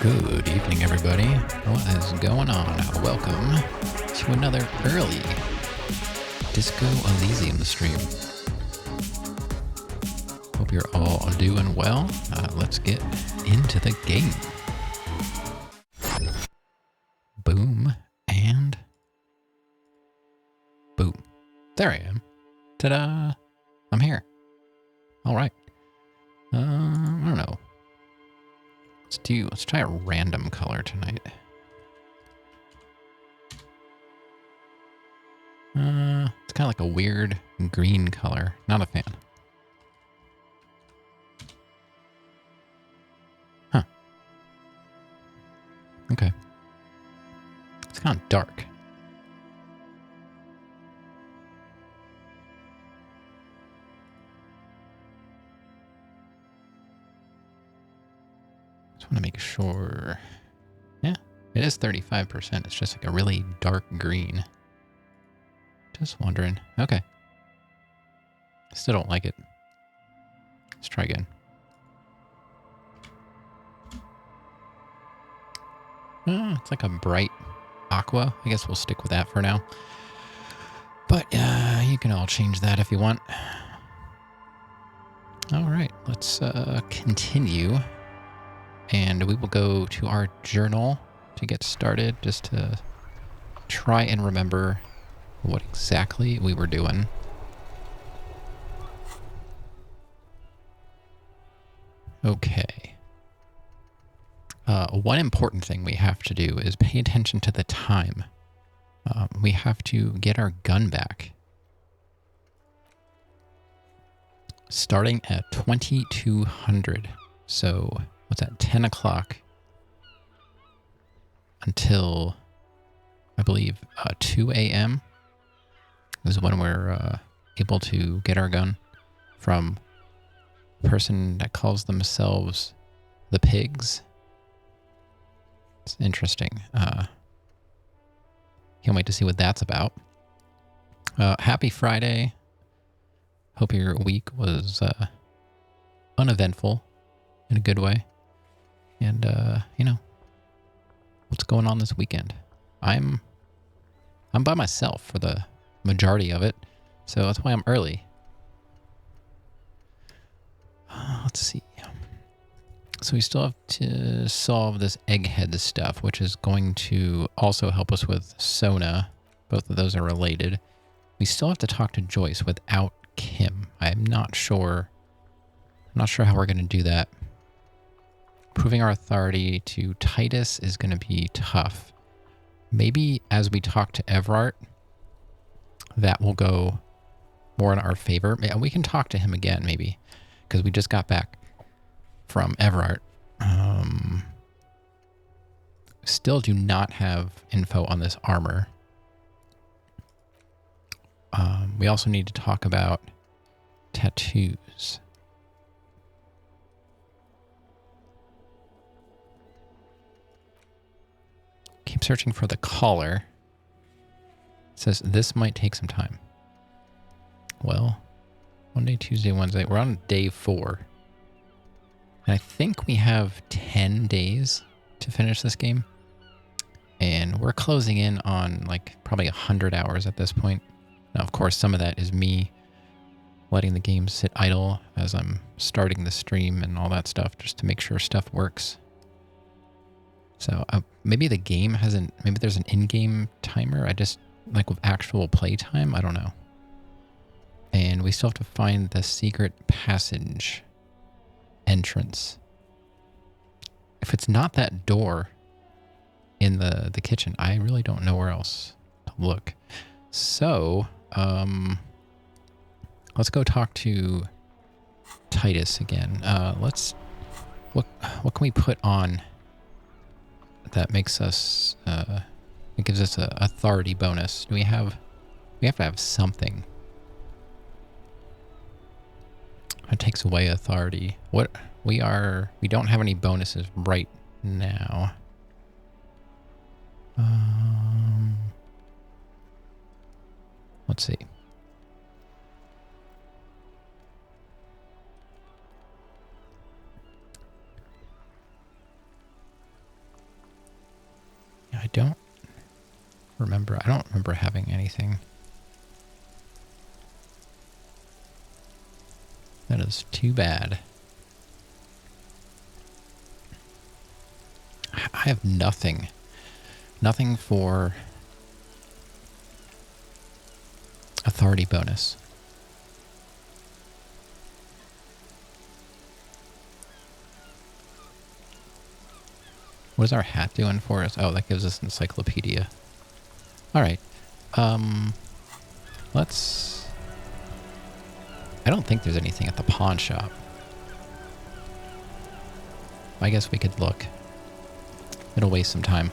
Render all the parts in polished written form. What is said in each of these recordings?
Good evening, everybody. What is going on? Welcome to another early Disco Elysium stream. Hope you're all doing well. Let's get into the game. Boom and boom. There I am. Ta-da! I'm here. All right. I don't know. Let's try a random color tonight. It's kind of like a weird green color. Not a fan. Huh. Okay. It's kind of dark. Just want to make sure. Yeah, it is 35%. It's just like a really dark green. Just wondering. Okay. Still don't like it. Let's try again. It's like a bright aqua. I guess we'll stick with that for now. But you can all change that if you want. All right, let's continue. And we will go to our journal to get started, just to try and remember what exactly we were doing. Okay. One important thing we have to do is pay attention to the time. We have to get our gun back. Starting at 2200. So, what's that, 10 o'clock until, I believe, 2 a.m. is when we're able to get our gun from a person that calls themselves the Pigs. It's interesting. Can't wait to see what that's about. Happy Friday. Hope your week was uneventful in a good way. And, what's going on this weekend? I'm by myself for the majority of it, so that's why I'm early. Let's see. So we still have to solve this egghead stuff, which is going to also help us with Sona. Both of those are related. We still have to talk to Joyce without Kim. I'm not sure how we're going to do that. Proving our authority to Titus is going to be tough. Maybe as we talk to Everart, that will go more in our favor. We can talk to him again, maybe, because we just got back from Everart. Still do not have info on this armor. We also need to talk about tattoos. Keep searching for the collar. It says this might take some time. Well, Monday, Tuesday, Wednesday. We're on day 4. And I think we have 10 days to finish this game. And we're closing in on like probably 100 hours at this point. Now, of course, some of that is me letting the game sit idle as I'm starting the stream and all that stuff, just to make sure stuff works. So maybe the game hasn't, maybe there's an in-game timer. I just, like with actual playtime, I don't know. And we still have to find the secret passage entrance. If it's not that door in the kitchen, I really don't know where else to look. So, let's go talk to Titus again. What can we put on that makes us, it gives us a authority bonus? We have to have something. It takes away authority. We don't have any bonuses right now. Let's see. don't remember. I don't remember having anything. That is too bad. I have nothing. Nothing for authority bonus. What is our hat doing for us? Oh, that gives us encyclopedia. All right. Let's... I don't think there's anything at the pawn shop. I guess we could look. It'll waste some time.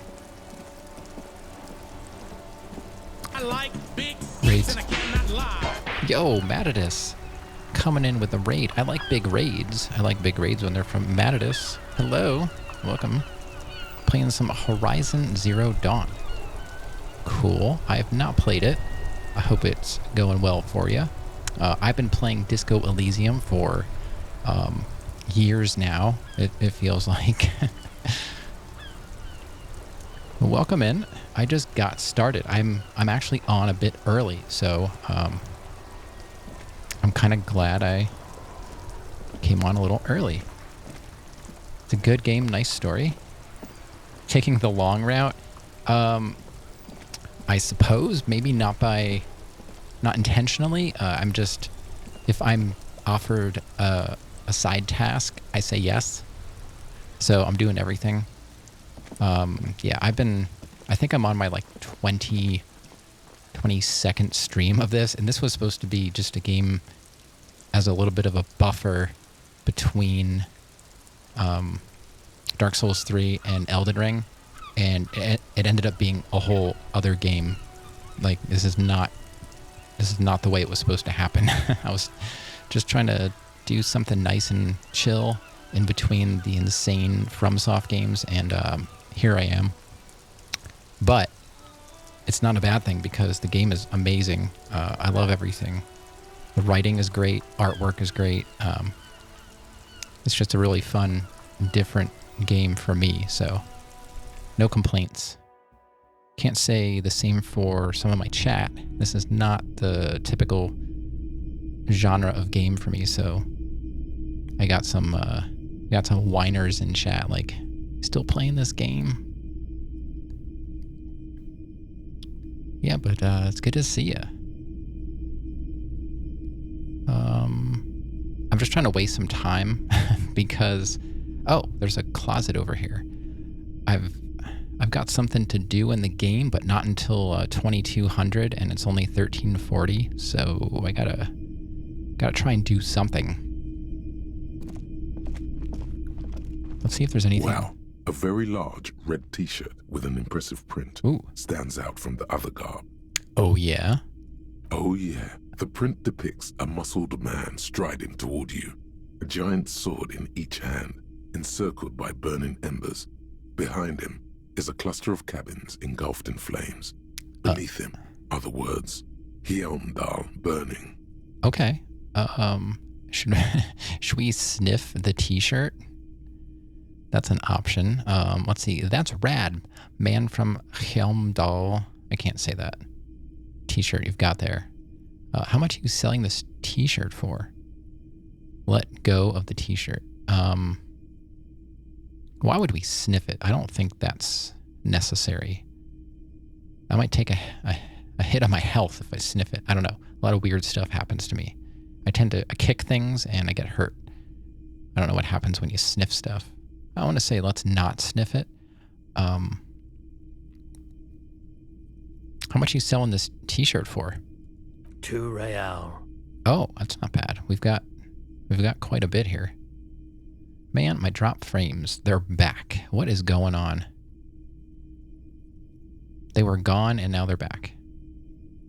I like big Raids. and I cannot lie. Yo, Matadus. Coming in with a raid. I like big raids. I like big raids when they're from Matadus. Hello. Welcome. Playing some Horizon Zero Dawn. Cool. I have not played it. I hope it's going well for you. I've been playing Disco Elysium for years now. It feels like. Welcome in. I just got started. I'm actually on a bit early, so I'm kind of glad I came on a little early. It's a good game, nice story. Taking the long route, I suppose, maybe not intentionally. I'm just, if I'm offered a side task, I say yes. So I'm doing everything. Yeah, I think I'm on my like 22nd stream of this, and this was supposed to be just a game as a little bit of a buffer between Dark Souls 3 and Elden Ring, and it ended up being a whole other game. Like, this is not the way it was supposed to happen. I was just trying to do something nice and chill in between the insane FromSoft games, and here I am. But it's not a bad thing because the game is amazing. I love everything. The writing is great. Artwork is great. It's just a really fun, different game for me. So no complaints. Can't say the same for some of my chat. This is not the typical genre of game for me. So I got some whiners in chat like, still playing this game? Yeah, but it's good to see ya. I'm just trying to waste some time because, oh, there's a closet over here. I've got something to do in the game, but not until 2200, and it's only 1340. So I gotta try and do something. Let's see if there's anything. Wow. A very large red t-shirt with an impressive print stands out from the other garb. Oh, yeah? Oh, yeah. The print depicts a muscled man striding toward you, a giant sword in each hand, encircled by burning embers. Behind him is a cluster of cabins engulfed in flames. Beneath him are the words, Hjelmdal burning. Okay. Should we sniff the t-shirt? That's an option. Let's see. That's rad. Man from Hjelmdal. I can't say that. T-shirt you've got there. How much are you selling this t-shirt for? Let go of the t-shirt. Why would we sniff it? I don't think that's necessary. I might take a hit on my health if I sniff it. I don't know. A lot of weird stuff happens to me. I tend to kick things and I get hurt. I don't know what happens when you sniff stuff. I want to say let's not sniff it. How much are you selling this t-shirt for? 2 real. Oh, that's not bad. We've got quite a bit here. Man, my drop frames, they're back. What is going on? They were gone and now they're back.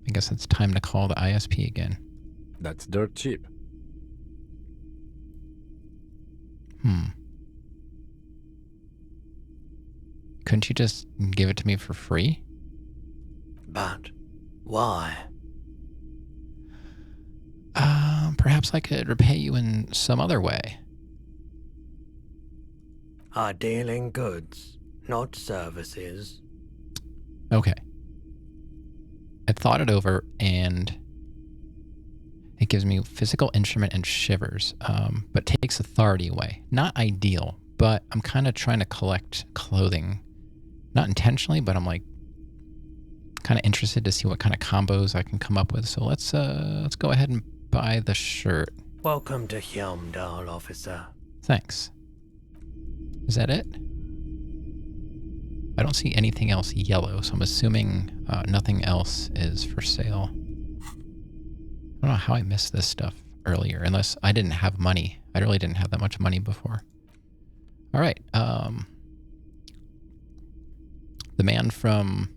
I guess it's time to call the ISP again. That's dirt cheap. Couldn't you just give it to me for free? But why? Perhaps I could repay you in some other way. I deal in goods, not services. Okay. I thought it over, and it gives me physical instrument and shivers, but takes authority away. Not ideal, but I'm kind of trying to collect clothing. Not intentionally, but I'm like kind of interested to see what kind of combos I can come up with. So let's go ahead and buy the shirt. Welcome to Hyamdal, officer. Thanks. Is that it? I don't see anything else yellow, so I'm assuming nothing else is for sale. I don't know how I missed this stuff earlier, unless I didn't have money. I really didn't have that much money before. All right. The man from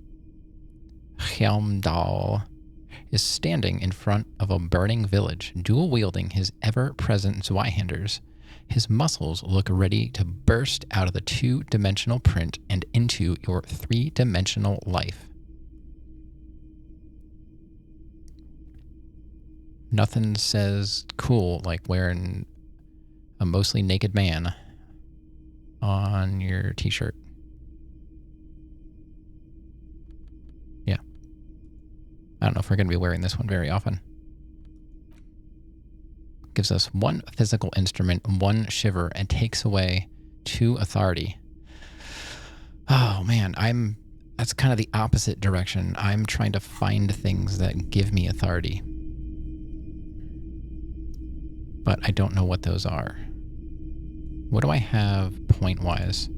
Hyamdal is standing in front of a burning village, dual-wielding his ever-present Zweihanders. His muscles look ready to burst out of the two-dimensional print and into your three-dimensional life. Nothing says cool like wearing a mostly naked man on your t-shirt. Yeah. I don't know if we're going to be wearing this one very often. Gives us one physical instrument, one shiver, and takes away 2 authority. Oh man, that's kind of the opposite direction. I'm trying to find things that give me authority. But I don't know what those are. What do I have point-wise?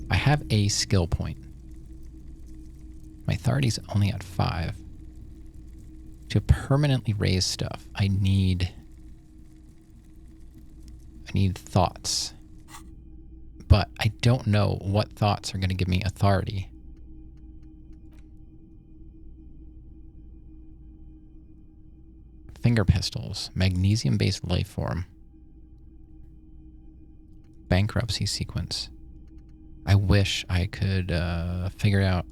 I have a skill point. My authority's only at 5. To permanently raise stuff, I need thoughts. But I don't know what thoughts are going to give me authority. Finger pistols, magnesium-based life form. Bankruptcy sequence. I wish I could figure out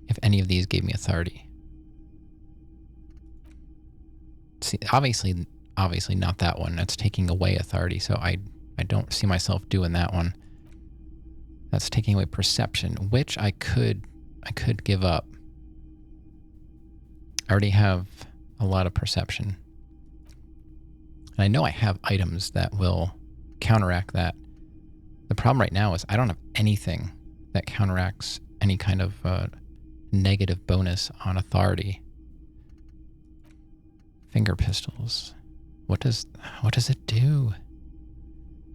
if any of these gave me authority. See, obviously not that one. That's taking away authority, so I don't see myself doing that one. That's taking away perception, which I could give up. I already have a lot of perception. And I know I have items that will counteract that. The problem right now is I don't have anything that counteracts any kind of negative bonus on authority. Finger pistols. What does it do?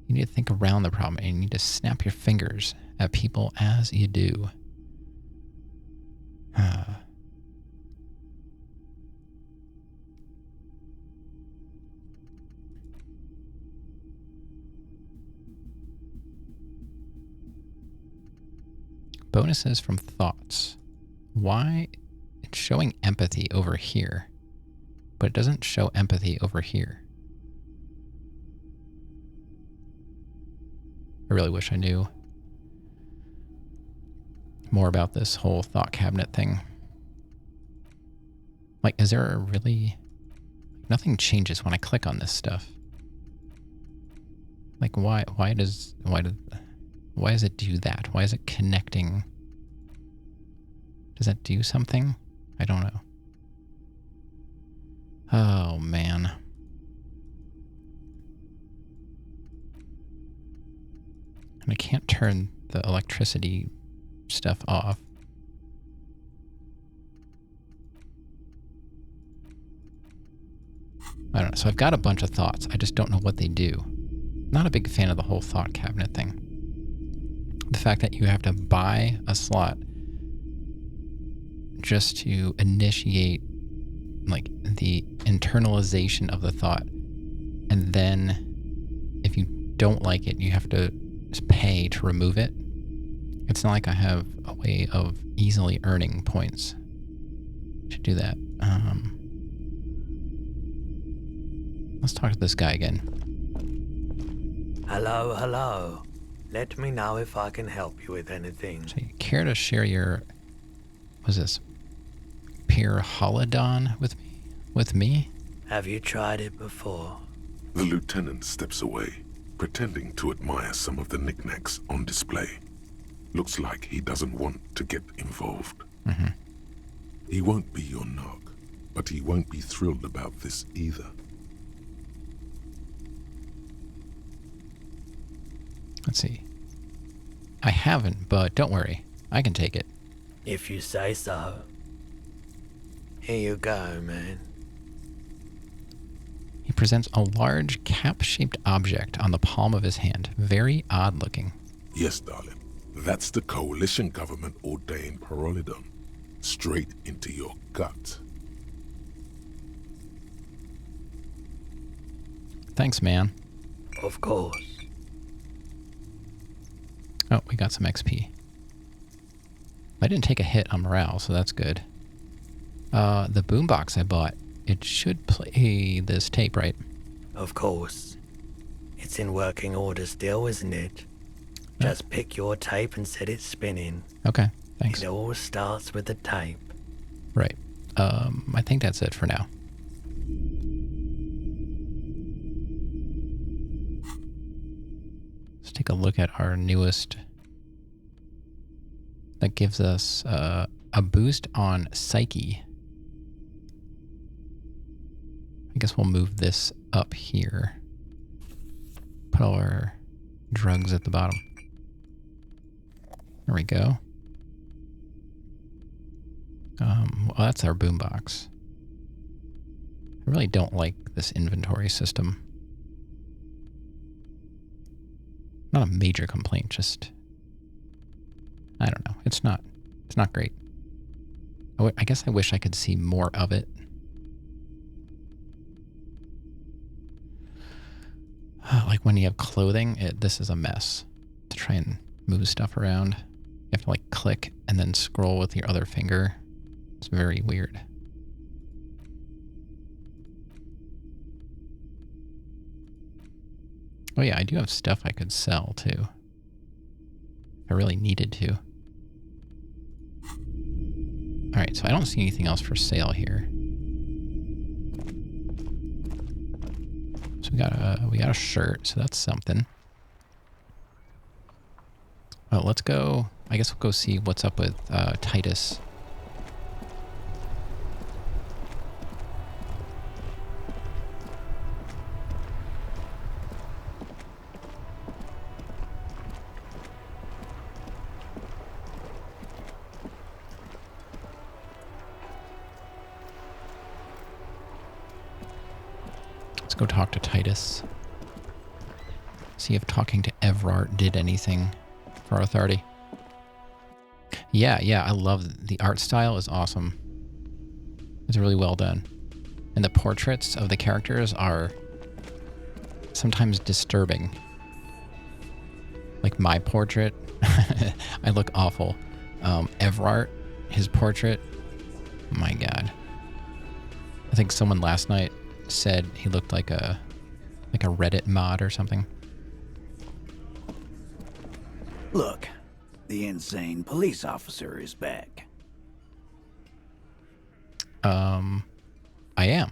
You need to think around the problem, and you need to snap your fingers at people as you do. Bonuses from thoughts. Why? It's showing empathy over here, but it doesn't show empathy over here. I really wish I knew more about this whole thought cabinet thing. Like, is there a really... Nothing changes when I click on this stuff. Like, why does it do that? Why is it connecting? Does that do something? I don't know. Oh, man. And I can't turn the electricity stuff off. I don't know. So I've got a bunch of thoughts. I just don't know what they do. Not a big fan of the whole thought cabinet thing. The fact that you have to buy a slot just to initiate like the internalization of the thought. And then if you don't like it, you have to pay to remove it. It's not like I have a way of easily earning points to do that. Let's talk to this guy again. Hello, hello. Let me know if I can help you with anything. So you care to share your... What's this? Pure Holodon with me? Have you tried it before? The lieutenant steps away, pretending to admire some of the knickknacks on display. Looks like he doesn't want to get involved. Mm-hmm. He won't be your knock, but he won't be thrilled about this either. Let's see. I haven't, but don't worry. I can take it. If you say so. Here you go, man. He presents a large cap-shaped object on the palm of his hand. Very odd looking. Yes, darling. That's the coalition government ordained Parolidon. Straight into your gut. Thanks, man. Of course. Oh, we got some XP. I didn't take a hit on morale, so that's good. The boombox I bought, it should play this tape, right? Of course. It's in working order still, isn't it? Just pick your tape and set it spinning. Okay, thanks. It all starts with the tape. Right. I think that's it for now. Let's take a look at our newest. That gives us a boost on Psyche. I guess we'll move this up here. Put all our drugs at the bottom. There we go. Well, that's our boombox. I really don't like this inventory system. Not a major complaint, just I don't know. It's not great. I guess I wish I could see more of it. Like when you have clothing, this is a mess to try and move stuff around. You have to like click and then scroll with your other finger. It's very weird. Oh yeah, I do have stuff I could sell too. If I really needed to. Alright, so I don't see anything else for sale here. So we got a shirt, so that's something. Oh, let's go. I guess we'll go see what's up with Titus. Let's go talk to Titus. See if talking to Evrart did anything for our authority. Yeah, I love the art style is awesome. It's really well done. And the portraits of the characters are sometimes disturbing. Like my portrait, I look awful. Evrart, his portrait, my God. I think someone last night said he looked like a Reddit mod or something. Look, the insane police officer is back. I am.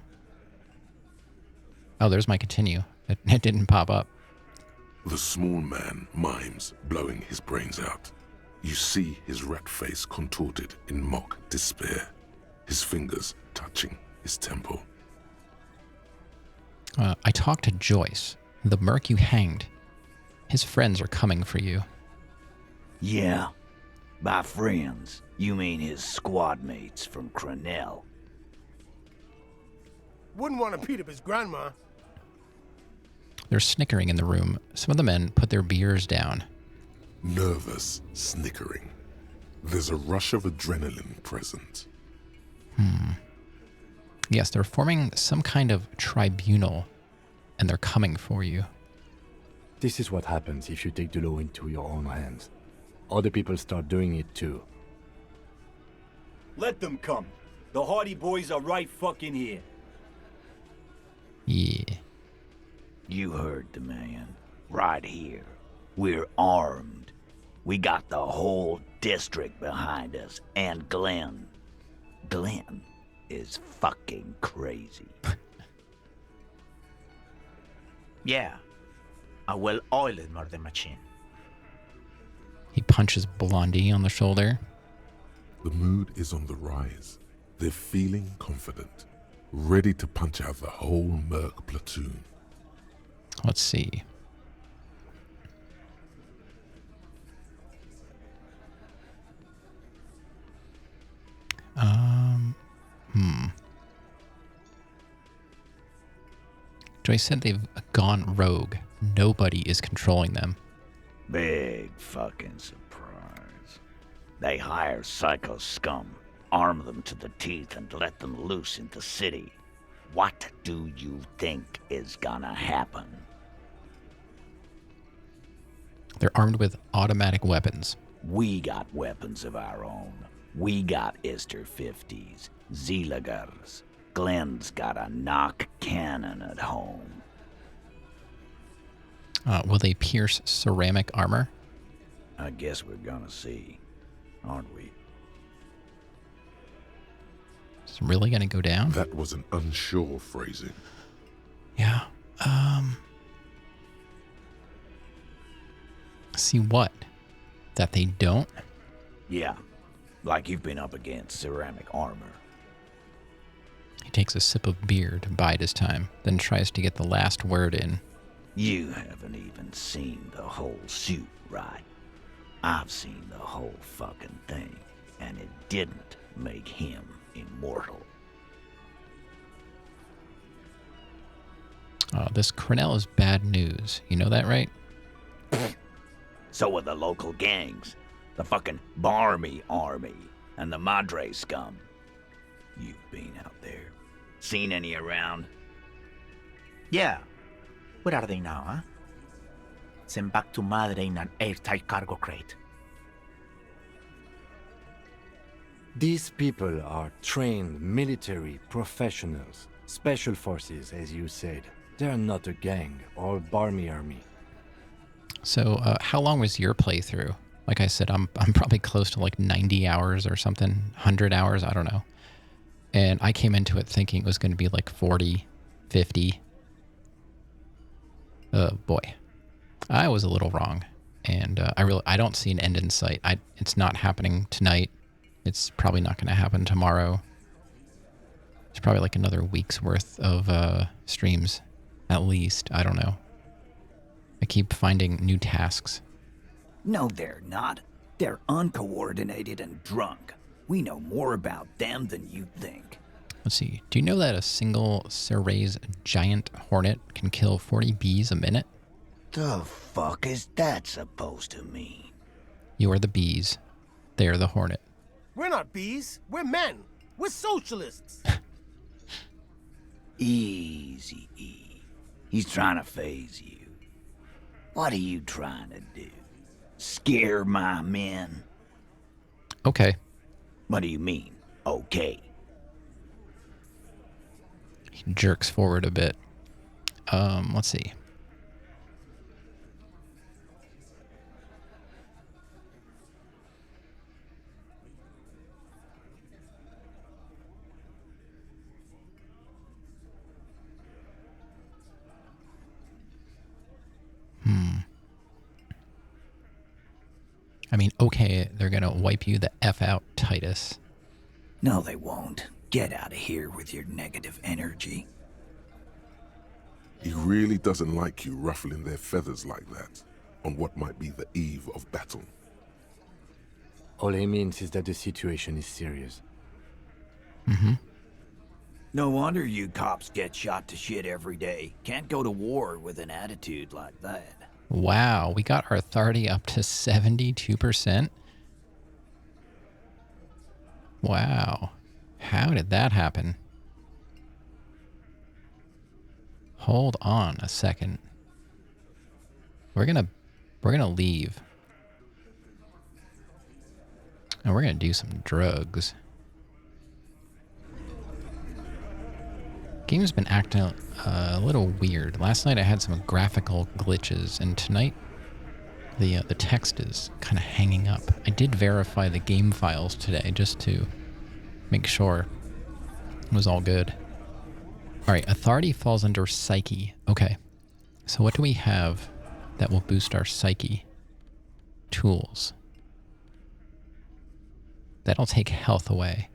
Oh, there's my continue. It didn't pop up. The small man mimes blowing his brains out. You see his rat face contorted in mock despair, his fingers touching his temple. I talked to Joyce, the merc you hanged. His friends are coming for you. Yeah. By friends, you mean his squad mates from Cronell. Wouldn't want to beat up his grandma. There's snickering in the room. Some of the men put their beers down. Nervous snickering. There's a rush of adrenaline present. Yes, they're forming some kind of tribunal, and they're coming for you. This is what happens if you take the law into your own hands. Other people start doing it too. Let them come. The Hardy Boys are right fucking here. Yeah. You heard the man. Right here. We're armed. We got the whole district behind us, and Glenn. Glenn is fucking crazy. Yeah, a well-oiled murder machine. He punches Blondie on the shoulder. The mood is on the rise. They're feeling confident, ready to punch out the whole Merc platoon. Let's see. Joyce said they've gone rogue. Nobody is controlling them. Big fucking surprise. They hire psycho scum, arm them to the teeth, and let them loose in the city. What do you think is gonna happen? They're armed with automatic weapons. We got weapons of our own. We got Ister 50s, Zeeligers. Glenn's got a knock cannon at home. Will they pierce ceramic armor? I guess we're gonna see, aren't we? It's really gonna go down? That was an unsure phrasing. Yeah. See what? That they don't? Yeah, like you've been up against ceramic armor. He takes a sip of beer to bide his time, then tries to get the last word in. You haven't even seen the whole suit, right? I've seen the whole fucking thing, and it didn't make him immortal. This Cornell is bad news. You know that, right? So are the local gangs, the fucking Barmy Army, and the Madre scum. You've been out there. Seen any around? Yeah. Where are they now, huh? Sent back to Madre in an airtight cargo crate. These people are trained military professionals, special forces, as you said. They're not a gang or Barmy army. So, how long was your playthrough? Like I said, I'm probably close to like 90 hours or something, 100 hours, I don't know. And I came into it thinking it was going to be like 40, 50. Boy, I was a little wrong. And I don't see an end in sight. It's not happening tonight. It's probably not going to happen tomorrow. It's probably like another week's worth of streams, at least. I don't know. I keep finding new tasks. No, they're not. They're uncoordinated and drunk. We know more about them than you think. Let's see. Do you know that a single Ceray's giant hornet can kill 40 bees a minute? The fuck is that supposed to mean? You are the bees. They are the hornet. We're not bees. We're men. We're socialists. Easy, E. He's trying to phase you. What are you trying to do? Scare my men? Okay. What do you mean, okay? He jerks forward a bit. Let's see. I mean, okay, they're gonna wipe you the F out, Titus. No, they won't. Get out of here with your negative energy. He really doesn't like you ruffling their feathers like that on what might be the eve of battle. All he means is that the situation is serious. Mm-hmm. No wonder you cops get shot to shit every day. Can't go to war with an attitude like that. Wow, we got our authority up to 72%. Wow. How did that happen? Hold on a second. We're gonna leave. And we're gonna do some drugs. Game's been acting a little weird. Last night I had some graphical glitches, and tonight the text is kind of hanging up. I did verify the game files today just to make sure it was all good. All right, authority falls under psyche. Okay, so what do we have that will boost our psyche? Tools. That'll take health away.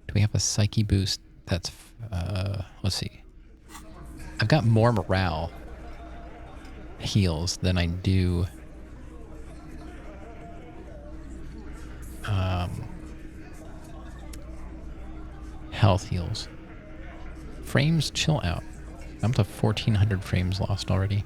Do we have a psyche boost? That's, let's see. I've got more morale heals than I do health heals. Frames, chill out. I'm to 1,400 frames lost already.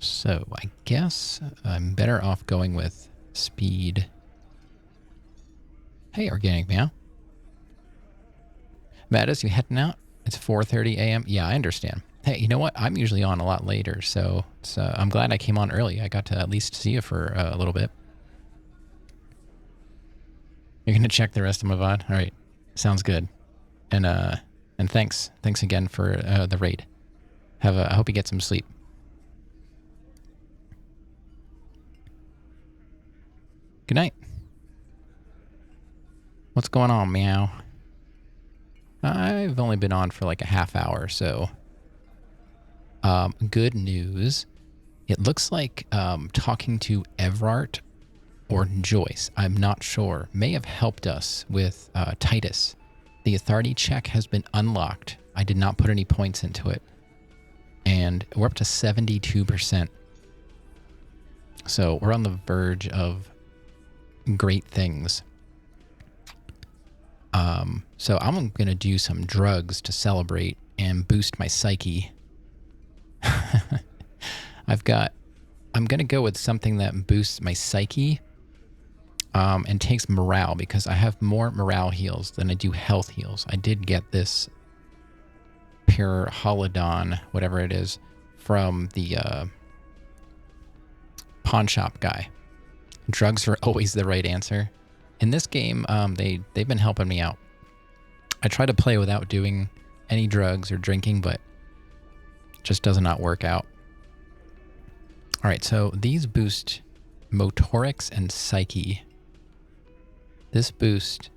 So I guess I'm better off going with speed. Hey, Organic Meow. Mattis, you heading out? It's 4:30 a.m. Yeah, I understand. Hey, you know what? I'm usually on a lot later, so I'm glad I came on early. I got to at least see you for a little bit. You're gonna check the rest of my VOD? All right, sounds good. And thanks again for the raid. I hope you get some sleep. Good night. What's going on, Meow? I've only been on for like a half hour, so good news. It looks like talking to Evrart or Joyce, I'm not sure, may have helped us with Titus. The authority check has been unlocked. I did not put any points into it. And we're up to 72%. So we're on the verge of great things. So I'm going to do some drugs to celebrate and boost my psyche. I'm going to go with something that boosts my psyche and takes morale, because I have more morale heals than I do health heals. I did get this pure holodon, whatever it is, from the pawn shop guy. Drugs are always the right answer. In this game, they've been helping me out. I try to play without doing any drugs or drinking, but it just does not work out. All right, so these boost motorics and psyche. This boost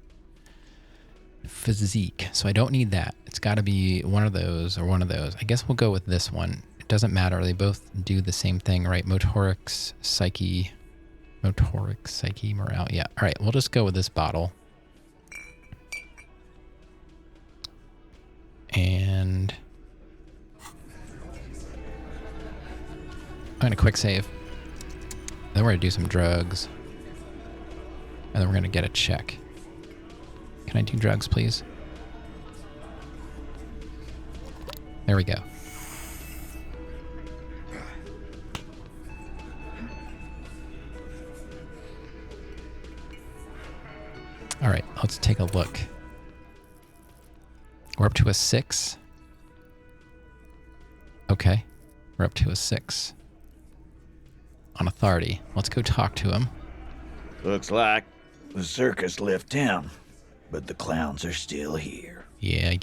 physique, so I don't need that. It's got to be one of those or one of those. I guess we'll go with this one. It doesn't matter. They both do the same thing, right? Motorics, psyche, morale. Yeah. All right, we'll just go with this bottle. And I'm going to quick save. Then we're going to do some drugs. And then we're going to get a check. Can I do drugs, please? There we go. All right, let's take a look. We're up to a 6. Okay, we're up to a 6. On authority. Let's go talk to him. Looks like the circus left town, but the clowns are still here. Yeah.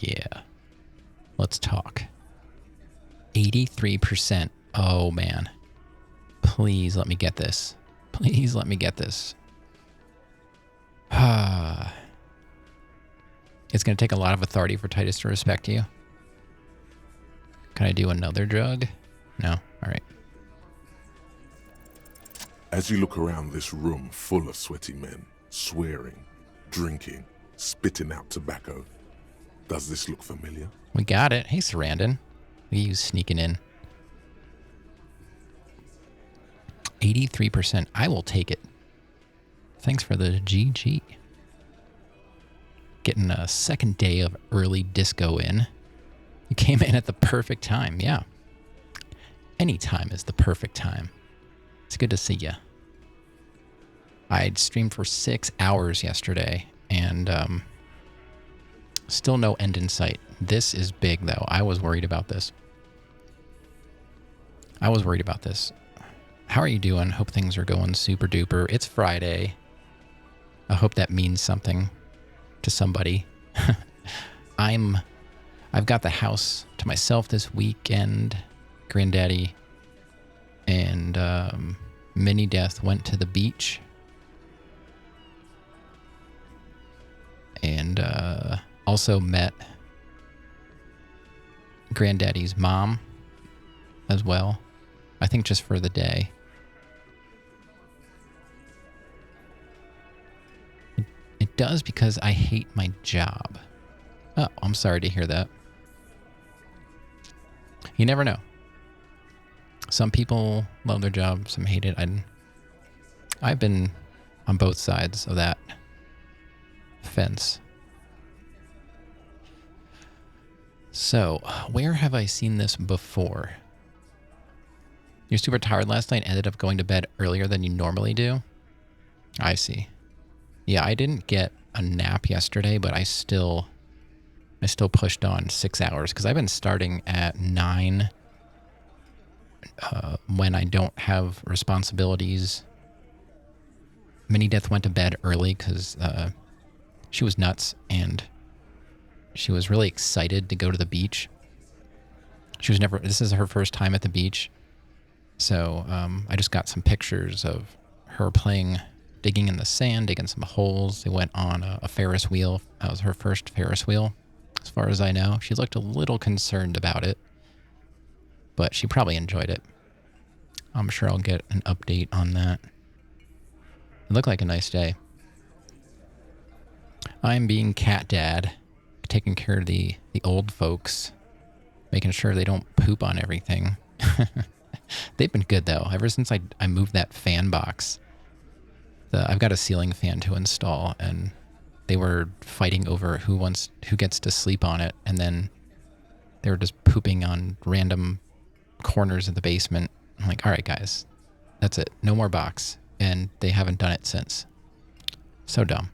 Let's talk. 83%. Oh, man. Please let me get this. Please let me get this. It's going to take a lot of authority for Titus to respect you. Can I do another drug? No? All right. As you look around this room full of sweaty men, swearing, drinking, spitting out tobacco, does this look familiar? We got it. Hey, Sarandon. Look at you sneaking in. 83%. I will take it. Thanks for the GG. Getting a second day of early disco in. You came in at the perfect time. Yeah. Any time is the perfect time. It's good to see you. I'd streamed for 6 hours yesterday, and still no end in sight. This is big, though. I was worried about this. How are you doing? Hope things are going super duper. It's Friday. I hope that means something to somebody. I've got the house to myself this weekend. Granddaddy and Mini Death went to the beach. And also met Granddaddy's mom as well. I think just for the day. It does because I hate my job. Oh, I'm sorry to hear that. You never know. Some people love their job, some hate it. I've been on both sides of that fence. So, where have I seen this before? You're super tired last night, ended up going to bed earlier than you normally do? I see. Yeah, I didn't get a nap yesterday, but I still pushed on 6 hours because I've been starting at 9 when I don't have responsibilities. Mini Death went to bed early because she was nuts and she was really excited to go to the beach. This is her first time at the beach. So I just got some pictures of her digging in the sand, digging some holes. They went on a Ferris wheel. That was her first Ferris wheel, as far as I know. She looked a little concerned about it, but she probably enjoyed it. I'm sure I'll get an update on that. It looked like a nice day. I'm being cat dad, taking care of the old folks, making sure they don't poop on everything. They've been good, though. Ever since I moved that fan box, I've got a ceiling fan to install, and they were fighting over who gets to sleep on it, and then they were just pooping on random corners of the basement. I'm like, all right, guys, that's it. No more box. And they haven't done it since. So dumb.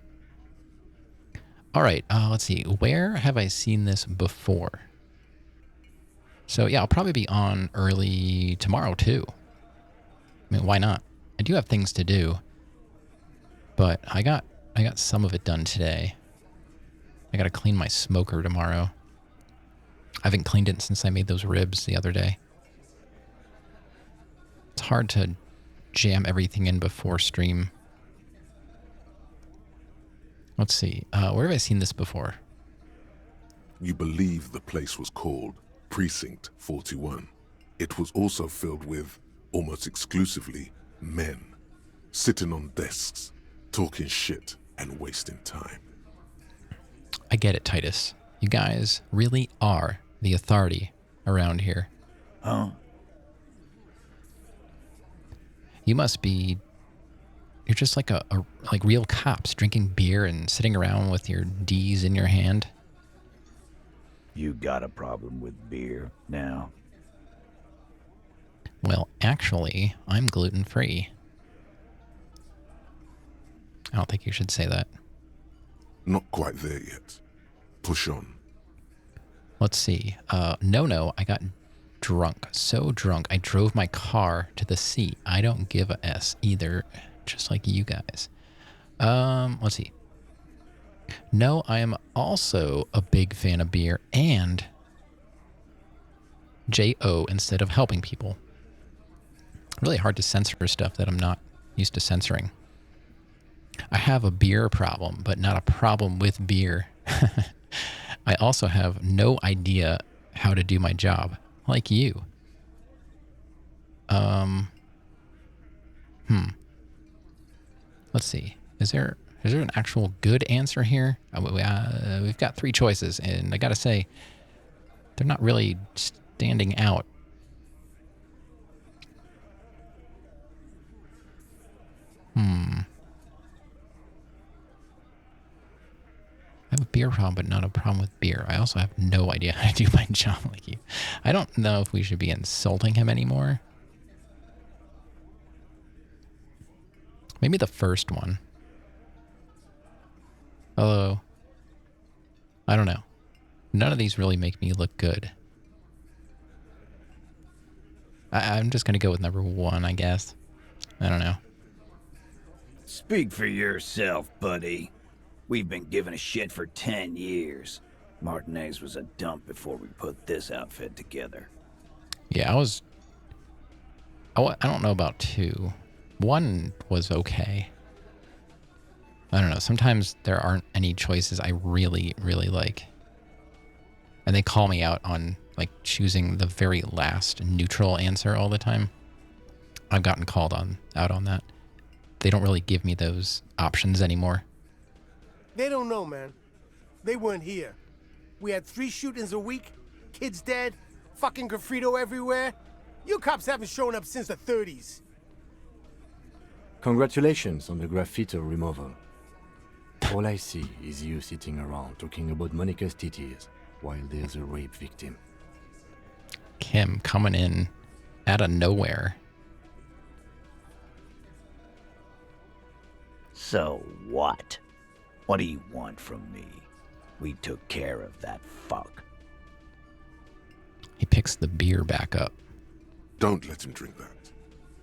All right, let's see. Where have I seen this before? So yeah, I'll probably be on early tomorrow too. I mean, why not? I do have things to do, but I got some of it done today. I got to clean my smoker tomorrow. I haven't cleaned it since I made those ribs the other day. It's hard to jam everything in before stream. Let's see. Where have I seen this before? You believe the place was called Precinct 41. It was also filled with, almost exclusively, men. Sitting on desks, talking shit, and wasting time. I get it, Titus. You guys really are the authority around here. Huh? You must be... You're just like like real cops, drinking beer and sitting around with your D's in your hand. You got a problem with beer now? Well, actually, I'm gluten-free. I don't think you should say that. Not quite there yet. Push on. Let's see. No, I got drunk. So drunk, I drove my car to the sea. I don't give a S either, just like you guys. Let's see. No, I am also a big fan of beer and J-O instead of helping people. Really hard to censor stuff that I'm not used to censoring. I have a beer problem, but not a problem with beer. I also have no idea how to do my job, like you. Let's see. Is there an actual good answer here? We've got 3 choices, and I gotta say, they're not really standing out. I have a beer problem, but not a problem with beer. I also have no idea how to do my job like you. I don't know if we should be insulting him anymore. Maybe the first one. Hello. I don't know. None of these really make me look good. I'm just going to go with number 1, I guess. I don't know. Speak for yourself, buddy. We've been giving a shit for 10 years. Martinez was a dump before we put this outfit together. Yeah, I don't know about 2. one was okay. I don't know. Sometimes there aren't any choices I really, really like. And they call me out on like choosing the very last neutral answer all the time. I've gotten called out on that. They don't really give me those options anymore. They don't know, man. They weren't here. We had 3 shootings a week, kids dead, fucking graffito everywhere. You cops haven't shown up since the 30s. Congratulations on the graffiti removal. All I see is you sitting around talking about Monica's titties while there's a rape victim. Kim coming in out of nowhere. So what? What do you want from me? We took care of that fuck. He picks the beer back up. Don't let him drink that.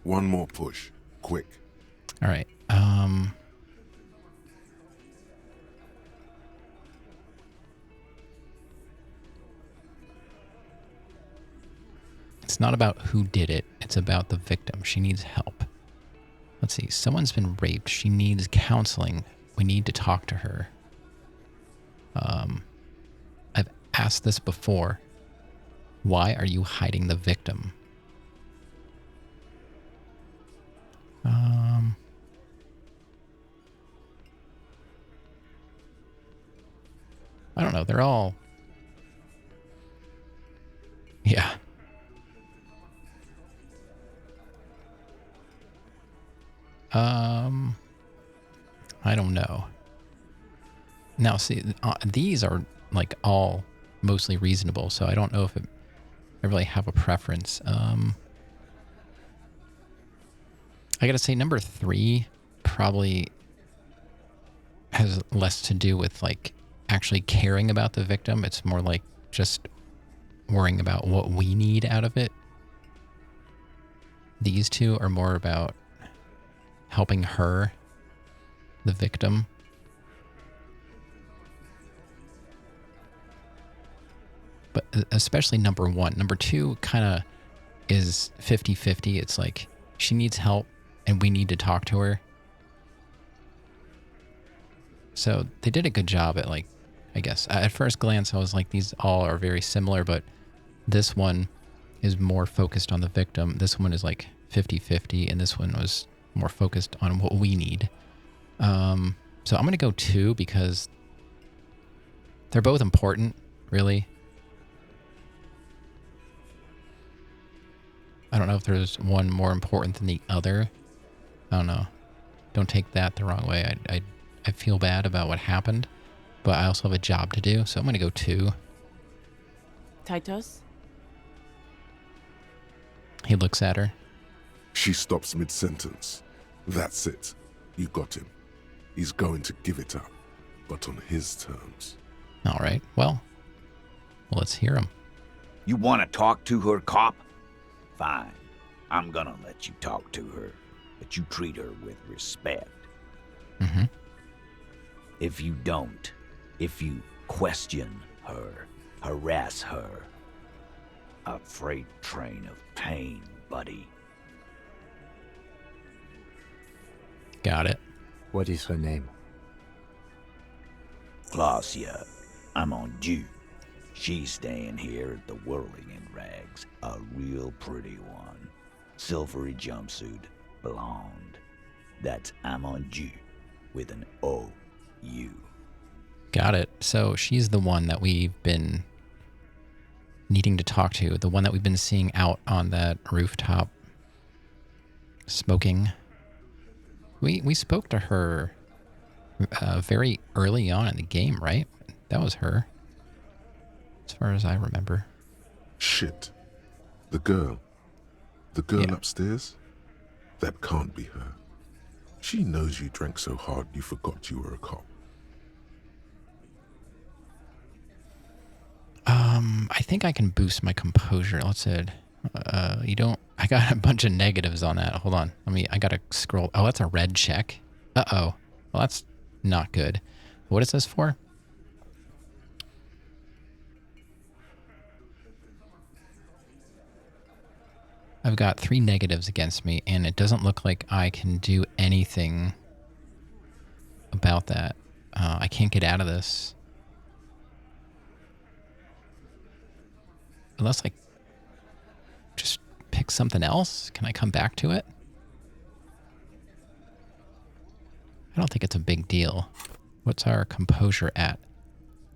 One more push. Quick. All right. It's not about who did it. It's about the victim. She needs help. Let's see. Someone's been raped. She needs counseling. We need to talk to her. I've asked this before. Why are you hiding the victim? I don't know. They're all... Yeah. I don't know. Now, see, these are like all mostly reasonable, so I don't know if I really have a preference. I gotta say, number 3 probably has less to do with like actually caring about the victim. It's more like just worrying about what we need out of it. These 2 are more about helping her, the victim. But especially number 1. Number 2 kind of is 50-50. It's like she needs help and we need to talk to her. So they did a good job at like, I guess, at first glance, I was like, these all are very similar, but this one is more focused on the victim. This one is like 50-50, and this one was more focused on what we need. So I'm going to go 2 because they're both important, really. I don't know if there's one more important than the other. I don't know. Don't take that the wrong way. I feel bad about what happened, but I also have a job to do, so I'm going to go 2. Titus? He looks at her. She stops mid-sentence. That's it. You got him. He's going to give it up, but on his terms. All right. Well, let's hear him. You want to talk to her, cop? Fine. I'm gonna let you talk to her, but you treat her with respect. Mm-hmm. If you don't, if you question her, harass her, a freight train of pain, buddy. Got it. What is her name? Glacia, I'm on due. She's staying here at the Whirling in Rags, a real pretty one. Silvery jumpsuit, blonde. That's Amonju with an O-U. Got it. So she's the one that we've been needing to talk to, the one that we've been seeing out on that rooftop smoking. We spoke to her very early on in the game, right? That was her, as far as I remember. Shit. The girl. The girl Yeah. upstairs? That can't be her. She knows you drank so hard you forgot you were a cop. I think I can boost my composure. Let's say, you don't. I got a bunch of negatives on that. Hold on. I gotta scroll. Oh, that's a red check. Uh-oh. Well, that's not good. What is this for? I've got 3 negatives against me, and it doesn't look like I can do anything about that. I can't get out of this. Unless I just pick something else. Can I come back to it? I don't think it's a big deal. What's our composure at?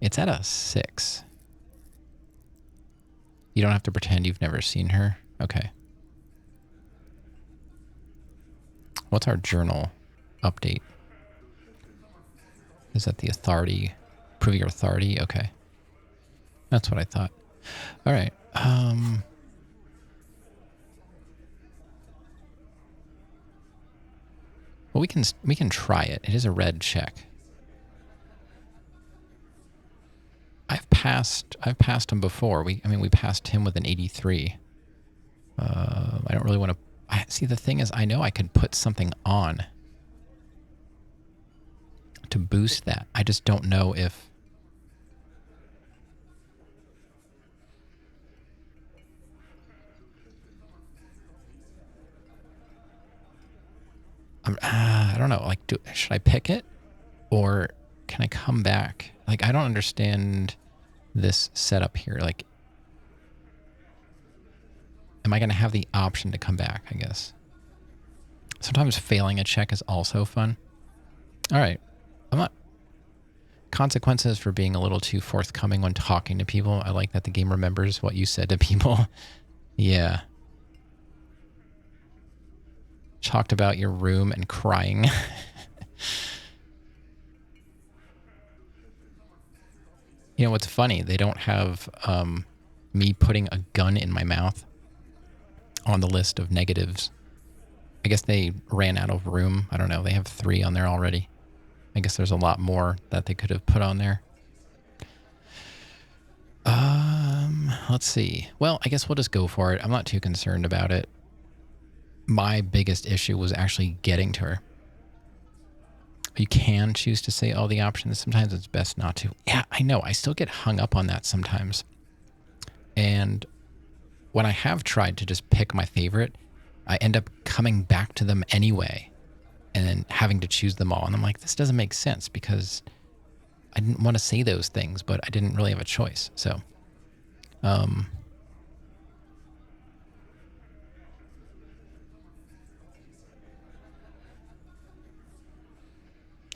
It's at a 6. You don't have to pretend you've never seen her. Okay. What's our journal update? Is that the authority? Prove your authority? Okay. That's what I thought. All right. Well, we can try it. It is a red check. I've passed him before. We passed him with an 83. I don't really want to. See, the thing is, I know I could put something on to boost that. I just don't know if. I don't know. Like, should I pick it, or can I come back? Like, I don't understand this setup here. Like, am I going to have the option to come back, I guess? Sometimes failing a check is also fun. All right. I'm not... Consequences for being a little too forthcoming when talking to people. I like that the game remembers what you said to people. Yeah. Talked about your room and crying. You know what's funny? They don't have me putting a gun in my mouth on the list of negatives. I guess they ran out of room. I don't know. They have 3 on there already. I guess there's a lot more that they could have put on there. Let's see. Well, I guess we'll just go for it. I'm not too concerned about it. My biggest issue was actually getting to her. You can choose to say all the options. Sometimes it's best not to. Yeah, I know. I still get hung up on that sometimes. And when I have tried to just pick my favorite, I end up coming back to them anyway and then having to choose them all. And I'm like, this doesn't make sense because I didn't want to say those things, but I didn't really have a choice. So,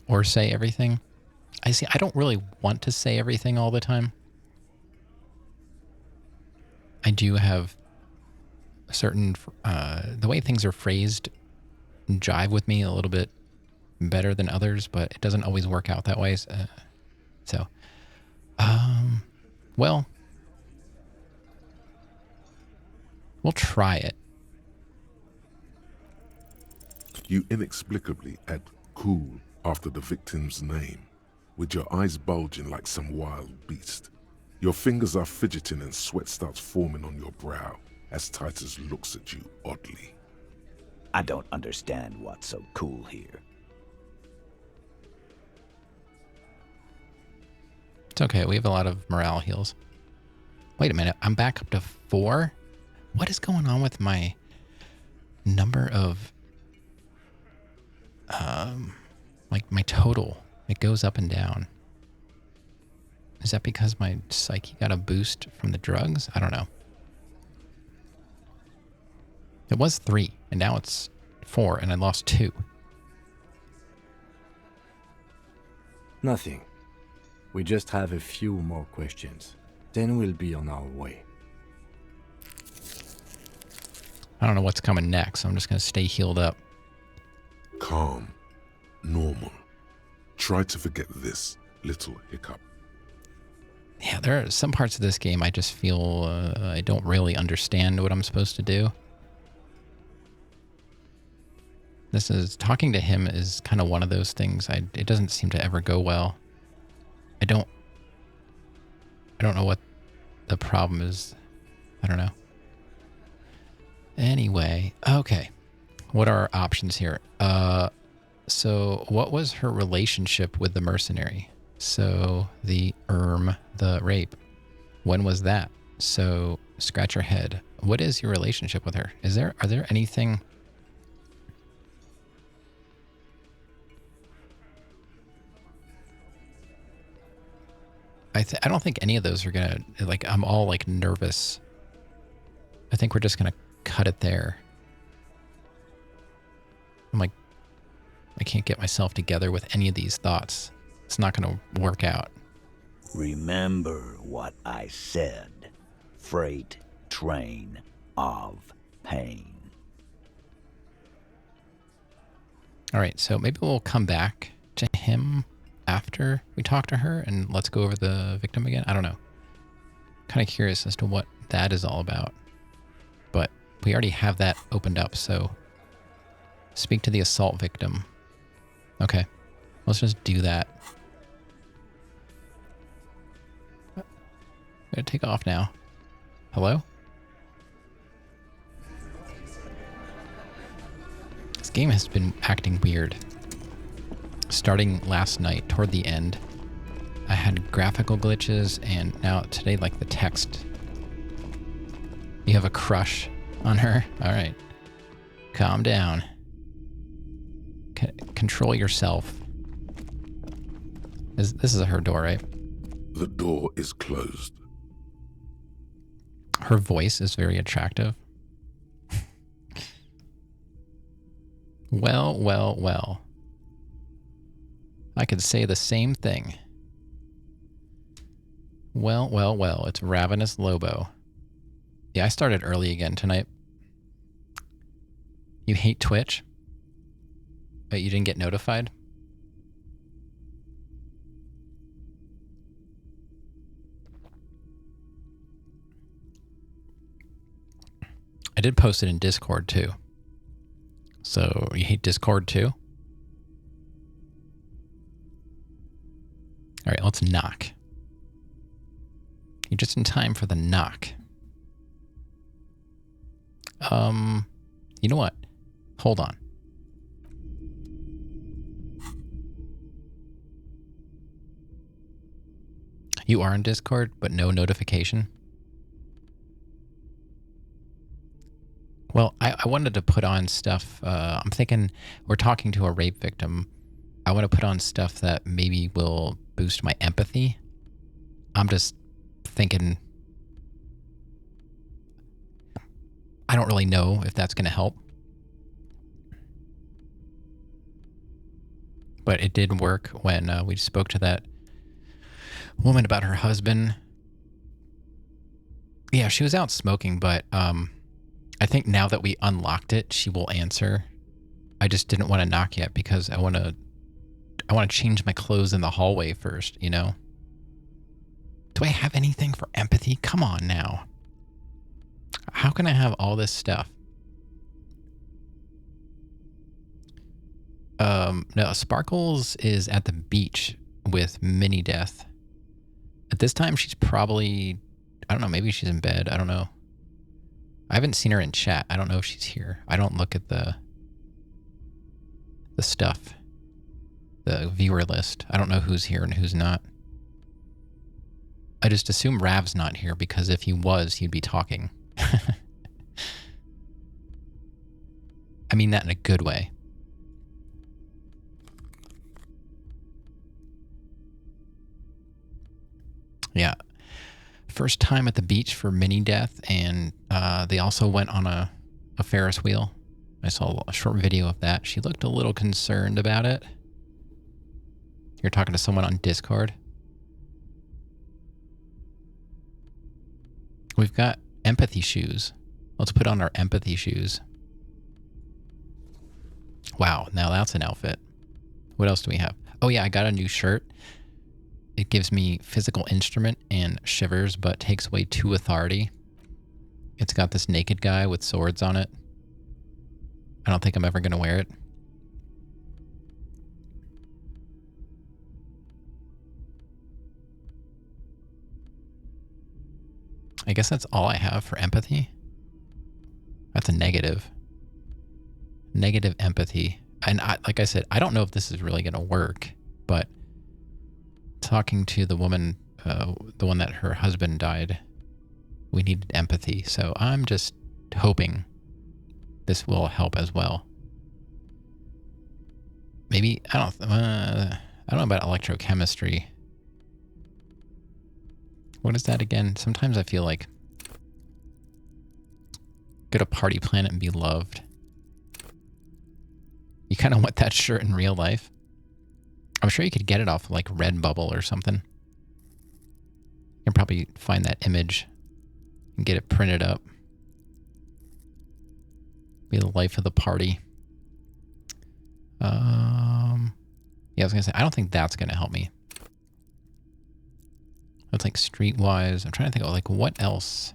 or say everything. I don't really want to say everything all the time. I do have certain, the way things are phrased jive with me a little bit better than others, but it doesn't always work out that way. Well, we'll try it. You inexplicably add cool after the victim's name, with your eyes bulging like some wild beast. Your fingers are fidgeting and sweat starts forming on your brow as Titus looks at you oddly. I don't understand what's so cool here. It's okay. We have a lot of morale heals. Wait a minute. I'm back up to 4? What is going on with my number of... like my total? It goes up and down. Is that because my psyche got a boost from the drugs? I don't know. It was 3, and now it's 4, and I lost 2. Nothing. We just have a few more questions. Then we'll be on our way. I don't know what's coming next, so I'm just going to stay healed up. Calm. Normal. Try to forget this little hiccup. Yeah, there are some parts of this game I just feel I don't really understand what I'm supposed to do. Talking to him is kind of one of those things. It doesn't seem to ever go well. I don't know what the problem is. I don't know. Anyway, okay. What are our options here? So what was her relationship with the mercenary? So the rape. When was that? So scratch your head. What is your relationship with her? Are there anything? I don't think any of those are gonna, like, I'm all like nervous. I think we're just gonna cut it there. I'm like, I can't get myself together with any of these thoughts. It's not gonna work out. Remember what I said. Freight train of pain. All right, so maybe we'll come back to him after we talk to her, and let's go over the victim again. I don't know. Kind of curious as to what that is all about. But we already have that opened up, so speak to the assault victim. Okay, let's just do that. I'm gonna take off now. Hello? This game has been acting weird. Starting last night, toward the end, I had graphical glitches, and now today, like the text. You have a crush on her? All right. Calm down. Control yourself. This is her door, right? The door is closed. Her voice is very attractive. Well. I could say the same thing. Well. It's Ravenous Lobo. Yeah, I started early again tonight. You hate Twitch? But you didn't get notified? I did post it in Discord too. So you hate Discord too? All right, let's knock. You're just in time for the knock. You know what? Hold on. You are in Discord, but no notification? Well, I wanted to put on stuff. I'm thinking we're talking to a rape victim. I want to put on stuff that maybe will boost my empathy. I'm just thinking, I don't really know if that's going to help. But it did work when we spoke to that woman about her husband. Yeah, she was out smoking, but I think now that we unlocked it, she will answer. I just didn't want to knock yet because I want to change my clothes in the hallway first, you know? Do I have anything for empathy? Come on now. How can I have all this stuff? No, Sparkles is at the beach with Mini Death. At this time, she's probably, I don't know, maybe she's in bed. I don't know. I haven't seen her in chat. I don't know if she's here. I don't look at the stuff, the viewer list. I don't know who's here and who's not. I just assume Rav's not here because if he was, he'd be talking. I mean that in a good way. Yeah. First time at the beach for Mini Death, and they also went on a Ferris wheel. I saw a short video of that. She looked a little concerned about it. You're talking to someone on Discord? We've got empathy shoes. Let's put on our empathy shoes. Wow, now that's an outfit. What else do we have? Oh yeah, I got a new shirt. It gives me physical instrument and shivers, but takes away 2 authority. It's got this naked guy with swords on it. I don't think I'm ever going to wear it. I guess that's all I have for empathy. That's a negative. Negative empathy. And like I said, I don't know if this is really going to work, but talking to the woman, the one that her husband died, We needed empathy, so I'm just hoping this will help as well. Maybe, I don't know about electrochemistry. What is that again? Sometimes I feel like go to Party Planet and be loved. You kind of want that shirt in real life. I'm sure you could get it off like Redbubble or something. You can probably find that image and get it printed up. Be the life of the party. Yeah, I was gonna say, I don't think that's gonna help me. That's like streetwise. I'm trying to think of like what else.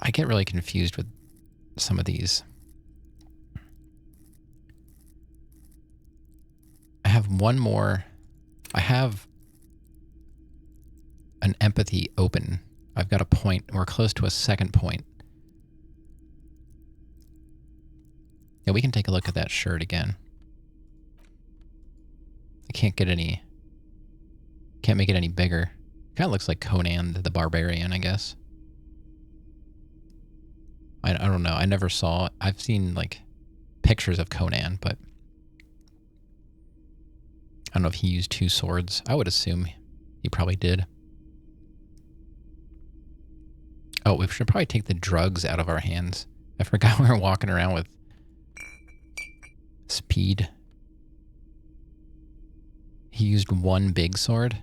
I get really confused with some of these. I have one more. I have an empathy open. I've got a point. We're close to a second point. Yeah, we can take a look at that shirt again. I can't get any... Can't make it any bigger. Kind of looks like Conan the Barbarian, I guess. I don't know. I never saw it. I've seen, like, pictures of Conan, but... I don't know if he used two swords. I would assume he probably did. Oh, we should probably take the drugs out of our hands. I forgot we were walking around with speed. He used one big sword.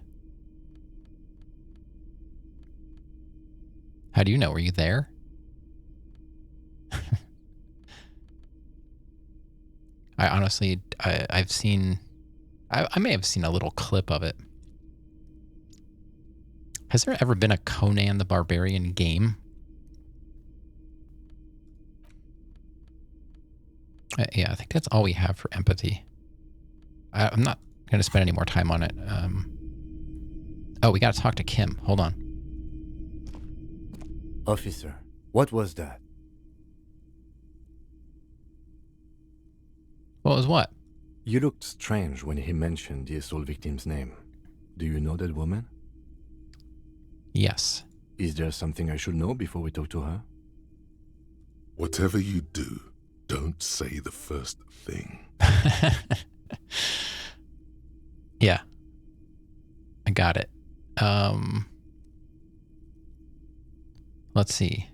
How do you know? Were you there? I honestly, I've seen... I may have seen a little clip of it. Has there ever been a Conan the Barbarian game? Yeah, I think that's all we have for empathy. I'm not going to spend any more time on it. Oh, we got to talk to Kim. Hold on. Officer, what was that? What was what? You looked strange when he mentioned the assault victim's name. Do you know that woman? Yes. Is there something I should know before we talk to her? Whatever you do, don't say the first thing. Yeah. I got it. Let's see.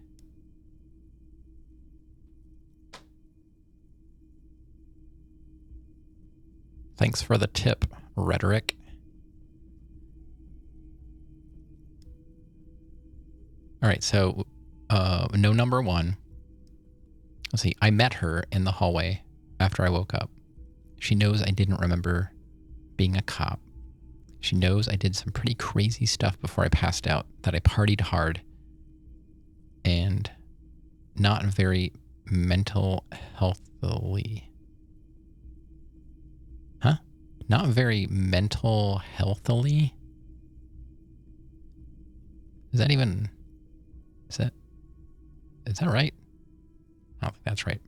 Thanks for the tip, Rhetoric. All right, so no number one. Let's see. I met her in the hallway after I woke up. She knows I didn't remember being a cop. She knows I did some pretty crazy stuff before I passed out, that I partied hard and not very mental healthily. Huh? Not very mental healthily? Is that even... Is that right? I don't think that's right.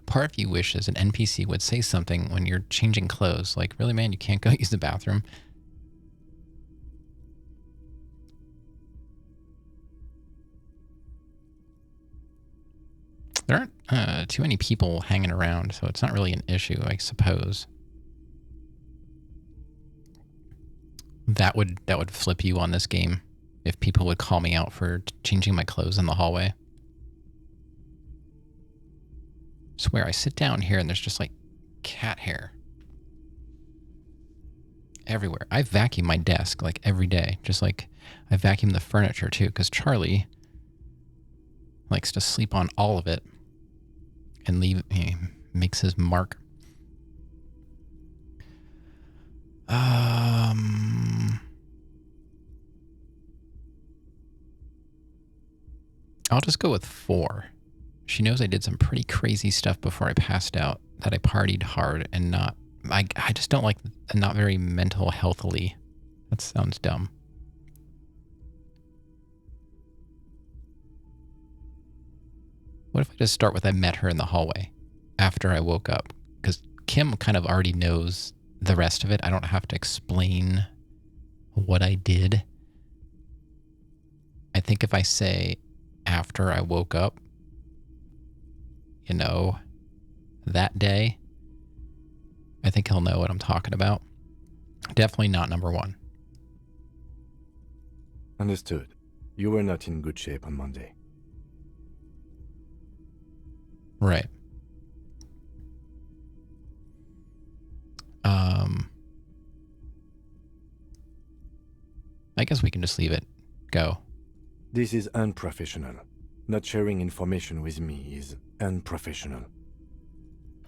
Part of you wishes an NPC would say something when you're changing clothes. Like, really, man, you can't go use the bathroom? There aren't too many people hanging around, so it's not really an issue, I suppose. That would flip you on this game if people would call me out for changing my clothes in the hallway. I swear, I sit down here and there's just like cat hair everywhere. I vacuum my desk like every day, just like I vacuum the furniture too, because Charlie likes to sleep on all of it and he makes his mark. I'll just go with 4. She knows I did some pretty crazy stuff before I passed out, that I partied hard and I just don't like not very mental healthily. That sounds dumb. What if I just start with I met her in the hallway after I woke up? Because Kim kind of already knows the rest of it. I don't have to explain what I did. I think if I say after I woke up, you know, that day, I think he'll know what I'm talking about. Definitely not number 1. Understood. You were not in good shape on Monday. Right. I guess we can just leave it. Go. This is unprofessional. Not sharing information with me is unprofessional.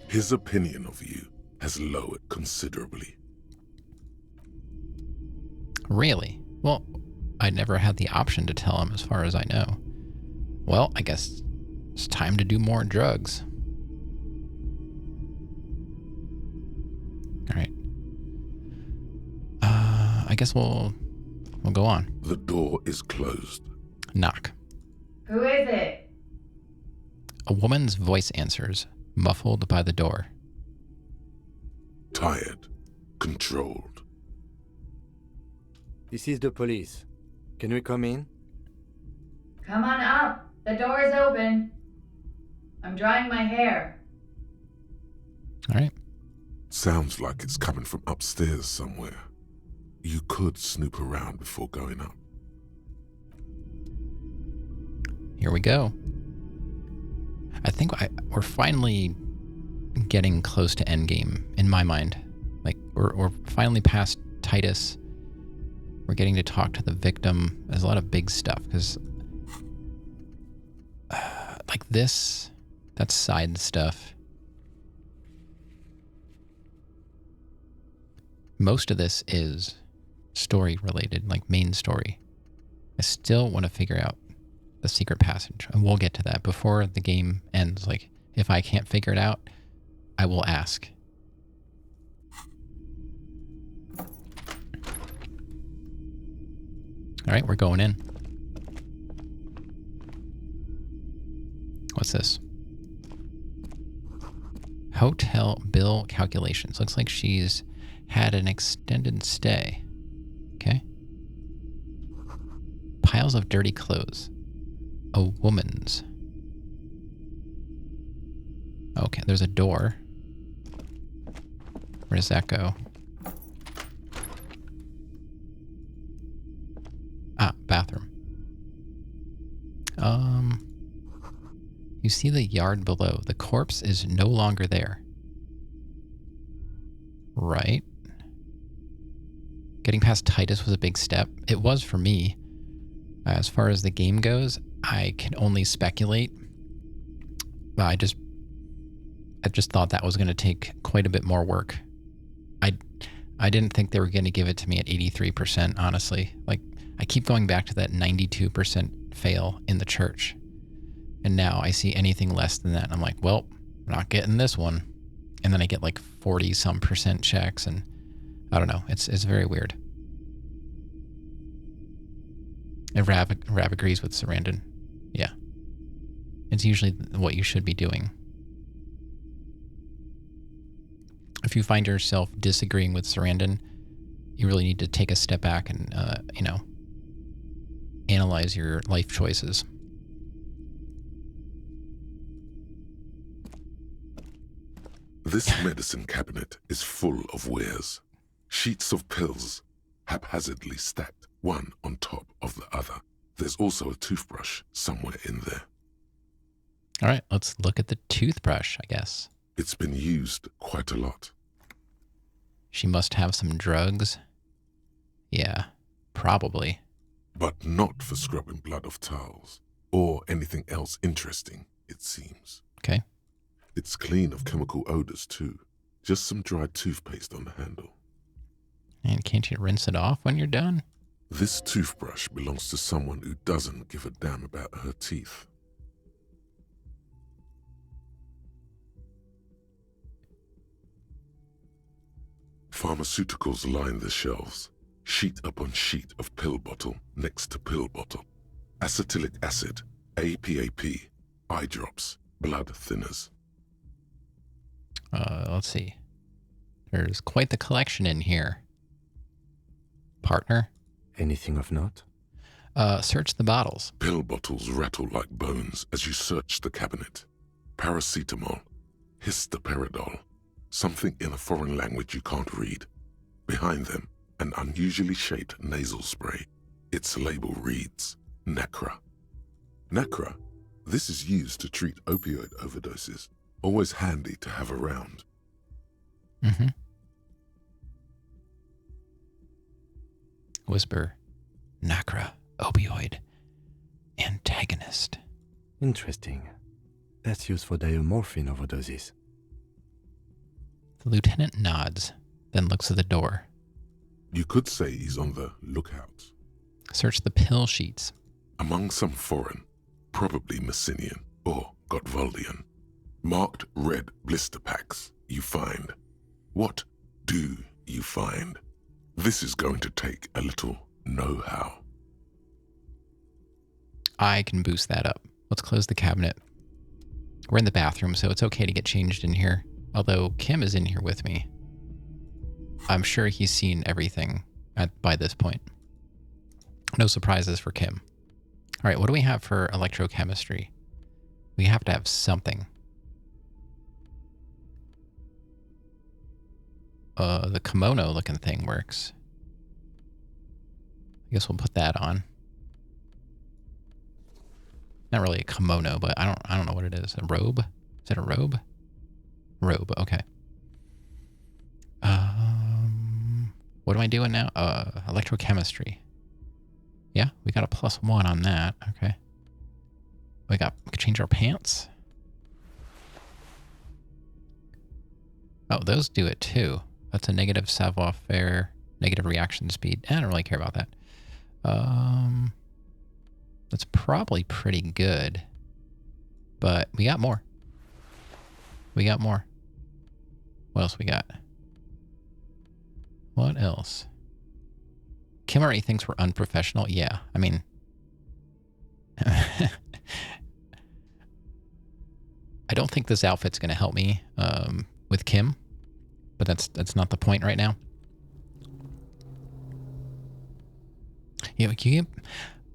His opinion of you has lowered considerably. Really? Well, I never had the option to tell him as far as I know. Well, I guess it's time to do more drugs. All right. I guess we'll go on. The door is closed. Knock. Who is it? A woman's voice answers, muffled by the door. Tired. Controlled. This is the police. Can we come in? Come on up. The door is open. I'm drying my hair. All right. Sounds like it's coming from upstairs somewhere. You could snoop around before going up. Here we go. I think we're finally getting close to endgame in my mind. Like we're finally past Titus. We're getting to talk to the victim. There's a lot of big stuff because like this, that's side stuff. Most of this is story related, like main story. I still want to figure out the secret passage, and we'll get to that before the game ends. Like, if I can't figure it out, I will ask. All right, we're going in. What's this? Hotel bill calculations. Looks like she's had an extended stay. Okay. Piles of dirty clothes. A woman's. Okay, there's a door. Where does that go? Ah, bathroom. You see the yard below. The corpse is no longer there. Right. Getting past Titus was a big step. It was for me. As far as the game goes, I can only speculate. I just thought that was going to take quite a bit more work. I didn't think they were going to give it to me at 83%, honestly. Like, I keep going back to that 92% fail in the church. And now I see anything less than that. I'm like, well, I'm not getting this one. And then I get like 40-some% checks, and I don't know. It's very weird. And Rav agrees with Sarandon. Yeah. It's usually what you should be doing. If you find yourself disagreeing with Sarandon, you really need to take a step back and, analyze your life choices. This medicine cabinet is full of wares. Sheets of pills, haphazardly stacked, one on top of the other. There's also a toothbrush somewhere in there. All right, let's look at the toothbrush, I guess. It's been used quite a lot. She must have some drugs. Yeah, probably. But not for scrubbing blood off towels, or anything else interesting, it seems. Okay. It's clean of chemical odors, too. Just some dried toothpaste on the handle. And can't you rinse it off when you're done? This toothbrush belongs to someone who doesn't give a damn about her teeth. Pharmaceuticals line the shelves, sheet upon sheet of pill bottle next to pill bottle. Acetylic acid, APAP, eye drops, blood thinners. Let's see. There's quite the collection in here. Partner? Anything of note? Search the bottles. Pill bottles rattle like bones as you search the cabinet. Paracetamol, histoperidol, something in a foreign language you can't read. Behind them, an unusually shaped nasal spray. Its label reads, Nacra. Nacra, this is used to treat opioid overdoses. Always handy to have around. Mm-hmm. Whisper, Nacra, opioid, antagonist. Interesting. That's used for diamorphine overdoses. The lieutenant nods, then looks at the door. You could say he's on the lookout. Search the pill sheets. Among some foreign, probably Messinian or Gotwaldian, marked red blister packs you find. What do you find? This is going to take a little know-how. I can boost that up. Let's close the cabinet. We're in the bathroom, so it's okay to get changed in here. Although Kim is in here with me. I'm sure he's seen everything by this point. No surprises for Kim. All right, what do we have for electrochemistry? We have to have something. The kimono looking thing works. I guess we'll put that on. Not really a kimono, but I don't know what it is. A robe? Is it a robe? Robe, okay. What am I doing now? Electrochemistry. Yeah, we got a +1 on that. Okay. We could change our pants. Oh, those do it too. That's a negative savoir-faire, negative reaction speed. I don't really care about that. That's probably pretty good. But we got more. We got more. What else we got? What else? Kim already thinks we're unprofessional. Yeah, I mean... I don't think this outfit's going to help me with Kim. But that's not the point right now.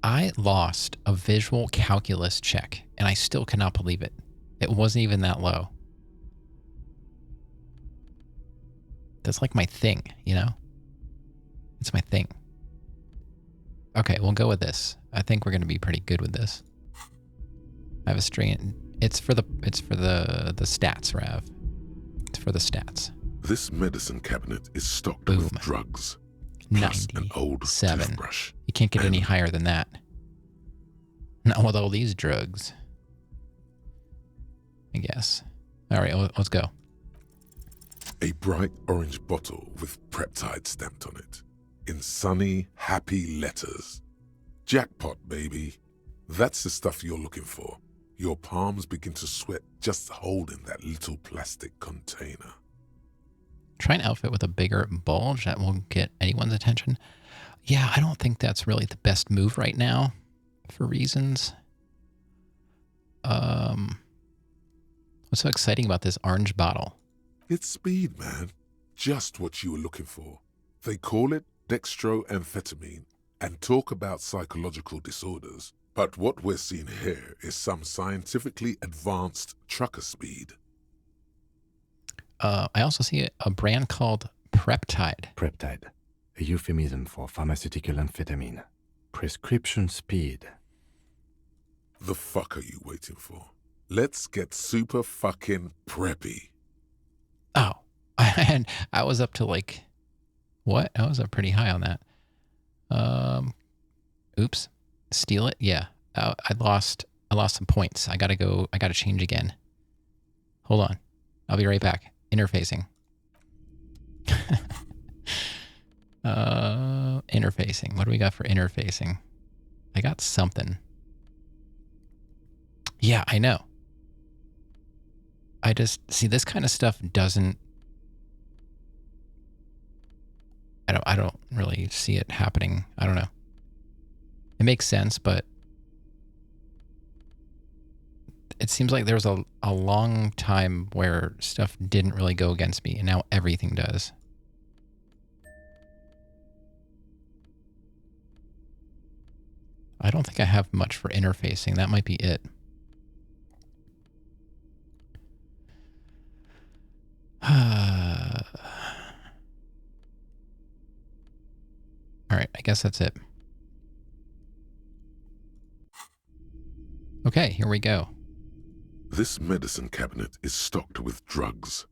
I lost a visual calculus check, and I still cannot believe it. It wasn't even that low. That's like my thing, you know? It's my thing. Okay, we'll go with this. I think we're going to be pretty good with this. I have a strain. It's for the stats, Rav. It's for the stats. This medicine cabinet is stocked Boom. with drugs. Plus an old 97. toothbrush. You can't get any higher than that. Not with all these drugs. I guess. All right, let's go. A bright orange bottle with peptide stamped on it. In sunny, happy letters. Jackpot, baby. That's the stuff you're looking for. Your palms begin to sweat just holding that little plastic container. Try an outfit with a bigger bulge that will get anyone's attention. Yeah, I don't think that's really the best move right now for reasons. What's so exciting about this orange bottle? It's speed, man. Just what you were looking for. They call it dextroamphetamine and talk about psychological disorders. But what we're seeing here is some scientifically advanced trucker speed. I also see a brand called Preptide. Preptide, a euphemism for pharmaceutical amphetamine. Prescription speed. The fuck are you waiting for? Let's get super fucking preppy. Oh, and I was up to like, what? I was up pretty high on that. Oops. Steal it? Yeah. I lost some points. I gotta change again. Hold on. I'll be right back. Interfacing. Interfacing. What do we got for interfacing? I got something. Yeah, I know. I just see this kind of stuff doesn't. I don't really see it happening. I don't know. It makes sense, but it seems like there was a long time where stuff didn't really go against me, and now everything does. I don't think I have much for interfacing. That might be it. All right, I guess that's it. Okay, here we go. This medicine cabinet is stocked with drugs.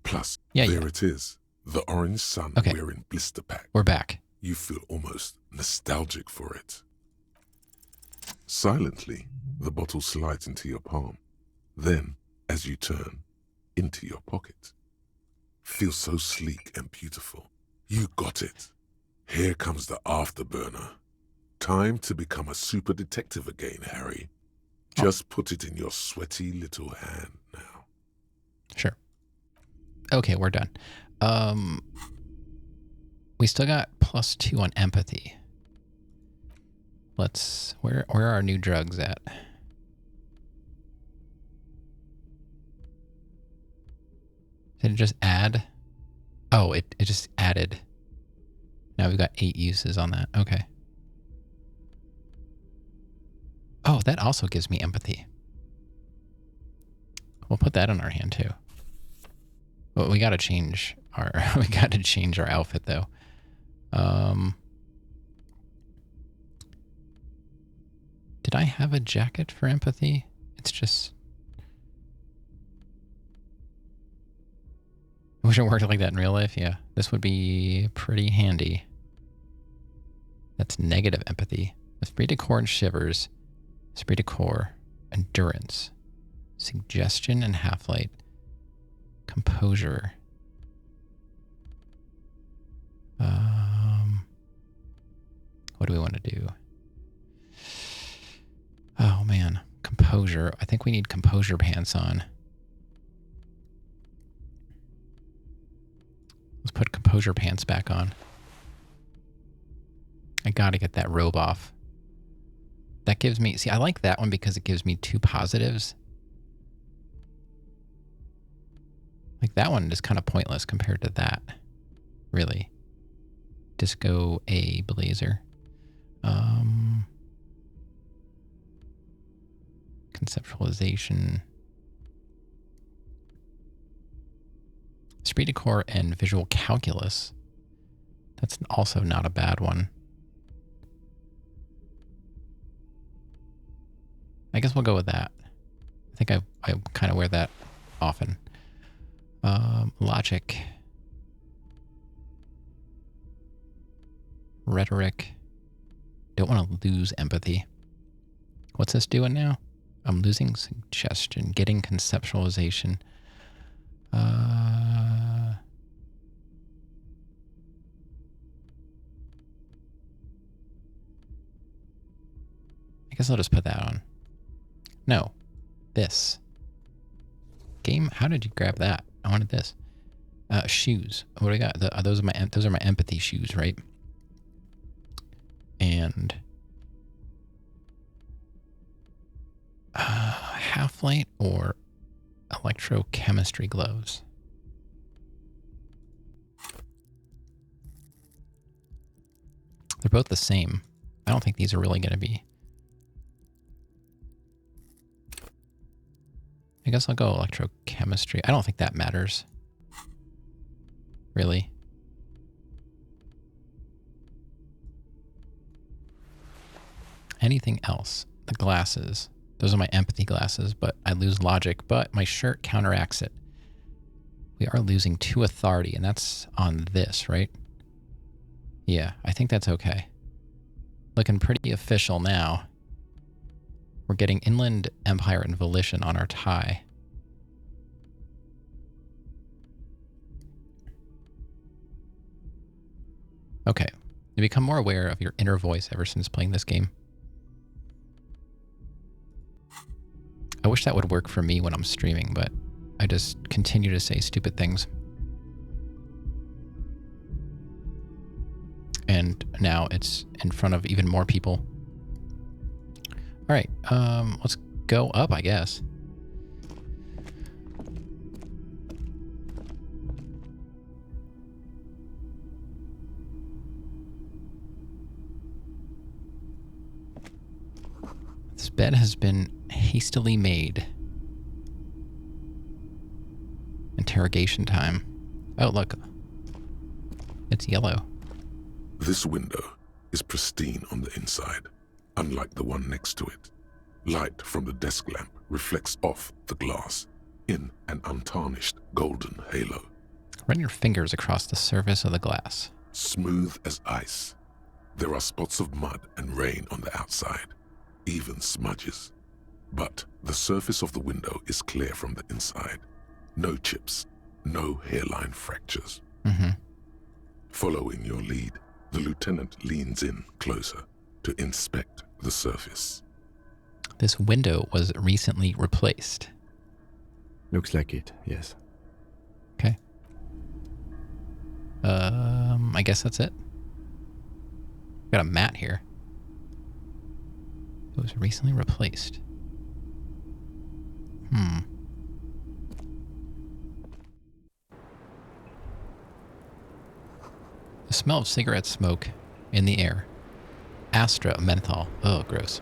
Plus, Yeah. it is. The orange sun Okay. wearing blister pack. We're back. You feel almost nostalgic for it. Silently, the bottle slides into your palm. Then, as you turn, into your pocket. Feels so sleek and beautiful. You got it. Here comes the afterburner. Time to become a super detective again, Harry. Just put it in your sweaty little hand now. Sure. Okay, we're done. We still got +2 on empathy. Let's... Where are our new drugs at? Did it just add? Oh, it just added. Now we've got 8 uses on that. Okay. Oh, that also gives me empathy. We'll put that on our hand too. But we gotta change our outfit though. Did I have a jacket for empathy? It's just... I wish it worked like that in real life. Yeah, this would be pretty handy. That's negative empathy. Esprit de corps and shivers. Esprit de corps. Endurance. Suggestion and half-light. Composure. What do we want to do? Oh man, composure. I think we need composure pants on. Let's put composure pants back on. I gotta get that robe off. That gives me... See, I like that one because it gives me 2 positives. Like, that one is kind of pointless compared to that. Really. Disco A blazer. Conceptualization. Esprit de corps and visual calculus. That's also not a bad one. I guess we'll go with that. I think I kind of wear that often. Logic. Rhetoric. Don't want to lose empathy. What's this doing now? I'm losing suggestion. Getting conceptualization. I guess I'll just put that on. No. This. Game? How did you grab that? I wanted this. Shoes. What do I got? Those are my empathy shoes, right? And half-light or electrochemistry gloves. They're both the same. I don't think these are really going to be. I guess I'll go electrochemistry. I don't think that matters. Really. Anything else? The glasses. Those are my empathy glasses, but I lose logic, but my shirt counteracts it. We are losing 2 authority, and that's on this, right? Yeah, I think that's okay. Looking pretty official now. We're getting Inland Empire and Volition on our tie. Okay. You become more aware of your inner voice ever since playing this game. I wish that would work for me when I'm streaming, but I just continue to say stupid things. And now it's in front of even more people. All right, let's go up, I guess. Bed has been hastily made. Interrogation time. Oh, look. It's yellow. This window is pristine on the inside, unlike the one next to it. Light from the desk lamp reflects off the glass in an untarnished golden halo. Run your fingers across the surface of the glass. Smooth as ice. There are spots of mud and rain on the outside, even smudges. But the surface of the window is clear from the inside. No chips, no hairline fractures. Mm-hmm. Following your lead, the lieutenant leans in closer to inspect the surface. This window was recently replaced. Looks like it, yes. Okay. I guess that's it. Got a mat here. It was recently replaced. The smell of cigarette smoke in the air. Astra menthol. Oh, gross.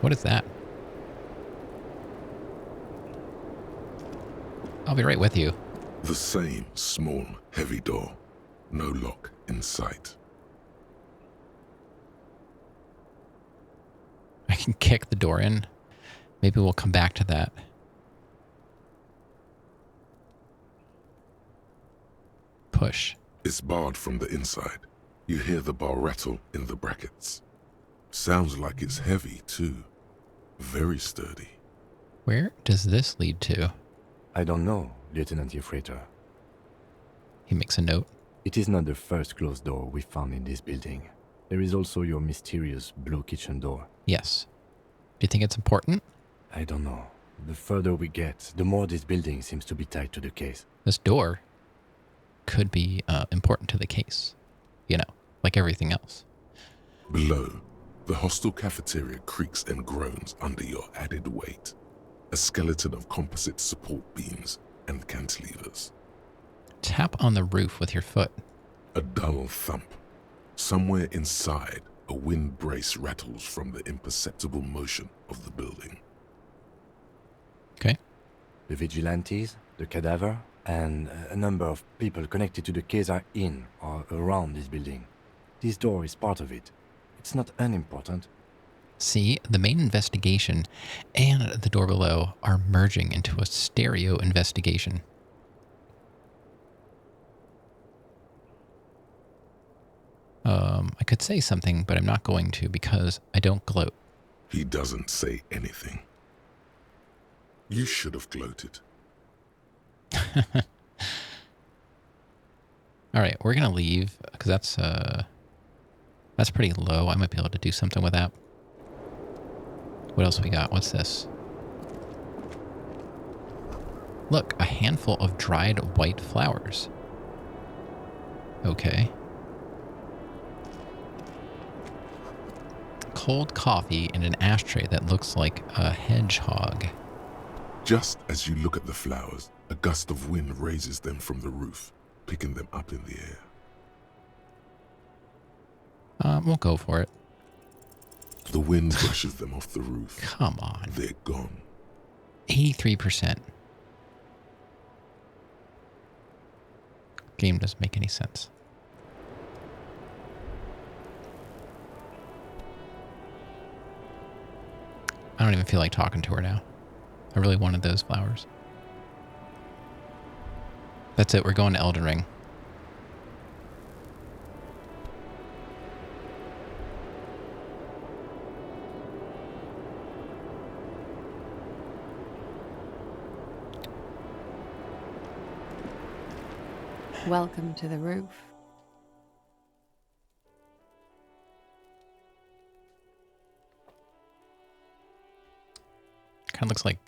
What is that? I'll be right with you. The same small, heavy door. No lock in sight. I can kick the door in. Maybe we'll come back to that. Push. It's barred from the inside. You hear the bar rattle in the brackets. Sounds like it's heavy, too. Very sturdy. Where does this lead to? I don't know, Lieutenant Yefreiter. He makes a note. It is not the first closed door we found in this building. There is also your mysterious blue kitchen door. Yes. Do you think it's important? I don't know. The further we get, the more this building seems to be tied to the case. This door could be important to the case. You know, like everything else. Below, the hostel cafeteria creaks and groans under your added weight. A skeleton of composite support beams and cantilevers. Tap on the roof with your foot. A dull thump. Somewhere inside, a wind brace rattles from the imperceptible motion of the building. Okay. The vigilantes, the cadaver, and a number of people connected to the case are in or around this building. This door is part of it. It's not unimportant. See, the main investigation and the door below are merging into a stereo investigation. I could say something, but I'm not going to because I don't gloat. He doesn't say anything. You should have gloated. All right, we're gonna leave because that's pretty low. I might be able to do something with that. What else we got? What's this? Look, a handful of dried white flowers. Okay. Cold coffee in an ashtray that looks like a hedgehog. Just as you look at the flowers, a gust of wind raises them from the roof, picking them up in the air. We'll go for it. The wind brushes them off the roof. Come on. They're gone. 83%. Game doesn't make any sense. I don't even feel like talking to her now. I really wanted those flowers. That's it. We're going to Elden Ring. Welcome to the roof. Kind of looks like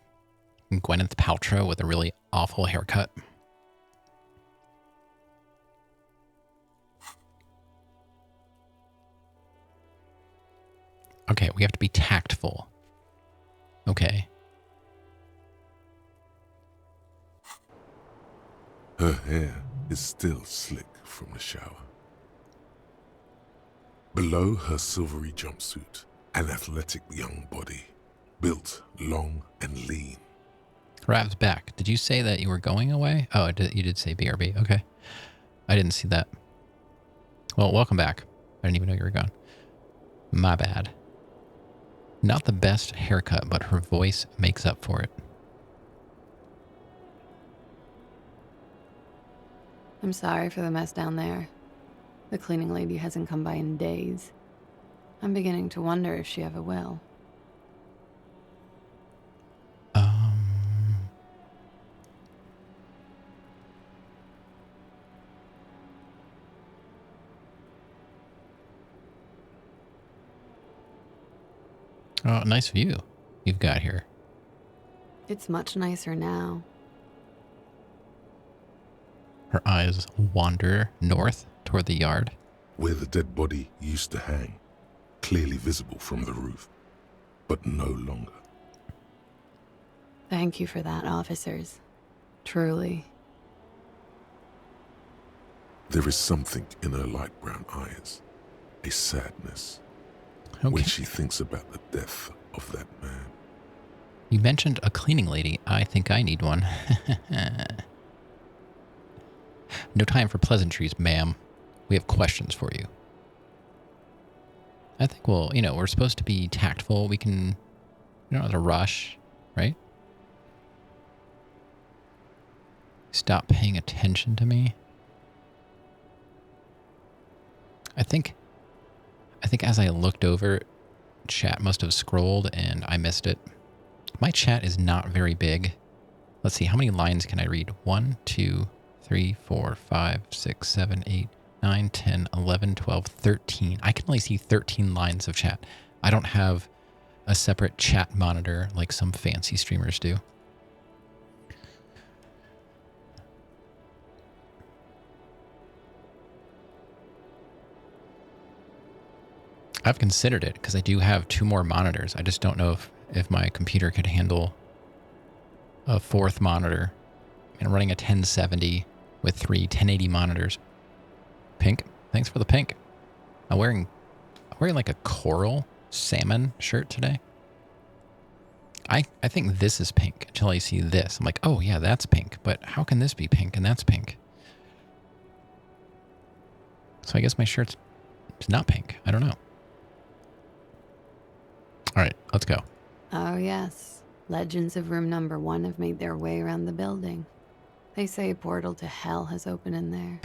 Gwyneth Paltrow with a really awful haircut. Okay, we have to be tactful. Okay. Her hair is still slick from the shower. Below her silvery jumpsuit, an athletic young body. built long and lean. Rav's back. Did you say that you were going away? Oh, you did say BRB. Okay. I didn't see that. Well, welcome back. I didn't even know you were gone. My bad. Not the best haircut, but her voice makes up for it. I'm sorry for the mess down there. The cleaning lady hasn't come by in days. I'm beginning to wonder if she ever will. Oh, nice view you've got here. It's much nicer now. Her eyes wander north toward the yard. Where the dead body used to hang, clearly visible from the roof, but no longer. Thank you for that, officers. Truly. There is something in her light brown eyes, a sadness, Okay. when she thinks about the death of that man. You mentioned a cleaning lady. I think I need one. No time for pleasantries, ma'am. We have questions for you. I think we're supposed to be tactful. We don't have to rush, right? Stop paying attention to me. I think as I looked over, chat must have scrolled and I missed it. My chat is not very big. Let's see, how many lines can I read? 1, 2, 3, 4, 5, 6, 7, 8, 9, 10, 11, 12, 13. I can only see 13 lines of chat. I don't have a separate chat monitor like some fancy streamers do. I've considered it because I do have 2 more monitors. I just don't know if my computer could handle a 4th monitor. And running a 1070 with 3 1080 monitors. Pink. Thanks for the pink. I'm wearing like a coral salmon shirt today. I think this is pink until I see this. I'm like, oh yeah, that's pink. But how can this be pink and that's pink? So I guess my shirt's not pink. I don't know. All right, let's go. Oh, yes. Legends of room number 1 have made their way around the building. They say a portal to hell has opened in there.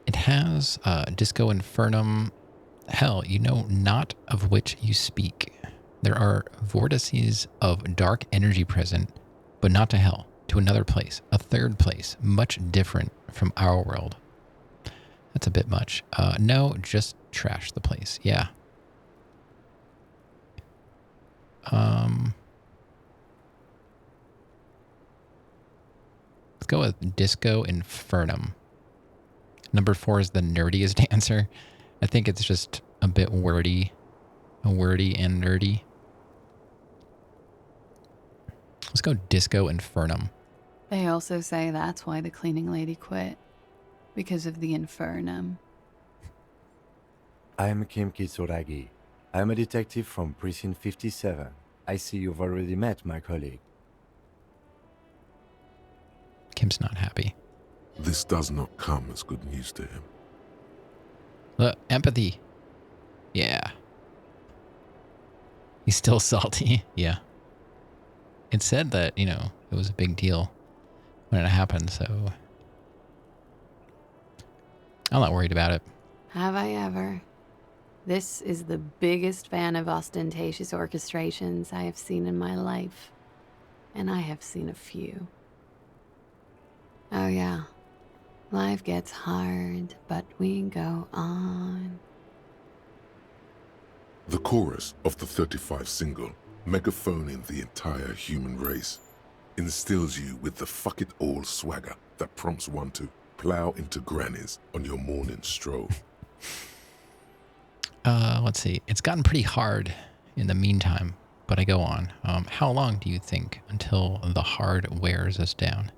It has Disco Infernum. Hell, you know not of which you speak. There are vortices of dark energy present, but not to hell, to another place, a third place, much different from our world. That's a bit much. No, just trash the place. Yeah. Let's go with Disco Infernum. Number 4 is the nerdiest answer. I think it's just a bit wordy. Wordy and nerdy. Let's go Disco Infernum. They also say that's why the cleaning lady quit. Because of the infernum. I'm Kim Kitsuragi. I'm a detective from Precinct 57. I see you've already met my colleague. Kim's not happy. This does not come as good news to him. Look, empathy. Yeah. He's still salty. Yeah. It said that, it was a big deal when it happened, so I'm not worried about it. Have I ever? This is the biggest fan of ostentatious orchestrations I have seen in my life. And I have seen a few. Oh yeah. Life gets hard, but we go on. The chorus of the 35 single, megaphoning the entire human race, instills you with the fuck it all swagger that prompts one to plow into grannies on your morning stroll. Let's see. It's gotten pretty hard in the meantime. but I go on. How long do you think until the hard wears us down?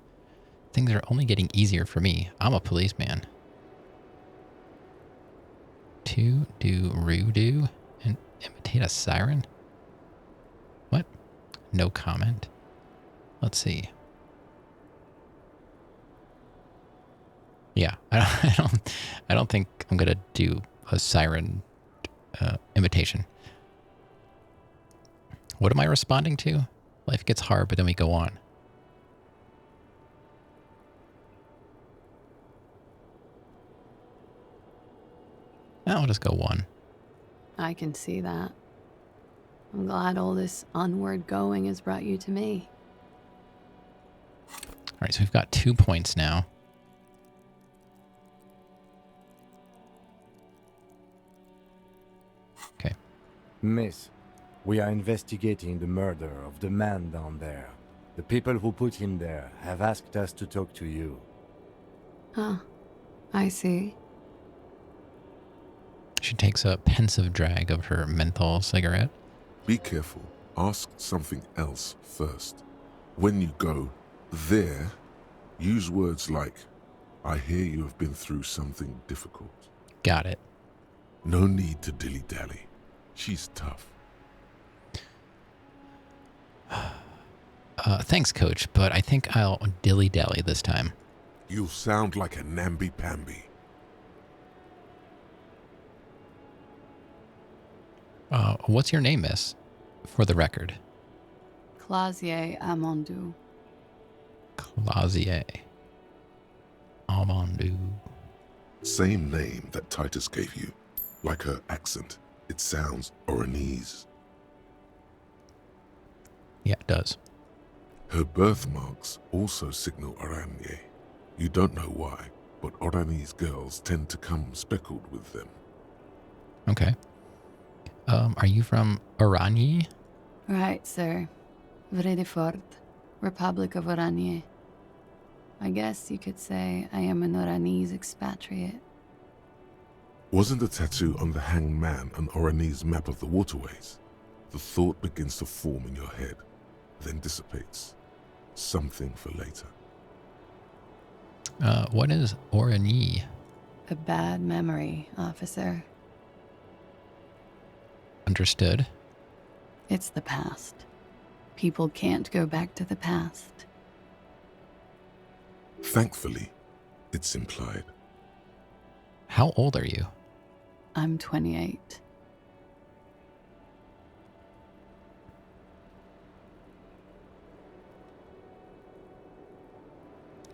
Things are only getting easier for me. I'm a policeman. To do roo-do and imitate a siren? What? No comment. Let's see. Yeah, I don't think I'm gonna do a siren imitation. What am I responding to? Life gets hard, but then we go on. I'll just go 1. I can see that. I'm glad all this onward going has brought you to me. All right, so we've got 2 points now. Okay. Miss, we are investigating the murder of the man down there. The people who put him there have asked us to talk to you. Huh. I see. She takes a pensive drag of her menthol cigarette. Be careful. Ask something else first. When you go there, use words like, I hear you have been through something difficult. Got it. No need to dilly-dally. She's tough. Thanks, Coach, but I think I'll dilly-dally this time. You'll sound like a namby-pamby. What's your name, miss? For the record. Clausier Amandou. Clausier Amandou. Same name that Titus gave you. Like her accent, it sounds Oranese. Yeah, it does. Her birthmarks also signal Oranje. You don't know why, but Oranese girls tend to come speckled with them. Okay. Are you from Oranje? Right, sir. Vredefort, Republic of Oranje. I guess you could say I am an Oranese expatriate. Wasn't the tattoo on the hanged man an Oranese map of the waterways? The thought begins to form in your head, then dissipates. Something for later. What is Oranje? A bad memory, officer. Understood. It's the past. People can't go back to the past. Thankfully, it's implied. How old are you? I'm 28.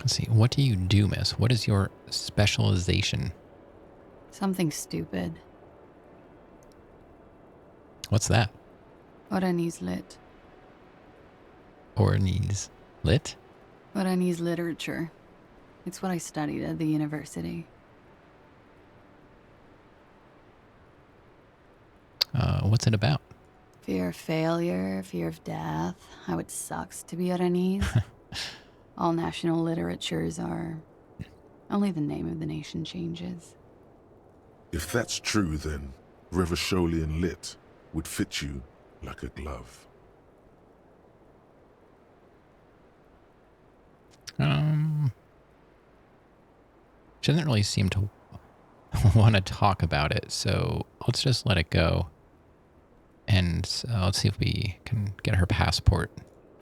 Let's see. What do you do, miss? What is your specialization? Something stupid. What's that? Oranese lit. Oranese lit? Oranese literature. It's what I studied at the university. What's it about? Fear of failure, fear of death, how it sucks to be Oranese. All national literatures are. Only the name of the nation changes. If that's true, then Revacholian lit would fit you like a glove. She doesn't really seem to want to talk about it, so let's just let it go. And let's see if we can get her passport.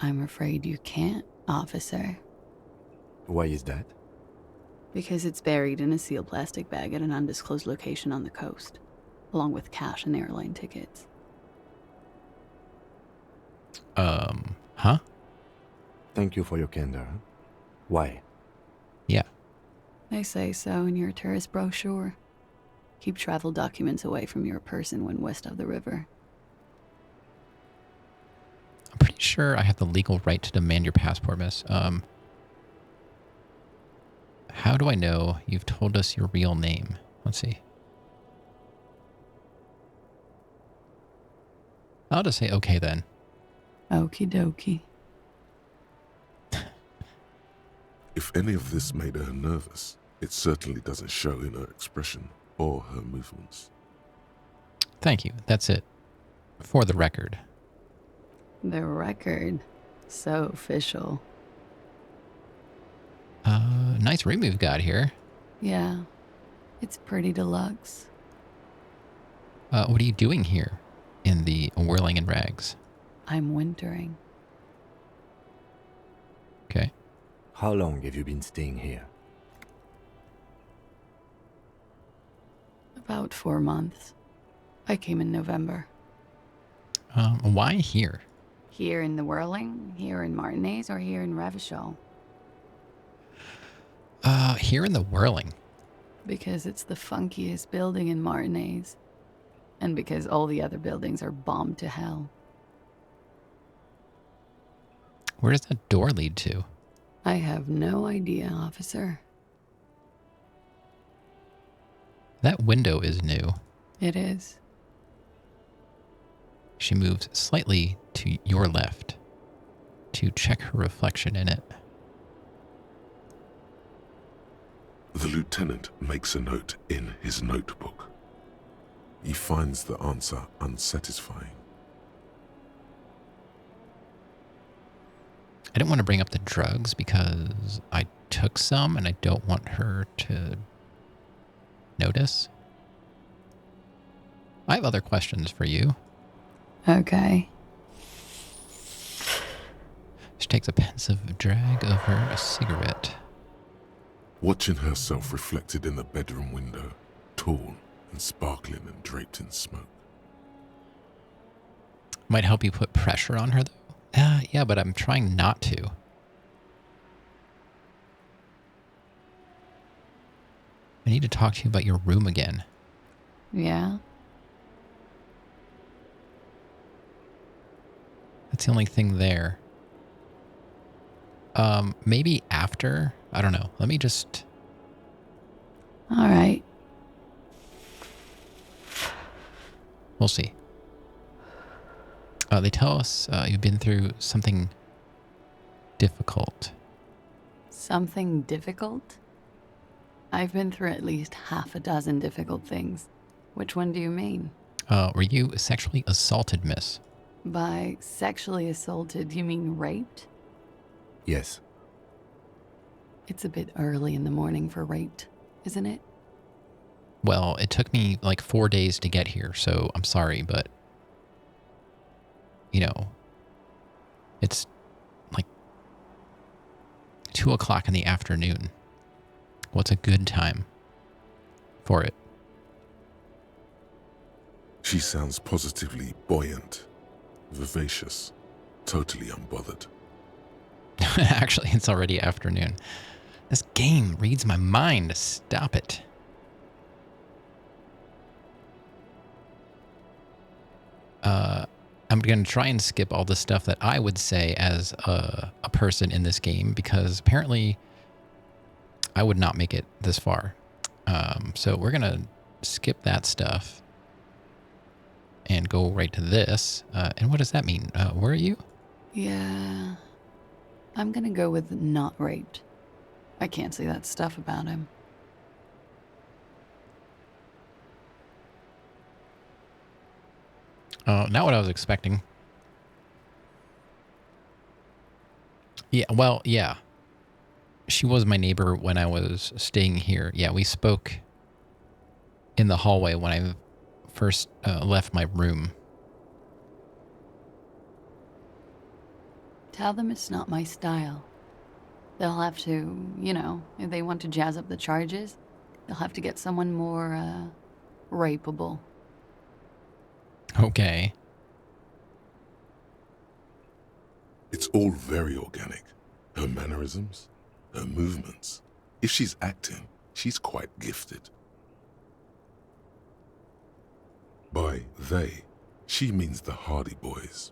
I'm afraid you can't, officer. Why is that? Because it's buried in a sealed plastic bag at an undisclosed location on the coast, along with cash and airline tickets. Huh? Thank you for your candor. Why? Yeah. They say so in your tourist brochure. Keep travel documents away from your person when west of the river. I'm pretty sure I have the legal right to demand your passport, miss. How do I know you've told us your real name? Let's see. I'll just say okay then. Okie dokie. If any of this made her nervous, it certainly doesn't show in her expression or her movements. Thank you. That's it. For the record. The record. So official. Nice room we've got here. Yeah. It's pretty deluxe. What are you doing here in the Whirling in Rags? I'm wintering. Okay. How long have you been staying here? About 4 months. I came in November. Why here? Here in the Whirling, here in Martinez, or here in Revachol? Here in the Whirling. Because it's the funkiest building in Martinez. And because all the other buildings are bombed to hell. Where does that door lead to? I have no idea, officer. That window is new. It is. She moves slightly to your left to check her reflection in it. The lieutenant makes a note in his notebook. He finds the answer unsatisfying. I didn't want to bring up the drugs because I took some and I don't want her to notice. I have other questions for you. Okay. She takes a pensive drag of her cigarette. Watching herself reflected in the bedroom window, tall and sparkling and draped in smoke. Might help you put pressure on her, though. Yeah, but I'm trying not to. I need to talk to you about your room again. Yeah? That's the only thing there. Maybe after? I don't know. Let me just... All right. We'll see. They tell us you've been through something difficult. Something difficult? I've been through at least half a dozen difficult things. Which one do you mean? Were you sexually assaulted, miss? By sexually assaulted, you mean raped? Yes. It's a bit early in the morning for raped, isn't it? Well, it took me like 4 days to get here, so I'm sorry, but... You know, it's like 2 o'clock in the afternoon. What's a good time for it? She sounds positively buoyant, vivacious, totally unbothered. Actually, it's already afternoon. This game reads my mind. Stop it. I'm going to try and skip all the stuff that I would say as a person in this game because apparently I would not make it this far. So we're going to skip that stuff and go right to this. And what does that mean? Where are you? Yeah. I'm gonna go with not raped. I can't say that stuff about him. Not what I was expecting. Yeah, well, yeah. She was my neighbor when I was staying here. Yeah, we spoke in the hallway when I first left my room. Tell them it's not my style. They'll have to, you know, if they want to jazz up the charges, they'll have to get someone more, rapeable. Okay. It's all very organic. Her mannerisms, her movements. If she's acting, she's quite gifted. By they, she means the Hardy Boys.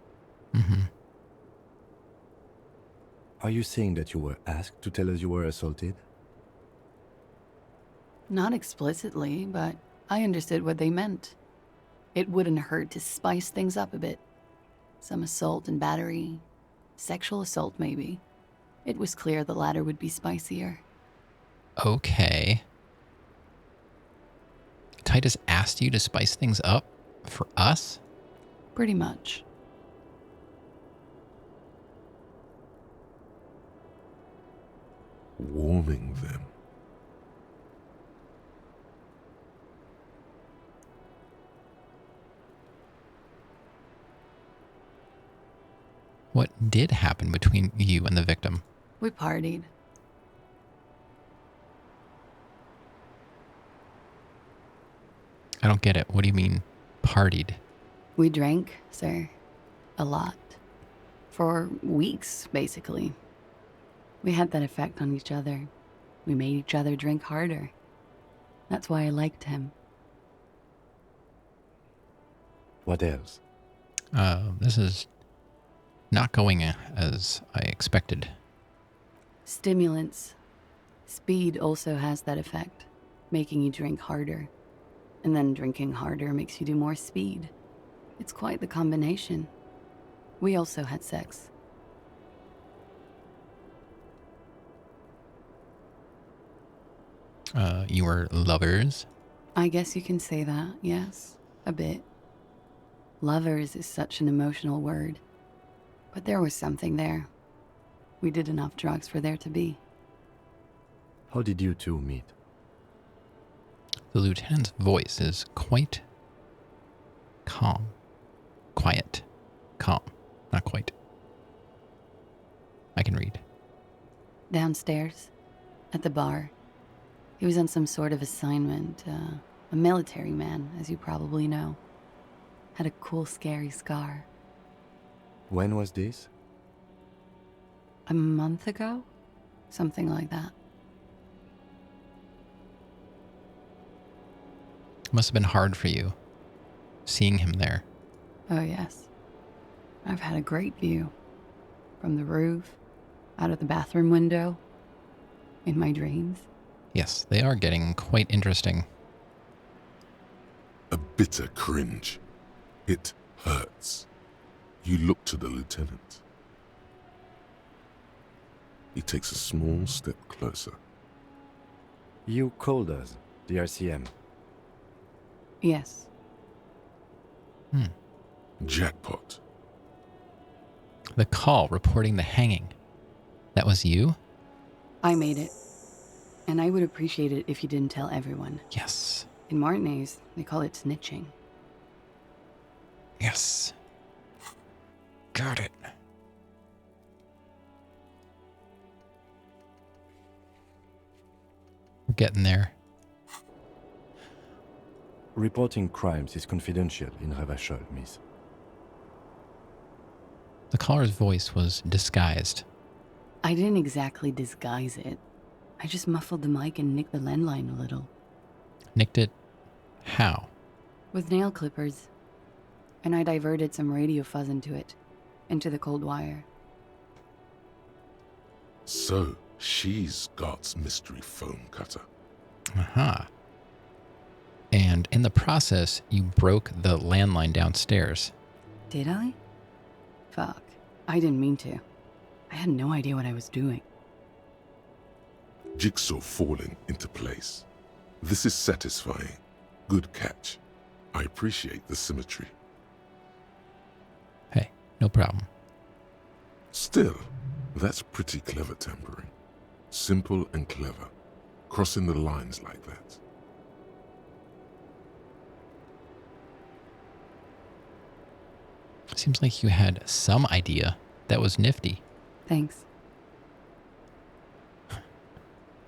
Mm-hmm. Are you saying that you were asked to tell us you were assaulted? Not explicitly, but I understood what they meant. It wouldn't hurt to spice things up a bit. Some assault and battery. Sexual assault, maybe. It was clear the latter would be spicier. Okay. Titus asked you to spice things up for us? Pretty much. warming them. What did happen between you and the victim? We partied. I don't get it. What do you mean, partied? We drank, sir. A lot. For weeks, basically. We had that effect on each other. We made each other drink harder. That's why I liked him. What else? This is not going as I expected. Stimulants. Speed also has that effect, making you drink harder. And then drinking harder makes you do more speed. It's quite the combination. We also had sex. You were lovers? I guess you can say that, yes. A bit. Lovers is such an emotional word. But there was something there. We did enough drugs for there to be. How did you two meet? The lieutenant's voice is quite calm. Quiet. Calm. Not quite. I can read. Downstairs. At the bar. He was on some sort of assignment. A military man, as you probably know. Had a cool, scary scar. When was this? A month ago? Something like that. It must have been hard for you, seeing him there. Oh, yes. I've had a great view. From the roof, out of the bathroom window, in my dreams. Yes, they are getting quite interesting. A bitter cringe. It hurts. You look to the lieutenant. He takes a small step closer. You called us, the RCM. Yes. Jackpot. The call reporting the hanging. That was you? I made it. And I would appreciate it if you didn't tell everyone. Yes. In Martinez, they call it snitching. Yes. Got it. We're getting there. Reporting crimes is confidential in Revachol, miss. The caller's voice was disguised. I didn't exactly disguise it. I just muffled the mic and nicked the landline a little. Nicked it? How? With nail clippers. And I diverted some radio fuzz into it. Into the cold wire. So, she's God's mystery foam cutter. Aha. And in the process, you broke the landline downstairs. Did I? Fuck. I didn't mean to. I had no idea what I was doing. Jigsaw falling into place. This is satisfying. Good catch. I appreciate the symmetry. Hey, no problem. Still, that's pretty clever tampering. Simple and clever. Crossing the lines like that. Seems like you had some idea. That was nifty. Thanks.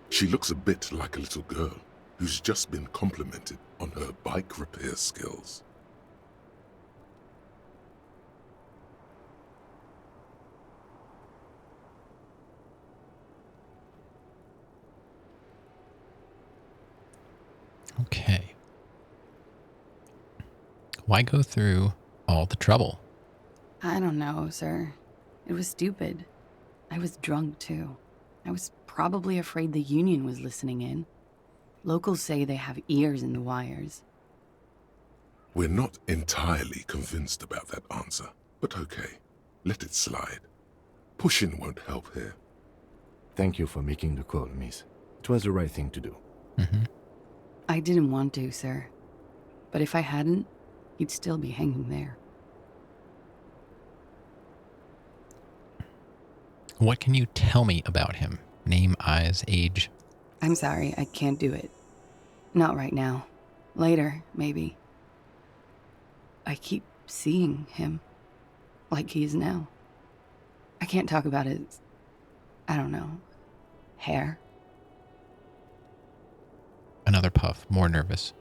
She looks a bit like a little girl who's just been complimented on her bike repair skills. Okay. Why go through all the trouble? I don't know, sir. It was stupid. I was drunk, too. I was probably afraid the union was listening in. Locals say they have ears in the wires. We're not entirely convinced about that answer, but okay. Let it slide. Pushing won't help here. Thank you for making the call, miss. It was the right thing to do. Mm-hmm. I didn't want to, sir. But if I hadn't, he'd still be hanging there. What can you tell me about him? Name, eyes, age. I'm sorry, I can't do it. Not right now. Later, maybe. I keep seeing him. Like he is now. I can't talk about his, I don't know, hair. Another puff, more nervous.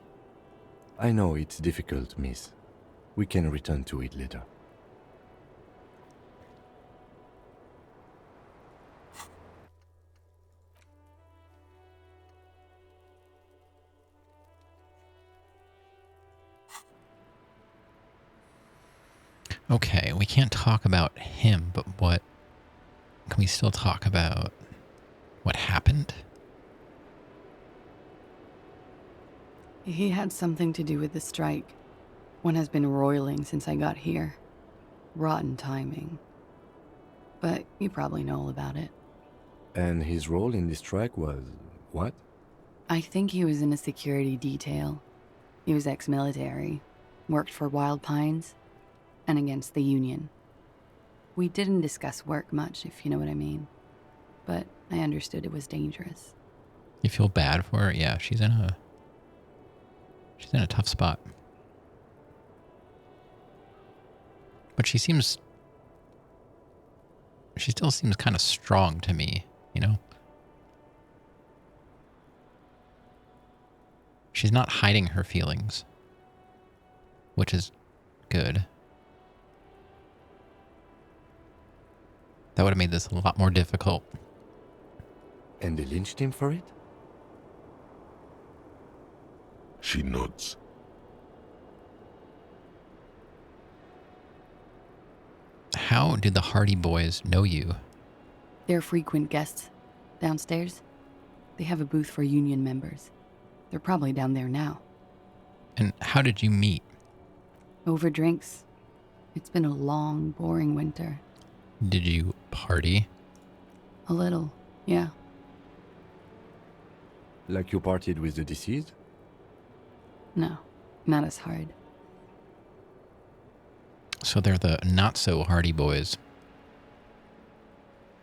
I know it's difficult, miss. We can return to it later. Okay, we can't talk about him, but what can we still talk about? What happened? He had something to do with the strike. One has been roiling since I got here. Rotten timing. But you probably know all about it. And his role in this strike was what? I think he was in a security detail. He was ex-military, worked for Wild Pines, and against the Union. We didn't discuss work much, if you know what I mean. But I understood it was dangerous. You feel bad for her? Yeah, she's in a tough spot. But she still seems kind of strong to me, you know? She's not hiding her feelings, which is good. That would have made this a lot more difficult. And they lynched him for it? She nods. How did the Hardy Boys know you? They're frequent guests downstairs. They have a booth for Union members. They're probably down there now. And how did you meet? Over drinks. It's been a long, boring winter. Did you party? A little, yeah. Like you partied with the deceased? No, not as hard. So they're the not-so-Hardy Boys.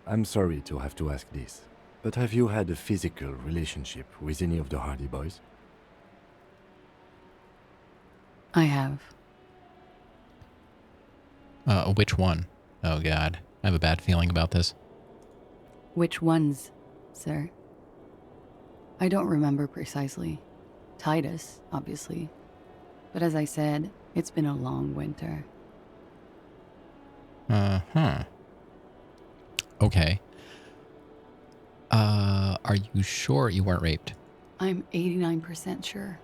I'm sorry to have to ask this, but have you had a physical relationship with any of the Hardy Boys? I have. Which one? Oh, God. I have a bad feeling about this. Which ones, sir? I don't remember precisely. Titus, obviously. But as I said, it's been a long winter. Uh-huh. Okay. Are you sure you weren't raped? I'm 89% sure.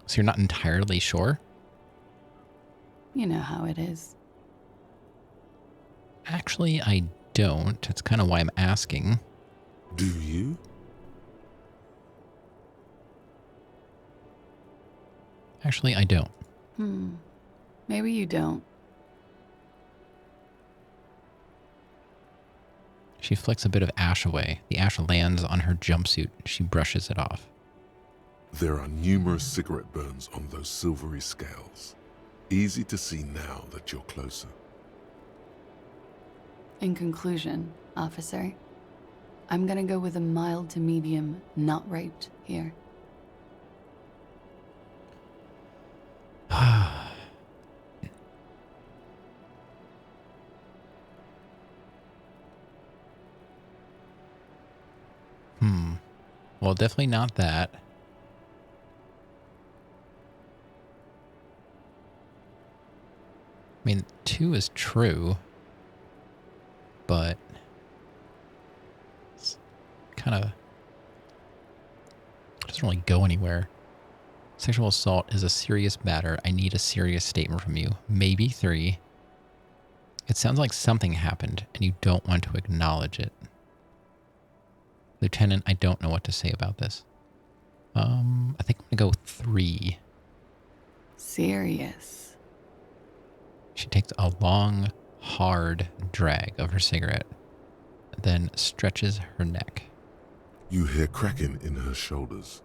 So you're not entirely sure? You know how it is. Actually, I don't. That's kind of why I'm asking. Do you? Actually, I don't. Maybe you don't. She flicks a bit of ash away. The ash lands on her jumpsuit. She brushes it off. There are numerous cigarette burns on those silvery scales. Easy to see now that you're closer. In conclusion, officer, I'm gonna go with a mild to medium not raped here. Well, definitely not that. I mean, 2 is true, but it's kind of doesn't really go anywhere. Sexual assault is a serious matter. I need a serious statement from you. Maybe 3. It sounds like something happened, and you don't want to acknowledge it. Lieutenant, I don't know what to say about this. I think I'm going to go 3. Serious. She takes a long, hard drag of her cigarette, then stretches her neck. You hear cracking in her shoulders.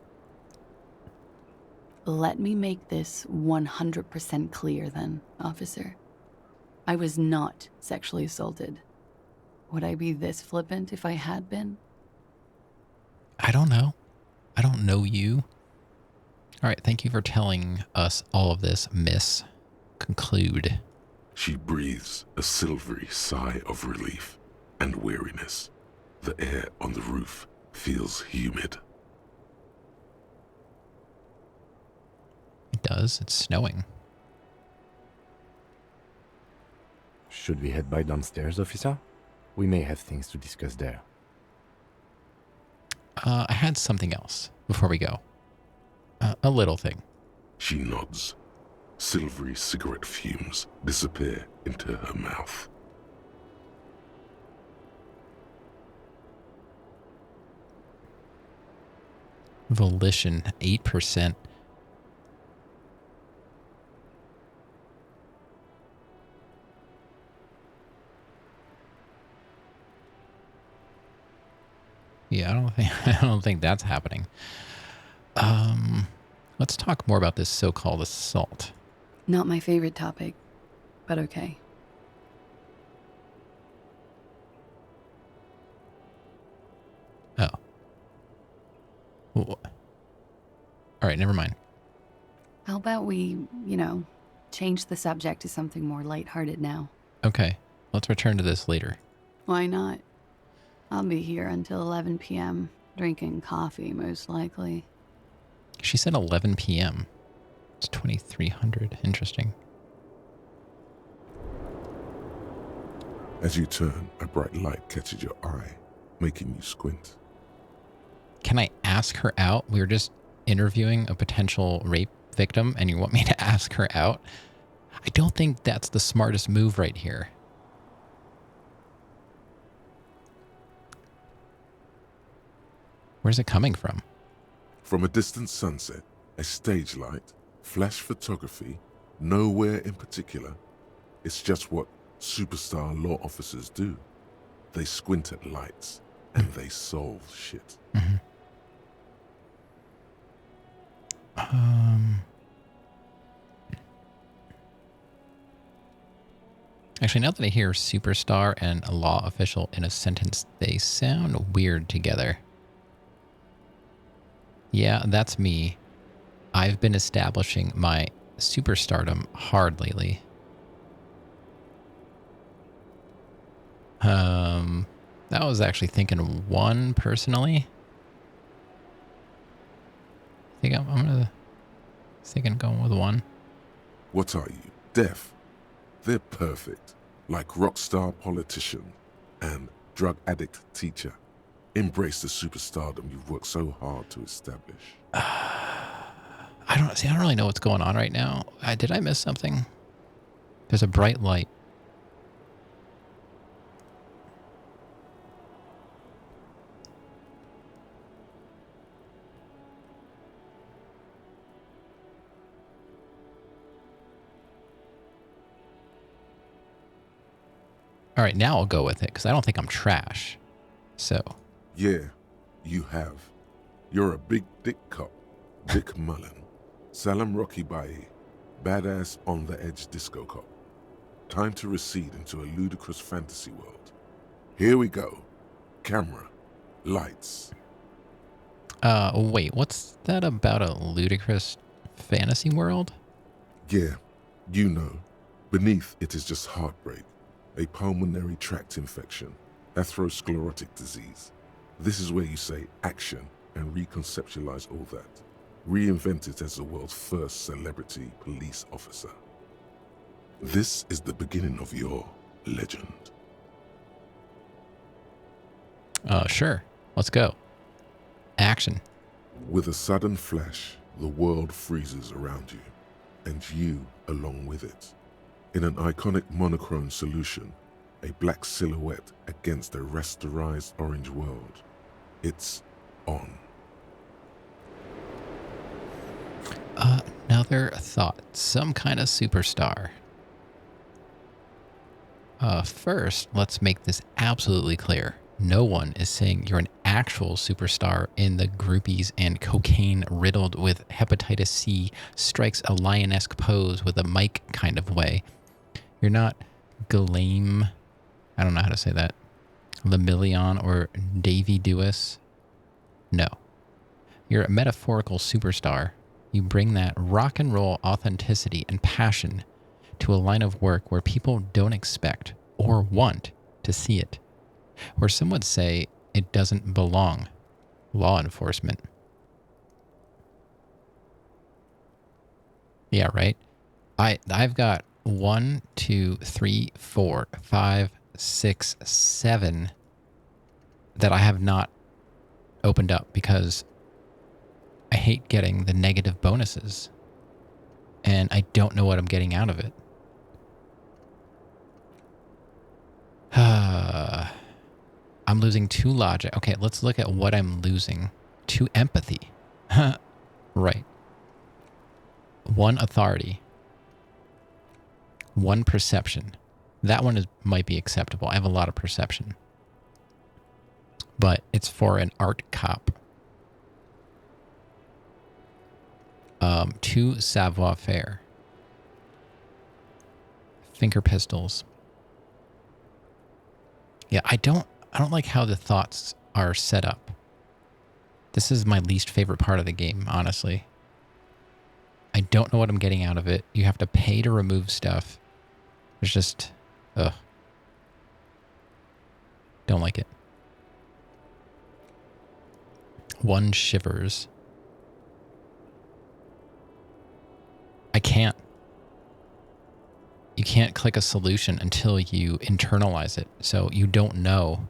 Let me make this 100% clear then, officer. I was not sexually assaulted. Would I be this flippant if I had been? I don't know. I don't know you. All right, thank you for telling us all of this, Miss. Conclude. She breathes a silvery sigh of relief and weariness. The air on the roof feels humid. It does. It's snowing. Should we head by downstairs, officer? We may have things to discuss there. I had something else before we go. A little thing. She nods. Silvery cigarette fumes disappear into her mouth. Volition, 8%. Yeah, I don't think that's happening. Let's talk more about this so-called assault. Not my favorite topic, but okay. Oh. All right, never mind. How about we, change the subject to something more lighthearted now? Okay, let's return to this later. Why not? I'll be here until 11 p.m., drinking coffee, most likely. She said 11 p.m. It's 2300. Interesting. As you turn, a bright light catches your eye, making you squint. Can I ask her out? We were just interviewing a potential rape victim, and you want me to ask her out? I don't think that's the smartest move right here. Where's it coming from? From a distant sunset, a stage light, flash photography, nowhere in particular. It's just what superstar law officers do. They squint at lights and they solve shit. Mm-hmm. Actually, now that I hear superstar and a law official in a sentence, they sound weird together. Yeah, that's me. I've been establishing my superstardom hard lately. I was actually thinking one personally. I'm going with one. What are you, deaf? They're perfect, like rock star politician and drug addict teacher. Embrace the superstardom you've worked so hard to establish. I don't really know what's going on right now. Did I miss something? There's a bright light. All right, now I'll go with it because I don't think I'm trash. So. Yeah, you have. You're a big dick cop, Dick Mullen. Salam Rocky Baye, badass on the edge disco cop. Time to recede into a ludicrous fantasy world. Here we go. Camera, lights. Wait, what's that about a ludicrous fantasy world? Yeah, you know. Beneath it is just heartbreak, a pulmonary tract infection, atherosclerotic disease. This is where you say action and reconceptualize all that. Reinvent it as the world's first celebrity police officer. This is the beginning of your legend. Sure. Let's go. Action. With a sudden flash, the world freezes around you, and you along with it. In an iconic monochrome solution, a black silhouette against a rasterized orange world. It's on. Another thought. Some kind of superstar. First, let's make this absolutely clear. No one is saying you're an actual superstar in the groupies and cocaine riddled with hepatitis C strikes a lion-esque pose with a mic kind of way. You're not Ghislaine. I don't know how to say that. Lemillion or Davy Dewis? No. You're a metaphorical superstar. You bring that rock and roll authenticity and passion to a line of work where people don't expect or want to see it. Or some would say it doesn't belong. Law enforcement. Yeah, right? I've got 1, 2, 3, 4, 5, 6, 7 that I have not opened up because I hate getting the negative bonuses. And I don't know what I'm getting out of it. I'm losing 2 logic. Okay, let's look at what I'm losing. 2 empathy. Right. 1 authority. 1 perception. That one might be acceptable. I have a lot of perception. But it's for an art cop. 2 savoir-faire. Finger pistols. Yeah, I don't like how the thoughts are set up. This is my least favorite part of the game, honestly. I don't know what I'm getting out of it. You have to pay to remove stuff. It's just, ugh. Don't like it. 1 shivers. I can't. You can't click a solution until you internalize it. So you don't know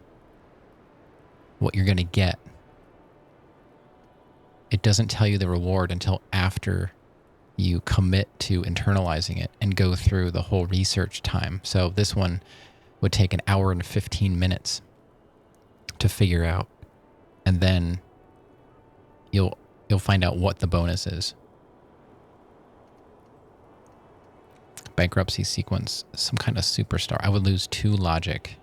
what you're going to get. It doesn't tell you the reward until after you commit to internalizing it and go through the whole research time. So this one would take 1 hour and 15 minutes to figure out. And then you'll find out what the bonus is. Bankruptcy sequence, some kind of superstar. I would lose 2 logic.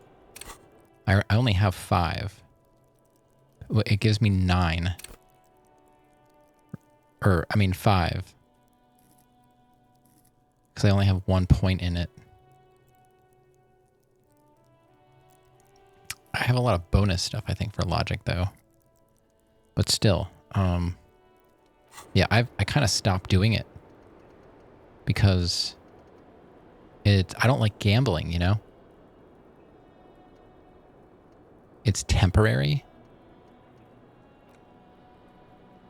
I only have 5. It gives me 9. 5. Because I only have 1 point in it. I have a lot of bonus stuff, I think, for logic, though. But still, yeah, I kind of stopped doing it. Because I don't like gambling, you know? It's temporary.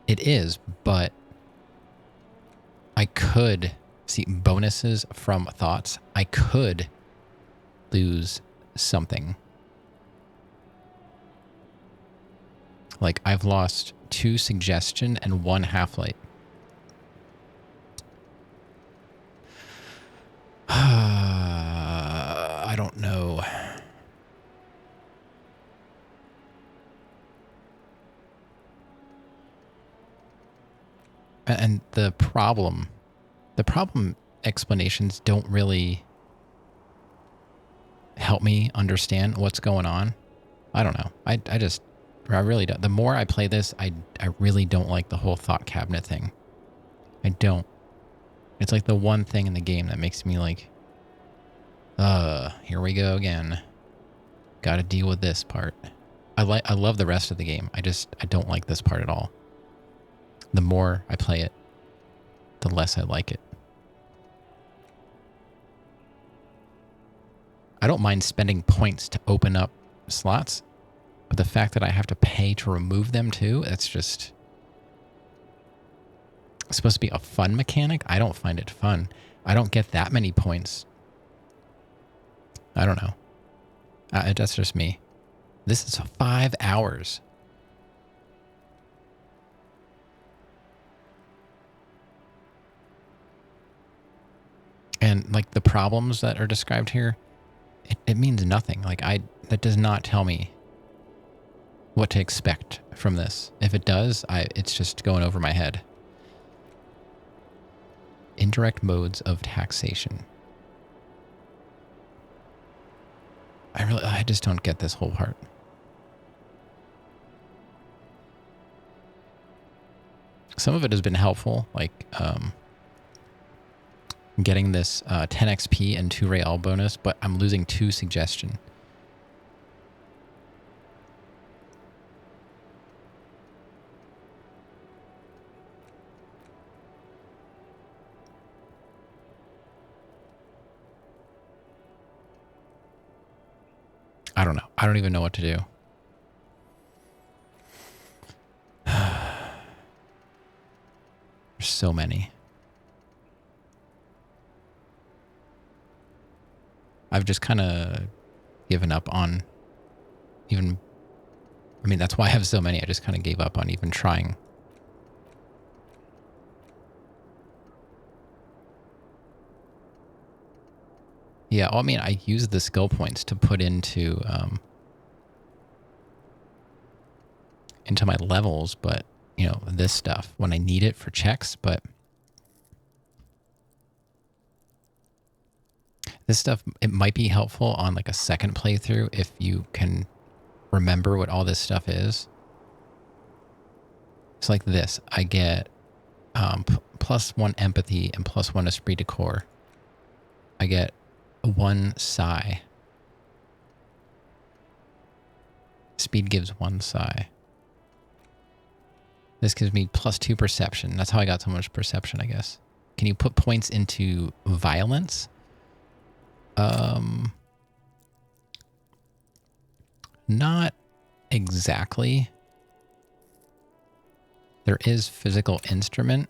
It is, but I could see bonuses from thoughts. I could lose something. Like I've lost 2 suggestion and 1 half-light. I don't know. And the problem explanations don't really help me understand what's going on. I don't know. I really don't. The more I play this, I really don't like the whole thought cabinet thing. I don't. It's like the one thing in the game that makes me like, here we go again. Got to deal with this part. I love the rest of the game. I don't like this part at all. The more I play it, the less I like it. I don't mind spending points to open up slots, but the fact that I have to pay to remove them too, it's just... It's supposed to be a fun mechanic. I don't find it fun. I don't get that many points. I don't know. That's just me. This is 5 hours. And like the problems that are described here, it means nothing. Like that does not tell me what to expect from this. If it does, it's just going over my head. Indirect modes of taxation. I just don't get this whole part. Some of it has been helpful, like getting this 10 XP and 2 Real bonus, but I'm losing 2 suggestion. I don't know. I don't even know what to do. There's so many. I've just kind of given up on even... I mean, that's why I have so many. I just kind of gave up on even trying. Yeah, well, I mean, I use the skill points to put into my levels, but, you know, this stuff when I need it for checks, but this stuff, it might be helpful on like a second playthrough if you can remember what all this stuff is. It's like this. I get +1 empathy and +1 esprit de corps. I get 1 psi. Speed gives 1 psi. This gives me +2 perception. That's how I got so much perception, I guess. Can you put points into violence? Not exactly. There is physical instrument.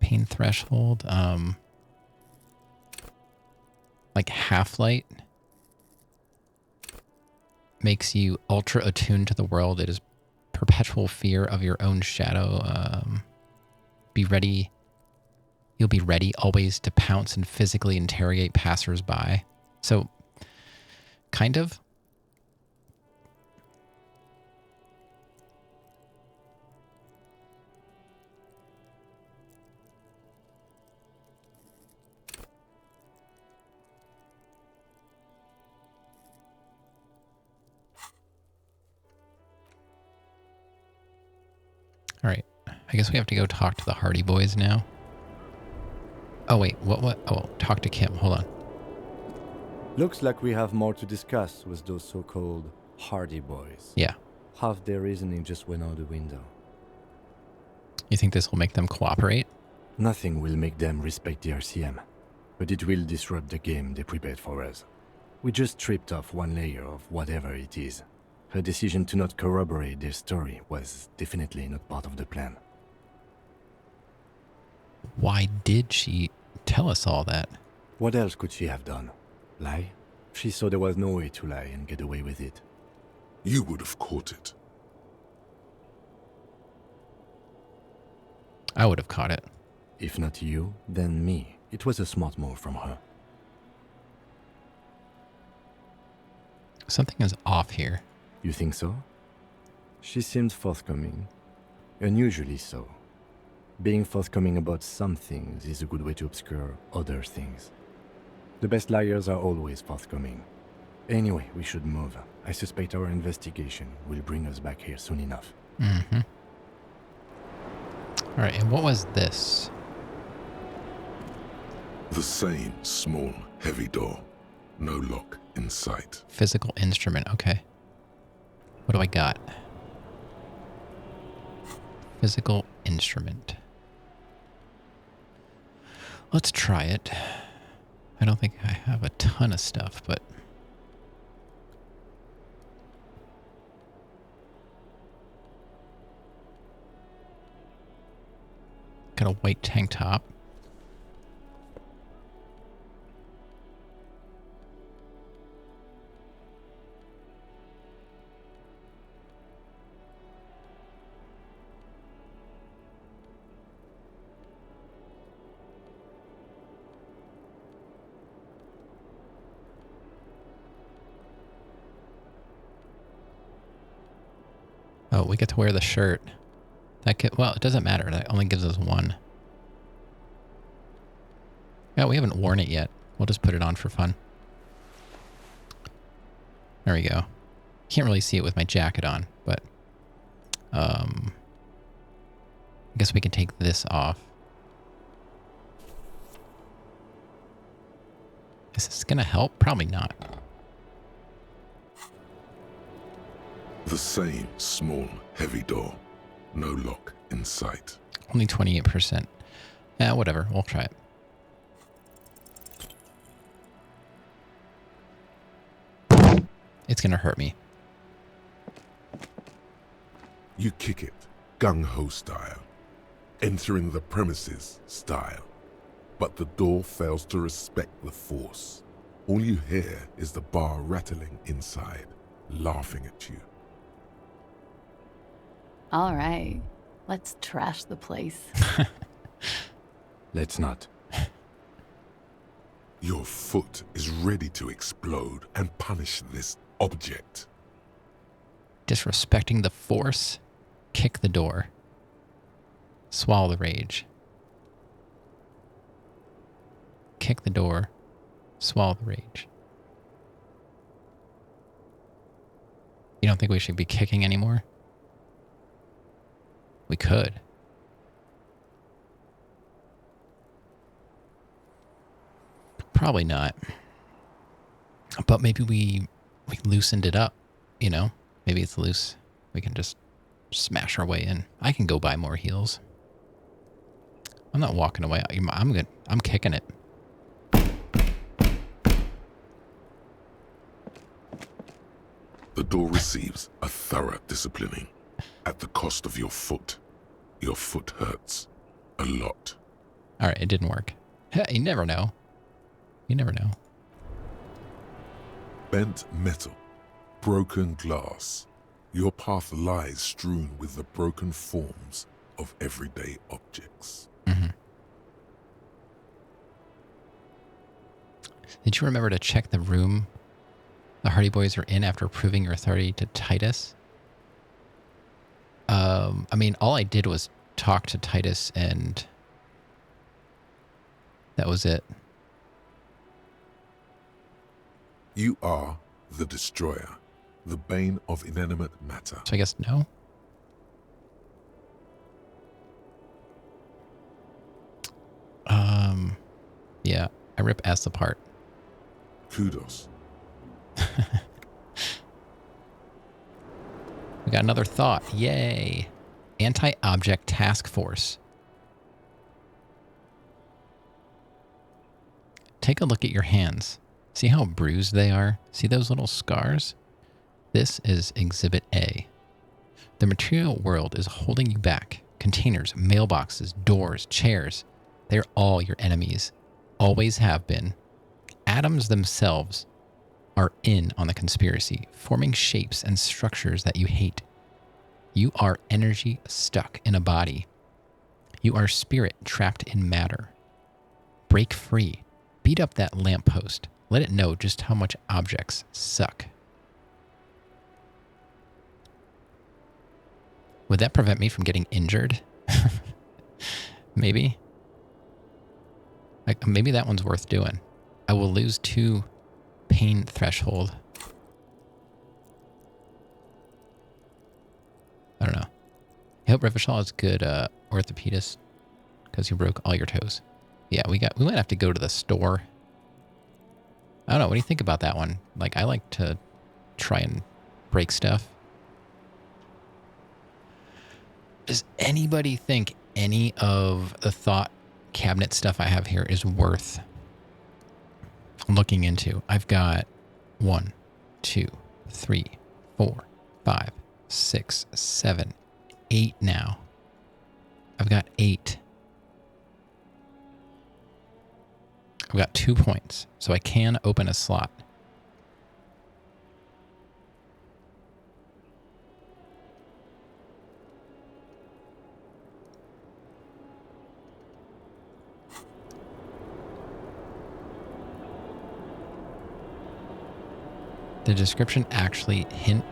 Pain threshold. Like half-light makes you ultra attuned to the world. It is perpetual fear of your own shadow. Be ready. You'll be ready always to pounce and physically interrogate passersby. So, kind of. All right. I guess we have to go talk to the Hardy Boys now. Oh, wait. What? Oh, talk to Kim. Hold on. Looks like we have more to discuss with those so-called Hardy Boys. Yeah. Half their reasoning just went out the window. You think this will make them cooperate? Nothing will make them respect the RCM, but it will disrupt the game they prepared for us. We just stripped off one layer of whatever it is. Her decision to not corroborate their story was definitely not part of the plan. Why did she tell us all that? What else could she have done? Lie? She saw there was no way to lie and get away with it. You would have caught it. I would have caught it. If not you, then me. It was a smart move from her. Something is off here. You think so? She seemed forthcoming. Unusually so. Being forthcoming about some things is a good way to obscure other things. The best liars are always forthcoming. Anyway, we should move. I suspect our investigation will bring us back here soon enough. Mm-hmm. All right, and what was this? The same small, heavy door. No lock in sight. Physical instrument. Okay. What do I got? Physical instrument. Let's try it. I don't think I have a ton of stuff, but... got a white tank top. Oh, we get to wear the shirt. That could, well, it doesn't matter. That only gives us one. Yeah, we haven't worn it yet. We'll just put it on for fun. There we go. Can't really see it with my jacket on, but I guess we can take this off. Is this gonna help? Probably not. The same small, heavy door. No lock in sight. Only 28%. Yeah, whatever. We'll try it. It's going to hurt me. You kick it, gung-ho style, entering the premises style. But the door fails to respect the force. All you hear is the bar rattling inside, laughing at you. All right, let's trash the place. Let's not. Your foot is ready to explode and punish this object. Disrespecting the force. Kick the door. Swallow the rage. Kick the door. Swallow the rage. You don't think we should be kicking anymore? We could. Probably not. But maybe we loosened it up, you know? Maybe it's loose. We can just smash our way in. I can go buy more heals. I'm not walking away. I'm good. I'm kicking it. The door receives a thorough disciplining at the cost of your foot. Your foot hurts a lot. All right, it didn't work. You never know. You never know. Bent metal, broken glass. Your path lies strewn with the broken forms of everyday objects. Mm-hmm. Did you remember to check the room the Hardy Boys are in after proving your authority to Titus? I mean, all I did was talk to Titus and that was it. You are the destroyer, the bane of inanimate matter. So I guess no? Yeah, I rip S apart. Kudos. We got another thought. Yay. Anti-object task force. Take a look at your hands. See how bruised they are? See those little scars? This is Exhibit A. The material world is holding you back. Containers, mailboxes, doors, chairs. They're all your enemies. Always have been. Atoms themselves are in on the conspiracy, forming shapes and structures that you hate. You are energy stuck in a body. You are spirit trapped in matter. Break free. Beat up that lamppost. Let it know just how much objects suck. Would that prevent me from getting injured? Maybe. Maybe that one's worth doing. I will lose 2 pain threshold. I don't know. I hope Revachol is good orthopedist because you broke all your toes. Yeah, we might have to go to the store. I don't know. What do you think about that one? Like, I like to try and break stuff. Does anybody think any of the thought cabinet stuff I have here is worth looking into? I've got 1, 2, 3, 4, 5, 6, 7, 8 now. I've got 8. I've got 2 points, so I can open a slot. The description actually hint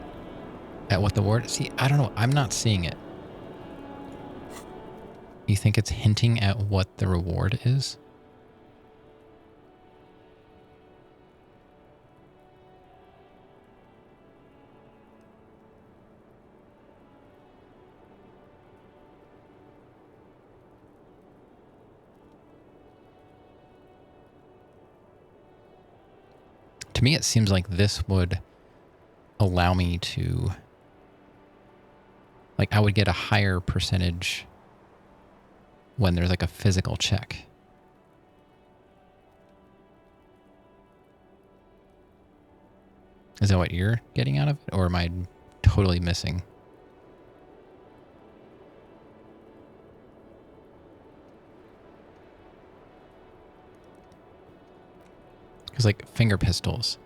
at what the word... See, I don't know. I'm not seeing it. You think it's hinting at what the reward is? To me, it seems like this would allow me to, like, I would get a higher percentage when there's like a physical check. Is that what you're getting out of it, or am I totally missing? Because, like, finger pistols.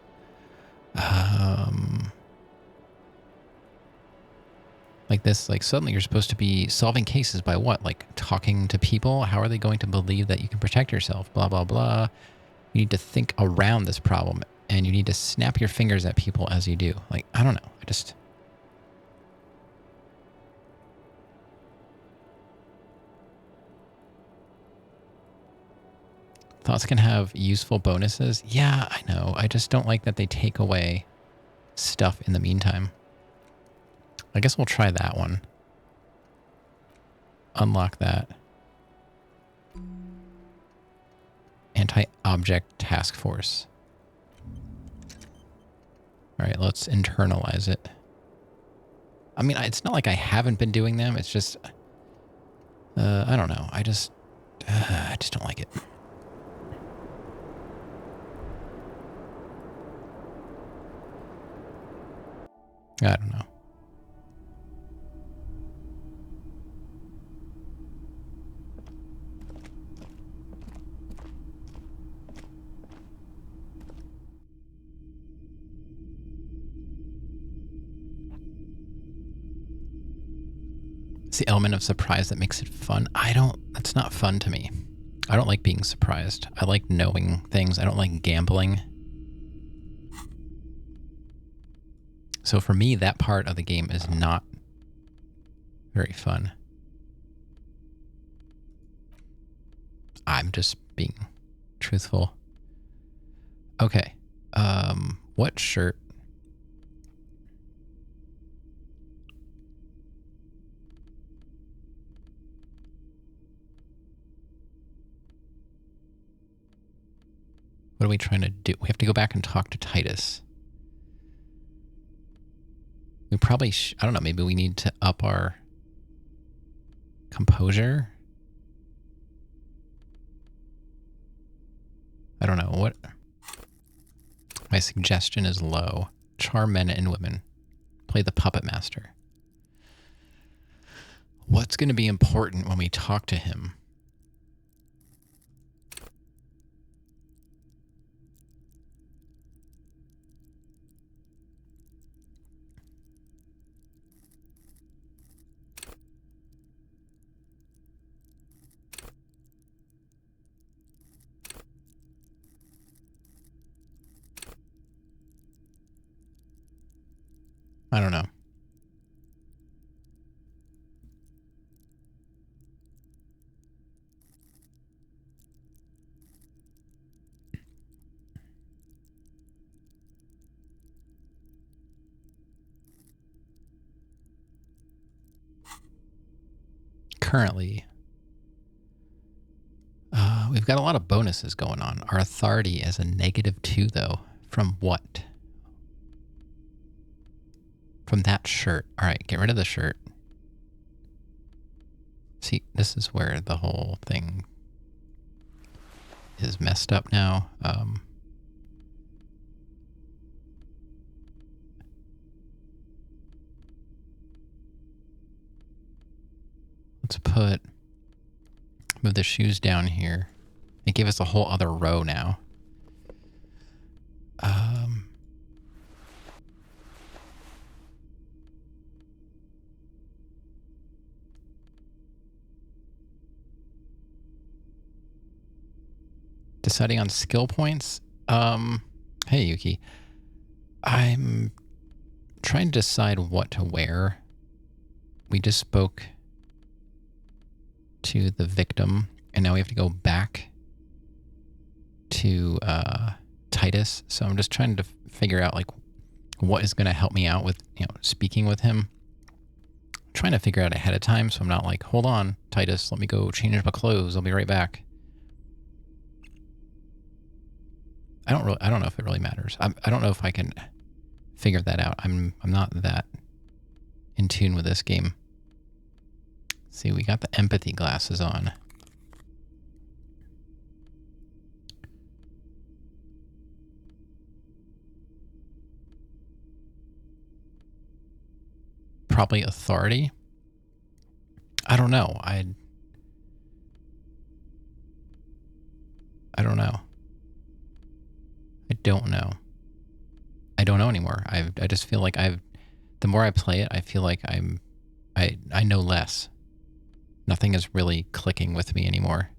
Like this, like, suddenly you're supposed to be solving cases by what? Like, talking to people? How are they going to believe that you can protect yourself? Blah, blah, blah. You need to think around this problem, and you need to snap your fingers at people as you do. Like, I don't know. I just... Thoughts can have useful bonuses. Yeah, I know. I just don't like that they take away stuff in the meantime. I guess we'll try that one. Unlock that. Anti-object task force. All right, let's internalize it. I mean, it's not like I haven't been doing them. It's just, I don't know. I just don't like it. I don't know. It's the element of surprise that makes it fun. That's not fun to me. I don't like being surprised. I like knowing things. I don't like gambling. So for me, that part of the game is not very fun. I'm just being truthful. Okay. What shirt? What are we trying to do? We have to go back and talk to Titus. We probably, I don't know, maybe we need to up our composure? I don't know. What? My suggestion is low. Charm men and women. Play the puppet master. What's going to be important when we talk to him? I don't know. Currently, we've got a lot of bonuses going on. Our authority is a -2, though. From what? From that shirt. All right, get rid of the shirt. See, this is where the whole thing is messed up now. Let's move the shoes down here. It gave us a whole other row now. Deciding on skill points. Hey, Yuki. I'm trying to decide what to wear. We just spoke to the victim, and now we have to go back to Titus. So I'm just trying to figure out, like, what is going to help me out with, speaking with him. I'm trying to figure out ahead of time, so I'm not like, hold on, Titus, let me go change my clothes. I'll be right back. I don't know if it really matters. I don't know if I can figure that out. I'm not that in tune with this game. See, we got the empathy glasses on. probably authority. I don't know. I don't know. I don't know. I don't know anymore. I just feel like the more I play it, I feel like I know less. Nothing is really clicking with me anymore.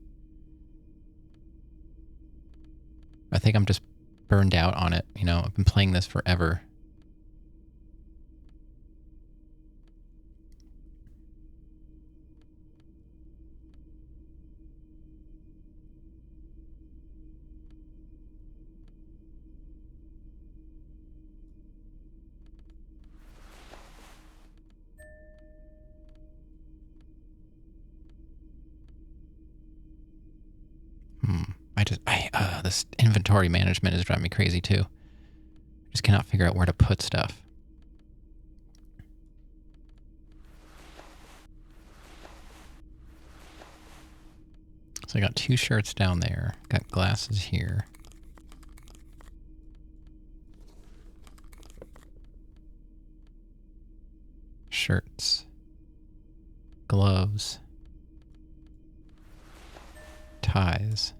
I think I'm just burned out on it. You know, I've been playing this forever. This inventory management is driving me crazy too. I just cannot figure out where to put stuff. So I got 2 shirts down there. Got glasses here. Shirts. Gloves. Ties.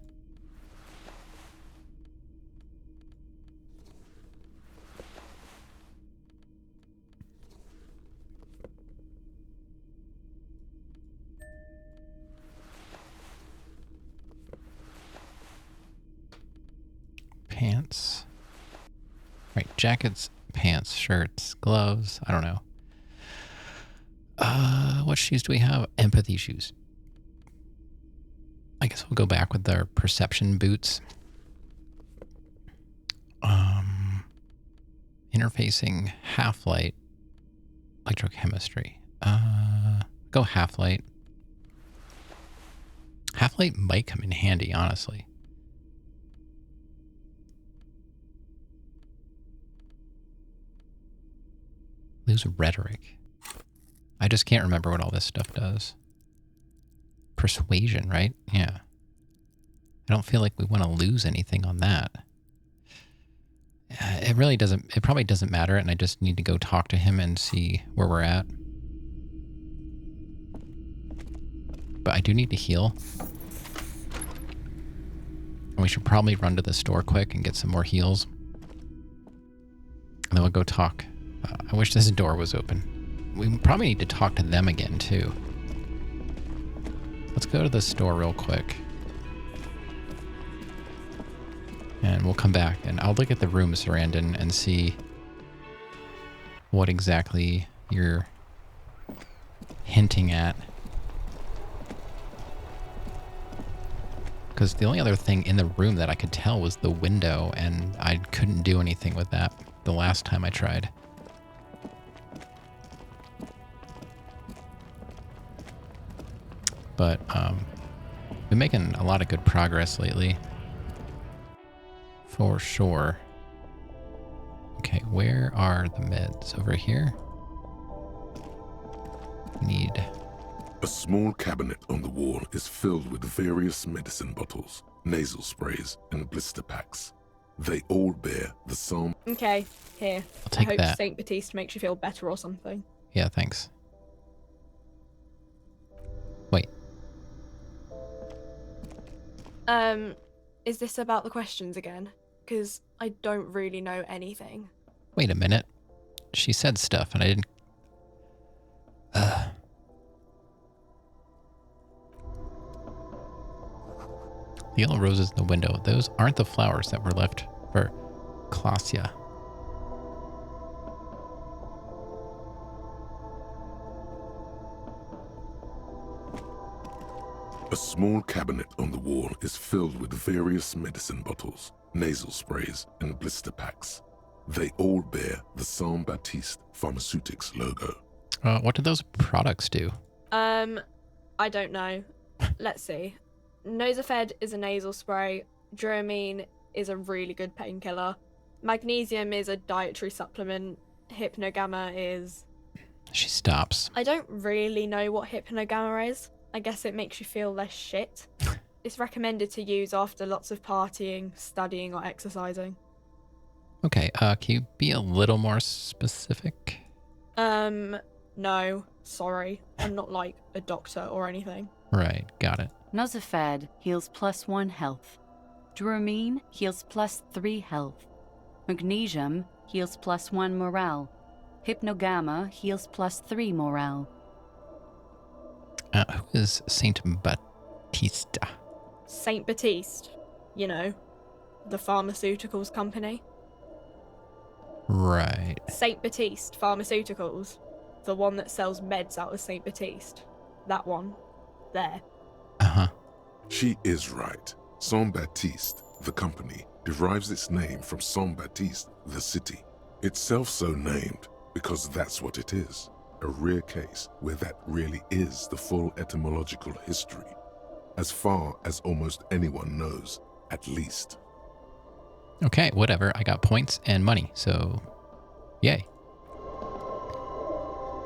Pants. Right, jackets, pants, shirts, gloves. I don't know. What shoes do we have? Empathy shoes. I guess we'll go back with our perception boots. Interfacing half-light, electrochemistry. Go half-light. Half-light might come in handy, honestly. Lose rhetoric. I just can't remember what all this stuff does. Persuasion, right? Yeah. I don't feel like we want to lose anything on that. It really doesn't, it probably doesn't matter, and I just need to go talk to him and see where we're at. But I do need to heal. And we should probably run to the store quick and get some more heals. And then we'll go talk. I wish this door was open. We probably need to talk to them again, too. Let's go to the store real quick. And we'll come back, and I'll look at the room, Sarandon, and see what exactly you're hinting at. Because the only other thing in the room that I could tell was the window, and I couldn't do anything with that the last time I tried. But, been making a lot of good progress lately. For sure. Okay, where are the meds? Over here? Need... A small cabinet on the wall is filled with various medicine bottles, nasal sprays, and blister packs. They all bear the same... Okay, here. I'll take I hope that. St. Baptiste makes you feel better or something. Yeah, thanks. Wait. Is this about the questions again? Because I don't really know anything. Wait a minute. She said stuff and I didn't... The yellow roses in the window. Those aren't the flowers that were left for Klasia. A small cabinet on the wall is filled with various medicine bottles, nasal sprays, and blister packs. They all bear the St. Baptiste Pharmaceutics logo. What do those products do? I don't know. Let's see. Nosafed is a nasal spray. Dramamine is a really good painkiller. Magnesium is a dietary supplement. Hypnogamma is... She stops. I don't really know what Hypnogamma is. I guess it makes you feel less shit. It's recommended to use after lots of partying, studying, or exercising. Okay, can you be a little more specific? No, sorry. I'm not like a doctor or anything. Right, got it. Nosafed heals +1 health. Dramine heals +3 health. Magnesium heals +1 morale. Hypnogamma heals +3 morale. Who is Saint Batista? Saint Baptiste, you know, the pharmaceuticals company. Right. Saint Baptiste Pharmaceuticals, the one that sells meds out of Saint Baptiste. That one. There. Uh-huh. She is right. Saint-Baptiste, the company, derives its name from Saint-Baptiste, the city. Itself so named because that's what it is. A rare case where that really is the full etymological history. As far as almost anyone knows, at least. Okay, whatever. I got points and money, so yay.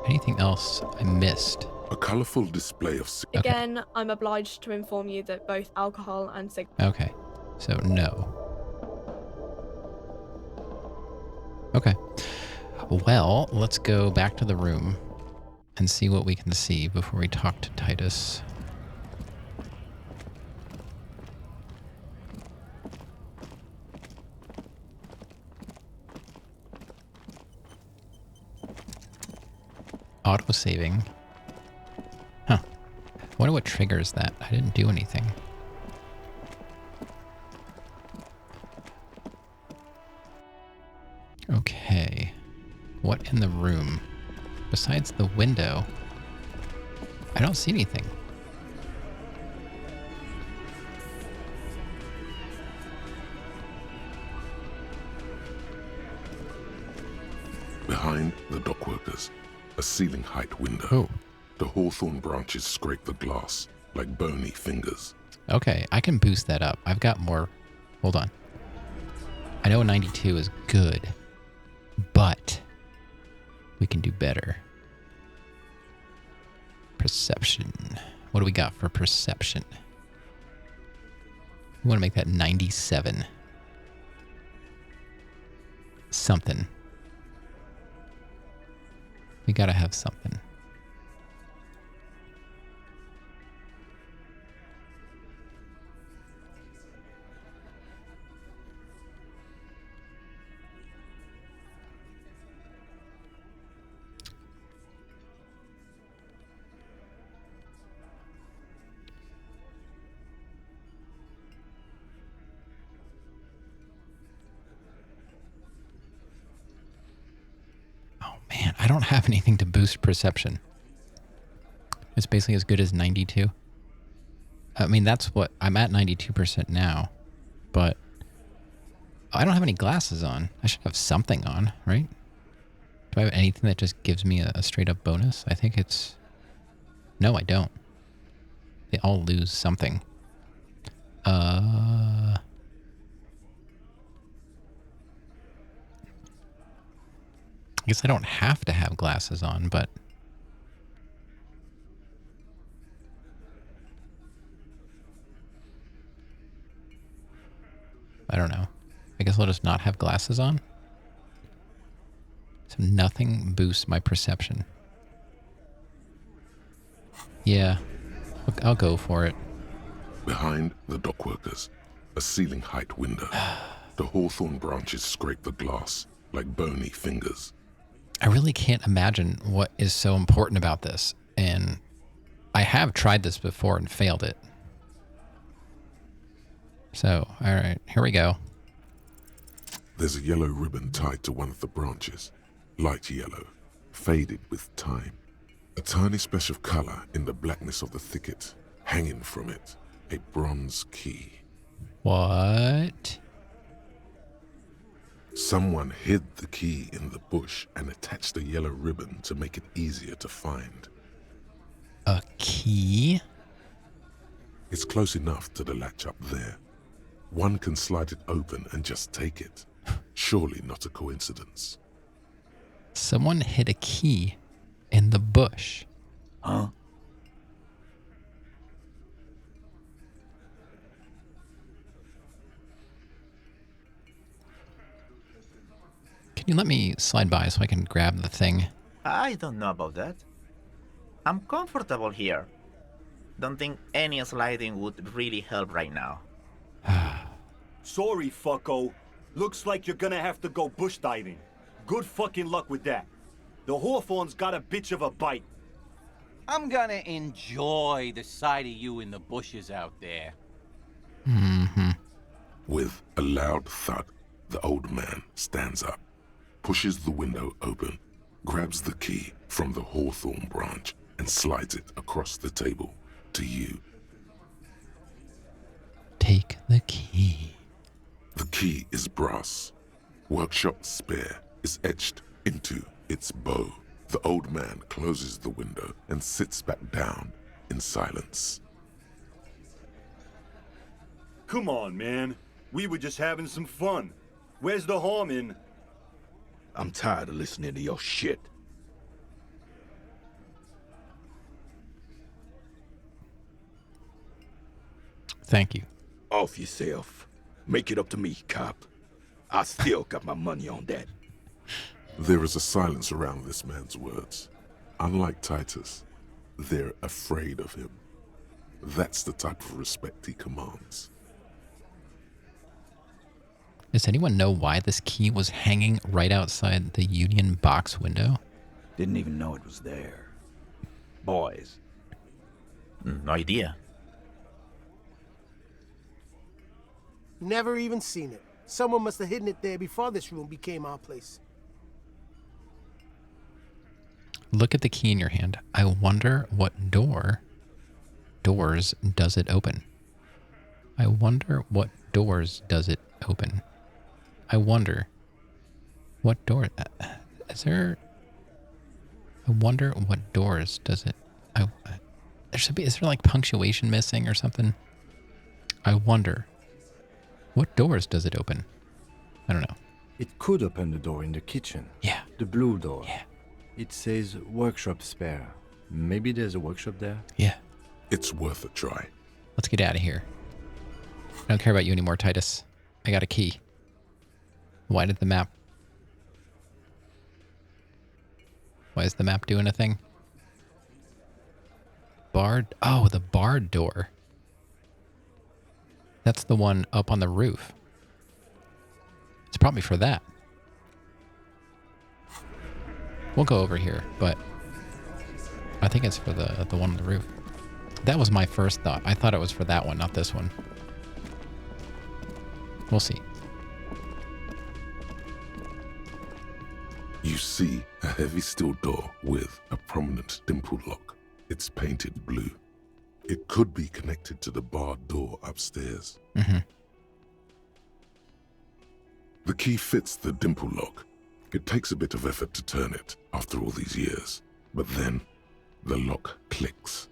Anything else I missed? A colorful display of... Again, I'm obliged to inform you that both alcohol and cigarettes... Okay, so no. Okay. Well, let's go back to the room and see what we can see before we talk to Titus. Auto-saving. Huh. Wonder what triggers that. I didn't do anything. Okay. What in the room? Besides the window, I don't see anything. Behind the dockworkers, a ceiling height window. Oh. The hawthorn branches scrape the glass like bony fingers. Okay, I can boost that up. I've got more. Hold on. I know 92 is good, but we can do better. Perception. What do we got for perception? We want to make that 97. Something. We gotta have something. Man, I don't have anything to boost perception. It's basically as good as 92. I mean, that's what I'm at 92% now, but I don't have any glasses on. I should have something on, right? Do I have anything that just gives me a straight up bonus? I think it's... No, I don't. They all lose something. I guess I don't have to have glasses on, but... I don't know. I guess I'll just not have glasses on. So nothing boosts my perception. Yeah, I'll go for it. Behind the dockworkers, a ceiling height window. The hawthorn branches scrape the glass like bony fingers. I really can't imagine what is so important about this. And I have tried this before and failed it. So, all right, here we go. There's a yellow ribbon tied to one of the branches. Light yellow, faded with time. A tiny splash of color in the blackness of the thicket. Hanging from it, a bronze key. What? Someone hid the key in the bush and attached a yellow ribbon to make it easier to find. A key? It's close enough to the latch up there. One can slide it open and just take it. Surely not a coincidence. Someone hid a key in the bush. Huh? Can you let me slide by so I can grab the thing? I don't know about that. I'm comfortable here. Don't think any sliding would really help right now. Sorry, fucko. Looks like you're gonna have to go bush diving. Good fucking luck with that. The Hawthorne's got a bitch of a bite. I'm gonna enjoy the sight of you in the bushes out there. Mm-hmm. With a loud thud, the old man stands up, pushes the window open, grabs the key from the hawthorn branch, and slides it across the table to you. Take the key. The key is brass. Workshop spare is etched into its bow. The old man closes the window and sits back down in silence. Come on, man. We were just having some fun. Where's the harm in... I'm tired of listening to your shit. Thank you. Off yourself. Make it up to me, cop. I still got my money on that. There is a silence around this man's words. Unlike Titus, they're afraid of him. That's the type of respect he commands. Does anyone know why this key was hanging right outside the Union box window? Didn't even know it was there. Boys. No idea. Never even seen it. Someone must have hidden it there before this room became our place. Look at the key in your hand. I wonder what doors does it open? I wonder what doors does it open? I wonder what door is there? I wonder what doors does it? There should be. Is there like punctuation missing or something? I wonder what doors does it open? I don't know. It could open the door in the kitchen. Yeah. The blue door. Yeah. It says workshop spare. Maybe there's a workshop there? Yeah. It's worth a try. Let's get out of here. I don't care about you anymore, Titus. I got a key. Why did the map... Why is the map doing a thing? Barred... Oh, the barred door. That's the one up on the roof. It's probably for that. We'll go over here, but I think it's for the one on the roof. That was my first thought. I thought it was for that one, not this one. We'll see. You see a heavy steel door with a prominent dimple lock. It's painted blue. It could be connected to the barred door upstairs. Mm-hmm. The key fits the dimple lock. It takes a bit of effort to turn it after all these years, but then the lock clicks.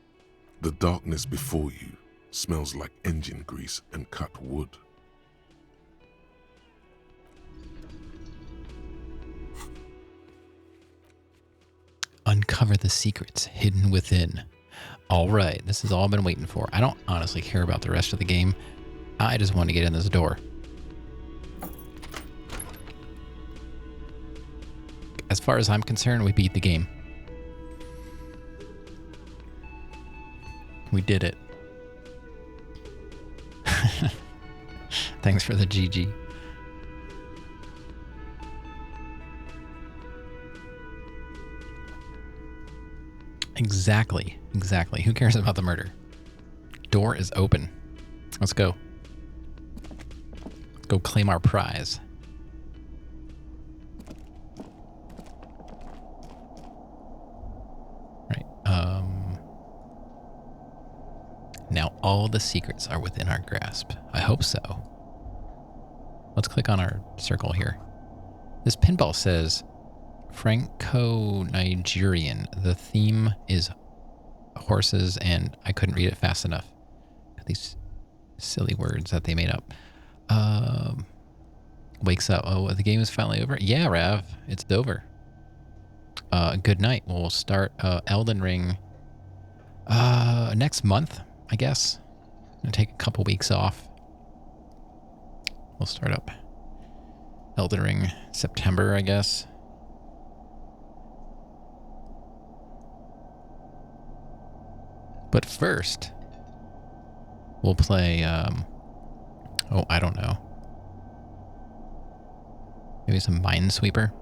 The darkness before you smells like engine grease and cut wood. Uncover the secrets hidden within. All right, this has all been waiting for. I don't honestly care about the rest of the game. I just want to get in this door. As far as I'm concerned, we beat the game. We did it. Thanks for the GG. Exactly. Who cares about the murder? Door is open. Let's go. Let's go claim our prize. Right. Now all the secrets are within our grasp. I hope so. Let's click on our circle here. This pinball says Franco-Nigerian. The theme is horses, and I couldn't read it fast enough. These silly words that they made up. Wakes up. Oh, the game is finally over? Yeah, Rav. It's over. Good night. We'll start Elden Ring next month, I guess. I'm going to take a couple weeks off. We'll start up Elden Ring September, I guess. But first, we'll play, oh, I don't know. Maybe some Minesweeper?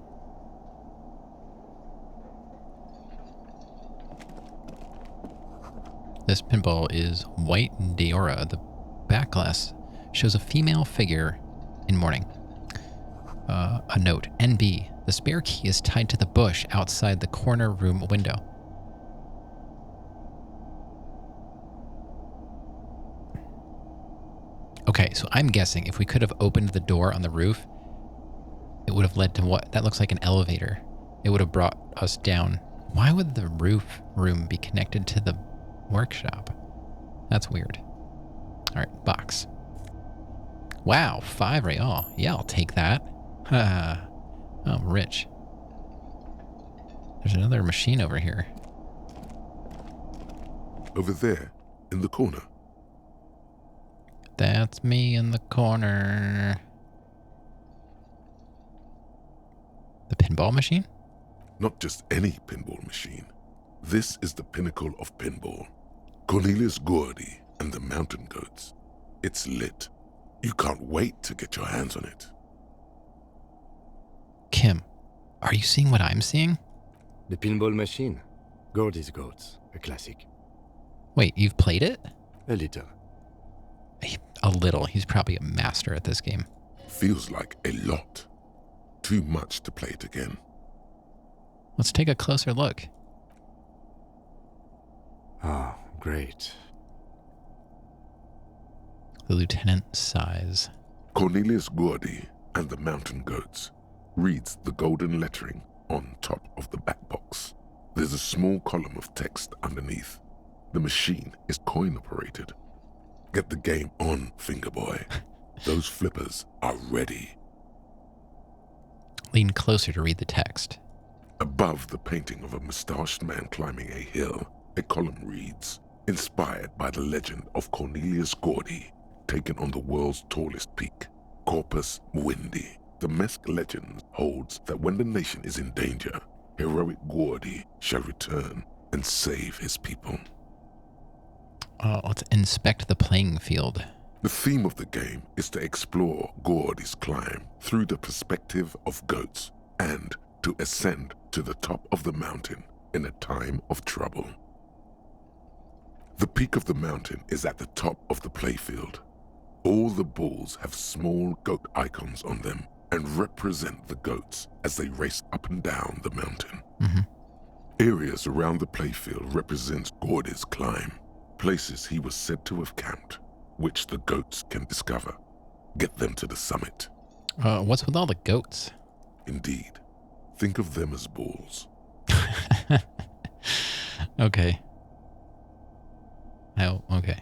This pinball is white Diora. The back glass shows a female figure in mourning. A note, NB. The spare key is tied to the bush outside the corner room window. Okay, so I'm guessing if we could have opened the door on the roof, it would have led to what? That looks like an elevator. It would have brought us down. Why would the roof room be connected to the workshop? That's weird. All right, box. Wow, 5 real. Yeah, I'll take that. Oh, I'm rich. There's another machine over here. Over there, in the corner. That's me in the corner. The pinball machine? Not just any pinball machine. This is the pinnacle of pinball. Cornelius Gordy and the Mountain Goats. It's lit. You can't wait to get your hands on it. Kim, are you seeing what I'm seeing? The pinball machine. Gordy's Goats. A classic. Wait, you've played it? A little. A little. He's probably a master at this game. Feels like a lot. Too much to play it again. Let's take a closer look. Ah, great. The lieutenant sighs. Cornelius Gordy and the Mountain Goats reads the golden lettering on top of the back box. There's a small column of text underneath. The machine is coin operated. Get the game on, Fingerboy. Those flippers are ready. Lean closer to read the text. Above the painting of a mustached man climbing a hill, a column reads, inspired by the legend of Cornelius Gordy, taken on the world's tallest peak, Corpus Muindi. The Mesk legend holds that when the nation is in danger, heroic Gordy shall return and save his people. Let's inspect the playing field. The theme of the game is to explore Gordy's climb through the perspective of goats and to ascend to the top of the mountain in a time of trouble. The peak of the mountain is at the top of the playfield. All the balls have small goat icons on them and represent the goats as they race up and down the mountain. Areas around the playfield represent Gordy's climb, places he was said to have camped, which the goats can discover. Get them to the summit. What's with all the goats? Indeed. Think of them as balls. Okay. Oh, okay.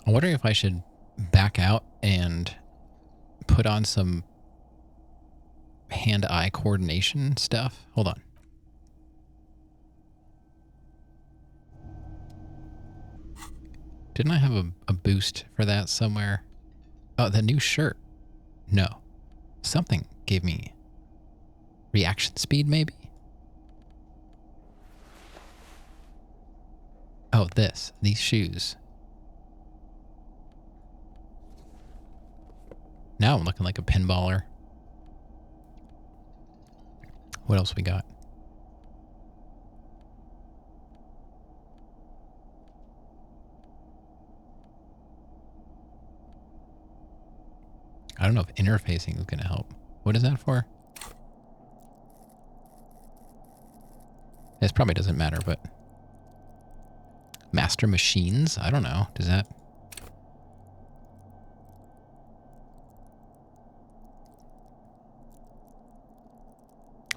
I wonder if I should back out and put on some hand-eye coordination stuff. Hold on. Didn't I have a boost for that somewhere? Oh, the new shirt. No. Something gave me reaction speed, maybe? Oh, these shoes. Now I'm looking like a pinballer. What else we got? I don't know if interfacing is going to help. What is that for? This probably doesn't matter, but... Master machines? I don't know. Does that...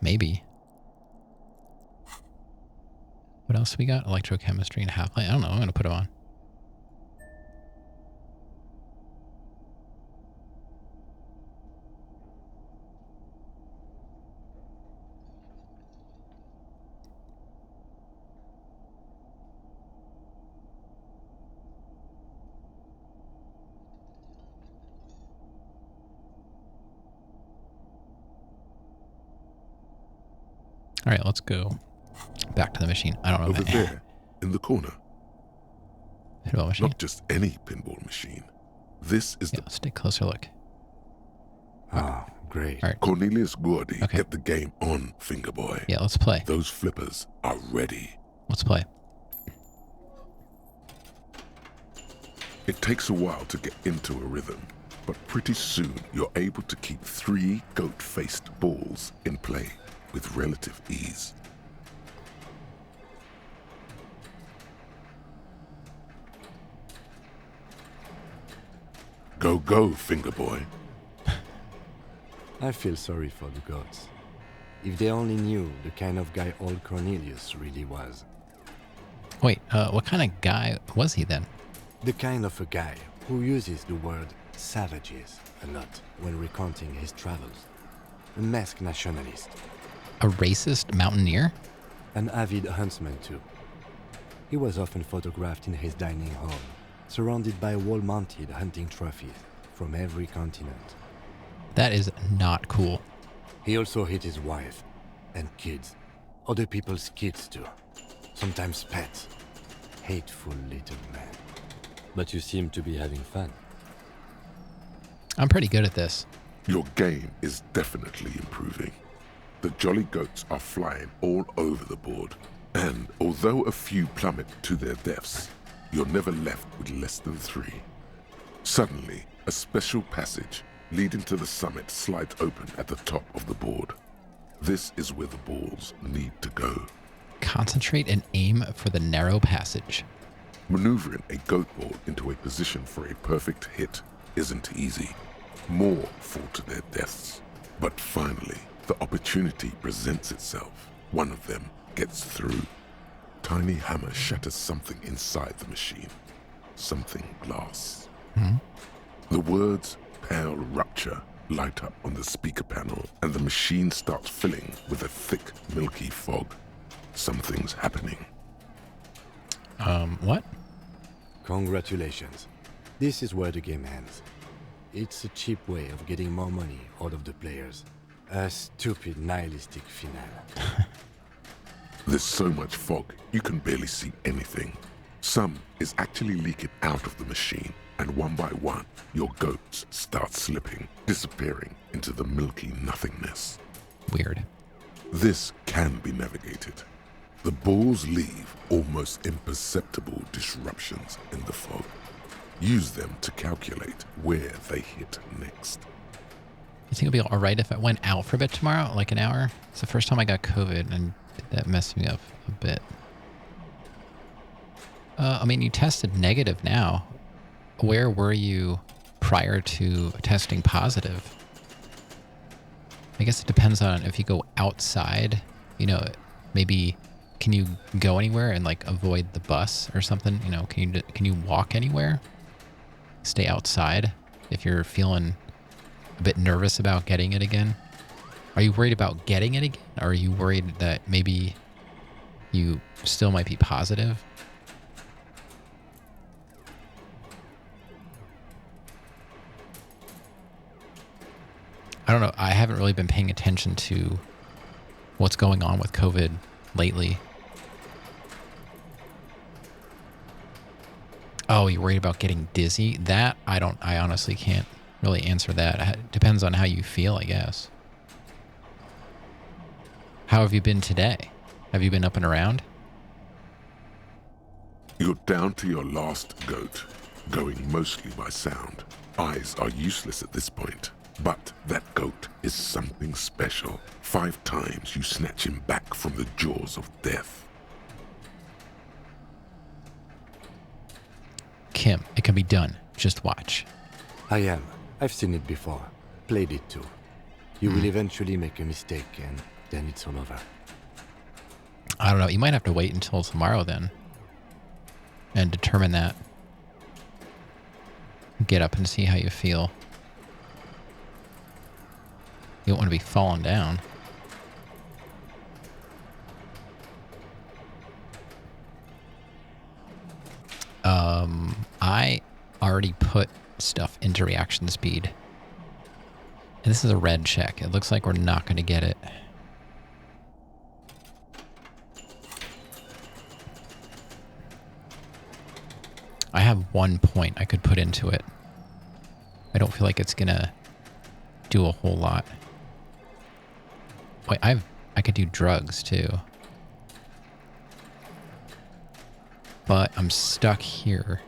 Maybe. What else we got? Electrochemistry and half-life. I don't know. I'm going to put them on. All right, let's go back to the machine. I don't know. Over there, in the corner. Pinball machine? Not just any pinball machine. This is the... Let's take a closer look. Ah, great. All right. Cornelius Gordy, get the game on, Fingerboy. Yeah, let's play. Those flippers are ready. Let's play. It takes a while to get into a rhythm, but pretty soon you're able to keep 3 goat-faced balls in play with relative ease. Go, go, Fingerboy. I feel sorry for the gods. If they only knew the kind of guy old Cornelius really was. Wait, what kind of guy was he then? The kind of a guy who uses the word savages a lot when recounting his travels. A masked nationalist. A racist mountaineer? An avid huntsman too. He was often photographed in his dining hall, surrounded by wall-mounted hunting trophies from every continent. That is not cool. He also hit his wife and kids. Other people's kids too. Sometimes pets. Hateful little man. But you seem to be having fun. I'm pretty good at this. Your game is definitely improving. The jolly goats are flying all over the board, and although a few plummet to their deaths, you're never left with less than 3. Suddenly, a special passage leading to the summit slides open at the top of the board. This is where the balls need to go. Concentrate and aim for the narrow passage. Maneuvering a goat ball into a position for a perfect hit isn't easy. More fall to their deaths. But finally, the opportunity presents itself. One of them gets through. Tiny hammer shatters something inside the machine. Something glass. The words "pale rupture" light up on the speaker panel, and the machine starts filling with a thick, milky fog. Something's happening. What? Congratulations. This is where the game ends. It's a cheap way of getting more money out of the players. A stupid nihilistic finale. There's so much fog, you can barely see anything. Some is actually leaking out of the machine, and one by one, your goats start slipping, disappearing into the milky nothingness. Weird. This can be navigated. The balls leave almost imperceptible disruptions in the fog. Use them to calculate where they hit next. You think it'll be all right if I went out for a bit tomorrow, like an hour? It's the first time I got COVID, and that messed me up a bit. I mean, you tested negative now. Where were you prior to testing positive? I guess it depends on if you go outside, you know, maybe can you go anywhere and like avoid the bus or something? You know, can you walk anywhere? Stay outside if you're feeling a bit nervous about getting it again. Are you worried about getting it again? Or are you worried that maybe you still might be positive? I don't know. I haven't really been paying attention to what's going on with COVID lately. Oh, you're worried about getting dizzy? That, I honestly can't really answer that. It depends on how you feel, I guess. How have you been today? Have you been up and around? You're down to your last goat, going mostly by sound. Eyes are useless at this point, but that goat is something special. 5 times you snatch him back from the jaws of death. Kim, it can be done. Just watch. I am. I've seen it before. Played it too. You will eventually make a mistake and then it's all over. I don't know. You might have to wait until tomorrow then and determine that. Get up and see how you feel. You don't want to be falling down. I already put stuff into reaction speed. And this is a red check. It looks like we're not going to get it. I have 1 point I could put into it. I don't feel like it's gonna do a whole lot. Wait, I could do drugs too. But I'm stuck here.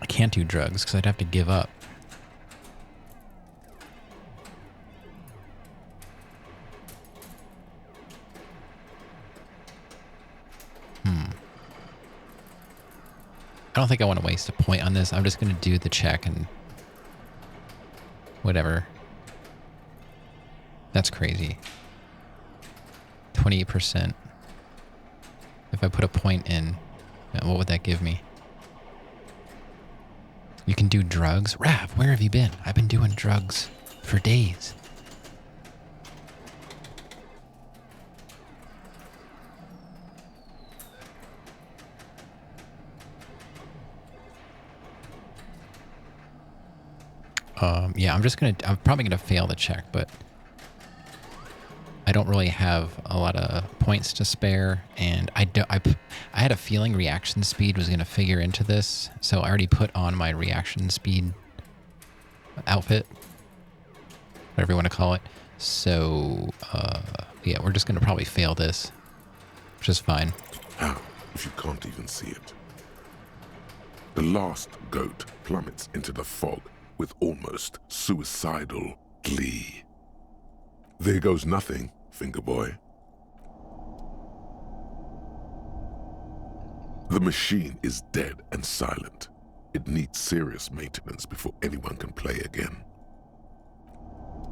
I can't do drugs because I'd have to give up. I don't think I want to waste a point on this. I'm just going to do the check and whatever. That's crazy. 28%. If I put a point in, what would that give me? You can do drugs? Rav, where have you been? I've been doing drugs for days. Yeah, I'm probably gonna fail the check, but I don't really have a lot of points to spare, and I had a feeling reaction speed was gonna figure into this, so I already put on my reaction speed outfit, whatever you want to call it. So, yeah, we're just gonna probably fail this, which is fine. How if you can't even see it? The last goat plummets into the fog with almost suicidal glee. There goes nothing, Fingerboy. The machine is dead and silent. It needs serious maintenance before anyone can play again.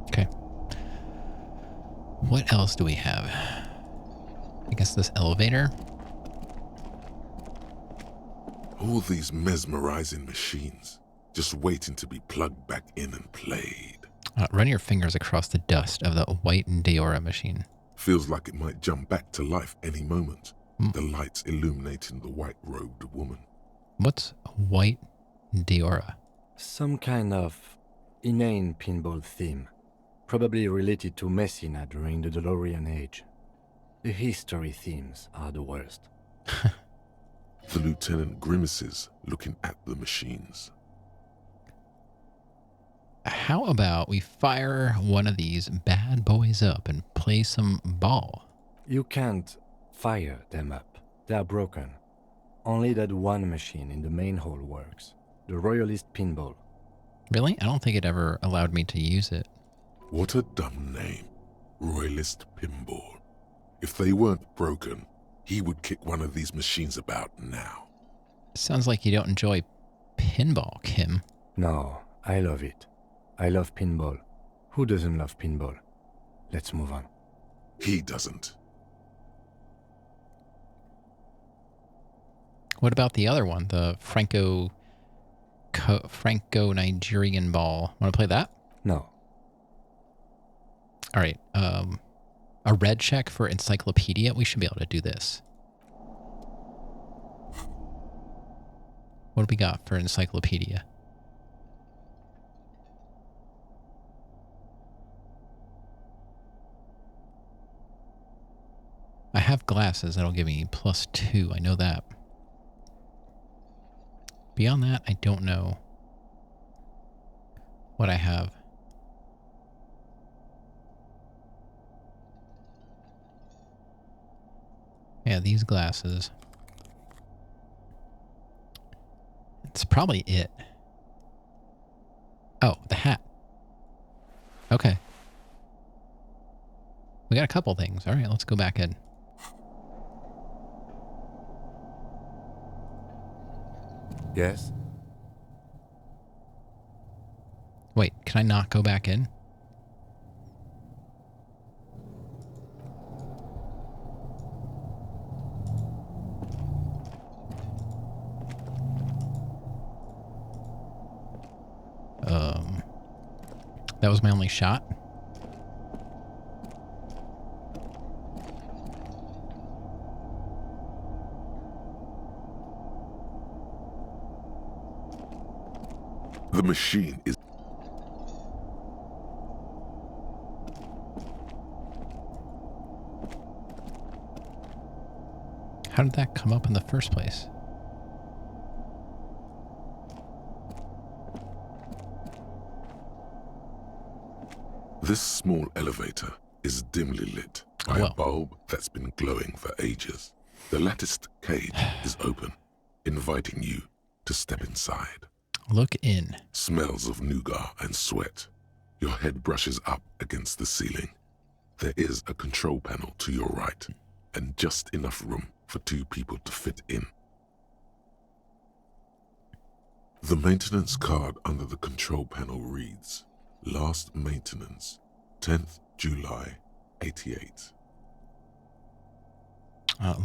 Okay. What else do we have? I guess this elevator. All these mesmerizing machines, just waiting to be plugged back in and played. Run your fingers across the dust of the white Deora machine. Feels like it might jump back to life any moment. The lights illuminating the white-robed woman. What's white Deora? Some kind of inane pinball theme, probably related to Messina during the DeLorean age. The history themes are the worst. The lieutenant grimaces, looking at the machines. How about we fire one of these bad boys up and play some ball? You can't fire them up. They are broken. Only that one machine in the main hall works. The Royalist Pinball. Really? I don't think it ever allowed me to use it. What a dumb name. Royalist Pinball. If they weren't broken, he would kick one of these machines about now. Sounds like you don't enjoy pinball, Kim. No, I love it. I love pinball. Who doesn't love pinball? Let's move on. He doesn't. What about the other one? The Franco-Nigerian ball. Want to play that? No. All right. A red check for encyclopedia. We should be able to do this. What do we got for encyclopedia? I have glasses. That'll give me +2. I know that. Beyond that, I don't know what I have. Yeah, these glasses. It's probably it. Oh, the hat. Okay. We got a couple things. All right, let's go back in. Yes? Wait, can I not go back in? That was my only shot. The machine is... How did that come up in the first place? This small elevator is dimly lit by a bulb that's been glowing for ages. The latticed cage is open, inviting you to step inside. Look in. Smells of nougat and sweat. Your head brushes up against the ceiling. There is a control panel to your right, and just enough room for 2 people to fit in. The maintenance card under the control panel reads, Last maintenance, 10th July, 88.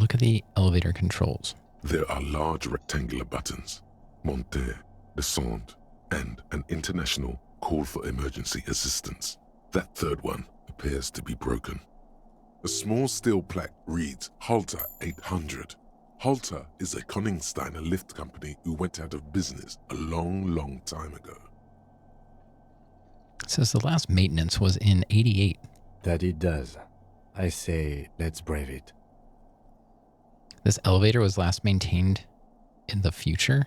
Look at the elevator controls. There are large rectangular buttons, monter, descend, and an international call for emergency assistance. That third one appears to be broken. A small steel plaque reads Halter 800. Halter is a Koningsteiner lift company who went out of business a long time ago. It says the last maintenance was in 88. That it does. I say, let's brave it. This elevator was last maintained in the future?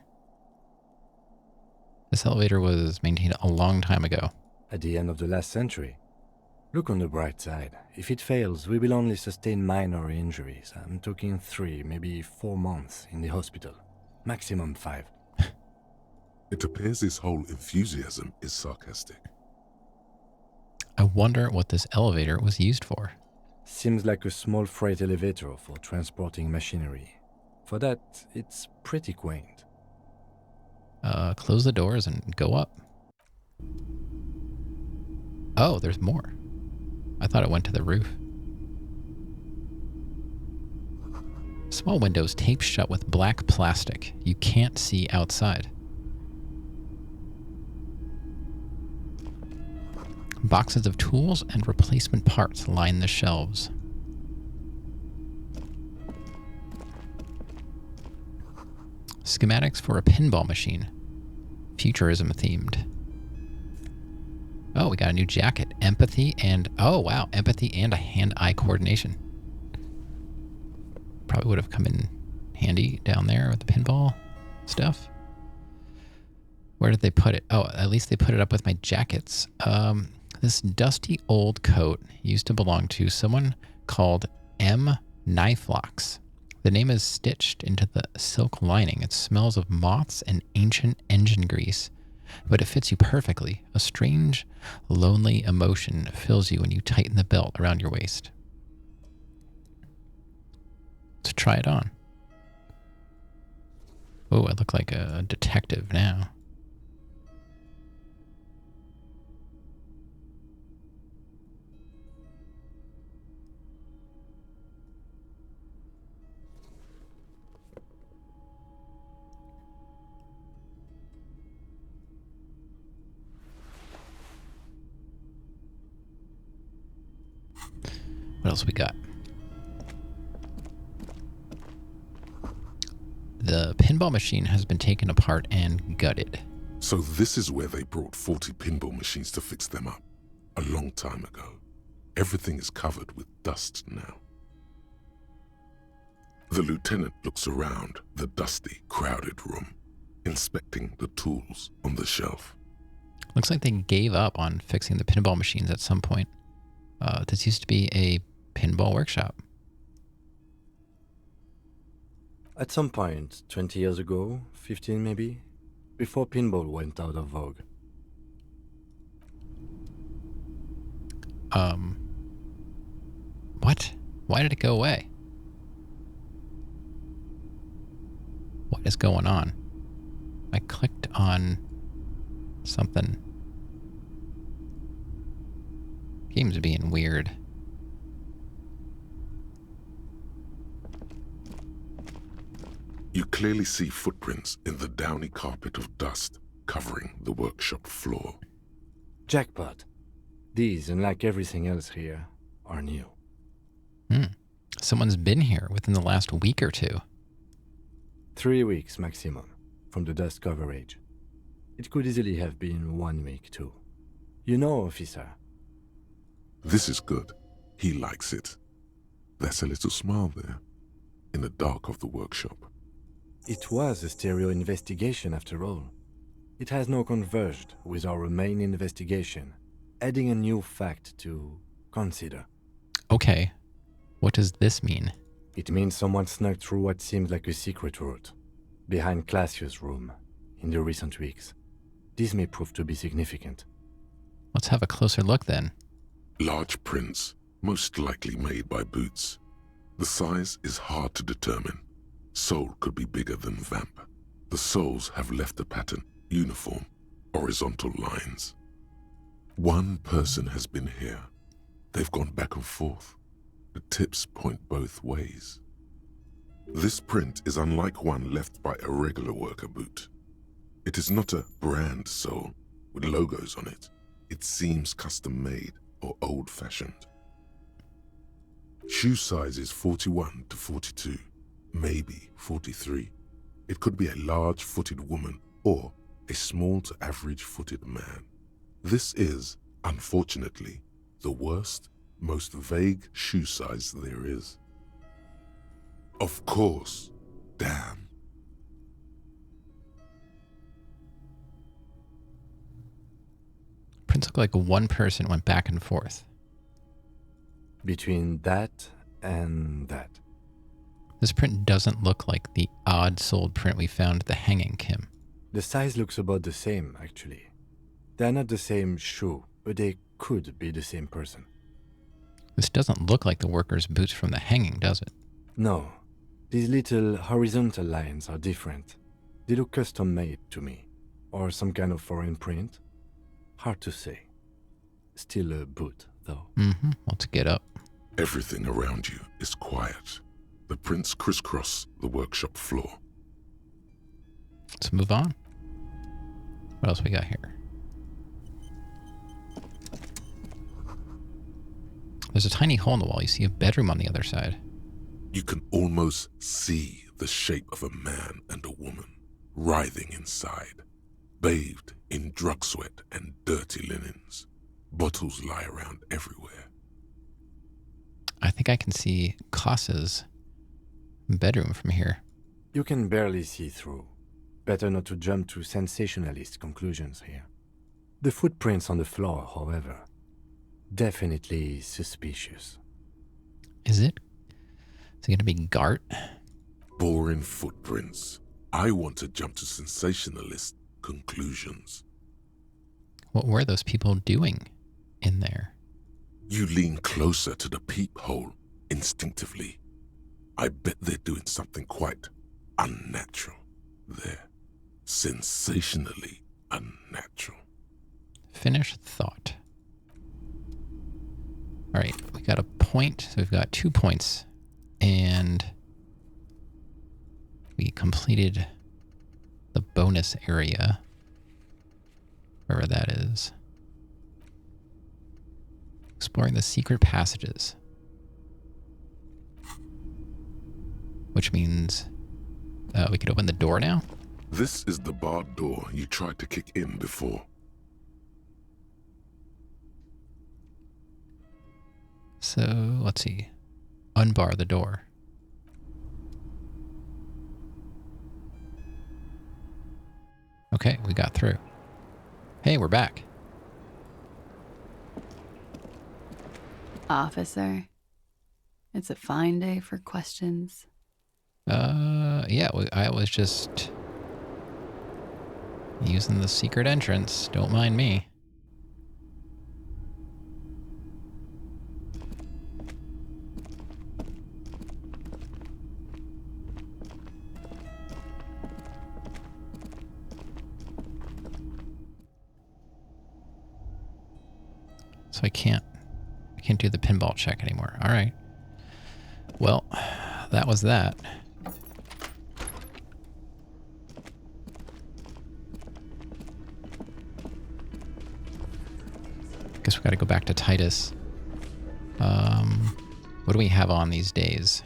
This elevator was maintained a long time ago. At the end of the last century. Look on the bright side. If it fails, we will only sustain minor injuries. I'm talking 3, maybe 4 months in the hospital. Maximum 5. It appears his whole enthusiasm is sarcastic. I wonder what this elevator was used for. Seems like a small freight elevator for transporting machinery. For that, it's pretty quaint. Close the doors and go up. Oh, there's more. I thought it went to the roof. Small windows taped shut with black plastic. You can't see outside. Boxes of tools and replacement parts line the shelves. Schematics for a pinball machine. Futurism themed. Oh, we got a new jacket. Empathy and... Oh, wow. Empathy and a hand-eye coordination. Probably would have come in handy down there with the pinball stuff. Where did they put it? Oh, at least they put it up with my jackets. This dusty old coat used to belong to someone called M. Knifelocks. The name is stitched into the silk lining. It smells of moths and ancient engine grease, but it fits you perfectly. A strange, lonely emotion fills you when you tighten the belt around your waist. Let's try it on. Oh, I look like a detective now. What else we got? The pinball machine has been taken apart and gutted. So this is where they brought 40 pinball machines to fix them up. A long time ago. Everything is covered with dust now. The lieutenant looks around the dusty, crowded room, inspecting the tools on the shelf. Looks like they gave up on fixing the pinball machines at some point. This used to be a pinball workshop. At some point, 20 years ago, 15 maybe, before pinball went out of vogue. What? Why did it go away? What is going on? I clicked on something. Game's being weird. You clearly see footprints in the downy carpet of dust covering the workshop floor. Jackpot. These, unlike everything else here, are new. Someone's been here within the last week or 2. 3 weeks maximum, from the dust coverage. It could easily have been 1 week too. You know, officer. This is good. He likes it. That's a little smile there. in the dark of the workshop. It was a stereo investigation after all. It has now converged with our main investigation, adding a new fact to consider. Okay. What does this mean? It means someone snuck through what seems like a secret route, behind Classius' room, in the recent weeks. This may prove to be significant. Let's have a closer look then. Large prints, most likely made by Boots. The size is hard to determine. Sole could be bigger than Vamp. The soles have left a pattern, uniform, horizontal lines. One person has been here. They've gone back and forth. The tips point both ways. This print is unlike one left by a regular worker boot. It is not a brand sole with logos on it. It seems custom-made or old-fashioned. Shoe size is 41 to 42, maybe 43. It could be a large-footed woman or a small to average-footed man. This is, unfortunately, the worst, most vague shoe size there is. Of course, damn. Prints look like one person went back and forth. Between that and that. This print doesn't look like the odd-soled print we found at the hanging, Kim. The size looks about the same, actually. They're not the same shoe, but they could be the same person. This doesn't look like the worker's boots from the hanging, does it? No. These little horizontal lines are different. They look custom-made to me. Or some kind of foreign print. Hard to say. Still a boot, though. Mm-hmm. Let's get up. Everything around you is quiet. The prints crisscross the workshop floor. Let's move on. What else we got here? There's a tiny hole in the wall. You see a bedroom on the other side. You can almost see the shape of a man and a woman writhing inside, bathed in drug sweat and dirty linens. Bottles lie around everywhere. I think I can see Klaas's bedroom from here. You can barely see through. Better not to jump to sensationalist conclusions here. The footprints on the floor, however, definitely suspicious. Is it going to be Gart? Boring footprints. I want to jump to sensationalist conclusions. What were those people doing in there? You lean closer to the peephole instinctively. I bet they're doing something quite unnatural there. Sensationally unnatural. Finish thought. All right, we got a point. So we've got 2 points. And we completed the bonus area. Wherever that is. Exploring the secret passages. Which means we could open the door now? This is the barred door you tried to kick in before. So, let's see. Unbar the door. Okay, we got through. Hey, we're back. Officer, it's a fine day for questions. Yeah, I was just using the secret entrance. Don't mind me. So I can't do the pinball check anymore. All right. Well, that was that. Guess we got to go back to Titus. What do we have on these days?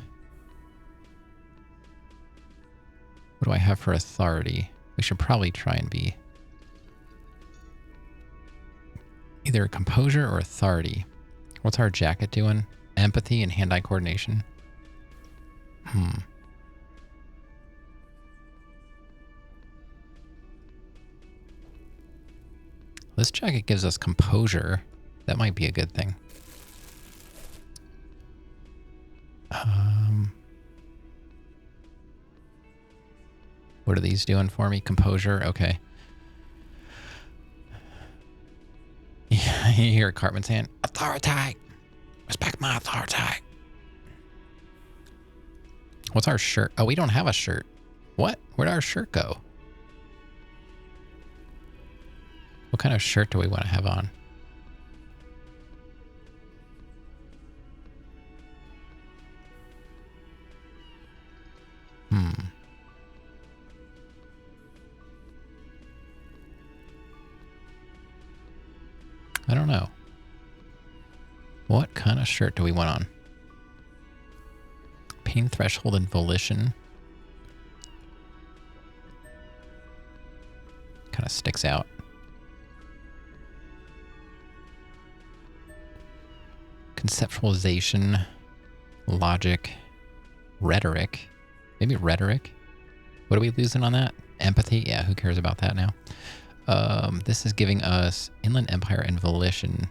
What do I have for authority? We should probably try and be either composure or authority. What's our jacket doing? Empathy and hand-eye coordination. this jacket gives us composure. That might be a good thing. What are these doing for me? Composure, okay. Yeah, you hear Cartman saying, authority! Respect my authority! What's our shirt? Oh, we don't have a shirt. What? Where'd our shirt go? What kind of shirt do we want to have on? I don't know. What kind of shirt do we want on? Pain threshold and volition. Kind of sticks out. Conceptualization, logic, rhetoric. Maybe rhetoric. What are we losing on that? Empathy? Yeah, who cares about that now? This is giving us Inland Empire and volition.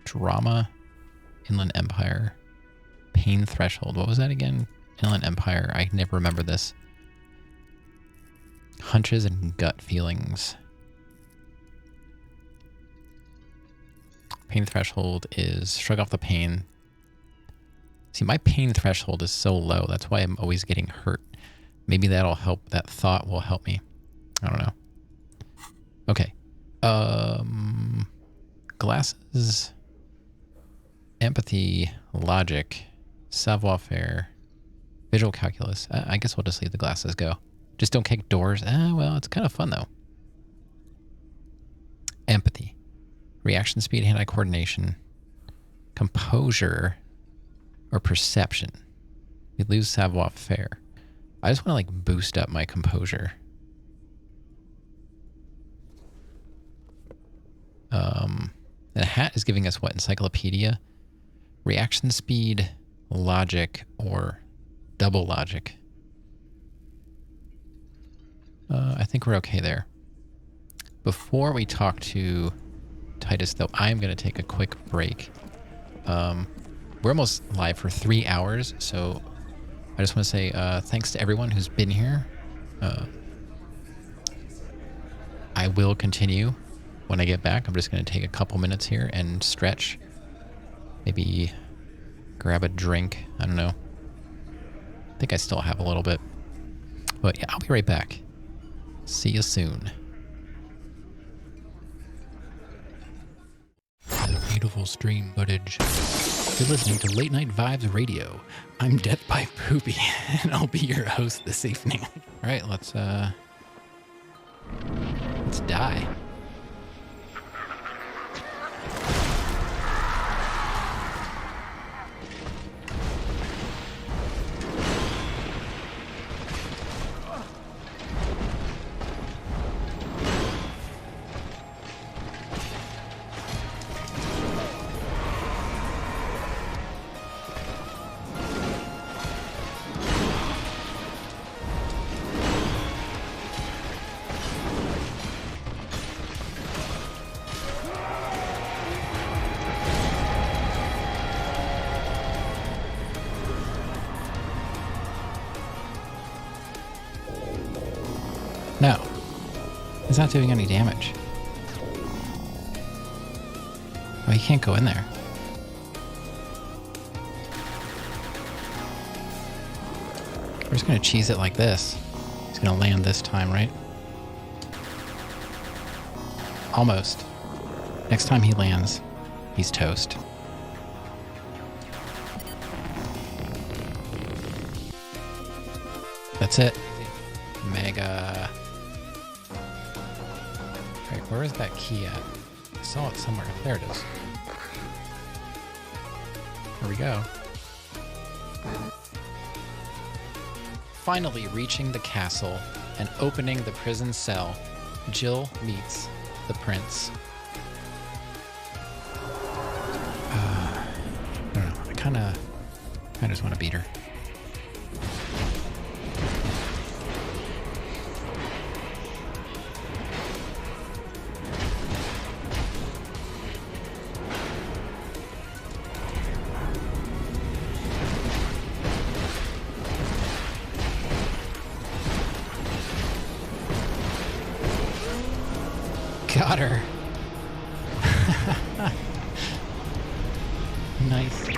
Drama, Inland Empire, pain threshold. What was that again? Inland Empire. I never remember this. Hunches and gut feelings. Pain threshold is shrug off the pain. See, my pain threshold is so low. That's why I'm always getting hurt. Maybe that'll help. That thought will help me. I don't know. Okay. Glasses. Empathy. Logic. Savoir-faire. Visual calculus. I guess we'll just leave the glasses go. Just don't kick doors. Well, it's kind of fun, though. Empathy. Reaction speed, hand-eye coordination. Composure. Or perception. You lose savoir-faire. I just want to, like, boost up my composure. The hat is giving us what? Encyclopedia? Reaction speed, logic, or double logic. I think we're okay there. Before we talk to Titus, though, I'm going to take a quick break. We're almost live for 3 hours, so I just want to say thanks to everyone who's been here. I will continue when I get back. I'm just going to take a couple minutes here and stretch. Maybe grab a drink. I don't know. I think I still have a little bit. But yeah, I'll be right back. See you soon. Beautiful stream footage. You're listening to Late Night Vibes Radio. I'm Death by Poopy, and I'll be your host this evening. All right, let's die. No, it's not doing any damage. Oh, you can't go in there. We're just gonna cheese it like this. It's gonna land this time, right? Almost. Next time he lands, he's toast. That's it. Mega. Alright, where is that key at? I saw it somewhere. There it is. There we go. Finally reaching the castle and opening the prison cell, Jill meets the prince. I don't know. I kind of just want to beat her. got her. Nice.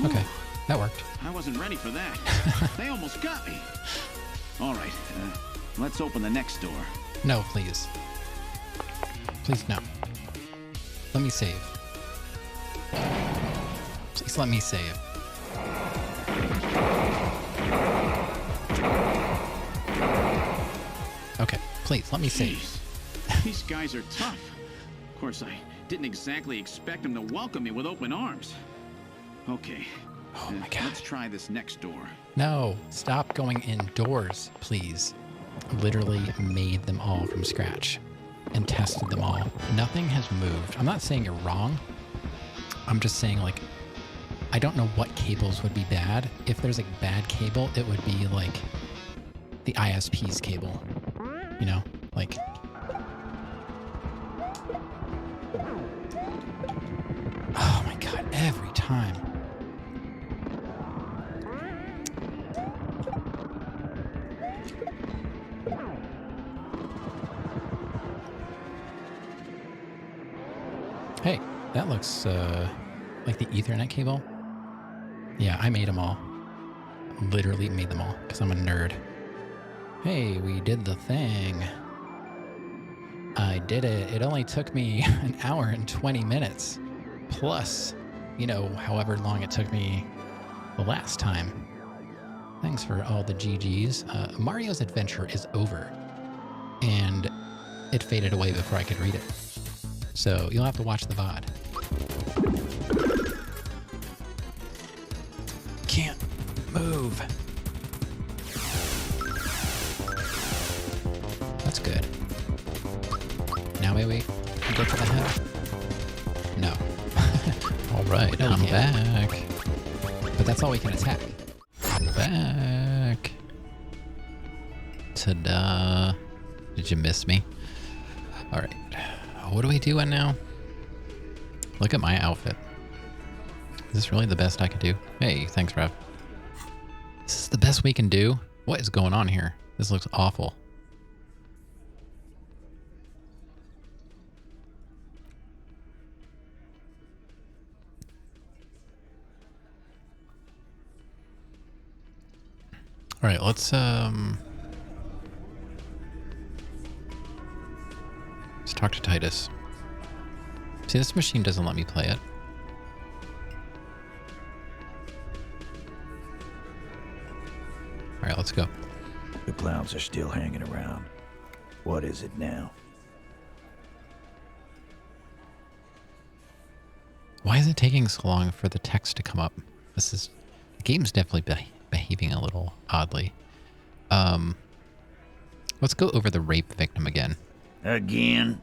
Okay, that worked. I wasn't ready for that. They almost got me. All right, let's open the next door. No, please. Please, no. Let me save. Please let me save. Okay, please, let me save. Jeez. These guys are tough. Of course, I didn't exactly expect them to welcome me with open arms. Okay. Oh my God. Let's try this next door. No, stop going indoors, please. Literally made them all from scratch and tested them all. Nothing has moved. I'm not saying you're wrong. I'm just saying, like, I don't know what cables would be bad. If there's a bad cable, it would be like the ISP's cable. You know, like. Oh my God, every time. Hey, that looks like the Ethernet cable. Yeah, I made them all. Literally made them all because I'm a nerd. Hey, we did the thing. I did it. It only took me an hour and 20 minutes. Plus, you know, however long it took me the last time. Thanks for all the GGs. Mario's adventure is over. And it faded away before I could read it. So you'll have to watch the VOD. Can't move. That's good. Now maybe we can go for the head? No. All right, I'm back. But that's all we can attack. Back. Ta-da. Did you miss me? All right. What are we doing now? Look at my outfit. Is this really the best I could do? Hey, thanks, Rev. This is the best we can do? What is going on here? This looks awful. All right, let's talk to Titus. See, this machine doesn't let me play it. All right, let's go. The clowns are still hanging around. What is it now? Why is it taking so long for the text to come up? The game's definitely behaving a little oddly. Let's go over the rape victim again. Again?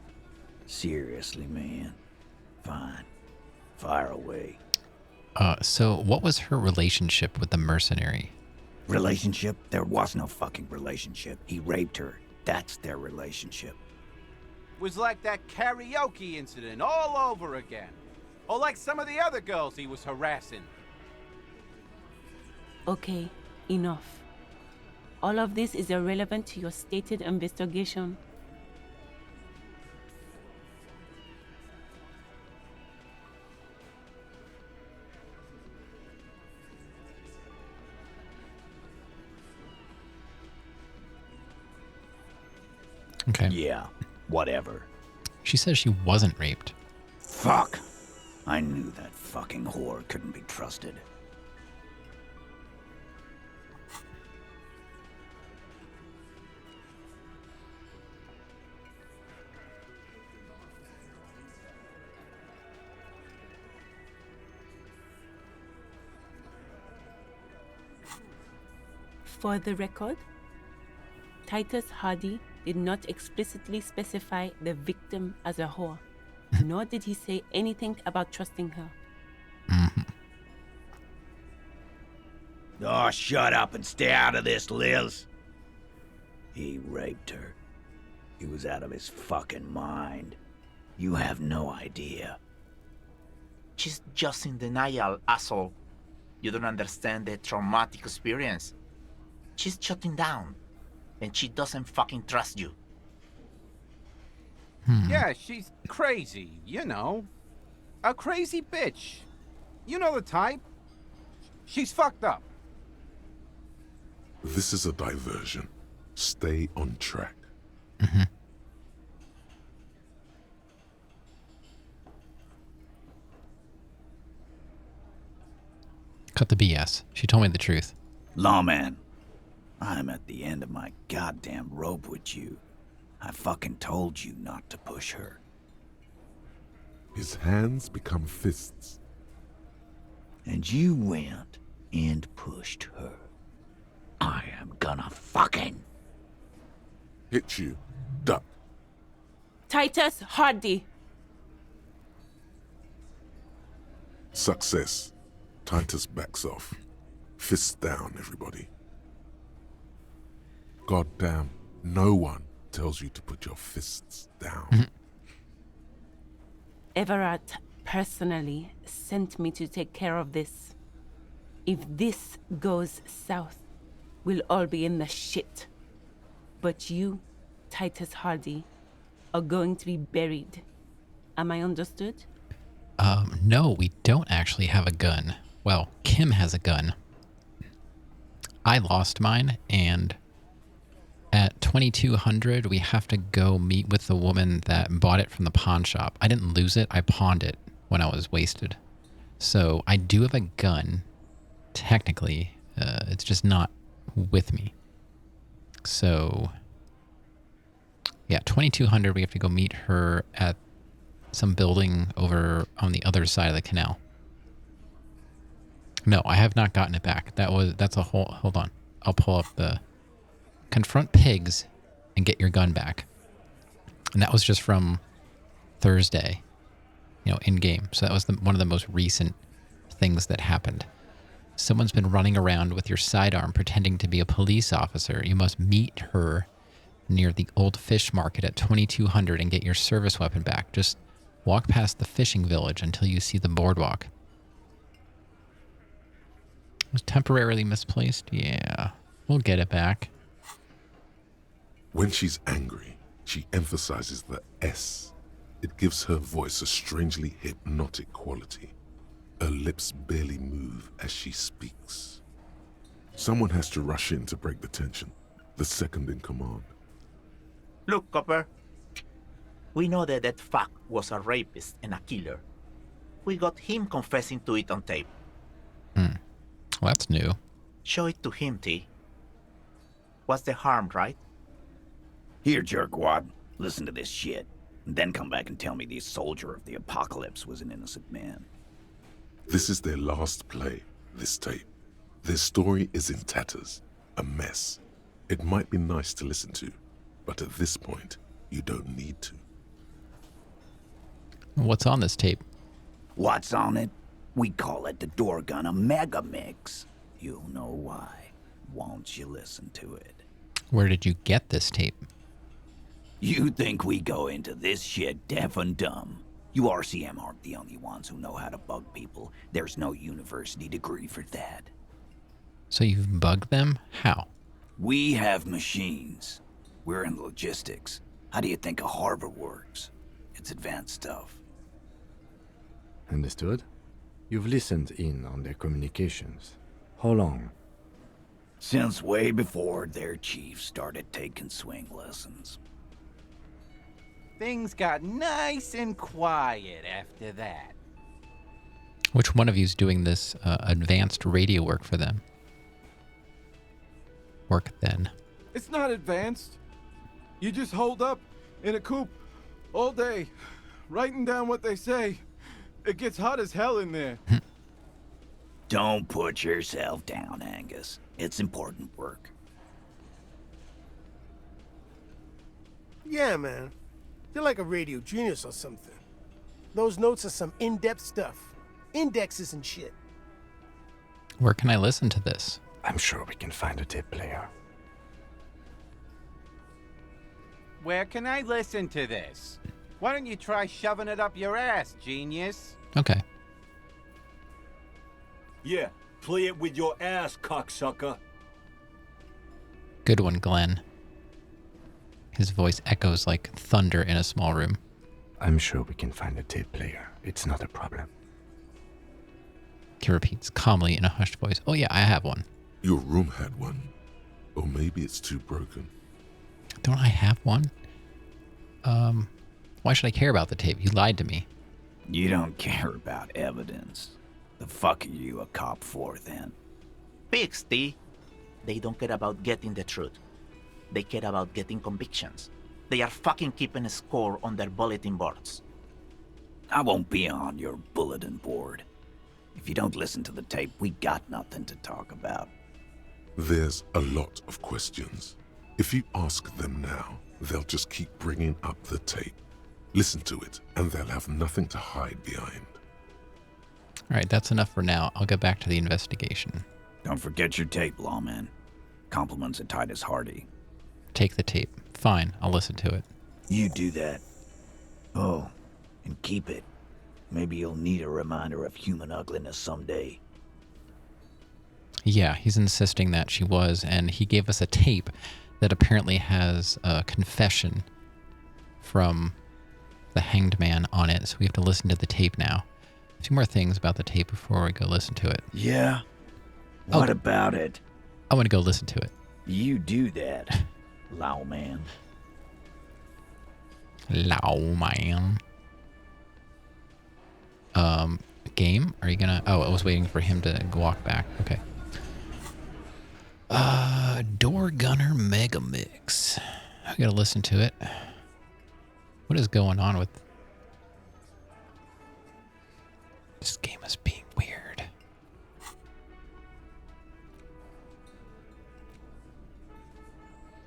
Seriously, man. Fine. Fire away. So what was her relationship with the mercenary? Relationship? There was no fucking relationship. He raped her. That's their relationship. Was like that karaoke incident all over again. Or like some of the other girls he was harassing. Okay, enough. All of this is irrelevant to your stated investigation. Okay. Yeah, whatever. She says she wasn't raped. Fuck! I knew that fucking whore couldn't be trusted. For the record, Titus Hardy did not explicitly specify the victim as a whore, nor did he say anything about trusting her. Oh, shut up and stay out of this, Liz. He raped her. He was out of his fucking mind. You have no idea. She's just in denial, asshole. You don't understand the traumatic experience. She's shutting down, and she doesn't fucking trust you. Yeah, she's crazy, you know. A crazy bitch. You know the type. She's fucked up. This is a diversion. Stay on track. Cut the BS. She told me the truth. Lawman, I'm at the end of my goddamn rope with you. I fucking told you not to push her. His hands become fists. And you went and pushed her. I am gonna fucking... Hit you. Duck. Titus Hardy. Success. Titus backs off. Fists down, everybody. Goddamn, no one tells you to put your fists down. Everett personally sent me to take care of this. If this goes south, we'll all be in the shit. But you, Titus Hardy, are going to be buried. Am I understood? No, we don't actually have a gun. Well, Kim has a gun. I lost mine, and at 2200, we have to go meet with the woman that bought it from the pawn shop. I didn't lose it. I pawned it when I was wasted. So I do have a gun, technically. It's just not with me. So, yeah, 2200, we have to go meet her at some building over on the other side of the canal. No, I have not gotten it back. That's a whole... Hold on. I'll pull up the... Confront pigs and get your gun back. And that was just from Thursday, in-game. So that was one of the most recent things that happened. Someone's been running around with your sidearm pretending to be a police officer. You must meet her near the old fish market at 2200 and get your service weapon back. Just walk past the fishing village until you see the boardwalk. It was temporarily misplaced? Yeah. We'll get it back. When she's angry, she emphasizes the S. It gives her voice a strangely hypnotic quality. Her lips barely move as she speaks. Someone has to rush in to break the tension. The second in command. Look, Copper. We know that that fuck was a rapist and a killer. We got him confessing to it on tape. Well, that's new. Show it to him, T. What's the harm, right? Here, jerkwad. Listen to this shit. And then come back and tell me the soldier of the apocalypse was an innocent man. This is their last play, this tape. Their story is in tatters, a mess. It might be nice to listen to, but at this point, you don't need to. What's on this tape? What's on it? We call it the door gun a mega mix. You'll know why. Won't you listen to it? Where did you get this tape? You think we go into this shit deaf and dumb? You RCM aren't the only ones who know how to bug people. There's no university degree for that. So you've bugged them? How? We have machines. We're in logistics. How do you think a harbor works? It's advanced stuff. Understood? You've listened in on their communications. How long? Since way before their chief started taking swing lessons. Things got nice and quiet after that. Which one of you's doing this advanced radio work for them? Work then. It's not advanced. You just hold up in a coop all day, writing down what they say. It gets hot as hell in there. Don't put yourself down, Angus. It's important work. Yeah, man. You're like a radio genius or something. Those notes are some in-depth stuff. Indexes and shit. Where can I listen to this? I'm sure we can find a tape player. Where can I listen to this? Why don't you try shoving it up your ass, genius? Okay. Yeah, play it with your ass, cocksucker. Good one, Glenn. His voice echoes like thunder in a small room. I'm sure we can find a tape player. It's not a problem. He repeats calmly in a hushed voice. Oh yeah, I have one. Your room had one. Or maybe it's too broken. Don't I have one? Why should I care about the tape? You lied to me. You don't care about evidence. The fuck are you a cop for, then? Pigs, T. They don't care about getting the truth. They care about getting convictions. They are fucking keeping a score on their bulletin boards. I won't be on your bulletin board. If you don't listen to the tape, we got nothing to talk about. There's a lot of questions. If you ask them now, they'll just keep bringing up the tape. Listen to it, and they'll have nothing to hide behind. All right, that's enough for now. I'll get back to the investigation. Don't forget your tape, lawman. Compliments of Titus Hardy. Take the tape. Fine, I'll listen to it. You do that. Oh, and keep it. Maybe you'll need a reminder of human ugliness someday. Yeah, he's insisting that she was, and he gave us a tape that apparently has a confession from the hanged man on it, so we have to listen to the tape now. A few more things about the tape before we go listen to it. Yeah? What about it? I want to go listen to it. You do that, Lao man. Lao man. Game? Are you gonna... Oh, I was waiting for him to walk back. Okay. Door Gunner Mega Mix. I gotta listen to it. What is going on with... This game is being weird.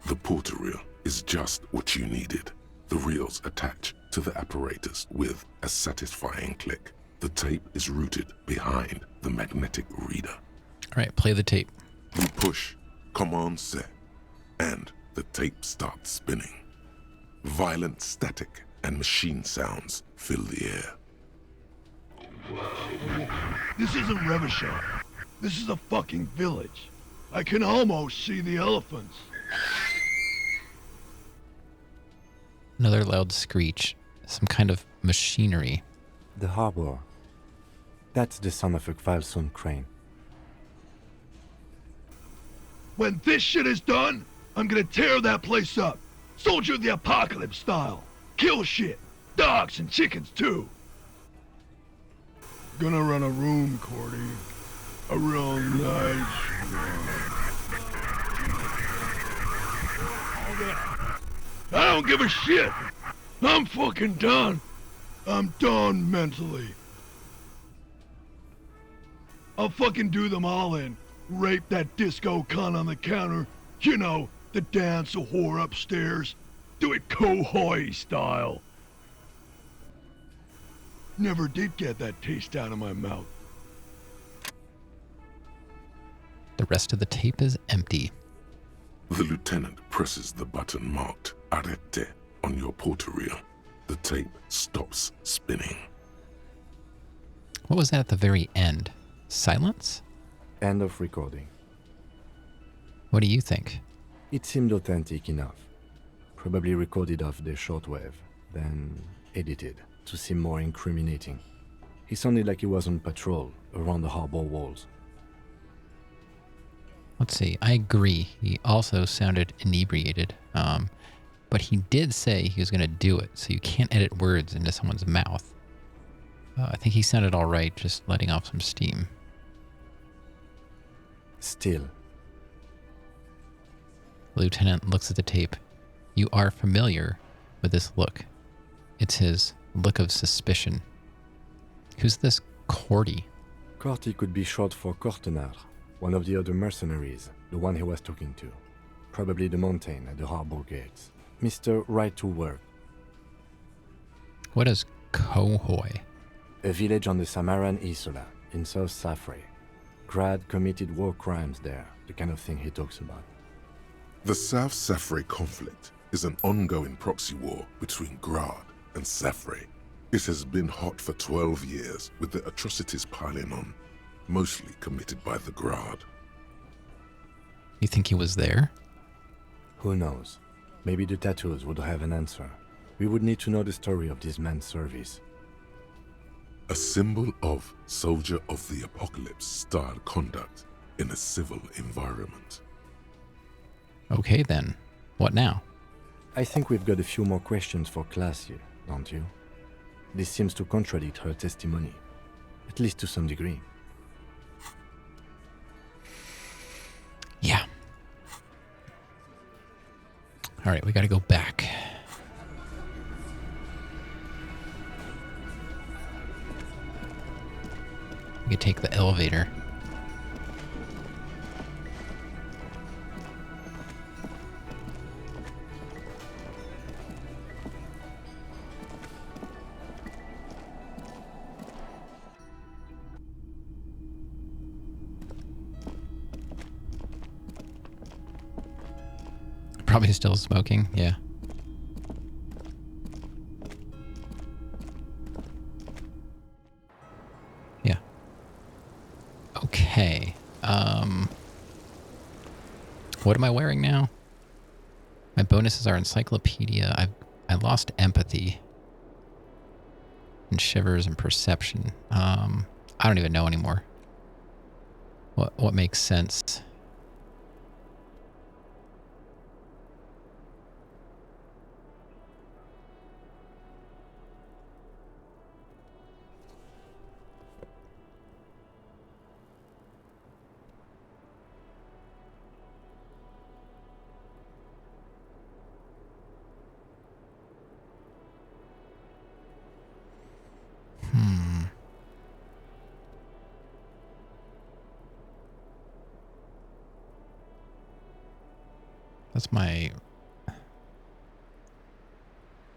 The porter reel is just what you needed. The reels attach to the apparatus with a satisfying click. The tape is routed behind the magnetic reader. All right, play the tape. You push command set, and the tape starts spinning. Violent static and machine sounds fill the air. This isn't Revachol. This is a fucking village. I can almost see the elephants. Another loud screech. Some kind of machinery. The harbor. That's the sound of a Kvalson crane. When this shit is done, I'm gonna tear that place up. Soldier of the Apocalypse style. Kill shit. Dogs and chickens too. Gonna run a room, Cordy. A real nice one. I don't give a shit. I'm fucking done. I'm done mentally. I'll fucking do them all in. Rape that disco cunt on the counter. You know, the dance a whore upstairs. Do it Kohoi style. Never did get that taste out of my mouth. The rest of the tape is empty. The lieutenant presses the button marked Arrete on your porter reel. The tape stops spinning. What was that at the very end? Silence? End of recording. What do you think? It seemed authentic enough. Probably recorded off the shortwave, then edited to seem more incriminating. He sounded like he was on patrol around the harbor walls. Let's see. I agree. He also sounded inebriated. But he did say he was going to do it, so you can't edit words into someone's mouth. I think he sounded all right, just letting off some steam. Still. The lieutenant looks at the tape. You are familiar with this look. It's his look of suspicion. Who's this Cordy? Cordy could be short for Cortenard, one of the other mercenaries, the one he was talking to. Probably the mountain at the harbor gates. Mr. Right to Work. What is Kohoi? A village on the Samaran Isola, in South Safre. Grad committed war crimes there, the kind of thing he talks about. The South Safre conflict is an ongoing proxy war between Grad and Safre. It has been hot for 12 years, with the atrocities piling on, mostly committed by the Grad. You think he was there? Who knows? Maybe the tattoos would have an answer. We would need to know the story of this man's service. A symbol of soldier of the apocalypse style conduct in a civil environment. Okay then. What now? I think we've got a few more questions for class here, don't you? This seems to contradict her testimony, at least to some degree. Yeah. All right, we got to go back. We could take the elevator. Probably still smoking, yeah. Yeah. Okay. What am I wearing now? My bonuses are encyclopedia. I lost empathy. And shivers and perception. I don't even know anymore. What makes sense? That's my...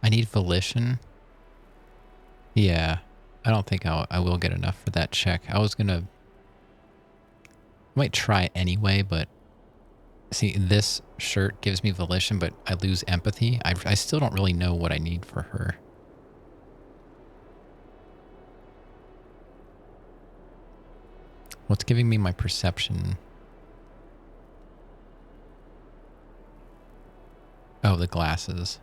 I need volition. Yeah. I don't think I will get enough for that check. I was gonna... I might try anyway, but... See, this shirt gives me volition, but I lose empathy. I still don't really know what I need for her. What's giving me my perception? Oh, the glasses.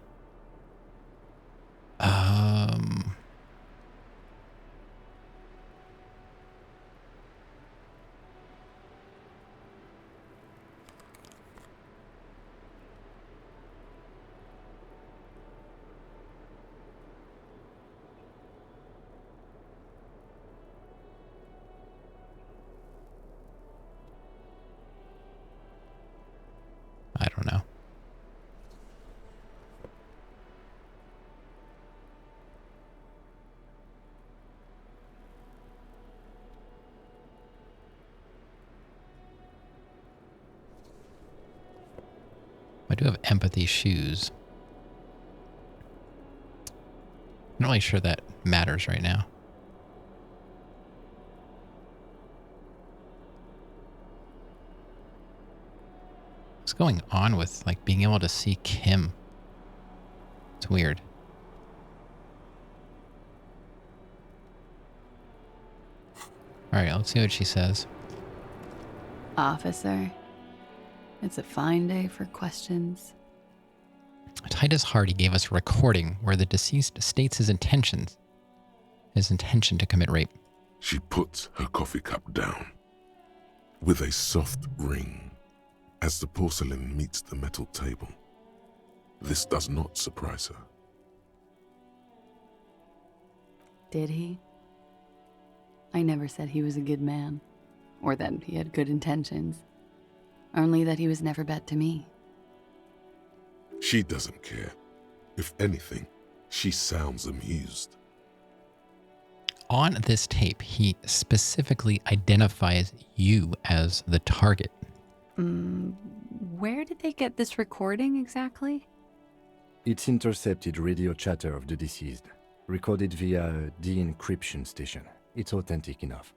I don't know. I do have empathy shoes. I'm not really sure that matters right now. What's going on with, like, being able to see Kim? It's weird. Alright, let's see what she says. Officer, it's a fine day for questions. Titus Hardy gave us a recording where the deceased states his intention to commit rape. She puts her coffee cup down with a soft ring as the porcelain meets the metal table. This does not surprise her. Did he? I never said he was a good man, or that he had good intentions. Only that he was never bad to me. She doesn't care. If anything, she sounds amused. On this tape, he specifically identifies you as the target. Where did they get this recording exactly? It's intercepted radio chatter of the deceased, recorded via a de-encryption station. It's authentic enough.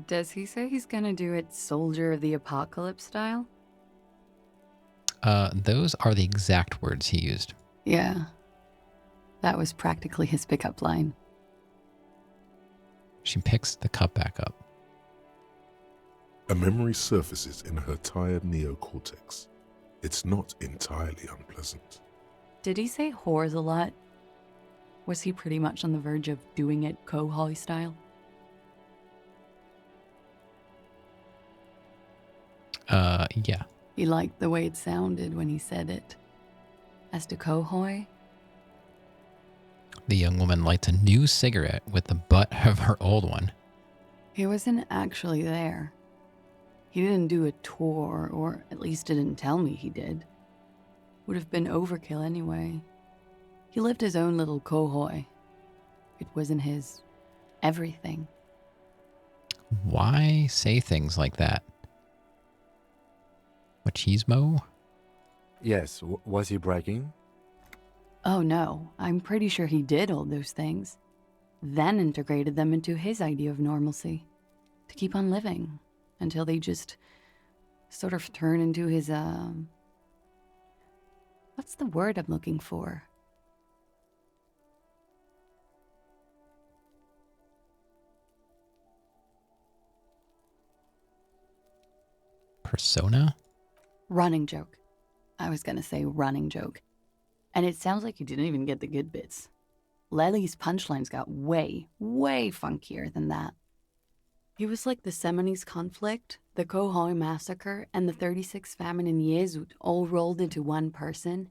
Does he say he's gonna do it Soldier of the Apocalypse style? Those are the exact words he used. Yeah. That was practically his pickup line. She picks the cup back up. A memory surfaces in her tired neocortex. it's not entirely unpleasant. Did he say whores a lot? Was he pretty much on the verge of doing it Kohoi style? Yeah. He liked the way it sounded when he said it. As to Kohoi, The young woman lights a new cigarette with the butt of her old one. he wasn't actually there. He didn't do a tour, or at least didn't tell me he did. Would have been overkill anyway. He lived his own little Kohoi. It wasn't his everything. Why say things like that? Machismo? Yes, was he bragging? Oh no, I'm pretty sure he did all those things. Then integrated them into his idea of normalcy. To keep on living. Until they just sort of turn into his, what's the word I'm looking for? Persona? Running joke. I was gonna say running joke. And it sounds like you didn't even get the good bits. Lely's punchlines got way, way funkier than that. He was like the Seminoles conflict, the Kohoi massacre, and the 36 famine in Yezut all rolled into one person,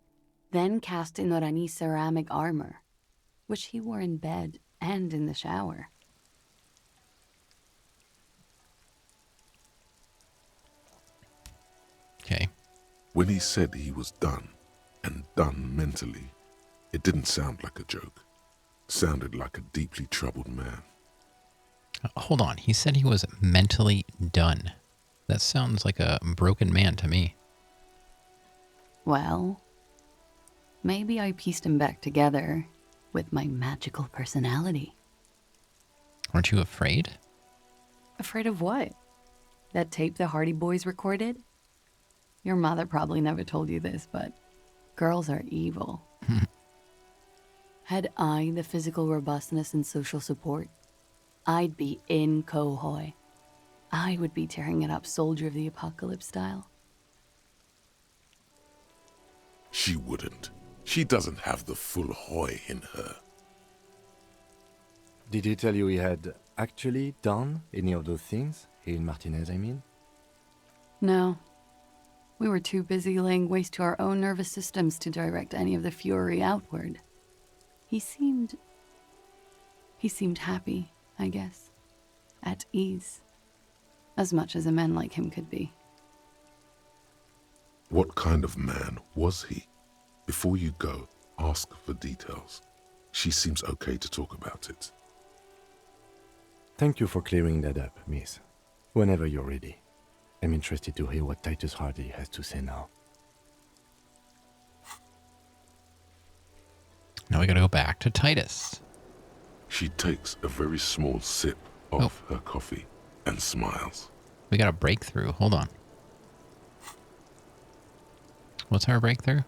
then cast in Orani ceramic armor, which he wore in bed and in the shower. Okay. When he said he was done, and done mentally, it didn't sound like a joke. Sounded like a deeply troubled man. Hold on. He said he was mentally done. That sounds like a broken man to me. Well, maybe I pieced him back together with my magical personality. Aren't you afraid? Afraid of what? That tape the Hardy Boys recorded? Your mother probably never told you this, but girls are evil. Had I the physical robustness and social support, I'd be in Kohoi. I would be tearing it up Soldier of the Apocalypse style. She wouldn't. She doesn't have the full Hoi in her. Did he tell you he had actually done any of those things? He and Martinez, I mean? No. We were too busy laying waste to our own nervous systems to direct any of the fury outward. He seemed happy, I guess. At ease. As much as a man like him could be. What kind of man was he? Before you go, ask for details. She seems okay to talk about it. Thank you for clearing that up, miss. Whenever you're ready. I'm interested to hear what Titus Hardy has to say now. Now we gotta go back to Titus. She takes a very small sip of her coffee and smiles. We got a breakthrough. Hold on. What's our breakthrough?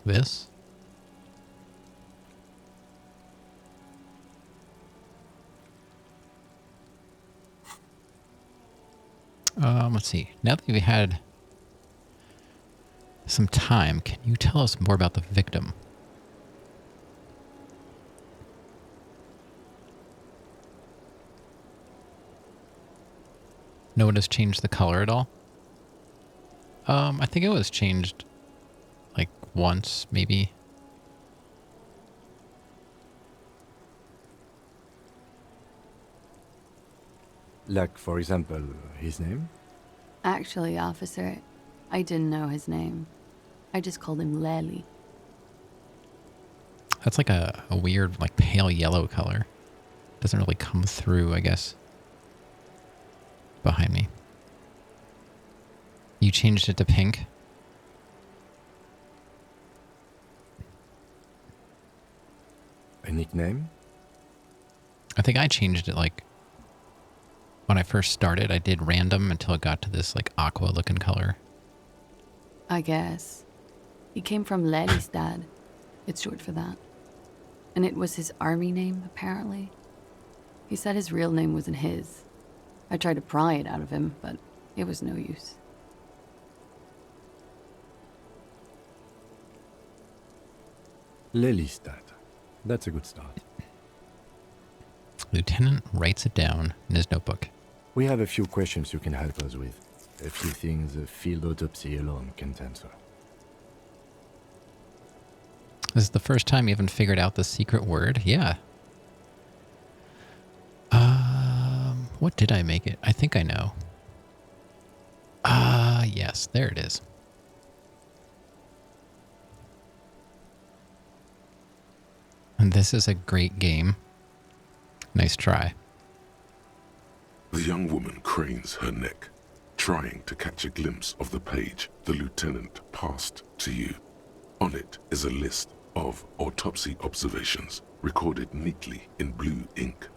This? Let's see. Now that we've had some time, can you tell us more about the victim? No one has changed the color at all? I think it was changed like once, maybe. Like, for example, his name? Actually, officer, I didn't know his name. I just called him Lely. That's like a weird, like, pale yellow color. Doesn't really come through, I guess. Behind me. You changed it to pink? A nickname? I think I changed it like when I first started. I did random until it got to this like aqua looking color. I guess. He came from Lelystad. It's short for that. And it was his army name, apparently. He said his real name wasn't his. I tried to pry it out of him, but it was no use. Lelystad. That's a good start. Lieutenant writes it down in his notebook. We have a few questions you can help us with. A few things a field autopsy alone can't answer. This is the first time you haven't figured out the secret word? Yeah. What did I make it? I think I know. Yes, there it is. And this is a great game. Nice try. The young woman cranes her neck, trying to catch a glimpse of the page the lieutenant passed to you. On it is a list of autopsy observations recorded neatly in blue ink.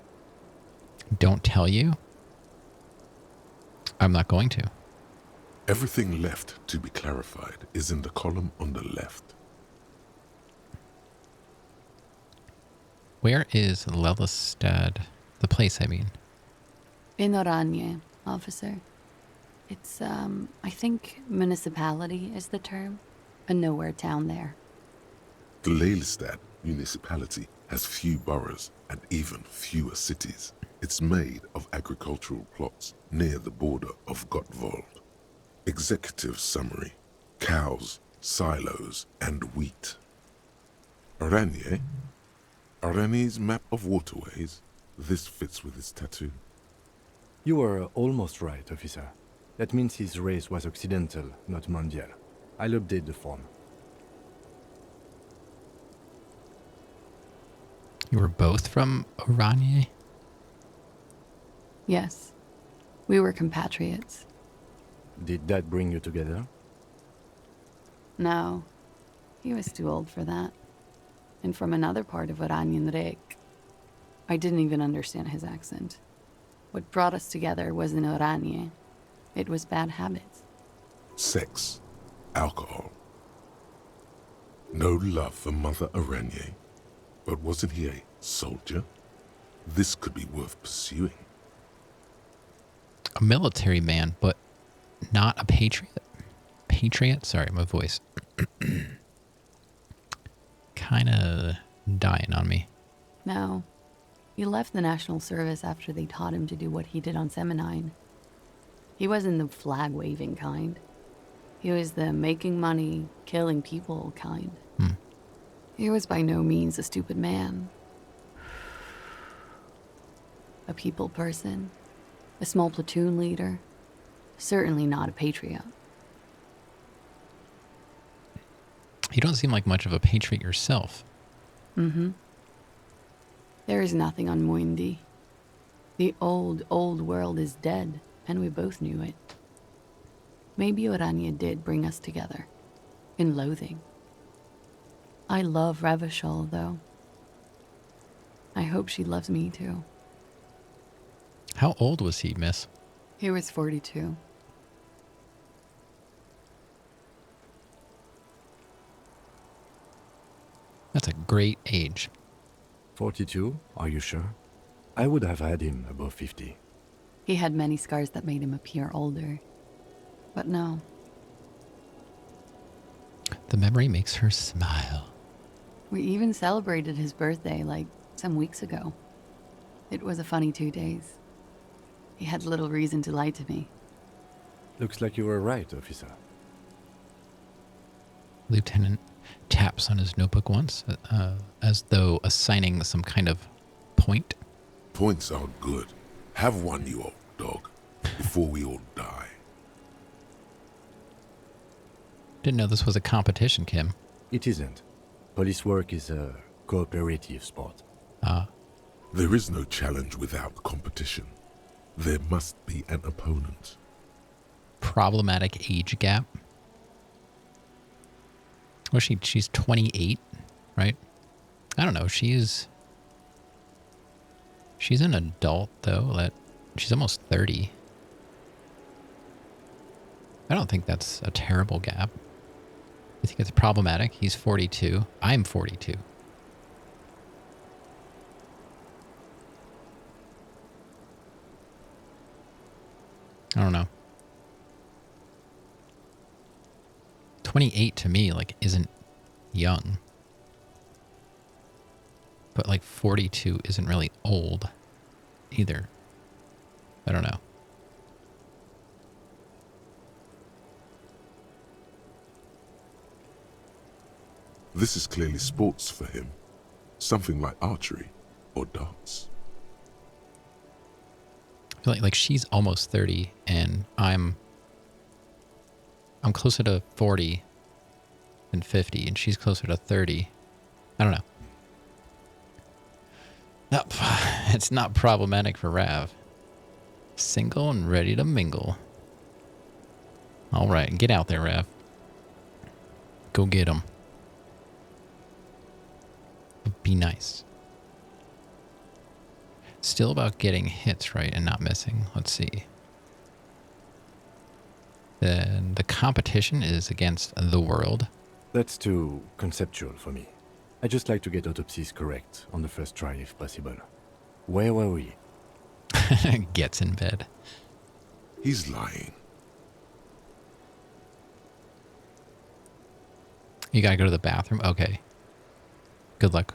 Don't tell you? I'm not going to. Everything left to be clarified is in the column on the left. Where is Lelystad? The place, I mean. In Oranje, officer. It's, I think municipality is the term. A nowhere town there. The Lelystad municipality has few boroughs and even fewer cities. It's made of agricultural plots near the border of Gottwald. Executive summary: cows, silos, and wheat. Oranje? Oranje's map of waterways? This fits with his tattoo. You were almost right, officer. That means his race was Occidental, not Mondial. I'll update the form. You were both from Oranje? Yes. We were compatriots. Did that bring you together? No. He was too old for that. And from another part of Oranjenrijk. I didn't even understand his accent. What brought us together wasn't Oranje. It was bad habits. Sex. Alcohol. No love for Mother Oranje. But wasn't he a soldier? This could be worth pursuing. A military man, but not a patriot? Patriot? Sorry, my voice. Kinda dying on me. No. He left the National Service after they taught him to do what he did on Seminine. He wasn't the flag-waving kind. He was the making money, killing people kind. He was by no means a stupid man. A people person. A small platoon leader. Certainly not a patriot. You don't seem like much of a patriot yourself. Mm-hmm. There is nothing on Muindi. The old world is dead, and we both knew it. Maybe Oranje did bring us together. In loathing. I love Revachol, though. I hope she loves me, too. How old was he, miss? He was 42. That's a great age. 42? Are you sure? I would have had him above 50. He had many scars that made him appear older. But no. The memory makes her smile. We even celebrated his birthday, like, some weeks ago. It was a funny 2 days. He had little reason to lie to me. Looks like you were right, officer. Lieutenant taps on his notebook once, as though assigning some kind of point. Points are good. Have one, you old dog, before we all die. Didn't know this was a competition, Kim. It isn't. Police work is a cooperative sport. There is no challenge without competition. There must be an opponent. Problematic age gap. Well, she's 28, right? I don't know. She's She's an adult, though. She's almost 30. I don't think that's a terrible gap. You think it's problematic? He's 42. I'm 42. I don't know. 28 to me, like, isn't young. But, like, 42 isn't really old either. I don't know. This is clearly sports for him. Something like archery or darts. I feel like she's almost 30 and I'm closer to 40 than 50 and she's closer to 30. I don't know. Nope. It's not problematic for Rav. Single and ready to mingle. All right, get out there, Rav. Go get him. Be nice. Still about getting hits right and not missing. Let's see. Then the competition is against the world. That's too conceptual for me. I just like to get autopsies correct on the first try if possible. Where were we? Gets in bed. He's lying. You gotta go to the bathroom? Okay. Good luck.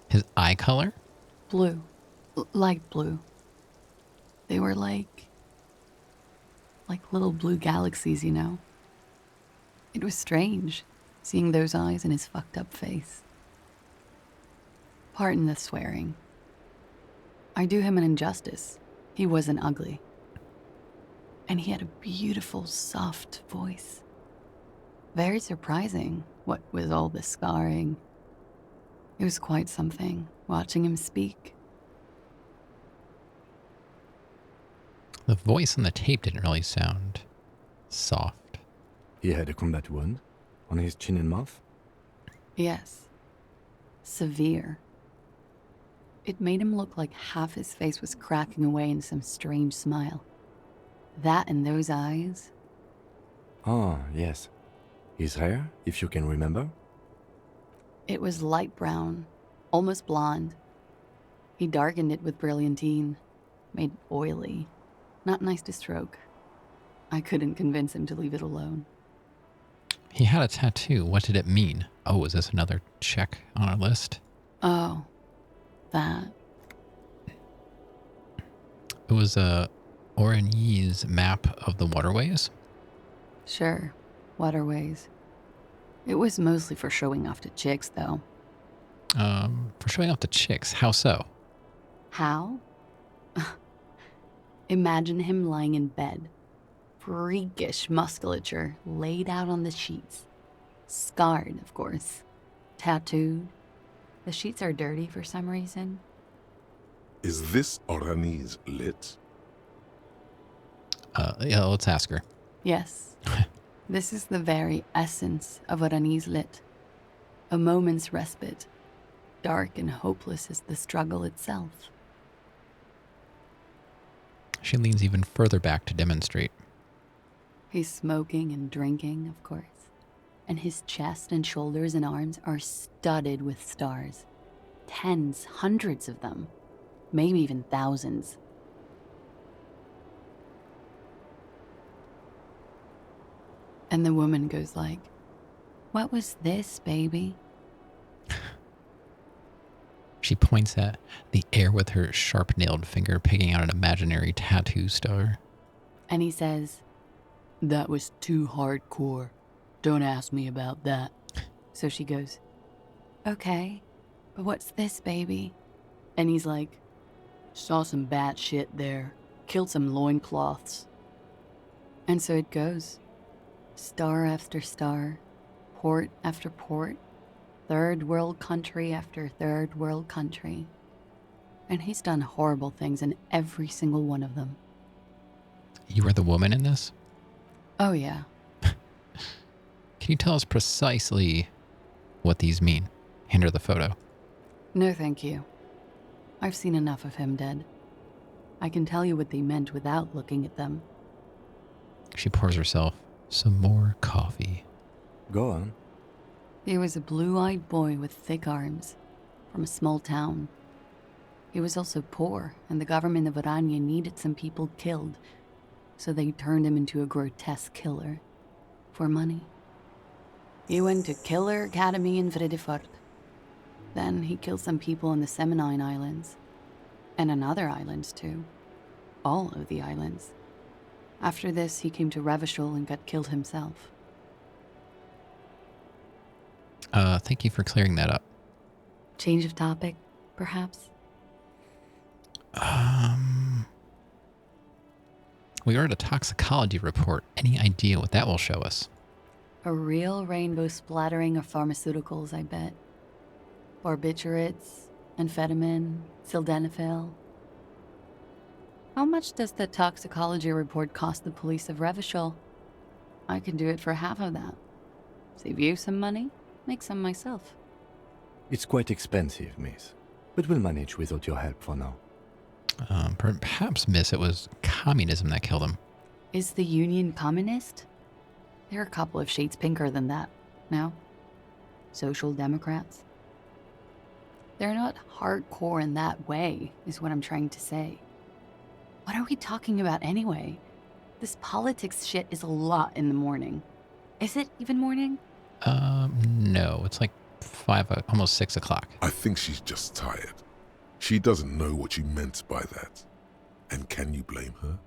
His eye color? Blue. Light blue. They were like little blue galaxies, you know? It was strange, seeing those eyes in his fucked up face. Pardon the swearing. I do him an injustice. He wasn't ugly. And he had a beautiful, soft voice. Very surprising, what with all the scarring. It was quite something, watching him speak. The voice on the tape didn't really sound soft. He had a combat wound on his chin and mouth? Yes. Severe. It made him look like half his face was cracking away in some strange smile. That and those eyes. Ah, yes. His hair, if you can remember? It was light brown, almost blonde. He darkened it with brilliantine, made oily. Not nice to stroke. I couldn't convince him to leave it alone. He had a tattoo. What did it mean? Oh, is this another check on our list? Oh, that. It was a Orangese map of the waterways. Sure, waterways. It was mostly for showing off to chicks, though. For showing off to chicks. How so? How? Imagine him lying in bed. Freakish musculature laid out on the sheets. Scarred, of course. Tattooed. The sheets are dirty for some reason. Is this Oranese lit? Yeah, let's ask her. Yes. This is the very essence of what Annie's lit. A moment's respite. Dark and hopeless as the struggle itself. She leans even further back to demonstrate. He's smoking and drinking, of course. And his chest and shoulders and arms are studded with stars. Tens, hundreds of them. Maybe even thousands. And the woman goes like, "What was this, baby?" She points at the air with her sharp-nailed finger, picking out an imaginary tattoo star. And he says, "That was too hardcore. Don't ask me about that." So she goes, "Okay, but what's this, baby?" And he's like, "Saw some bat shit there. Killed some loincloths." And so it goes. Star after star, port after port, third world country after third world country. And he's done horrible things in every single one of them. You were the woman in this? Oh, yeah. Can you tell us precisely what these mean? Hand her the photo. No, thank you. I've seen enough of him dead. I can tell you what they meant without looking at them. She pours herself some more coffee. Go on. He was a blue-eyed boy with thick arms, from a small town. He was also poor, and the government of Oranje needed some people killed, so they turned him into a grotesque killer. For money. He went to Killer Academy in Vredefort. Then he killed some people on the Seminine Islands. And on other islands, too. All of the islands. After this, he came to Revachol and got killed himself. Thank you for clearing that up. Change of topic, perhaps? We ordered a toxicology report. Any idea what that will show us? A real rainbow splattering of pharmaceuticals, I bet. Barbiturates, amphetamine, sildenafil. How much does the toxicology report cost the police of Revachol? I can do it for half of that. Save you some money, make some myself. It's quite expensive, miss. But we'll manage without your help for now. Perhaps, miss, it was communism that killed him. Is the Union communist? They're a couple of shades pinker than that, no? Social Democrats? They're not hardcore in that way, is what I'm trying to say. What are we talking about anyway? This politics shit is a lot in the morning. Is it even morning? No, it's like 5, almost 6 o'clock. I think she's just tired. She doesn't know what you meant by that. And can you blame her?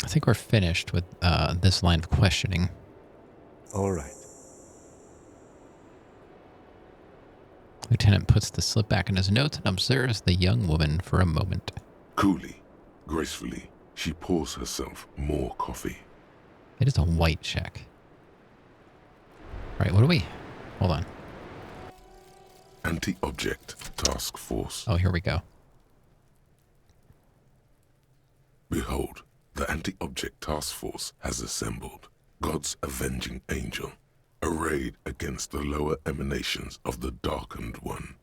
I think we're finished with this line of questioning. All right. Lieutenant puts the slip back in his notes and observes the young woman for a moment. Coolly, gracefully, she pours herself more coffee. It is a white check. All right, what do we... Hold on. Anti-object task force. Oh, here we go. Behold, the anti-object task force has assembled. God's avenging angel, arrayed against the lower emanations of the darkened one.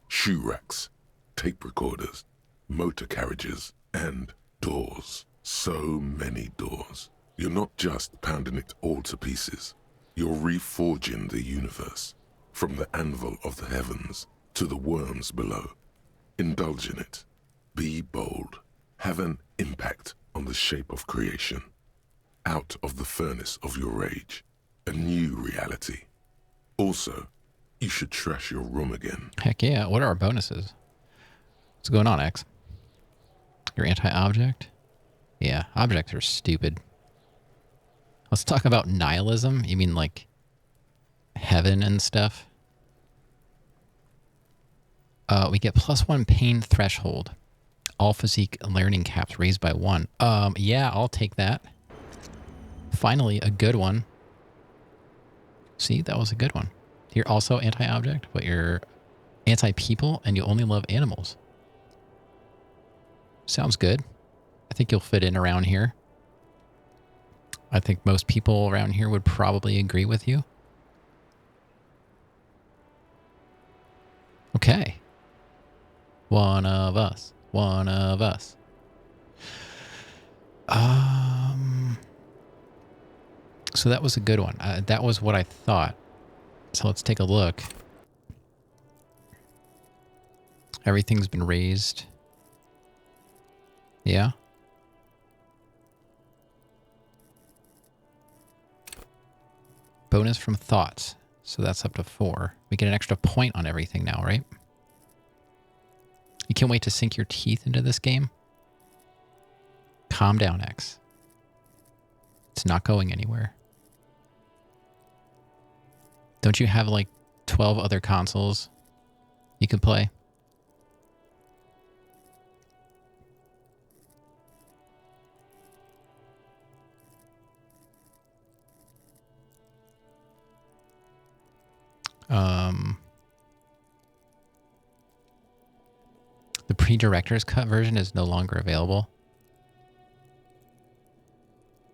Shoe racks, tape recorders, motor carriages, and doors. So many doors. You're not just pounding it all to pieces. You're reforging the universe, from the anvil of the heavens to the worms below. Indulge in it. Be bold. Have an impact on the shape of creation. Out of the furnace of your rage. A new reality. Also, you should trash your room again. Heck yeah, what are our bonuses? What's going on, X? Your anti-object? Yeah, objects are stupid. Let's talk about nihilism. You mean like heaven and stuff? We get +1 pain threshold. All physique learning caps raised by 1. Yeah, I'll take that. Finally, a good one. See, that was a good one. You're also anti-object, but you're anti-people and you only love animals. Sounds good. I think you'll fit in around here. I think most people around here would probably agree with you. Okay. One of us. One of us. So that was a good one. That was what I thought. So let's take a look. Everything's been raised. Yeah. Bonus from thoughts. So that's up to 4. We get an extra point on everything now, right? You can't wait to sink your teeth into this game? Calm down, X. It's not going anywhere. Don't you have like 12 other consoles you could play? The pre-director's cut version is no longer available.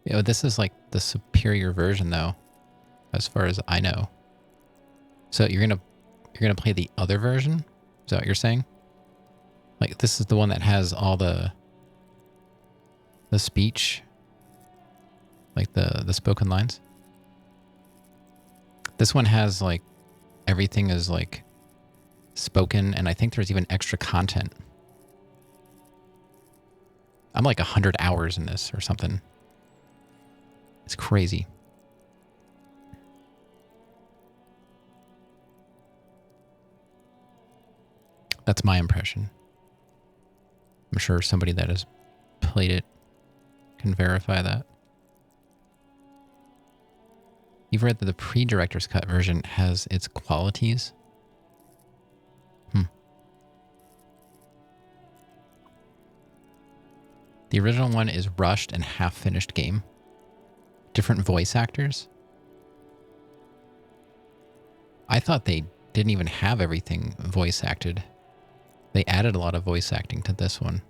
Yeah, this is like the superior version though, as far as I know. So you're gonna play the other version? Is that what you're saying? Like this is the one that has all the speech, like the spoken lines. This one has like everything is like spoken, and I think there's even extra content. I'm like 100 hours in this or something. It's crazy. That's my impression. I'm sure somebody that has played it can verify that. You've read that the pre-director's cut version has its qualities? The original one is rushed and half-finished game. Different voice actors. I thought they didn't even have everything voice acted. They added a lot of voice acting to this one.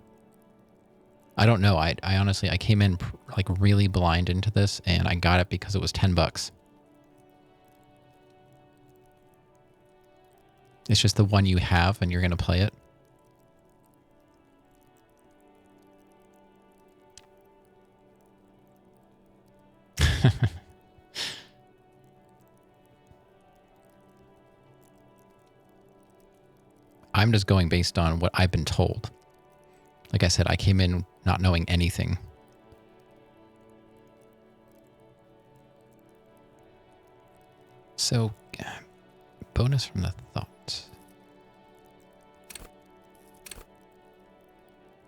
I don't know. I honestly, I came in like really blind into this, and I got it because it was $10. It's just the one you have, and you're going to play it. I'm just going based on what I've been told. Like I said, I came in not knowing anything. So, bonus from the thoughts.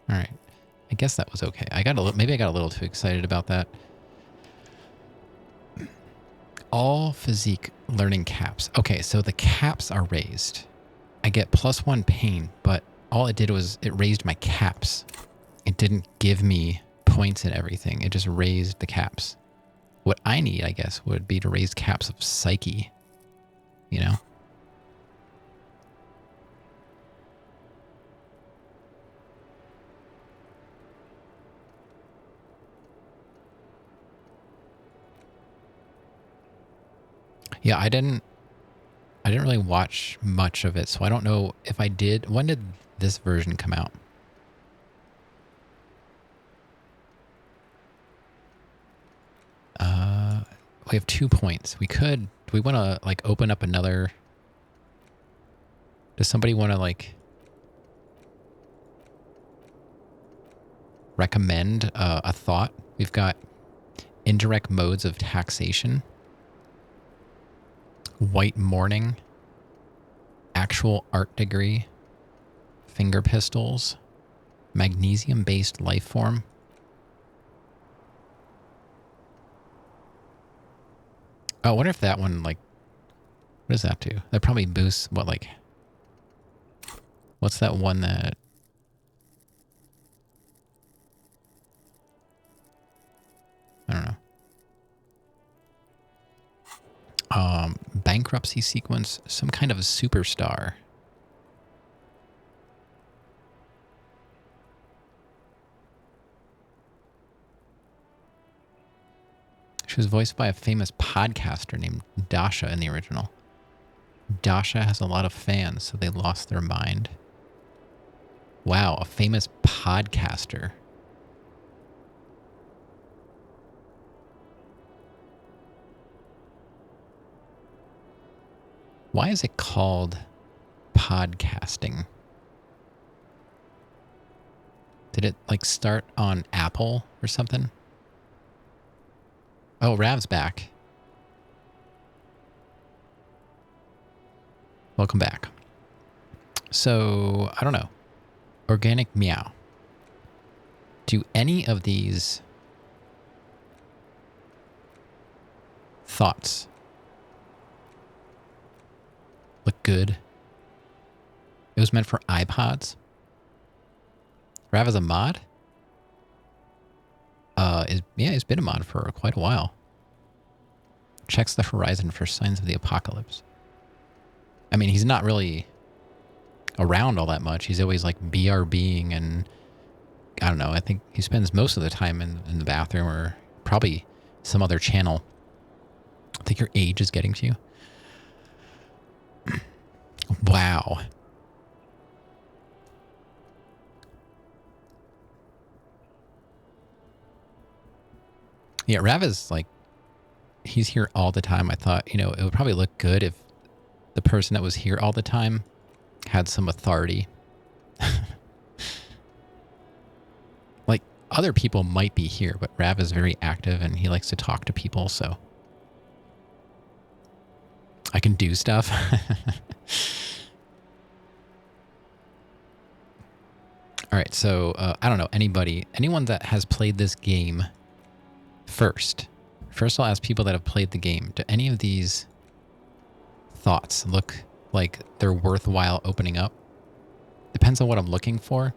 All right. I guess that was okay. Maybe I got a little too excited about that. All physique learning caps. Okay, so the caps are raised. I get +1 pain, but all it did was it raised my caps. It didn't give me points and everything. It just raised the caps. What I need, I guess, would be to raise caps of psyche. You know? Yeah, I didn't really watch much of it, so I don't know if I did. When did this version come out? We have 2 points. Do we want to like open up another? Does somebody want to like recommend a thought? We've got indirect modes of taxation, white mourning, actual art degree, finger pistols, magnesium-based life form. Oh, I wonder if that one, like, what does that do? That probably boosts, what, like, what's that one that, I don't know. Bankruptcy sequence, some kind of a superstar. She was voiced by a famous podcaster named Dasha in the original. Dasha has a lot of fans, so they lost their mind. Wow, a famous podcaster. Why is it called podcasting? Did it like start on Apple or something? Oh, Rav's back. Welcome back. So, I don't know. Organic meow. Do any of these thoughts look good? It was meant for iPods. Rav is a mod? He's been a mod for quite a while. Checks the horizon for signs of the apocalypse. I mean, he's not really around all that much. He's always like BRBing, and I don't know. I think he spends most of the time in the bathroom or probably some other channel. I think your age is getting to you. Wow. Yeah, Rav is like, he's here all the time. I thought, you know, it would probably look good if the person that was here all the time had some authority. Like, other people might be here, but Rav is very active and he likes to talk to people, so I can do stuff. All right, so I don't know, anyone that has played this game first. First, I'll ask people that have played the game. Do any of these thoughts look like they're worthwhile opening up? Depends on what I'm looking for.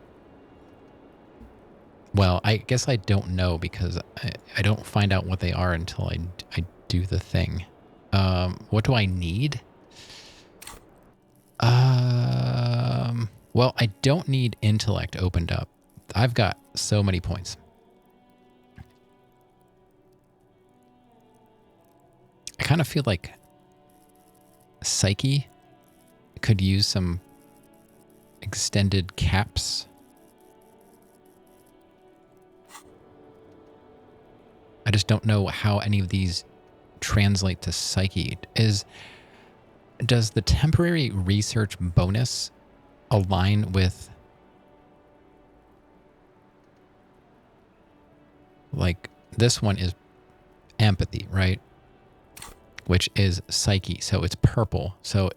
Well, I guess I don't know because I don't find out what they are until I do the thing. What do I need? Well, I don't need intellect opened up. I've got so many points. I kind of feel like Psyche could use some extended caps. I just don't know how any of these translate to Psyche. Does the temporary research bonus align with, like, this one is empathy, right? Which is Psyche, so it's purple. So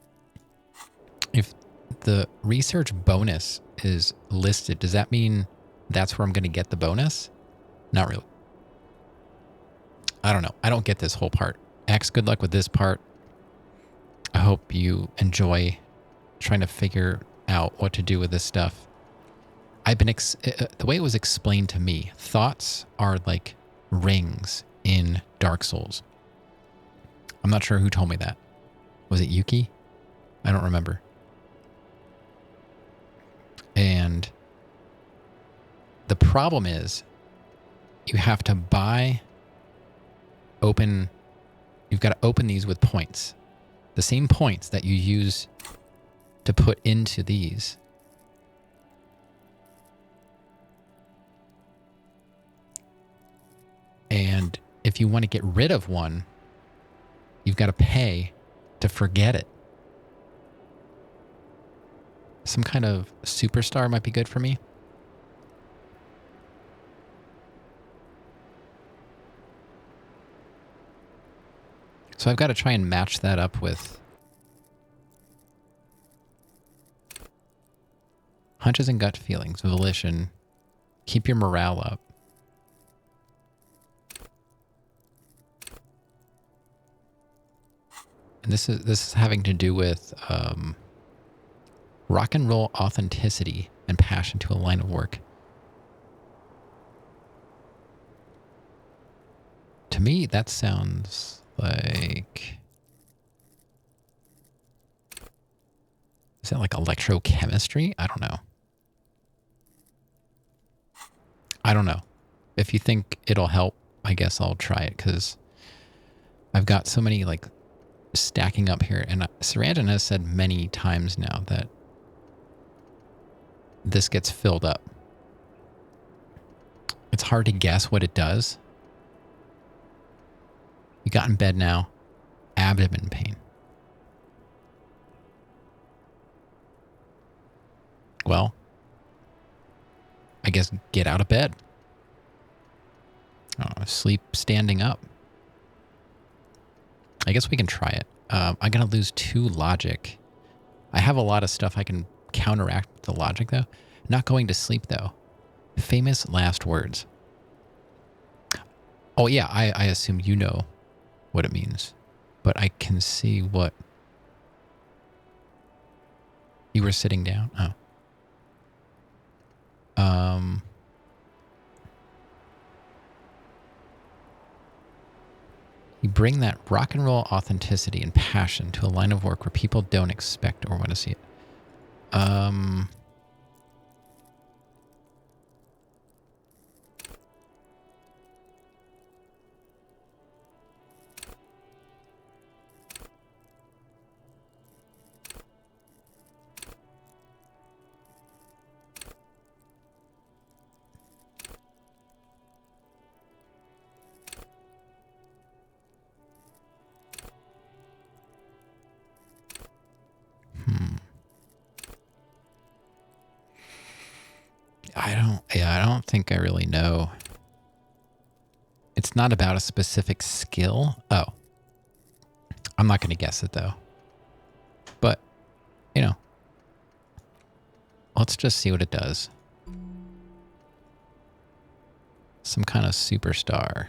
if the research bonus is listed, does that mean that's where I'm going to get the bonus? Not really. I don't know. I don't get this whole part. X, good luck with this part. I hope you enjoy trying to figure out what to do with this stuff. I've been, the way it was explained to me, thoughts are like rings in Dark Souls. I'm not sure who told me that. Was it Yuki? I don't remember. And the problem is you have to you've got to open these with points. The same points that you use to put into these. And if you want to get rid of one, you've got to pay to forget it. Some kind of superstar might be good for me. So I've got to try and match that up with hunches and gut feelings, volition, keep your morale up. And this is having to do with rock and roll authenticity and passion to a line of work. To me, that sounds like... Is that like electrochemistry? I don't know. I don't know. If you think it'll help, I guess I'll try it because I've got so many like stacking up here. And Sarandon has said many times now that this gets filled up. It's hard to guess what it does. You got in bed now. Abdomen pain. Well, I guess get out of bed. Sleep standing up. I guess we can try it. I'm going to lose 2 logic. I have a lot of stuff I can counteract with the logic, though. Not going to sleep, though. Famous last words. Oh, yeah, I assume you know what it means. But I can see what... You were sitting down? Oh. You bring that rock and roll authenticity and passion to a line of work where people don't expect or want to see it. I don't think I really know. It's not about a specific skill. Oh. I'm not going to guess it, though. But, you know, let's just see what it does. Some kind of superstar.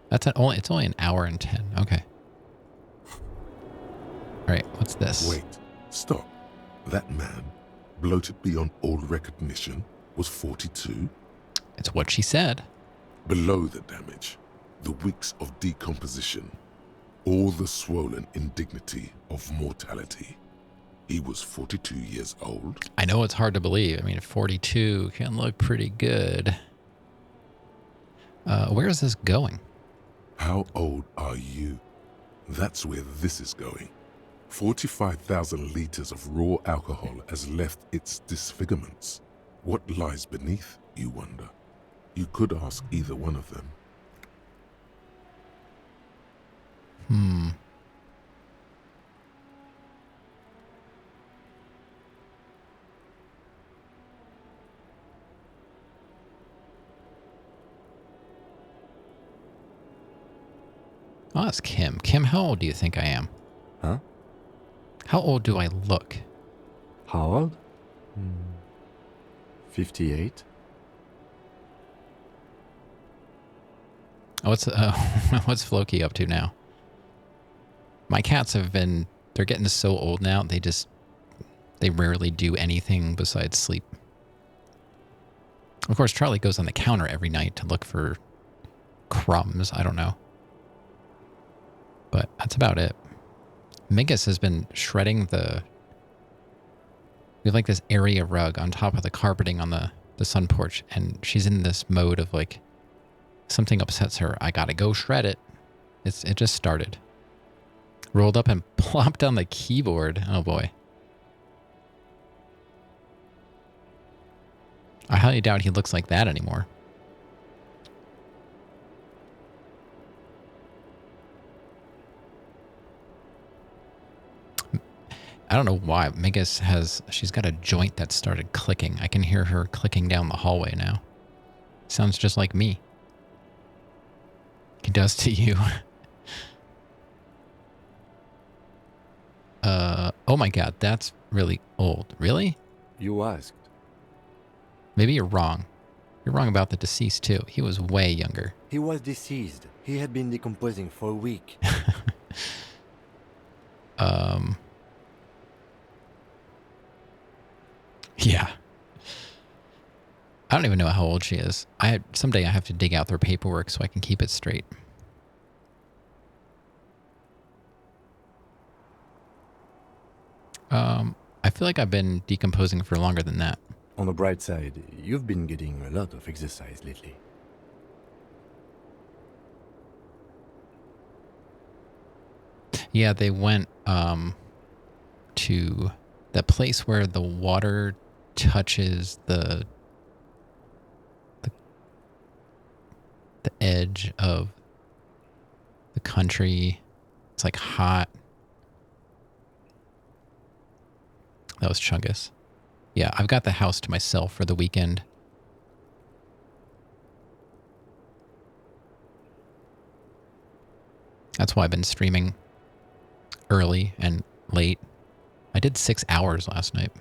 That's it's only an hour and 10. Okay. All right, what's this? Wait, stop. That man, bloated beyond all recognition, was 42? It's what she said. Below the damage, the weeks of decomposition, all the swollen indignity of mortality. He was 42 years old. I know it's hard to believe. I mean, 42 can look pretty good. Where is this going? How old are you? That's where this is going. 45,000 liters of raw alcohol has left its disfigurements. What lies beneath, you wonder? You could ask either one of them. Oh, that's Kim. Kim, how old do you think I am? Huh? How old do I look? How old? 58. What's Floki up to now? My cats they're getting so old now, they rarely do anything besides sleep. Of course, Charlie goes on the counter every night to look for crumbs. I don't know. But that's about it. Mingus has been shredding we have like this area rug on top of the carpeting on the sun porch, and she's in this mode of like, something upsets her. I gotta go shred it. It just started. Rolled up and plopped on the keyboard. Oh boy. I highly doubt he looks like that anymore. I don't know why. Mingus she's got a joint that started clicking. I can hear her clicking down the hallway now. Sounds just like me. He does to you. Oh my god, that's really old. Really? You asked. Maybe you're wrong. You're wrong about the deceased too. He was way younger. He was deceased. He had been decomposing for a week. Yeah. I don't even know how old she is. Someday I have to dig out their paperwork so I can keep it straight. I feel like I've been decomposing for longer than that. On the bright side, you've been getting a lot of exercise lately. Yeah, they went to the place where the water touches the edge of the country. It's like hot. That was Chungus. Yeah, I've got the house to myself for the weekend. That's why I've been streaming early and late. I did 6 hours last night.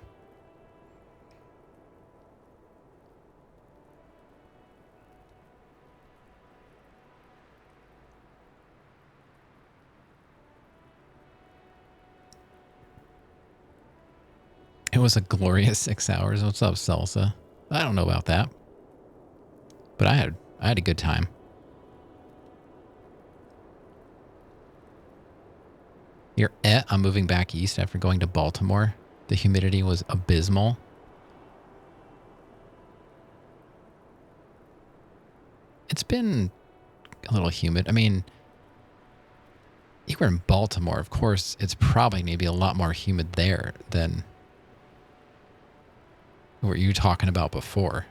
It was a glorious 6 hours. What's up, Salsa? I don't know about that. But I had a good time. I'm moving back east after going to Baltimore. The humidity was abysmal. It's been a little humid. I mean, you were in Baltimore. Of course, it's probably maybe a lot more humid there than what you were talking about before.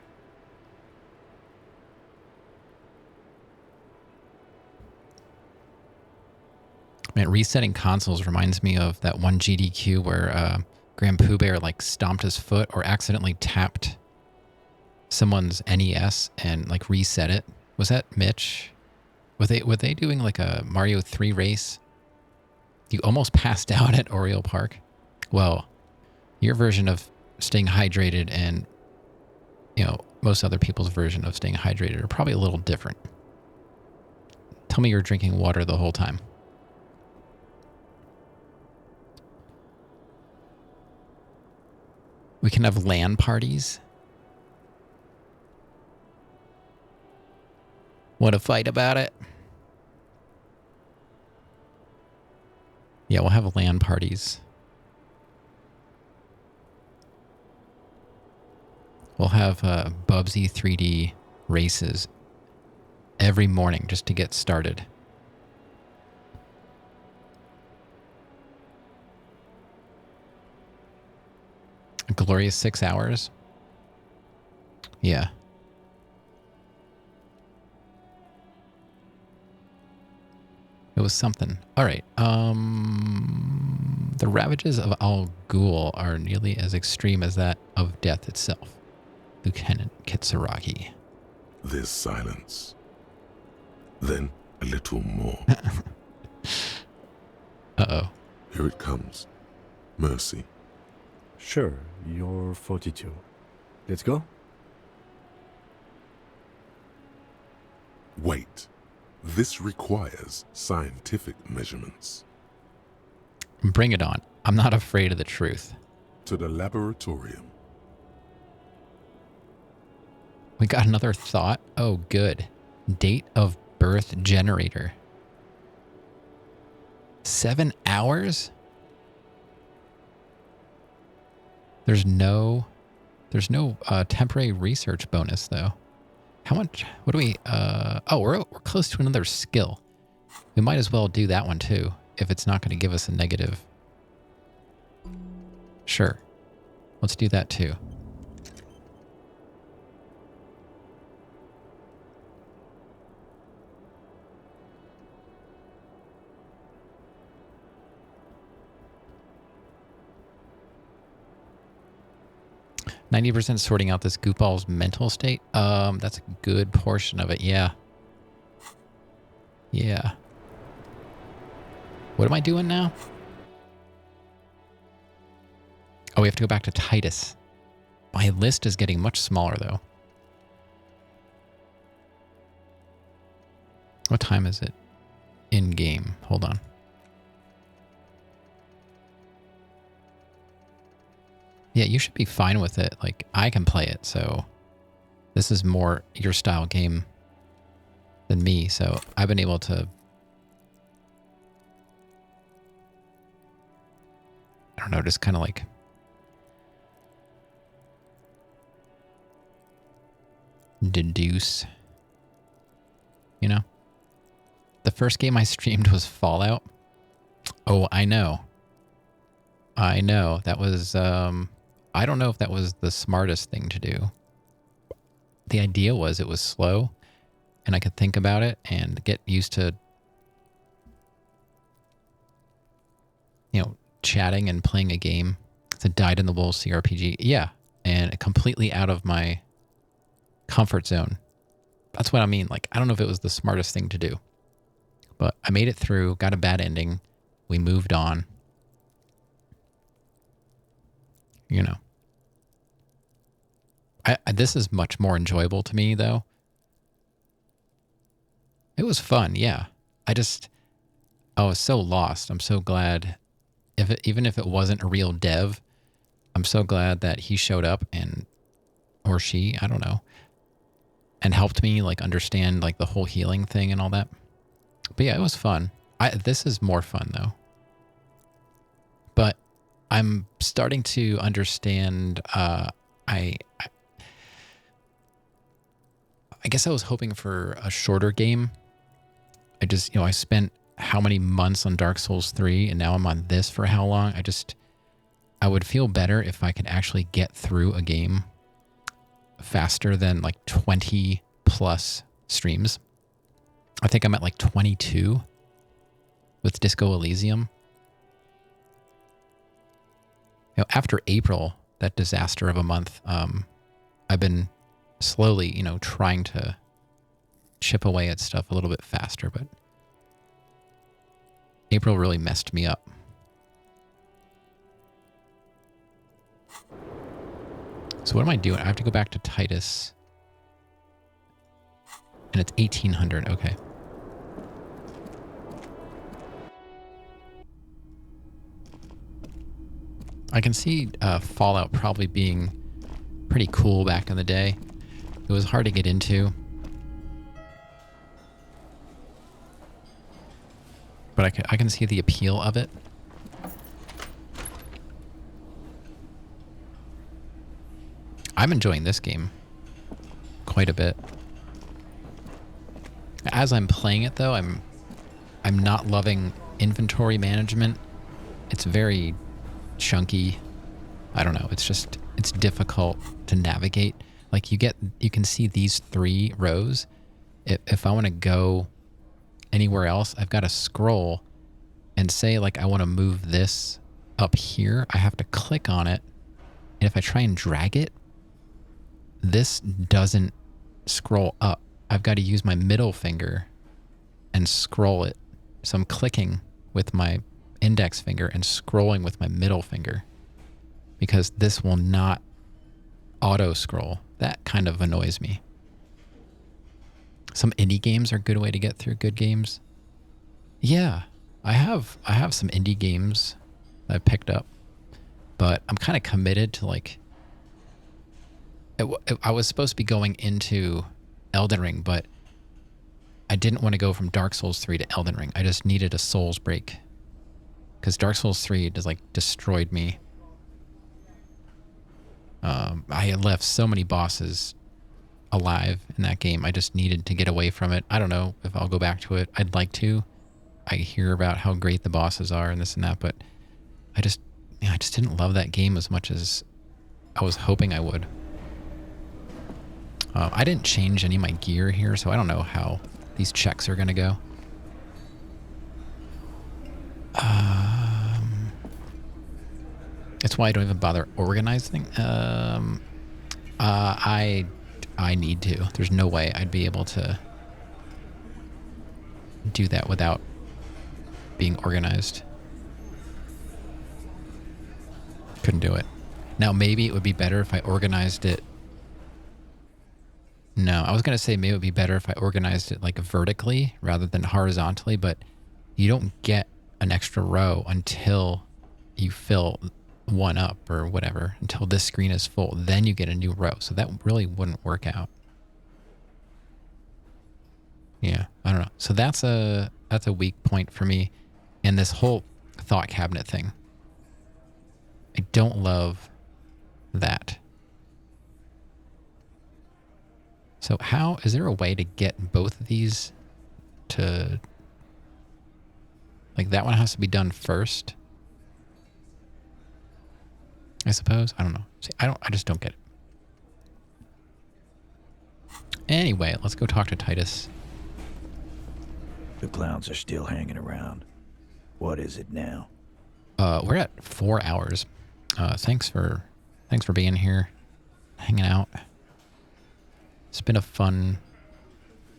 Man, resetting consoles reminds me of that one GDQ where Grand Pooh Bear like stomped his foot or accidentally tapped someone's NES and like reset it. Was that Mitch? Were they doing like a Mario 3 race? You almost passed out at Oriole Park. Well, your version of staying hydrated and, you know, most other people's version of staying hydrated are probably a little different. Tell me you're drinking water the whole time. We can have LAN parties. Want to fight about it? Yeah, we'll have LAN parties. We'll have Bubsy 3D races every morning just to get started. A glorious 6 hours? Yeah. It was something. All right. The ravages of Al Ghul are nearly as extreme as that of death itself. Lieutenant Kitsuragi. There's silence. Then a little more. Uh-oh. Here it comes. Mercy. Sure, you're 42. Let's go? Wait. This requires scientific measurements. Bring it on. I'm not afraid of the truth. To the laboratorium. We got another thought. Oh, good. Date of birth generator. 7 hours? There's no temporary research bonus though. How much? What do we? Oh, we're close to another skill. We might as well do that one too, if it's not going to give us a negative. Sure, let's do that too. %, sorting out this goofball's mental state. That's a good portion of it. Yeah. Yeah. What am I doing now? Oh, we have to go back to Titus. My list is getting much smaller, though. What time is it? In game. Hold on. Yeah, you should be fine with it. Like, I can play it, so this is more your style game than me. So I've been able to, I don't know, just kind of like deduce, you know? The first game I streamed was Fallout. Oh, I know. I know. That was, I don't know if that was the smartest thing to do. The idea was it was slow and I could think about it and get used to, you know, chatting and playing a game. It's a dyed-in-the-wool CRPG. Yeah. And completely out of my comfort zone. That's what I mean. Like, I don't know if it was the smartest thing to do, but I made it through, got a bad ending. We moved on. You know. This is much more enjoyable to me, though. It was fun, yeah. I was so lost. I'm so glad, even if it wasn't a real dev, I'm so glad that he showed up or she, I don't know, and helped me like understand like the whole healing thing and all that. But yeah, it was fun. This is more fun though. But I'm starting to understand. I guess I was hoping for a shorter game. I spent how many months on Dark Souls 3 and now I'm on this for how long? I would feel better if I could actually get through a game faster than like 20 plus streams. I think I'm at like 22 with Disco Elysium. You know, after April, that disaster of a month, I've been slowly, you know, trying to chip away at stuff a little bit faster, but April really messed me up. So what am I doing? I have to go back to Titus. And it's 1800. Okay. I can see Fallout probably being pretty cool back in the day. It was hard to get into. But I can see the appeal of it. I'm enjoying this game quite a bit. As I'm playing it, though, I'm not loving inventory management. It's very chunky. I don't know. It's difficult to navigate. Like you can see these 3 rows. If I want to go anywhere else, I've got to scroll and say like I want to move this up here. I have to click on it. And if I try and drag it, this doesn't scroll up. I've got to use my middle finger and scroll it. So I'm clicking with my index finger and scrolling with my middle finger because this will not auto scroll. That kind of annoys me. Some indie games are a good way to get through good games. Yeah, I have some indie games that I picked up, but I'm kind of committed to like. I was supposed to be going into Elden Ring, but I didn't want to go from Dark Souls 3 to Elden Ring. I just needed a Souls break because Dark Souls 3 just like destroyed me. I had left so many bosses alive in that game. I just needed to get away from it. I don't know if I'll go back to it. I'd like to. I hear about how great the bosses are and this and that, but I just didn't love that game as much as I was hoping I would. I didn't change any of my gear here, so I don't know how these checks are going to go. That's why I don't even bother organizing. I need to. There's no way I'd be able to do that without being organized. Couldn't do it. Now, maybe it would be better if I organized it. No, I was going to say maybe it would be better if I organized it like vertically rather than horizontally, but you don't get an extra row until you fill one up or whatever, until this screen is full. Then you get a new row. So that really wouldn't work out. Yeah, I don't know. So that's a weak point for me. And this whole thought cabinet thing. I don't love that. So is there a way to get both of these to, like that one has to be done first? I suppose. I don't know. See, I just don't get it. Anyway, let's go talk to Titus. The clowns are still hanging around. What is it now? We're at 4 hours. Thanks for being here, hanging out. It's been a fun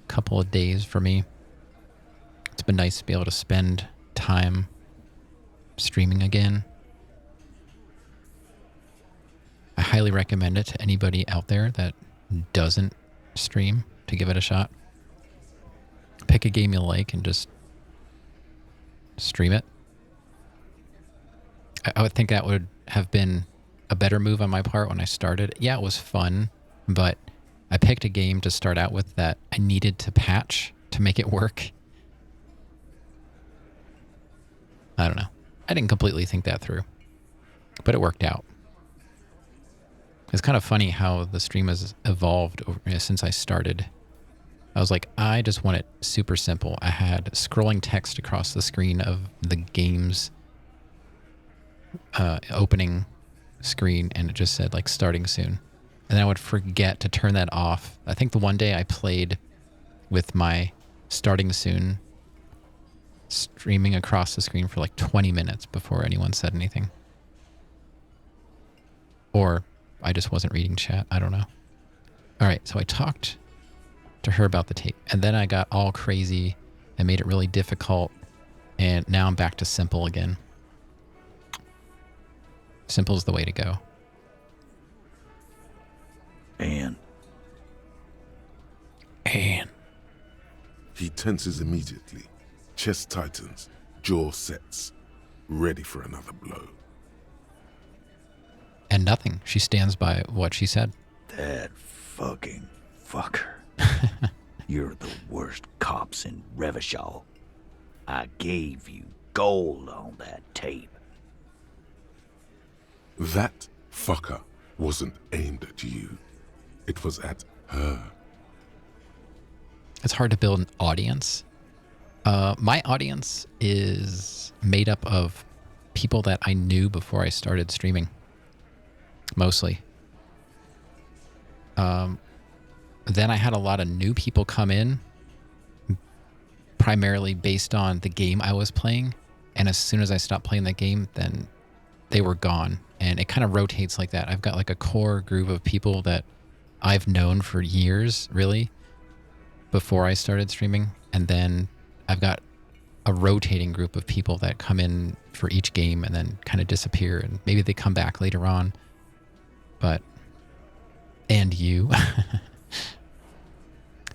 couple of days for me. It's been nice to be able to spend time streaming again. I highly recommend it to anybody out there that doesn't stream to give it a shot. Pick a game you like and just stream it. I would think that would have been a better move on my part when I started. Yeah, it was fun, but I picked a game to start out with that I needed to patch to make it work. I don't know. I didn't completely think that through, but it worked out. It's kind of funny how the stream has evolved since I started. I was like, I just want it super simple. I had scrolling text across the screen of the game's opening screen, and it just said like starting soon. And then I would forget to turn that off. I think the one day I played with my starting soon streaming across the screen for like 20 minutes before anyone said anything. Or I just wasn't reading chat. I don't know. All right, so I talked to her about the tape, and then I got all crazy and made it really difficult, and now I'm back to simple again. Simple's the way to go. And He tenses immediately, chest tightens, jaw sets, ready for another blow. And nothing. She stands by what she said. That fucking fucker. You're the worst cops in Revachol. I gave you gold on that tape. That fucker wasn't aimed at you. It was at her. It's hard to build an audience. My audience is made up of people that I knew before I started streaming. Mostly. Then I had a lot of new people come in, primarily based on the game I was playing. And as soon as I stopped playing that game, then they were gone. And it kind of rotates like that. I've got like a core group of people that I've known for years, really, before I started streaming. And then I've got a rotating group of people that come in for each game and then kind of disappear. And maybe they come back later on. But, and you.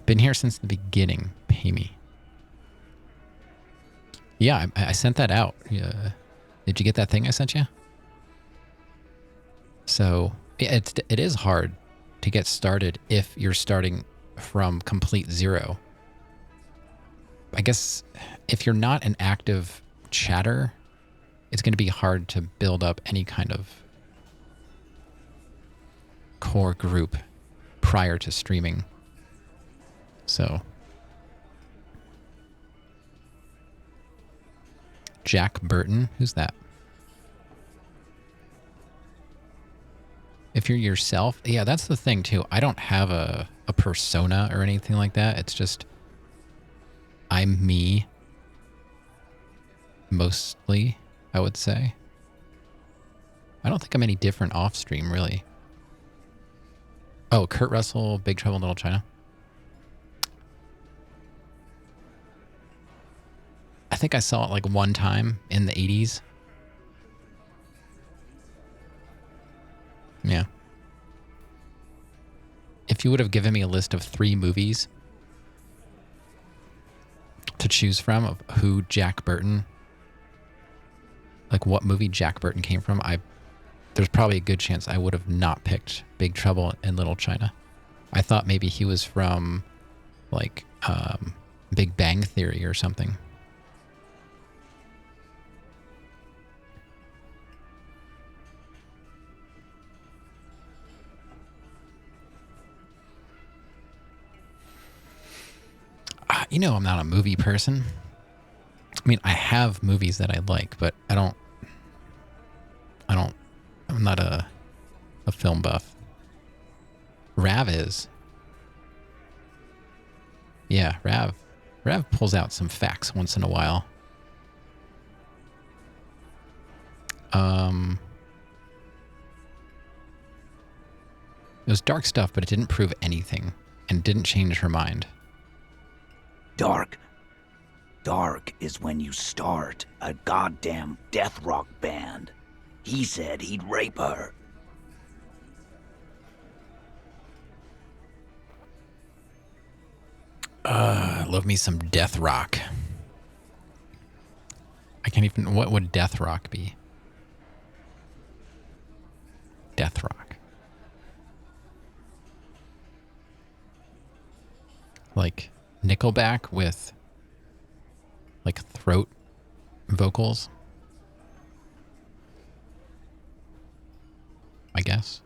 Been here since the beginning. Pay me. Yeah, I sent that out. Did you get that thing I sent you? So it is hard to get started if you're starting from complete zero. I guess if you're not an active chatter, it's going to be hard to build up any kind of core group prior to streaming. So Jack Burton, who's that? If you're yourself, yeah, that's the thing too. I don't have a persona or anything like that. It's just I'm me mostly, I would say. I don't think I'm any different off stream, really. Oh, Kurt Russell, Big Trouble in Little China. I think I saw it like one time in the 80s. Yeah. If you would have given me a list of 3 movies to choose from of who Jack Burton, like what movie Jack Burton came from, there's probably a good chance I would have not picked Big Trouble in Little China. I thought maybe he was from like Big Bang Theory or something. You know, I'm not a movie person. I mean, I have movies that I like, but I'm not a film buff. Rav is. Yeah, Rav pulls out some facts once in a while. It was dark stuff, but it didn't prove anything and didn't change her mind. Dark is when you start a goddamn death rock band. He said he'd rape her. Love me some death rock. I can't even... What would death rock be? Death rock. Like Nickelback with like throat vocals, I guess.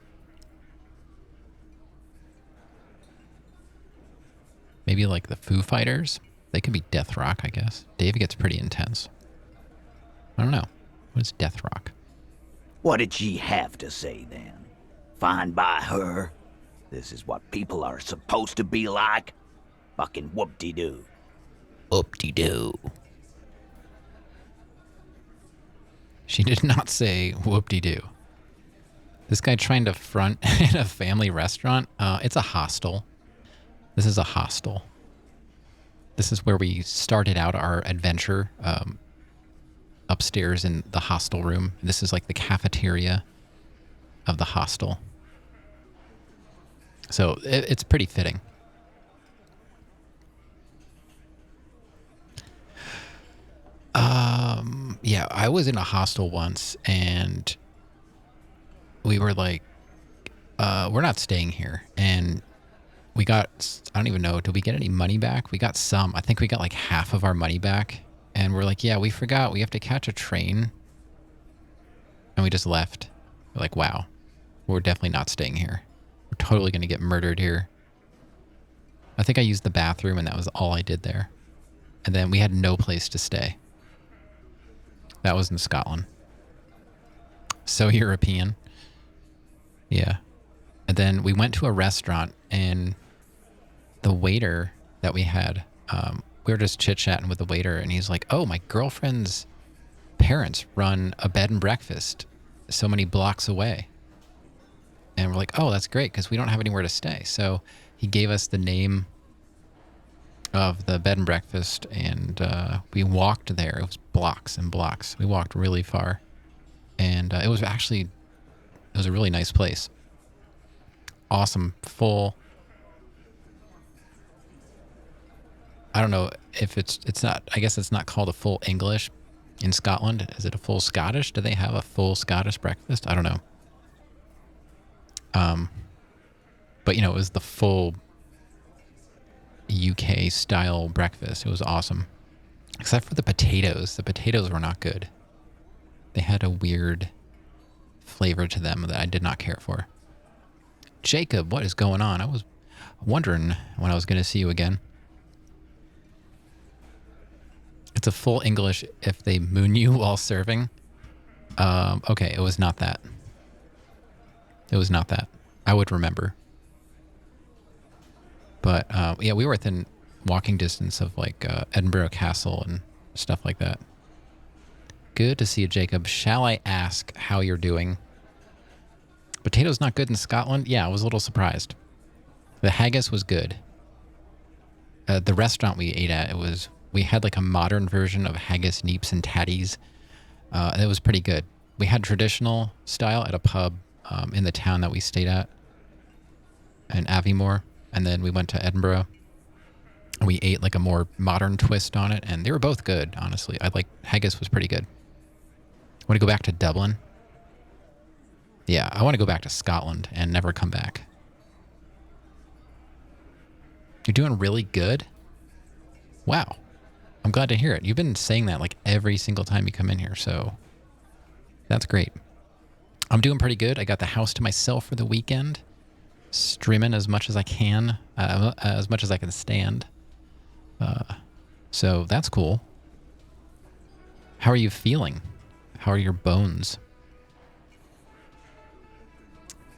Maybe like the Foo Fighters. They could be death rock, I guess. Dave gets pretty intense. I don't know. What is death rock? What did she have to say then? Fine by her? This is what people are supposed to be like? Fucking whoop-de-doo. Whoop-de-doo. She did not say whoop-de-doo. This guy trying to front in a family restaurant. It's a hostel. This is a hostel. This is where we started out our adventure. Upstairs in the hostel room. This is like the cafeteria of the hostel. So it's pretty fitting. Yeah, I was in a hostel once and we were like, we're not staying here. And we got, I don't even know, did we get any money back? We got some. I think we got like half of our money back. And we're like, yeah, we forgot. We have to catch a train. And we just left. We're like, wow, we're definitely not staying here. We're totally going to get murdered here. I think I used the bathroom and that was all I did there. And then we had no place to stay. That was in Scotland. So European. Yeah. And then we went to a restaurant and the waiter that we had, we were just chit-chatting with the waiter and he's like, oh, my girlfriend's parents run a bed and breakfast so many blocks away. And we're like, oh, that's great because we don't have anywhere to stay. So he gave us the name of the bed and breakfast and we walked there. It was blocks and blocks. We walked really far. And it was a really nice place. Awesome, full. I don't know if it's not, I guess it's not called a full English in Scotland. Is it a full Scottish? Do they have a full Scottish breakfast? I don't know. But you know, it was the full UK style breakfast. It was awesome. Except for the potatoes. The potatoes were not good. They had a weird flavor to them that I did not care for. Jacob, what is going on? I was wondering when I was going to see you again. It's a full English if they moon you while serving. Okay, it was not that. It was not that. I would remember. But yeah, we were within walking distance of like Edinburgh Castle and stuff like that. Good to see you, Jacob. Shall I ask how you're doing? Potatoes not good in Scotland? Yeah, I was a little surprised. The haggis was good. The restaurant we ate at, we had like a modern version of haggis, neeps, and tatties. And it was pretty good. We had traditional style at a pub in the town that we stayed at in Aviemore. And then we went to Edinburgh. And we ate like a more modern twist on it. And they were both good, honestly. Haggis was pretty good. Want to go back to Dublin? Yeah, I want to go back to Scotland and never come back. You're doing really good? Wow. I'm glad to hear it. You've been saying that like every single time you come in here, so that's great. I'm doing pretty good. I got the house to myself for the weekend. Streaming as much as I can, as much as I can stand. So that's cool. How are you feeling? How are your bones?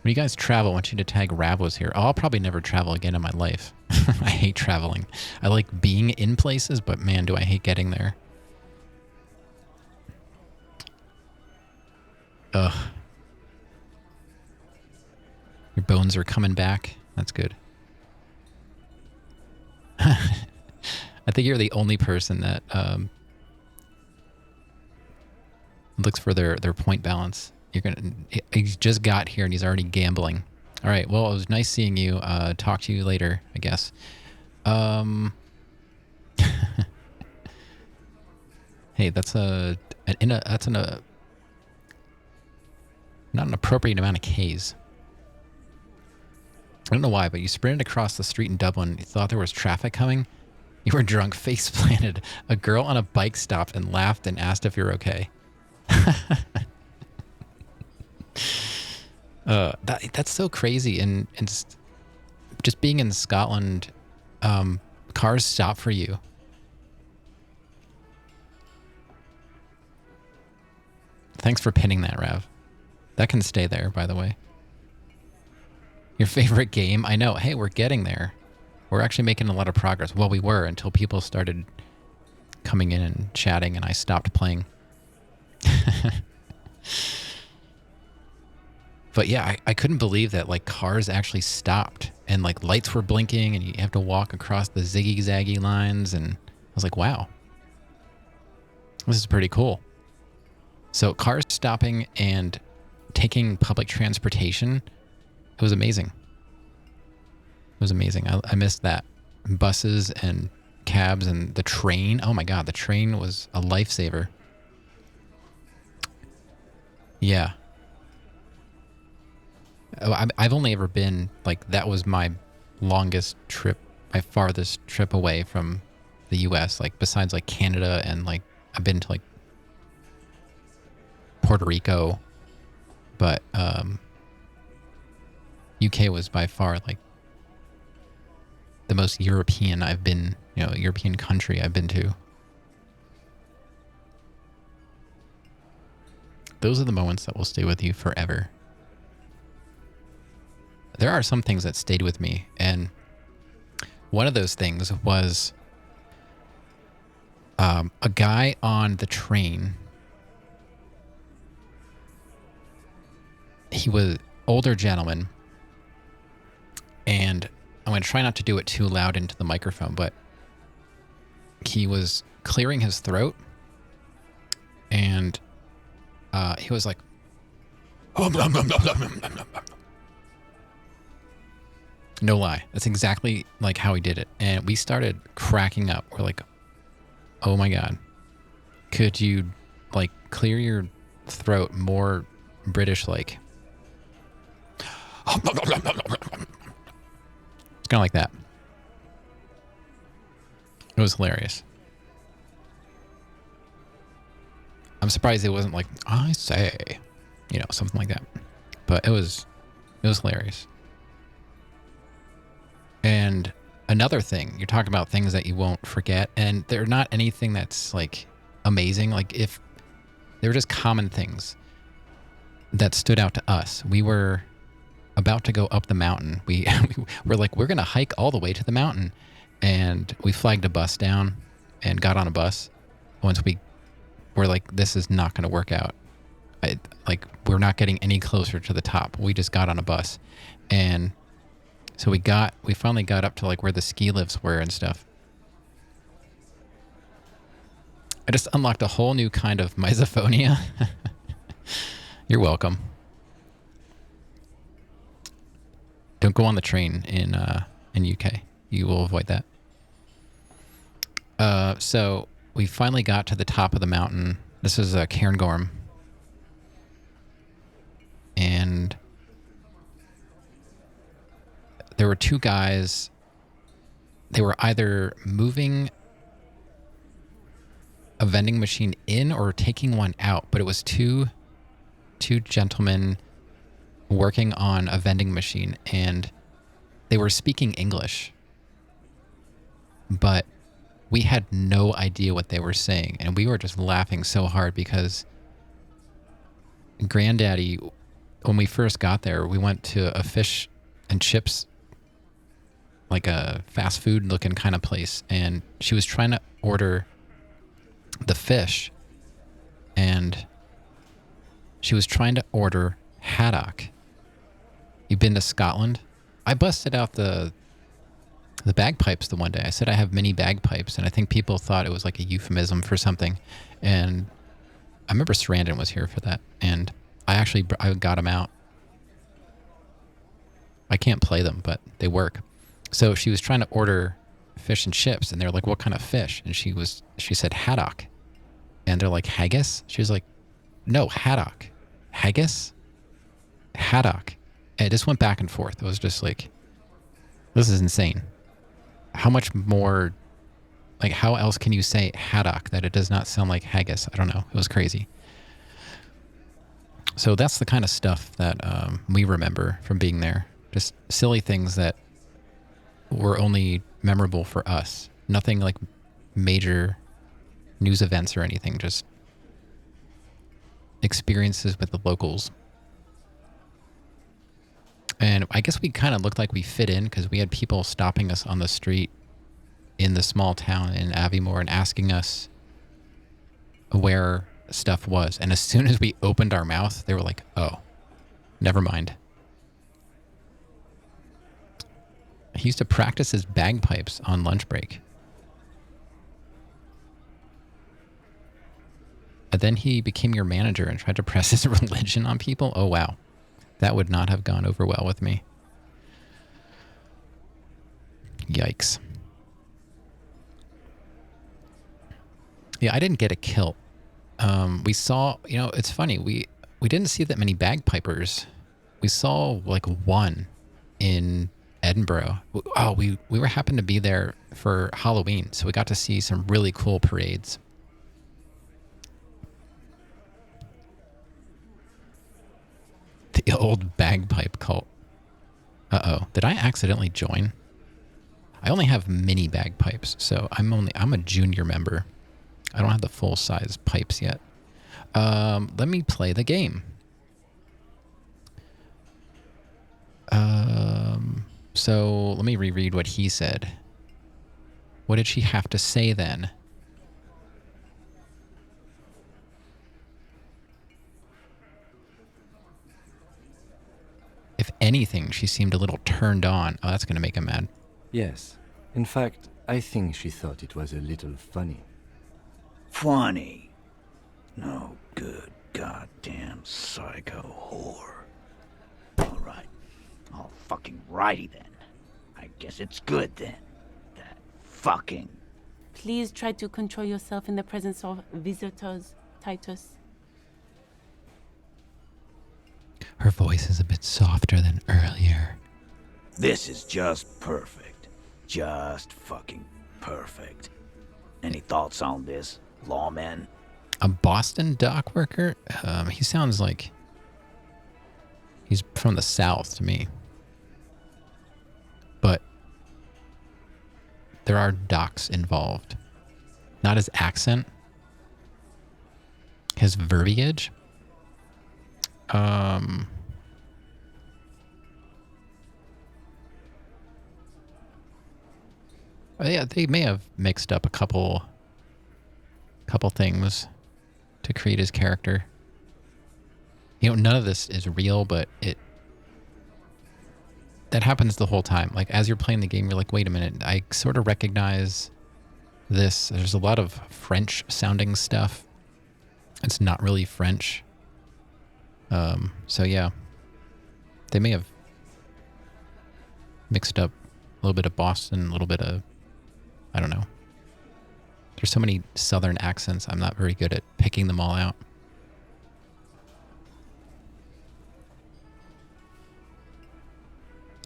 When you guys travel, I want you to tag Ravos here. I'll probably never travel again in my life. I hate traveling. I like being in places, but man, do I hate getting there. Ugh. Your bones are coming back. That's good. I think you're the only person that looks for their point balance. He just got here and he's already gambling. All right. Well, it was nice seeing you. Talk to you later, I guess. Hey, that's not an appropriate amount of Ks. I don't know why, but you sprinted across the street in Dublin. You thought there was traffic coming. You were drunk, face planted. A girl on a bike stopped and laughed and asked if you're okay. That's so crazy. And just being in Scotland, cars stop for you. Thanks for pinning that, Rav. That can stay there, by the way. Your favorite game? I know. Hey, we're getting there. We're actually making a lot of progress. Well, we were until people started coming in and chatting and I stopped playing. But yeah, I couldn't believe that like cars actually stopped and like lights were blinking and you have to walk across the ziggy-zaggy lines. And I was like, wow, this is pretty cool. So cars stopping and taking public transportation, it was amazing. It was amazing. I missed that. Buses and cabs and the train. Oh my God, the train was a lifesaver. Yeah. I've only ever been, like, that was my longest trip, my farthest trip away from the U.S., like, besides, like, Canada and, like, I've been to, like, Puerto Rico, but UK was by far, like, the most European I've been, you know, European country I've been to. Those are the moments that will stay with you forever. There are some things that stayed with me, and one of those things was a guy on the train. He was an older gentleman, and I'm going to try not to do it too loud into the microphone, but he was clearing his throat, and he was like, no lie. That's exactly like how he did it. And we started cracking up. We're like, oh my God. Could you like clear your throat more British like? It's kind of like that. It was hilarious. I'm surprised it wasn't like, I say, you know, something like that. But it was hilarious. And another thing, you're talking about things that you won't forget, and they're not anything that's like amazing. Like if they were just common things that stood out to us. We were about to go up the mountain. We were like, we're going to hike all the way to the mountain. And we flagged a bus down and got on a bus. Once we were like, this is not going to work out. Like we're not getting any closer to the top. We just got on a bus. And so we finally got up to like where the ski lifts were and stuff. I just unlocked a whole new kind of misophonia. You're welcome. Don't go on the train in UK. You will avoid that. So we finally got to the top of the mountain. This is Cairngorm. And there were two guys. They were either moving a vending machine in or taking one out, but it was two gentlemen working on a vending machine, and they were speaking English, but we had no idea what they were saying, and we were just laughing so hard because Granddaddy, when we first got there, we went to a fish and chips, like a fast food looking kind of place, and she was trying to order the fish, and she was trying to order haddock. You've been to Scotland? I busted out the bagpipes the one day. I said I have mini bagpipes, and I think people thought it was like a euphemism for something. And I remember Sarandon was here for that, and I got them out. I can't play them, but they work. So she was trying to order fish and chips, and they're like, what kind of fish? And she said haddock. And they're like, haggis? She was like, no, haddock. Haggis? Haddock. And it just went back and forth. It was just like, this is insane. How much more, like, how else can you say haddock that it does not sound like haggis? I don't know. It was crazy. So that's the kind of stuff that we remember from being there. Just silly things that were only memorable for us. Nothing like major news events or anything. Just experiences with the locals. And I guess we kind of looked like we fit in because we had people stopping us on the street in the small town in Aviemore and asking us where stuff was. And as soon as we opened our mouth, they were like, oh, Never mind. He used to practice his bagpipes on lunch break. And then he became your manager and tried to press his religion on people. Oh, wow. That would not have gone over well with me. Yikes. Yeah, I didn't get a kill. We saw, you know, it's funny. We didn't see that many bagpipers. We saw like one in Edinburgh. Oh, we were happened to be there for Halloween, so we got to see some really cool parades. The old bagpipe cult. Uh-oh. Did I accidentally join? I only have mini bagpipes, so I'm a junior member. I don't have the full size pipes yet. Let me play the game. So let me reread what he said. What did she have to say then? If anything, she seemed a little turned on. Oh, that's going to make him mad. Yes. In fact, I think she thought it was a little funny. Funny? No good goddamn psycho whore. Alright. All fucking righty then. I guess it's good then. That fucking... Please try to control yourself in the presence of visitors, Titus. Her voice is a bit softer than earlier. This is just perfect. Just fucking perfect. Any thoughts on this, lawman? A Boston dock worker? He sounds like he's from the South to me. But there are docks involved. Not his accent. His verbiage. Yeah, they may have mixed up a couple things to create his character. You know, none of this is real, but that happens the whole time. Like, as you're playing the game, you're like, wait a minute, I sort of recognize this. There's a lot of French-sounding stuff. It's not really French. So yeah, they may have mixed up a little bit of Boston, a little bit of, I don't know. There's so many Southern accents, I'm not very good at picking them all out.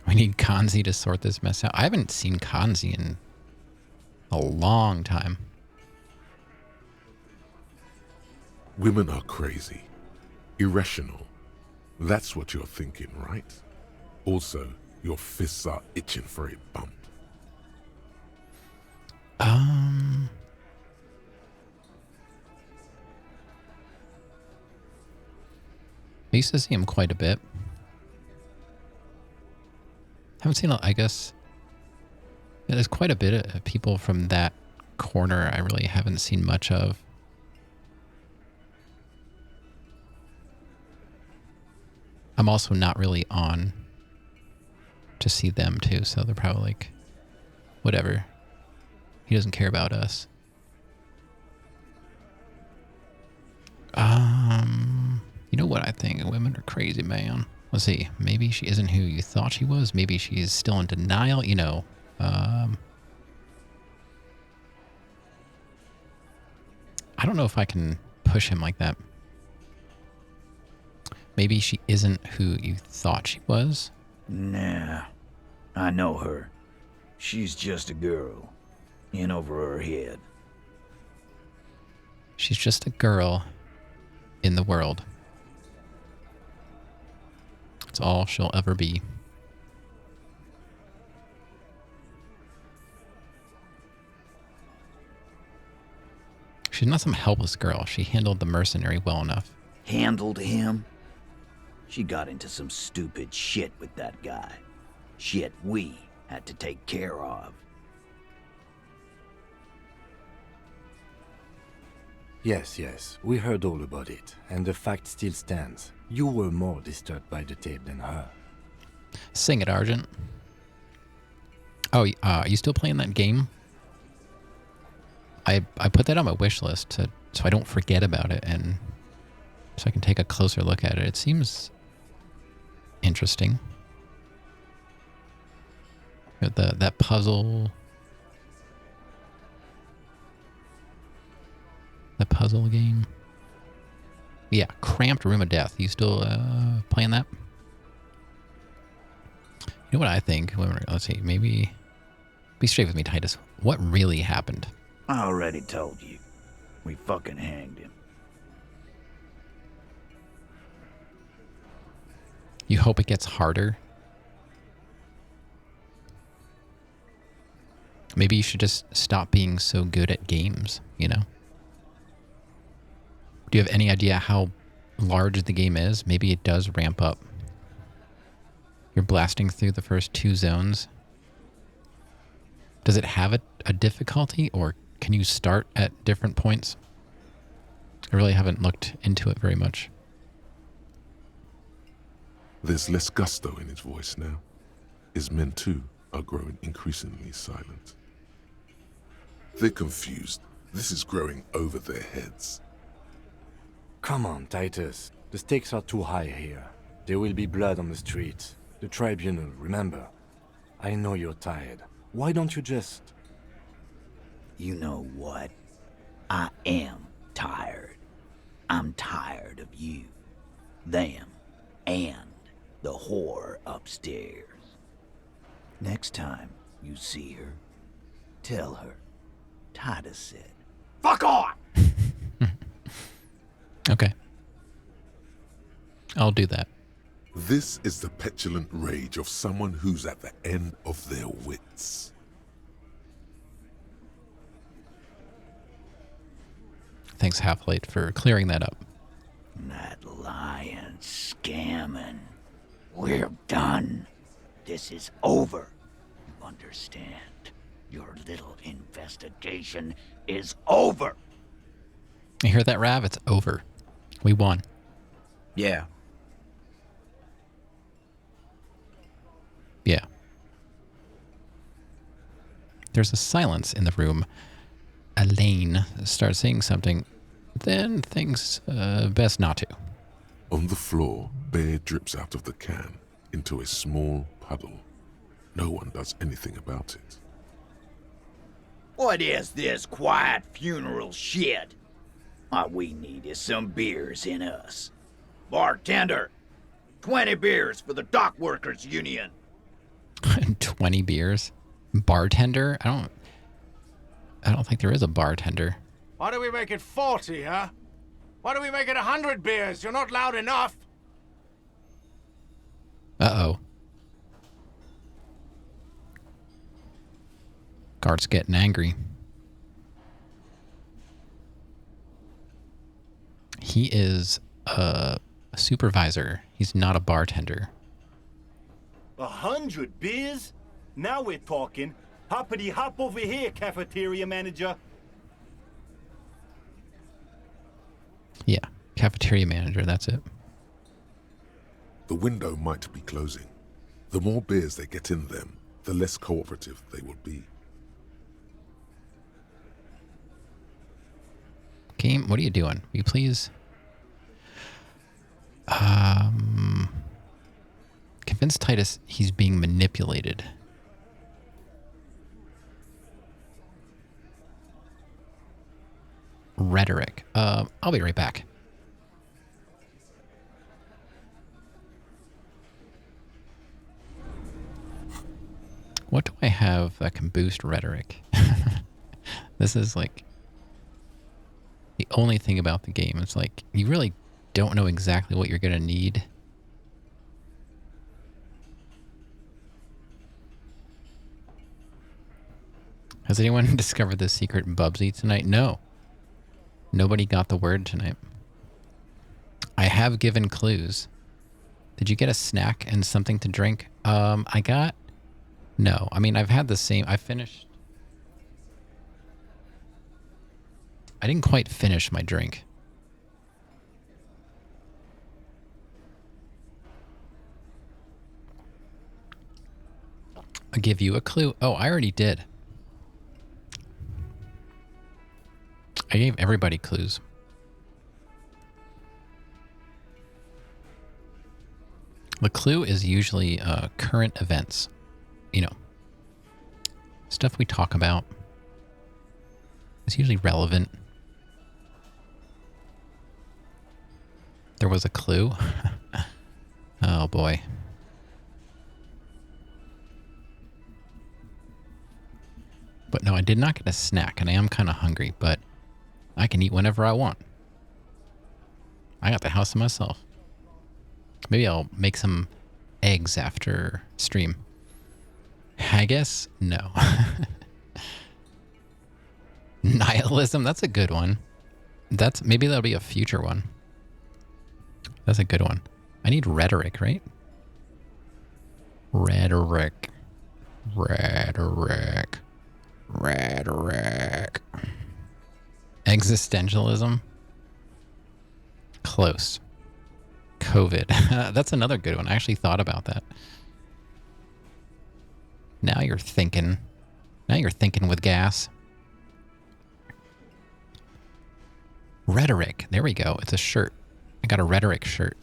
We need Kanzi to sort this mess out. I haven't seen Kanzi in a long time. Women are crazy. Irrational. That's what you're thinking, right? Also, your fists are itching for a bump. I used to see him quite a bit. Haven't seen, I guess, yeah, there's quite a bit of people from that corner I really haven't seen much of. I'm also not really on to see them too, so they're probably like, whatever. He doesn't care about us. You know what I think? Women are crazy, man. Let's see. Maybe she isn't who you thought she was. Maybe she's still in denial. You know, I don't know if I can push him like that. Maybe she isn't who you thought she was. Nah, I know her. She's just a girl. In over her head. She's just a girl in the world. That's all she'll ever be. She's not some helpless girl. She handled the mercenary well enough. Handled him? She got into some stupid shit with that guy. Shit we had to take care of. Yes, we heard all about it, and the fact still stands. You were more disturbed by the tape than her. Sing it, Argent. Oh, are you still playing that game? I put that on my wish list so I don't forget about it and so I can take a closer look at it. It seems interesting. That puzzle. The puzzle game. Yeah, Cramped Room of Death. You still playing that? You know what I think? Let's see. Maybe be straight with me, Titus. What really happened? I already told you. We fucking hanged him. You hope it gets harder? Maybe you should just stop being so good at games, you know? Do you have any idea how large the game is? Maybe it does ramp up. You're blasting through the first 2 zones. Does it have a difficulty, or can you start at different points? I really haven't looked into it very much. There's less gusto in his voice now. His men too are growing increasingly silent. They're confused. This is growing over their heads. Come on, Titus. The stakes are too high here. There will be blood on the streets. The tribunal, remember. I know you're tired. Why don't you just... You know what? I am tired. I'm tired of you, them, and the whore upstairs. Next time you see her, tell her Titus said, "Fuck on!" Okay. I'll do that. This is the petulant rage of someone who's at the end of their wits. Thanks, Half-Light, for clearing that up. That lying, scamming. We're done. This is over. You understand? Your little investigation is over. You hear that, Rav? It's over. We won. Yeah. Yeah. There's a silence in the room. Elaine starts saying something, then thinks best not to. On the floor, beer drips out of the can into a small puddle. No one does anything about it. What is this quiet funeral shit? What we need is some beers in us. Bartender, 20 beers for the Dock Workers Union. 20 beers? Bartender? I don't think there is a bartender. Why do we make it 40, huh? Why do we make it 100 beers? You're not loud enough. Uh-oh. Guard's getting angry. He is a supervisor. He's not a bartender. 100 beers? Now we're talking. Hoppity hop over here, cafeteria manager. Yeah, cafeteria manager, that's it. The window might be closing. The more beers they get in them, the less cooperative they will be. Game, what are you doing? Will you please? Convince Titus he's being manipulated. Rhetoric. I'll be right back. What do I have that can boost rhetoric? This is like the only thing about the game. It's like you really don't know exactly what you're going to need. Has anyone discovered the secret Bubsy tonight? No. Nobody got the word tonight. I have given clues. Did you get a snack and something to drink? I got... No. I mean, I've had the same... I finished I didn't quite finish my drink. I'll give you a clue. Oh, I already did. I gave everybody clues. The clue is usually current events. You know, stuff we talk about. It's usually relevant. There was a clue. Oh boy. But no, I did not get a snack, and I am kind of hungry, but I can eat whenever I want. I got the house to myself. Maybe I'll make some eggs after stream. I guess no. Nihilism, that's a good one. Maybe that'll be a future one. That's a good one. I need rhetoric, right? Rhetoric. Existentialism. Close. COVID. That's another good one. I actually thought about that. Now you're thinking. Now you're thinking with gas. Rhetoric. There we go. It's a shirt. I got a rhetoric shirt.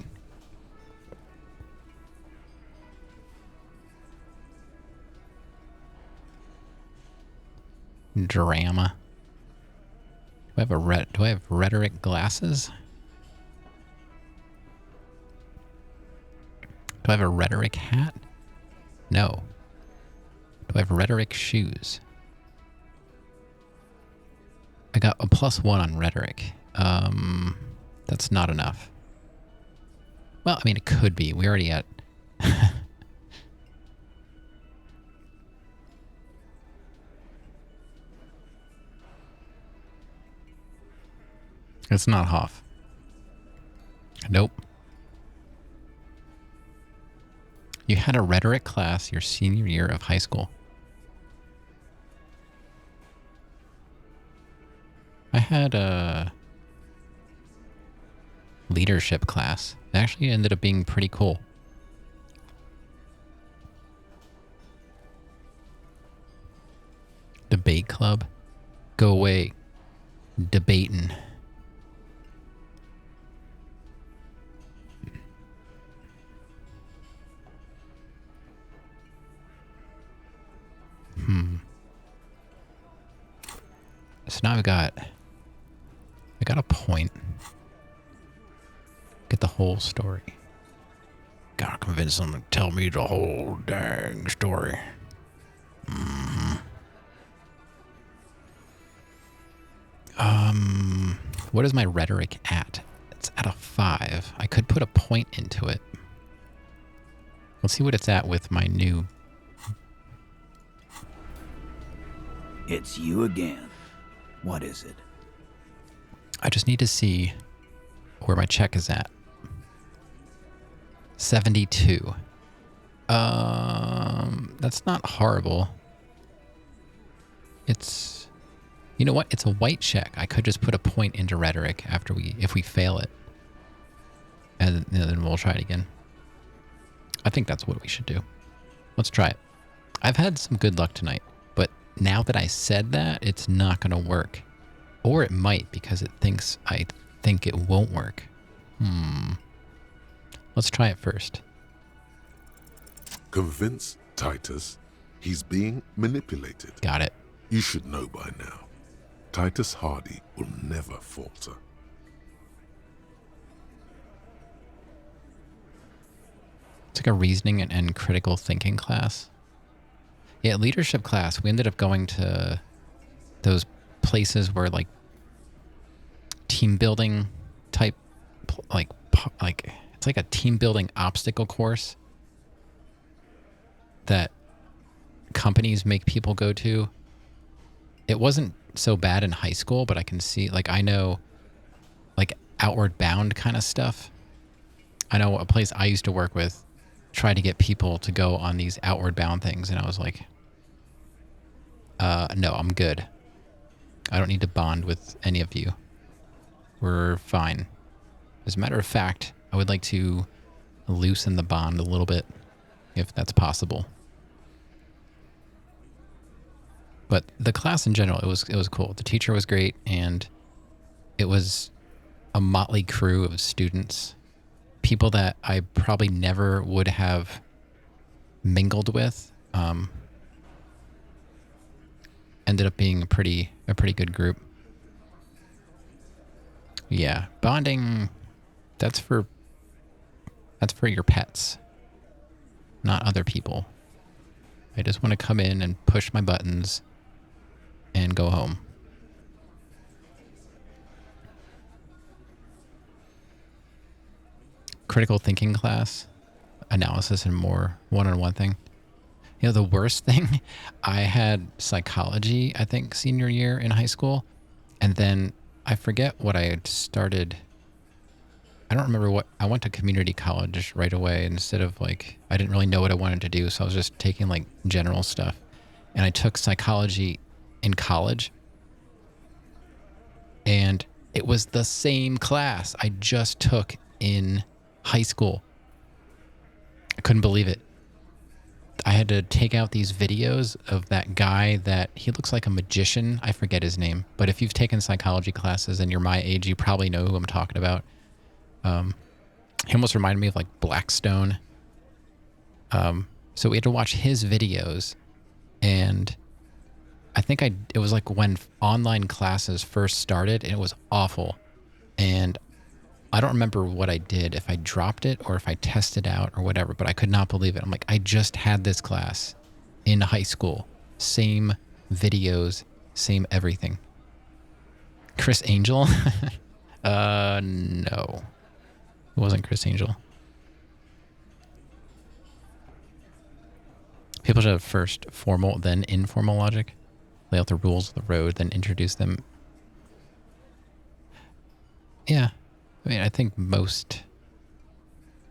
Drama. Do I have rhetoric glasses? Do I have a rhetoric hat? No. Do I have rhetoric shoes? I got a +1 on rhetoric. That's not enough. Well, I mean, it could be. We already at... It's not Hoff. Nope. You had a rhetoric class your senior year of high school. I had a leadership class. It actually ended up being pretty cool. Debate club? Go away. Debating. So now I got a point. Get the whole story. Gotta convince them to tell me the whole dang story. What is my rhetoric at? It's at a 5. I could put a point into it. Let's see what it's at with my new... It's you again. What is it? I just need to see where my check is at. 72. That's not horrible. It's... You know what? It's a white check. I could just put a point into rhetoric after if we fail it. And then we'll try it again. I think that's what we should do. Let's try it. I've had some good luck tonight, but now that I said that, it's not going to work. Or it might, because I think it won't work. Let's try it first. Convince Titus he's being manipulated. Got it. You should know by now. Titus Hardy will never falter. It's like a reasoning and critical thinking class. Yeah, leadership class, we ended up going to those places where like team building type, like it's like a team building obstacle course that companies make people go to. It wasn't so bad in high school, but I can see, like, I know like Outward Bound kind of stuff. I know a place I used to work with tried to get people to go on these Outward Bound things, and I was like, no, I'm good. I don't need to bond with any of you. We're fine. As a matter of fact, I would like to loosen the bond a little bit, if that's possible. But the class in general, it was cool. The teacher was great, and it was a motley crew of students, people that I probably never would have mingled with. Ended up being a pretty good group. Yeah, bonding, that's for your pets, not other people. I just want to come in and push my buttons and go home. Critical thinking class, analysis and more one-on-one thing. You know, the worst thing, I had psychology, I think, senior year in high school. And then I forget what I had started. I don't remember what, I went to community college right away instead of like, I didn't really know what I wanted to do. So I was just taking like general stuff. And I took psychology in college. And it was the same class I just took in high school. I couldn't believe it. I had to take out these videos of that guy that he looks like a magician. I forget his name, but if you've taken psychology classes and you're my age, you probably know who I'm talking about. He almost reminded me of like Blackstone. So we had to watch his videos, and I think it was like when online classes first started, and it was awful. And I don't remember what I did, if I dropped it or if I tested out or whatever, but I could not believe it. I'm like, I just had this class in high school. Same videos, same everything. Chris Angel? No. It wasn't Chris Angel. People should have first formal, then informal logic. Lay out the rules of the road, then introduce them. Yeah. I mean, I think most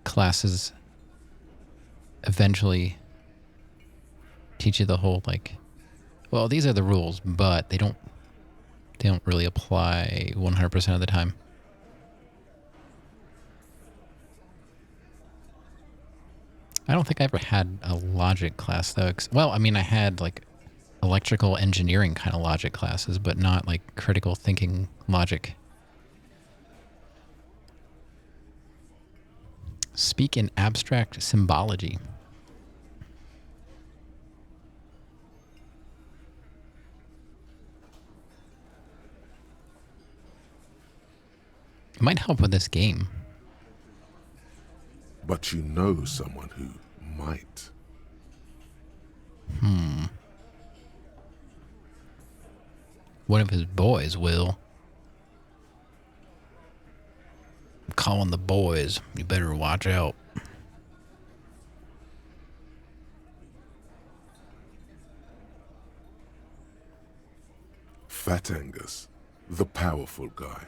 classes eventually teach you the whole, like, well, these are the rules, but they don't really apply 100% of the time. I don't think I ever had a logic class, though. Well, I mean, I had, like, electrical engineering kind of logic classes, but not, like, critical thinking logic. Speak in abstract symbology. It might help with this game. But you know someone who might. One of his boys will. I'm calling the boys. You better watch out. Fat Angus, the powerful guy.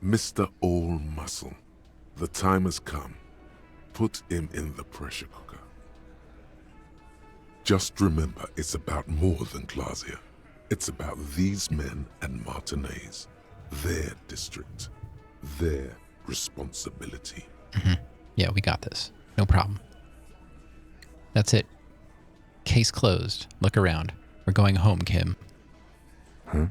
Mr. All Muscle. The time has come. Put him in the pressure cooker. Just remember, it's about more than Glacia. It's about these men and Martinez. Their district. Their responsibility. Yeah, we got this. No problem. That's it. Case closed. Look around. We're going home, Kim. Huh?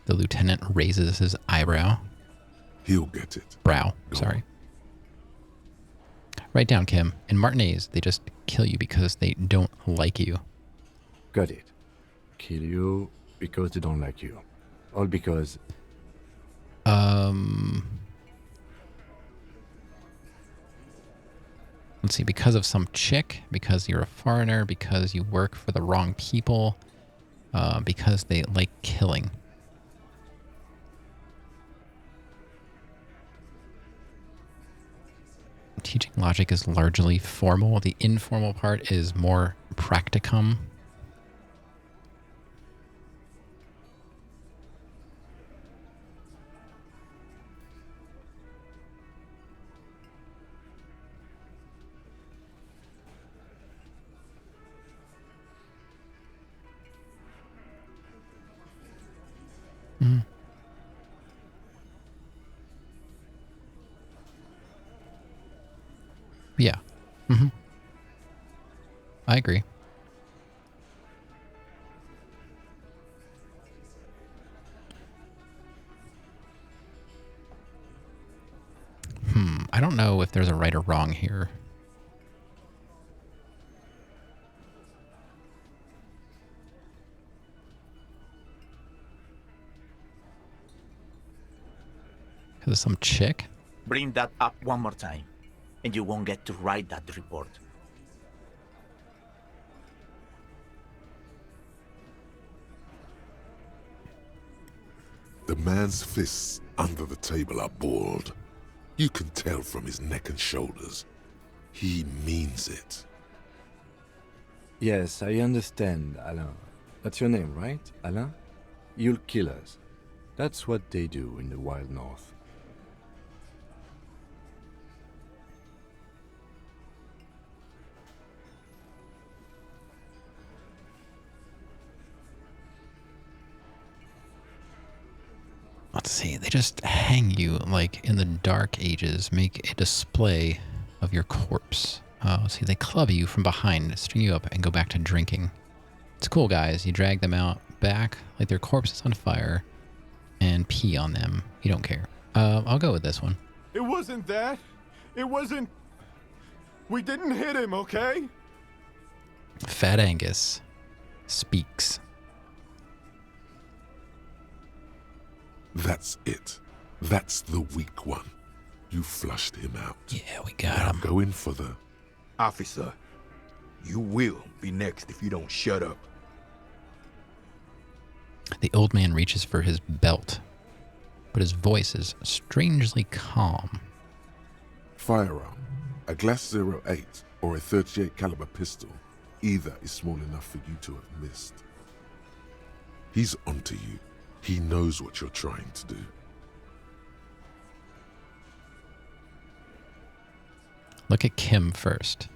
The lieutenant raises his eyebrow. He'll get it. Brow, sorry. Write down, Kim. In Martinez, they just kill you because they don't like you. Got it. Kill you because they don't like you. All because... Let's see, because of some chick, because you're a foreigner, because you work for the wrong people, because they like killing. Teaching logic is largely formal. The informal part is more practicum. Yeah. Mm-hmm. I agree. I don't know if there's a right or wrong here. Because of some chick? Bring that up one more time, and you won't get to write that report. The man's fists under the table are balled. You can tell from his neck and shoulders. He means it. Yes, I understand, Alain. That's your name, right, Alain? You'll kill us. That's what they do in the wild north. Let's see, they just hang you like in the Dark Ages, make a display of your corpse. Let's see, they club you from behind, string you up, and go back to drinking. It's cool, guys. You drag them out back like their corpse is on fire and pee on them. You don't care. I'll go with this one. It wasn't that. It wasn't... We didn't hit him, okay? Fat Angus speaks. That's it. That's the weak one. You flushed him out. Yeah, we got now him. Go in for the... Officer, you will be next if you don't shut up. The old man reaches for his belt, but his voice is strangely calm. Firearm. A Glass 08 or a 38 caliber pistol. Either is small enough for you to have missed. He's onto you. He knows what you're trying to do. Look at Kim first.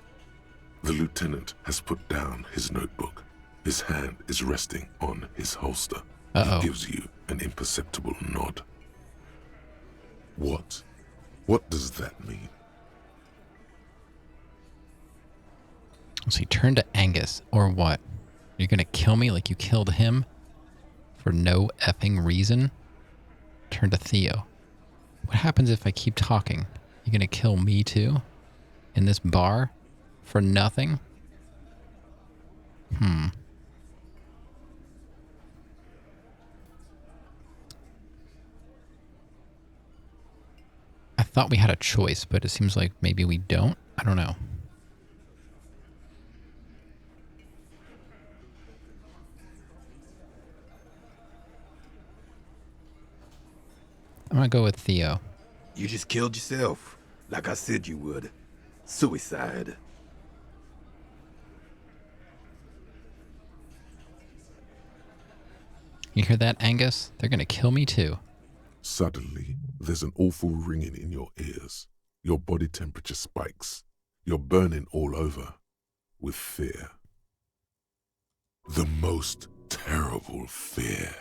The lieutenant has put down his notebook. His hand is resting on his holster. Uh-oh. He gives you an imperceptible nod. What? What does that mean? So he turned to Angus, or what? You're gonna kill me like you killed him? For no effing reason? Turn to Theo. What happens if I keep talking? You gonna kill me too? In this bar? For nothing? I thought we had a choice, but it seems like maybe we don't. I don't know. I'm gonna go with Theo. You just killed yourself, like I said you would. Suicide. You hear that, Angus? They're gonna kill me too. Suddenly, there's an awful ringing in your ears. Your body temperature spikes. You're burning all over with fear. The most terrible fear.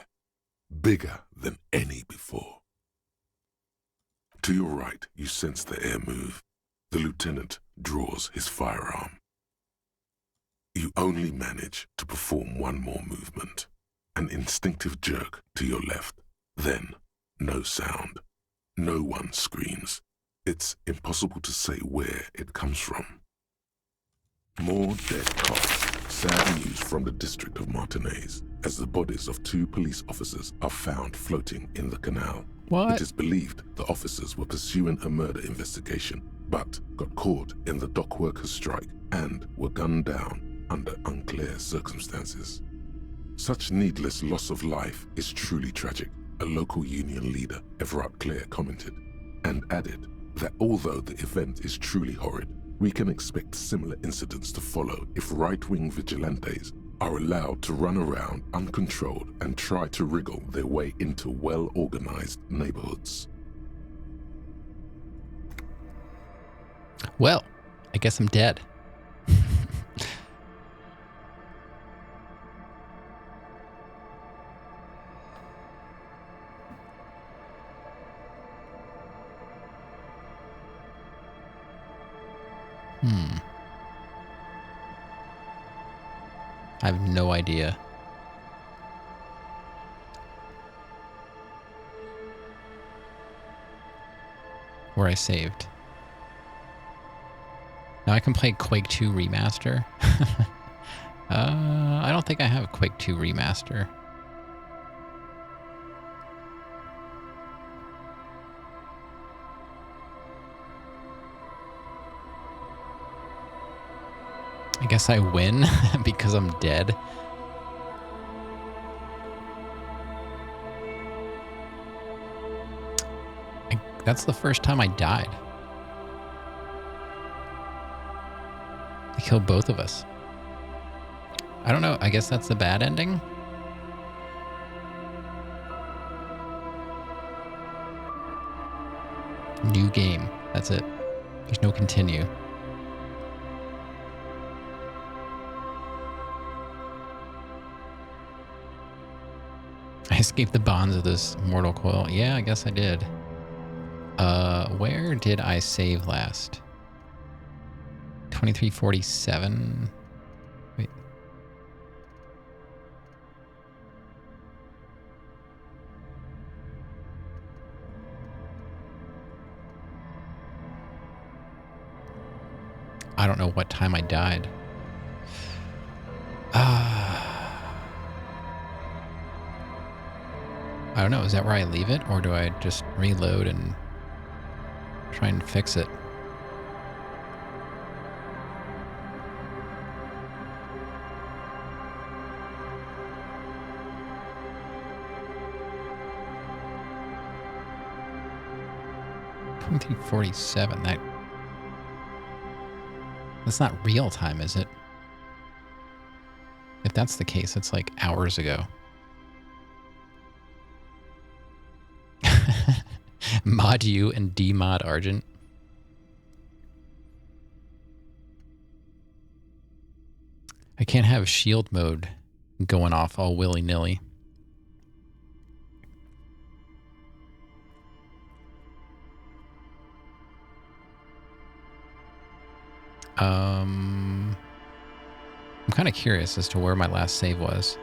Bigger than any before. To your right, you sense the air move. The lieutenant draws his firearm. You only manage to perform one more movement. An instinctive jerk to your left. Then, no sound. No one screams. It's impossible to say where it comes from. More dead cops. Sad news from the district of Martinez, as the bodies of 2 police officers are found floating in the canal. What? It is believed the officers were pursuing a murder investigation, but got caught in the dock workers' strike and were gunned down under unclear circumstances. Such needless loss of life is truly tragic, a local union leader, Everard Clare, commented, and added that although the event is truly horrid, we can expect similar incidents to follow if right-wing vigilantes are allowed to run around uncontrolled and try to wriggle their way into well-organized neighborhoods. Well, I guess I'm dead. I have no idea. Where I saved. Now I can play Quake 2 Remaster. I don't think I have Quake 2 Remaster. I guess I win because I'm dead. That's the first time I died. They killed both of us. I don't know. I guess that's the bad ending. New game. That's it. There's no continue. I escaped the bonds of this mortal coil. Yeah, I guess I did. Where did I save last? 2347. Wait. I don't know what time I died. I don't know. Is that where I leave it? Or do I just reload and try and fix it? $23.47. That's not real time, is it? If that's the case, it's like hours ago. Mod U and demod Argent. I can't have shield mode going off all willy-nilly. I'm kind of curious as to where my last save was.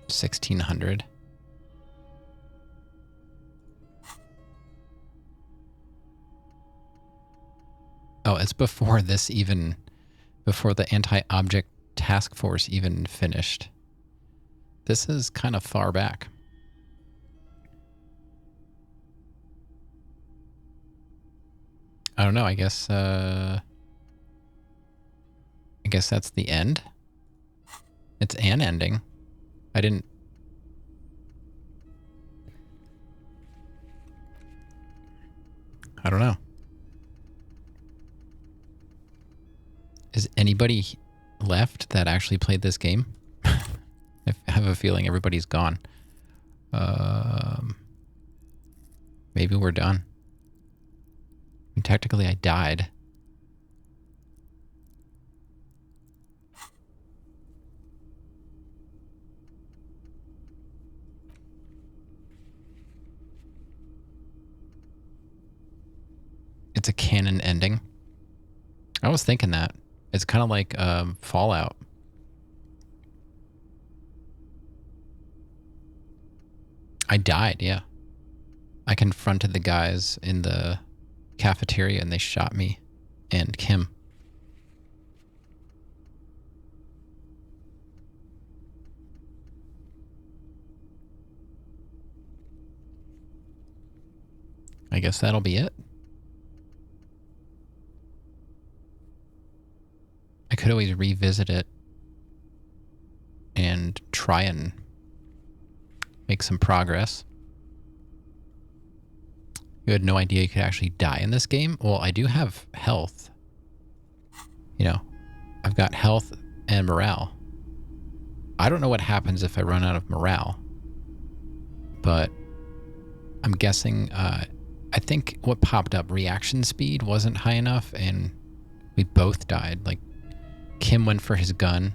$1,600. Oh, it's before this even, before the anti-object task force even finished. This is kind of far back. I don't know. I guess that's the end. It's an ending. I don't know. Is anybody left that actually played this game? I have a feeling everybody's gone. Maybe we're done. I mean, technically, I died. It's a canon ending. I was thinking that. It's kind of like Fallout. I died, yeah. I confronted the guys in the cafeteria and they shot me and Kim. I guess that'll be it. I could always revisit it and try and make some progress. You had no idea you could actually die in this game? Well, I do have health. You know, I've got health and morale. I don't know what happens if I run out of morale, but I'm guessing, I think what popped up, reaction speed, wasn't high enough, and we both died. Like, Kim went for his gun.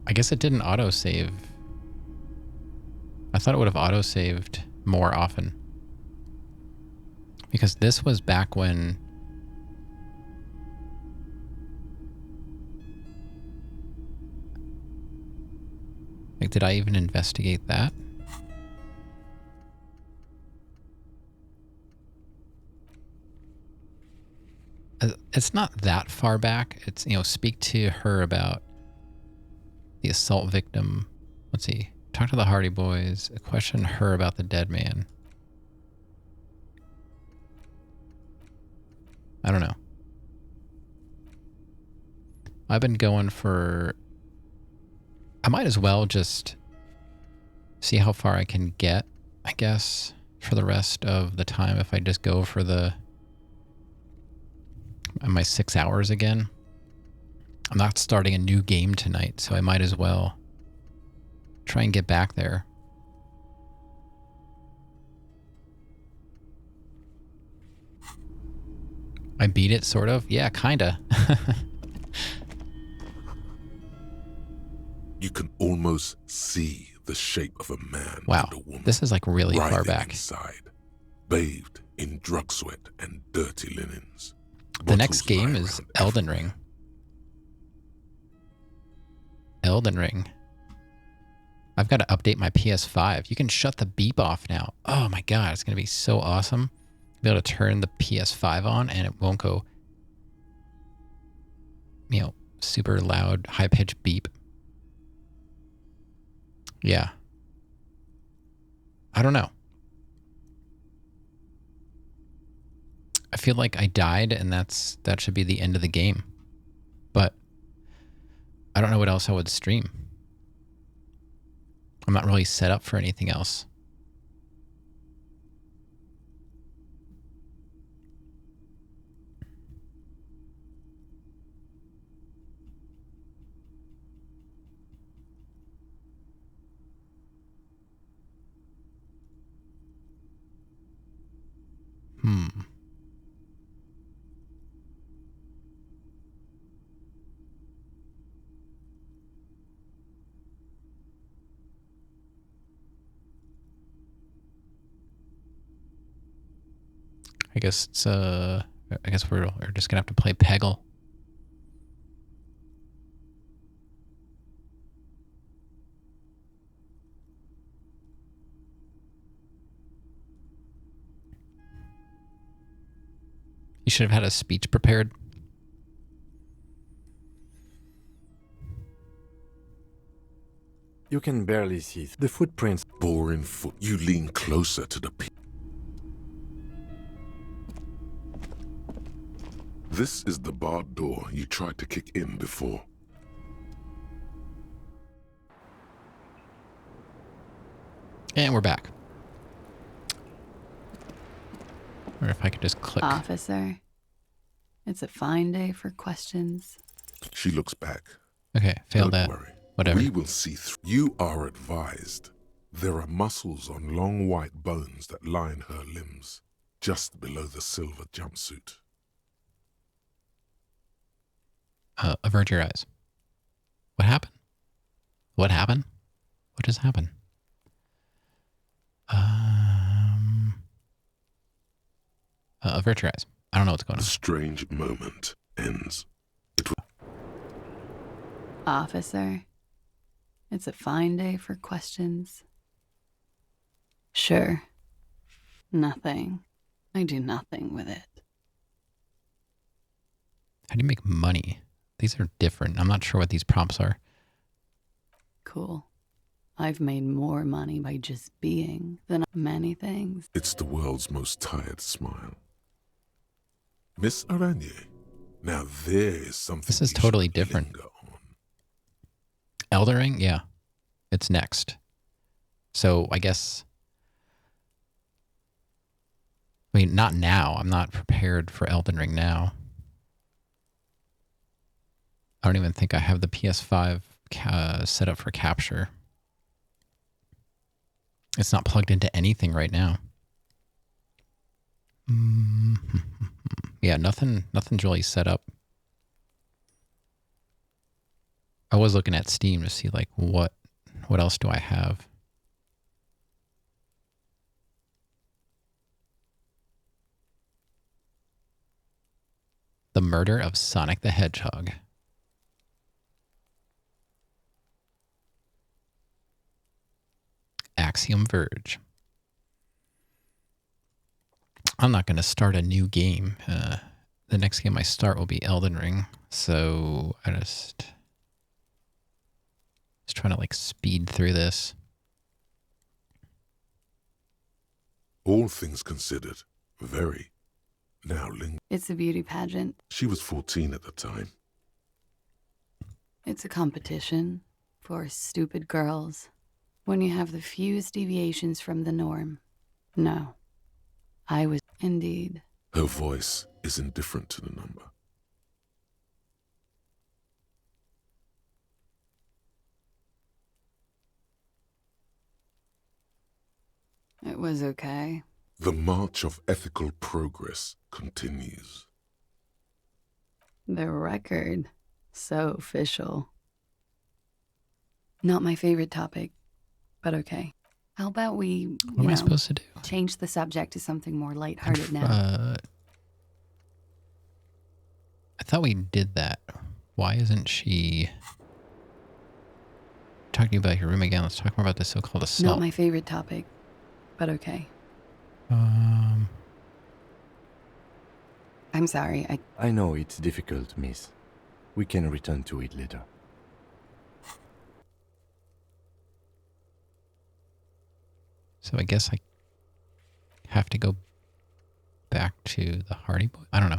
I guess it didn't autosave. I thought it would have autosaved more often. Because this was back when... Like, did I even investigate that? It's not that far back. It's, you know, speak to her about the assault victim. Let's see. Talk to the Hardy Boys. Question her about the dead man. I don't know. I've been going for... I might as well just see how far I can get, I guess, for the rest of the time if I just go for my 6 hours again. I'm not starting a new game tonight, so I might as well try and get back there. I beat it, sort of? Yeah, kinda. You can almost see the shape of a man Wow, and a woman. this is like really far writhing back. Inside, bathed in drug sweat and dirty linens. The next game is Elden Ring. Elden Ring. I've got to update my PS5. You can shut the beep off now. Oh my god, it's going to be so awesome. Be able to turn the PS5 on and it won't go, you know, super loud, high-pitched beep. Yeah. I don't know. I feel like I died and that should be the end of the game. But I don't know what else I would stream. I'm not really set up for anything else. I guess it's I guess we're just gonna have to play Peggle. You should have had a speech prepared. You can barely see the footprints. Boring foot. You lean closer to the This is the barred door you tried to kick in before. And we're back. Or if I could just click. Officer, it's a fine day for questions. She looks back. Okay, failed Don't that. worry. Whatever. We will see through. You are advised. There are muscles on long white bones that line her limbs, just below the silver jumpsuit. Avert your eyes. What happened? What happened? What just happened? Avert your eyes. I don't know what's going on. The strange moment ends. Officer, it's a fine day for questions. Sure. Nothing. I do nothing with it. How do you make money? These are different. I'm not sure what these prompts are. Cool. I've made more money by just being than many things. It's the world's most tired smile. Miss Aranye, now there is something. This is totally different. Elden Ring? Yeah. It's next. So I guess... I mean, not now. I'm not prepared for Elden Ring now. I don't even think I have the PS5 set up for capture. It's not plugged into anything right now. Yeah, nothing's really set up. I was looking at Steam to see like what else do I have. The Murder of Sonic the Hedgehog. Axiom Verge. I'm not going to start a new game. The next game I start will be Elden Ring. So I just trying to like speed through this. All things considered, very. Now Ling. It's a beauty pageant. She was 14 at the time. It's a competition for stupid girls. When you have the fewest deviations from the norm. No. I was indeed. Her voice is indifferent to the number. It was okay. The march of ethical progress continues. The record. So official. Not my favorite topic, but okay. How about we, What am I supposed to do? change the subject to something more lighthearted now? I thought we did that. Why isn't she talking about your room again? Let's talk more about the so-called assault. Not my favorite topic, but okay. I'm sorry, I know it's difficult, miss. We can return to it later. So I guess I have to go back to the Hardy Boy. I don't know.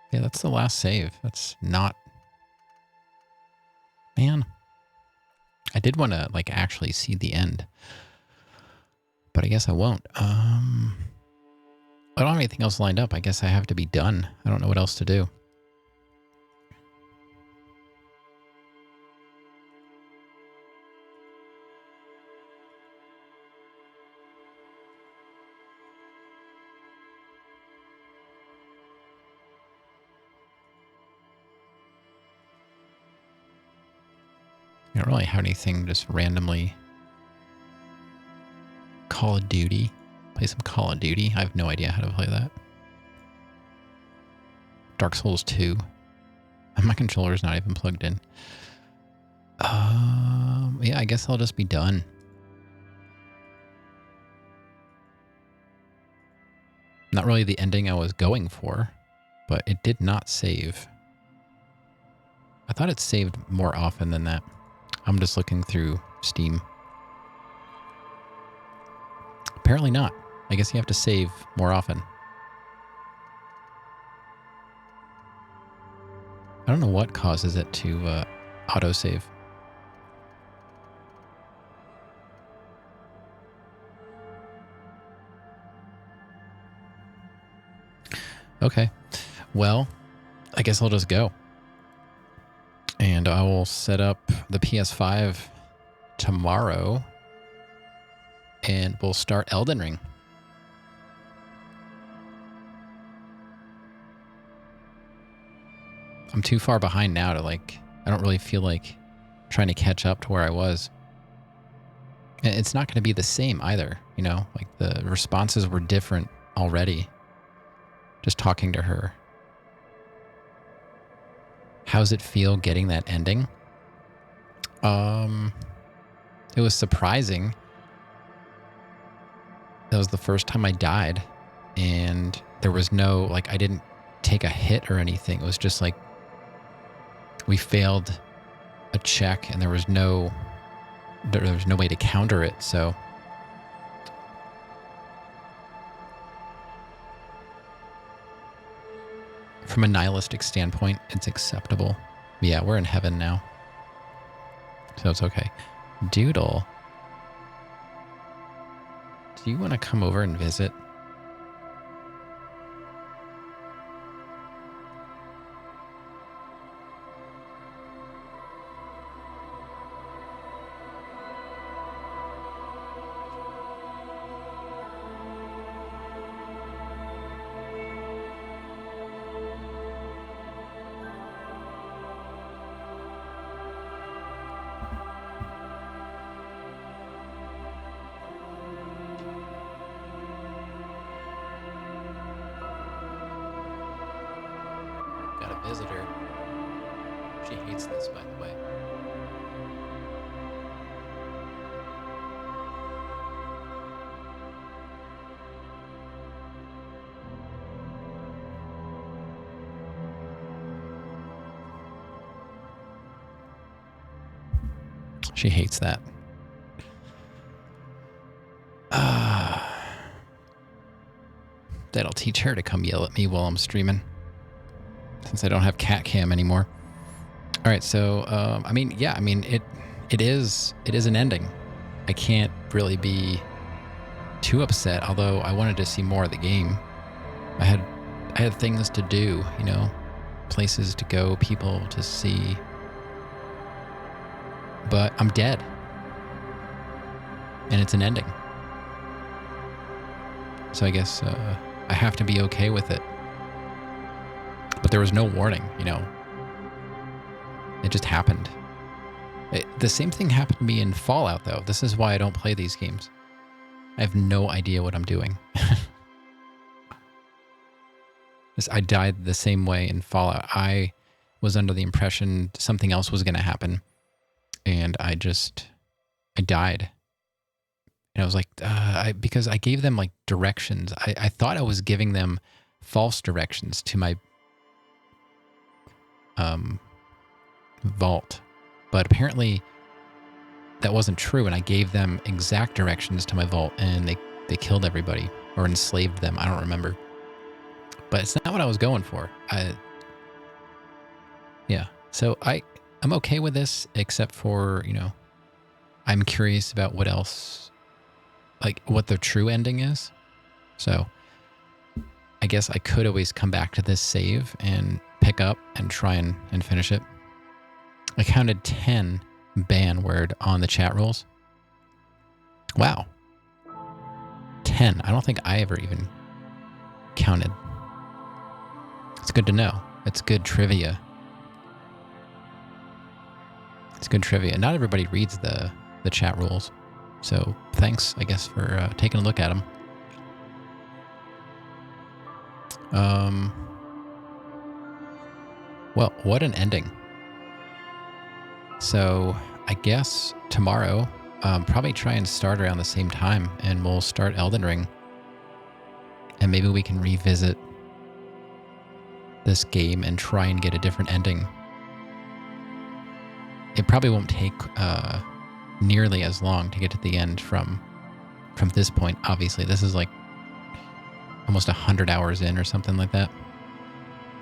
Yeah, that's the last save. That's not... Man. I did want to, like, actually see the end. But I guess I won't. I don't have anything else lined up. I guess I have to be done. I don't know what else to do. I don't really have anything just randomly. Call of Duty. Play some Call of Duty. I have no idea how to play that. Dark Souls 2. My controller's not even plugged in. Yeah, I guess I'll just be done. Not really the ending I was going for, but it did not save. I thought it saved more often than that. I'm just looking through Steam. Apparently not. I guess you have to save more often. I don't know what causes it to autosave. Okay. Well, I guess I'll just go. And I will set up the PS5 tomorrow. And we'll start Elden Ring. I'm too far behind now to like... I don't really feel like trying to catch up to where I was. And it's not going to be the same either, you know? Like the responses were different already. Just talking to her. How's it feel getting that ending? It was surprising. That was the first time I died. And there was no, like, I didn't take a hit or anything. It was just like, we failed a check and there was no way to counter it, so. From a nihilistic standpoint, it's acceptable. Yeah, we're in heaven now. So it's okay. Doodle, do you want to come over and visit? Got a visitor. She hates this, by the way. She hates that. That'll teach her to come yell at me while I'm streaming, since I don't have cat cam anymore. All right, so I mean, yeah, I mean it is an ending. I can't really be too upset, although I wanted to see more of the game. I had things to do, you know, places to go, people to see. But I'm dead. And it's an ending. So I guess I have to be okay with it. But there was no warning, you know. It just happened. The same thing happened to me in Fallout, though. This is why I don't play these games. I have no idea what I'm doing. I died the same way in Fallout. I was under the impression something else was going to happen. And I died. And I was like, because I gave them like directions. I thought I was giving them false directions to my vault. But apparently that wasn't true. And I gave them exact directions to my vault and they killed everybody or enslaved them. I don't remember. But it's not what I was going for. Yeah. So I'm okay with this, except for, you know, I'm curious about what else, like what the true ending is. So I guess I could always come back to this save and pick up and try and finish it. I counted 10 ban word on the chat rules. Wow. 10. I don't think I ever even counted. It's good to know. It's good trivia. It's good trivia. Not everybody reads the chat rules. So thanks, I guess, for taking a look at them. Well, what an ending. So I guess tomorrow, probably try and start around the same time, and we'll start Elden Ring. And maybe we can revisit this game and try and get a different ending. It probably won't take nearly as long to get to the end from this point. Obviously, this is like almost 100 hours in or something like that.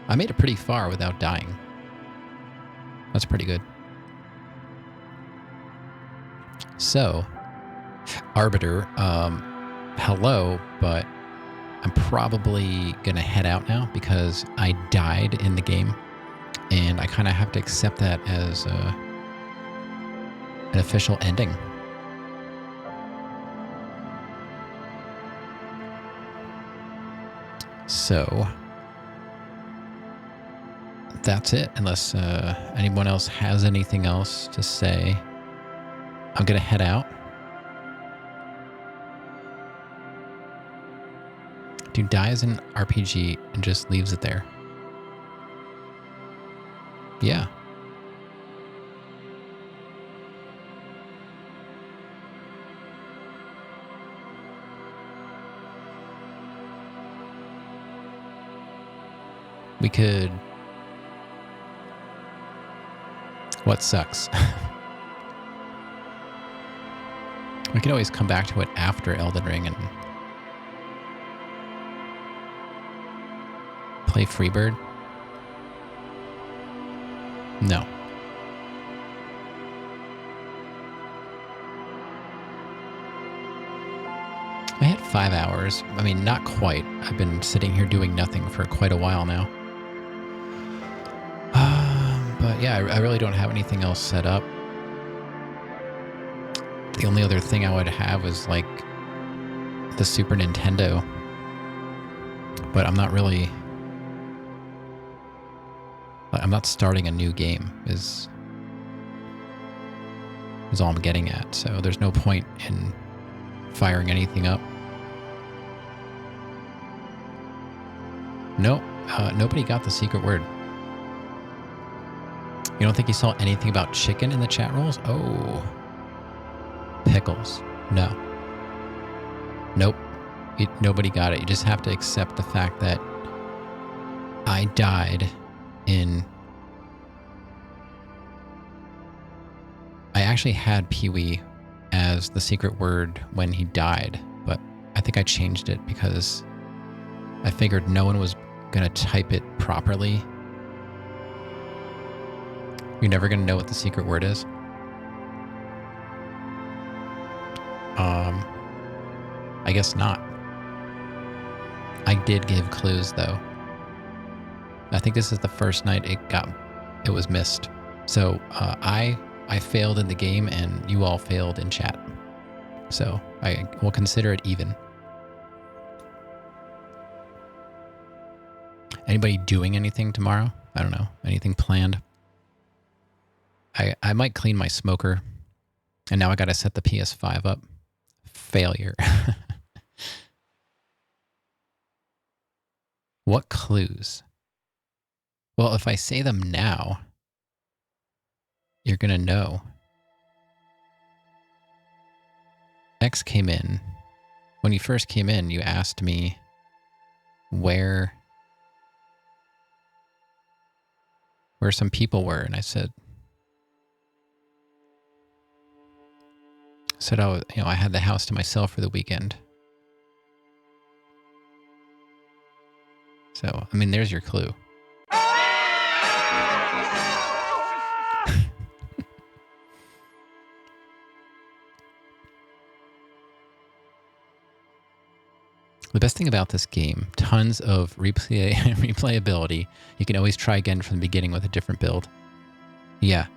I made it pretty far without dying. That's pretty good. So, Arbiter, hello, but I'm probably going to head out now because I died in the game, and I kind of have to accept that as an official ending. So, that's it, unless anyone else has anything else to say. I'm going to head out. Dude dies in RPG and just leaves it there. Yeah. We could... What sucks? We can always come back to it after Elden Ring and play Freebird. No. I had 5 hours. I mean, not quite. I've been sitting here doing nothing for quite a while now. But yeah, I really don't have anything else set up. The only other thing I would have was like the Super Nintendo. But I'm not really... I'm not starting a new game, is all I'm getting at. So there's no point in firing anything up. Nope. Nobody got the secret word. You don't think you saw anything about chicken in the chat rolls? Oh. Pickles. No. Nope. Nobody got it. You just have to accept the fact that I died in... I actually had Pee-wee as the secret word when he died, but I think I changed it because I figured no one was going to type it properly. You're never going to know what the secret word is. I guess not. I did give clues though. I think this is the first night it was missed. So I failed in the game and you all failed in chat. So I will consider it even. Anybody doing anything tomorrow? I don't know. Anything planned? I might clean my smoker. And now I got to set the PS5 up. Failure. What clues? Well, if I say them now, you're going to know. X came in. When you first came in, you asked me where some people were, and I said I had the house to myself for the weekend. So, I mean, there's your clue. The best thing about this game, tons of replayability. You can always try again from the beginning with a different build. Yeah.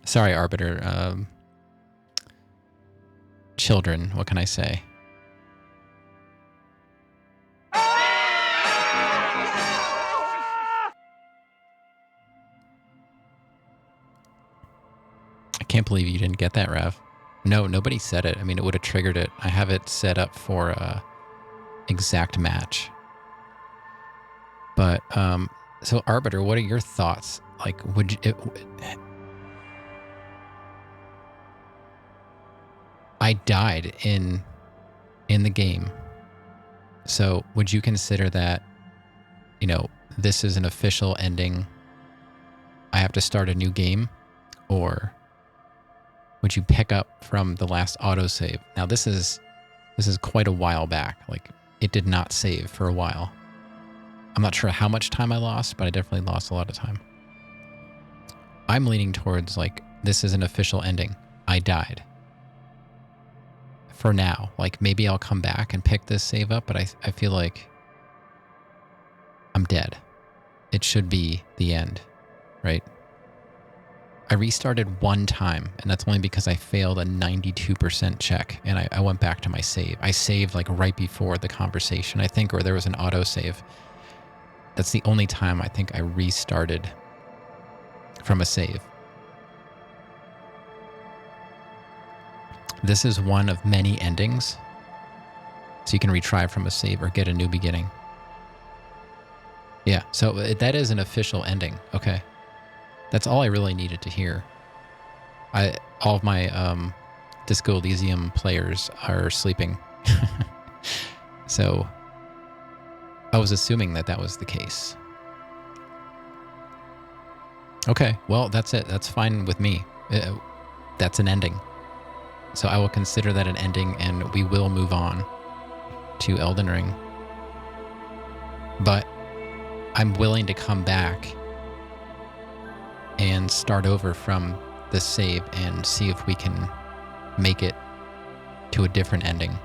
Sorry, Arbiter. Children, what can I say? I can't believe you didn't get that, Rev. No, nobody said it. I mean, it would have triggered it. I have it set up for exact match. But, so Arbiter, what are your thoughts? Like, would you... I died in the game. So would you consider that, this is an official ending? I have to start a new game? Or would you pick up from the last autosave? Now this is quite a while back. Like, it did not save for a while. I'm not sure how much time I lost, but I definitely lost a lot of time. I'm leaning towards, like, this is an official ending. I died. For now. Like, maybe I'll come back and pick this save up, but I feel like I'm dead. It should be the end, right? I restarted one time, and that's only because I failed a 92% check, and I went back to my save. I saved, like, right before the conversation, I think, or there was an autosave. That's the only time I think I restarted from a save. This is one of many endings, so you can retry from a save or get a new beginning. Yeah, so that is an official ending. Okay. That's all I really needed to hear. All of my Disco Elysium players are sleeping. So I was assuming that was the case. Okay, well, that's it. That's fine with me. That's an ending. So I will consider that an ending, and we will move on to Elden Ring. But I'm willing to come back and start over from the save and see if we can make it to a different ending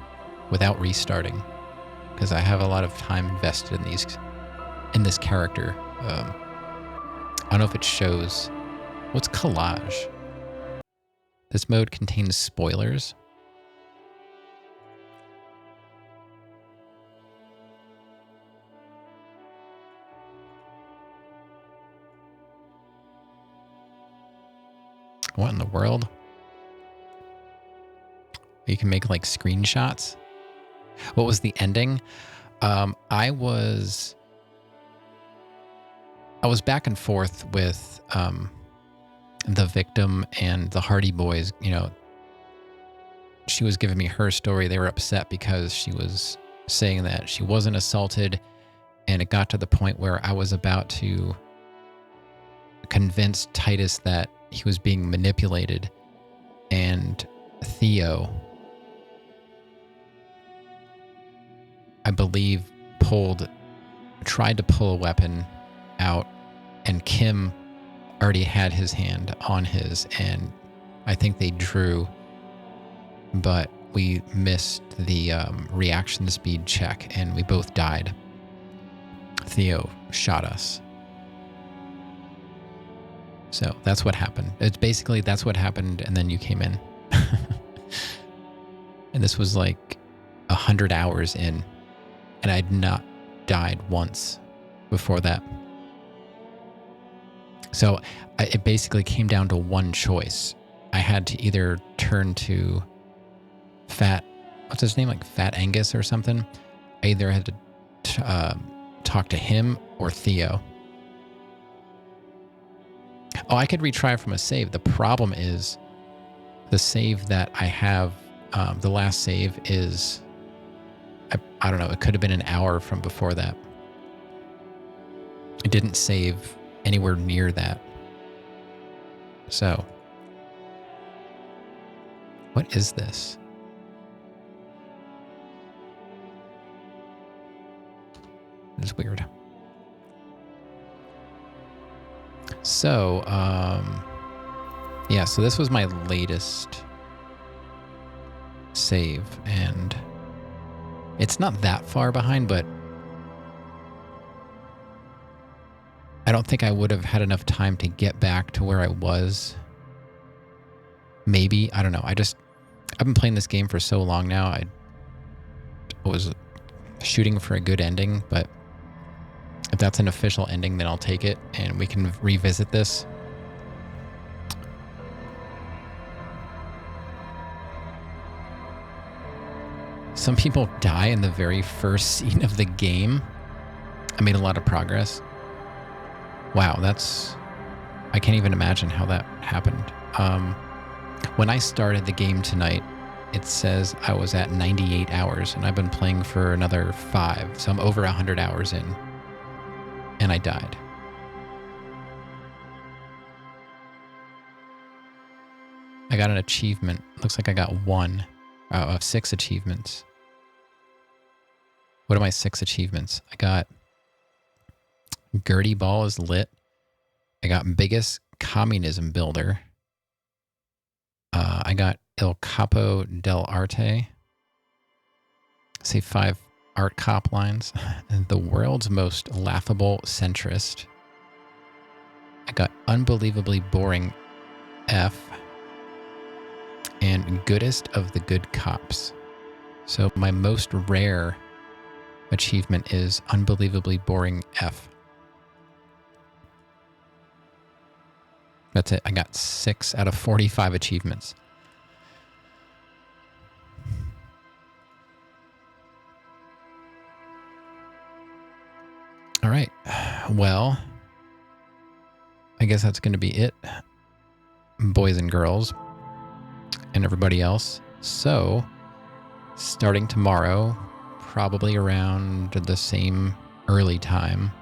without restarting, because I have a lot of time invested in this character. I don't know if it shows. What's collage? This mode contains spoilers. What in the world? You can make like screenshots. What was the ending? I was back and forth with the victim and the Hardy Boys. You know, she was giving me her story. They were upset because she was saying that she wasn't assaulted, and it got to the point where I was about to convince Titus that he was being manipulated, and Theo, I believe, tried to pull a weapon out, and Kim already had his hand on his, and I think they drew, but we missed the reaction speed check, and we both died. Theo shot us. So that's what happened. It's basically, that's what happened, and then you came in. And this was like 100 hours in, and I'd not died once before that. So it basically came down to one choice. I had to either turn to what's his name, like Fat Angus or something. I either had to talk to him or Theo. Oh, I could retry from a save. The problem is the save that I have, the last save is, I don't know, it could have been an hour from before that. It didn't save anywhere near that. So, what is this? It's weird. So, yeah, so this was my latest save, and it's not that far behind, but I don't think I would have had enough time to get back to where I was. Maybe, I don't know. I've been playing this game for so long now. I was shooting for a good ending, but if that's an official ending, then I'll take it, and we can revisit this. Some people die in the very first scene of the game. I made a lot of progress. Wow, I can't even imagine how that happened. When I started the game tonight, it says I was at 98 hours, and I've been playing for another 5, so I'm over 100 hours in. And I died. I got an achievement. Looks like I got 1 out of 6 achievements. What are my 6 achievements? I got Gertie Ball is lit. I got biggest communism builder. I got Il Capo dell'Arte. Say 5 art cop lines. The world's most laughable centrist. I got unbelievably boring F. And goodest of the good cops. So my most rare achievement is unbelievably boring F. That's it. I got 6 out of 45 achievements. All right. Well, I guess that's going to be it, boys and girls, and everybody else. So, starting tomorrow, probably around the same early time,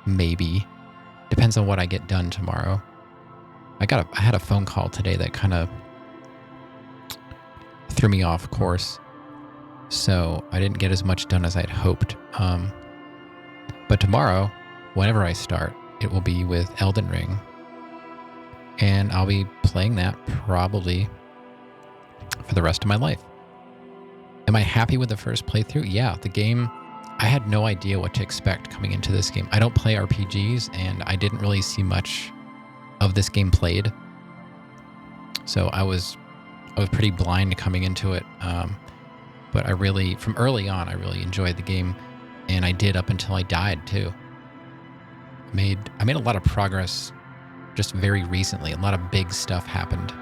maybe. Depends on what I get done tomorrow. I had a phone call today that kind of threw me off course. So I didn't get as much done as I'd hoped. But tomorrow, whenever I start, it will be with Elden Ring. And I'll be playing that probably for the rest of my life. Am I happy with the first playthrough? Yeah, the game, I had no idea what to expect coming into this game. I don't play RPGs, and I didn't really see much of this game played. So I was pretty blind coming into it. But from early on, I really enjoyed the game, and I did up until I died too. I made a lot of progress just very recently. A lot of big stuff happened.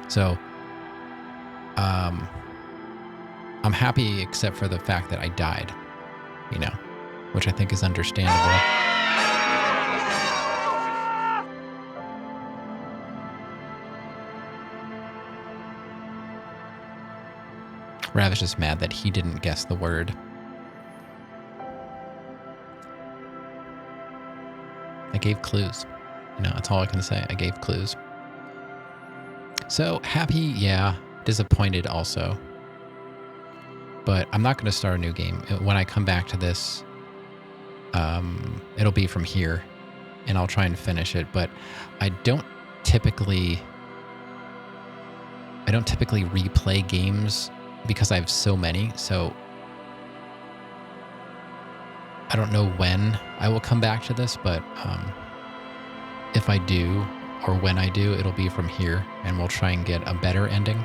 So, I'm happy except for the fact that I died, which I think is understandable. Rav is just mad that he didn't guess the word. I gave clues. That's all I can say. I gave clues. So, happy, yeah. Disappointed also. But I'm not going to start a new game. When I come back to this, it'll be from here, and I'll try and finish it. But I don't typically replay games because I have so many. So I don't know when I will come back to this, but if I do, or when I do, it'll be from here, and we'll try and get a better ending.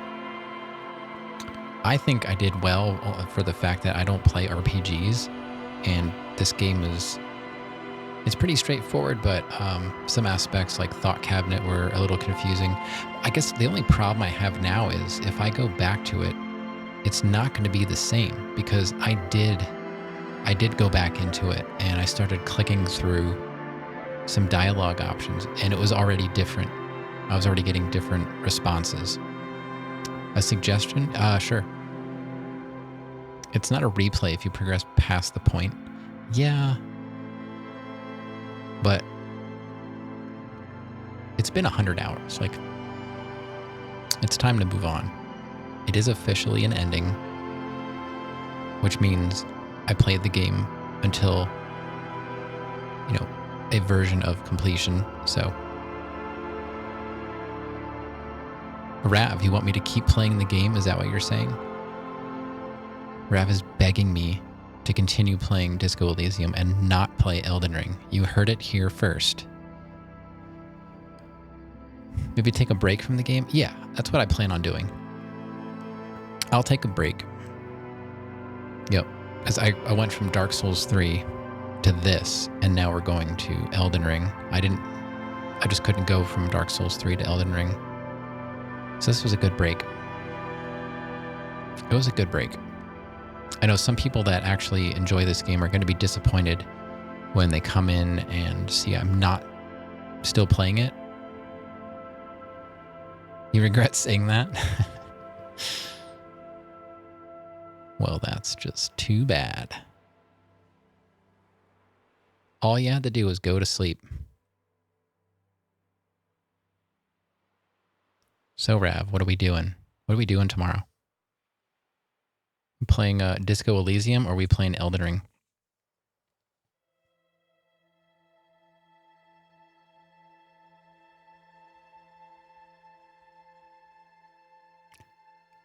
I think I did well for the fact that I don't play RPGs, and this game it's pretty straightforward, but some aspects like Thought Cabinet were a little confusing. I guess the only problem I have now is if I go back to it, it's not going to be the same, because I did go back into it, and I started clicking through some dialogue options, and it was already different. I was already getting different responses. A suggestion? Sure. It's not a replay if you progress past the point. Yeah. But it's been 100 hours. It's time to move on. It is officially an ending, which means I played the game until, a version of completion. So, Rav, you want me to keep playing the game? Is that what you're saying? Rav is begging me to continue playing Disco Elysium and not play Elden Ring. You heard it here first. Maybe take a break from the game? Yeah, that's what I plan on doing. I'll take a break. Yep. As I went from Dark Souls 3 to this, and now we're going to Elden Ring. I just couldn't go from Dark Souls 3 to Elden Ring. So this was a good break. It was a good break. I know some people that actually enjoy this game are going to be disappointed when they come in and see I'm not still playing it. You regret saying that? Well, that's just too bad. All you had to do was go to sleep. So, Rav, what are we doing? What are we doing tomorrow? Playing Disco Elysium, or are we playing Elden Ring?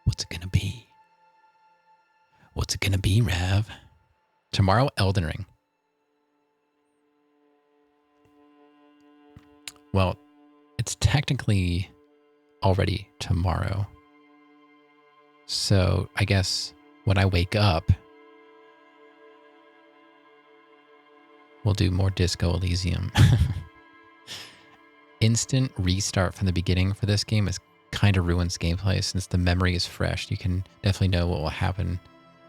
What's it gonna be? What's it gonna be, Rav? Tomorrow, Elden Ring. Well, it's technically already tomorrow. So I guess when I wake up, we'll do more Disco Elysium. Instant restart from the beginning for this game is kind of ruins gameplay since the memory is fresh. You can definitely know what will happen.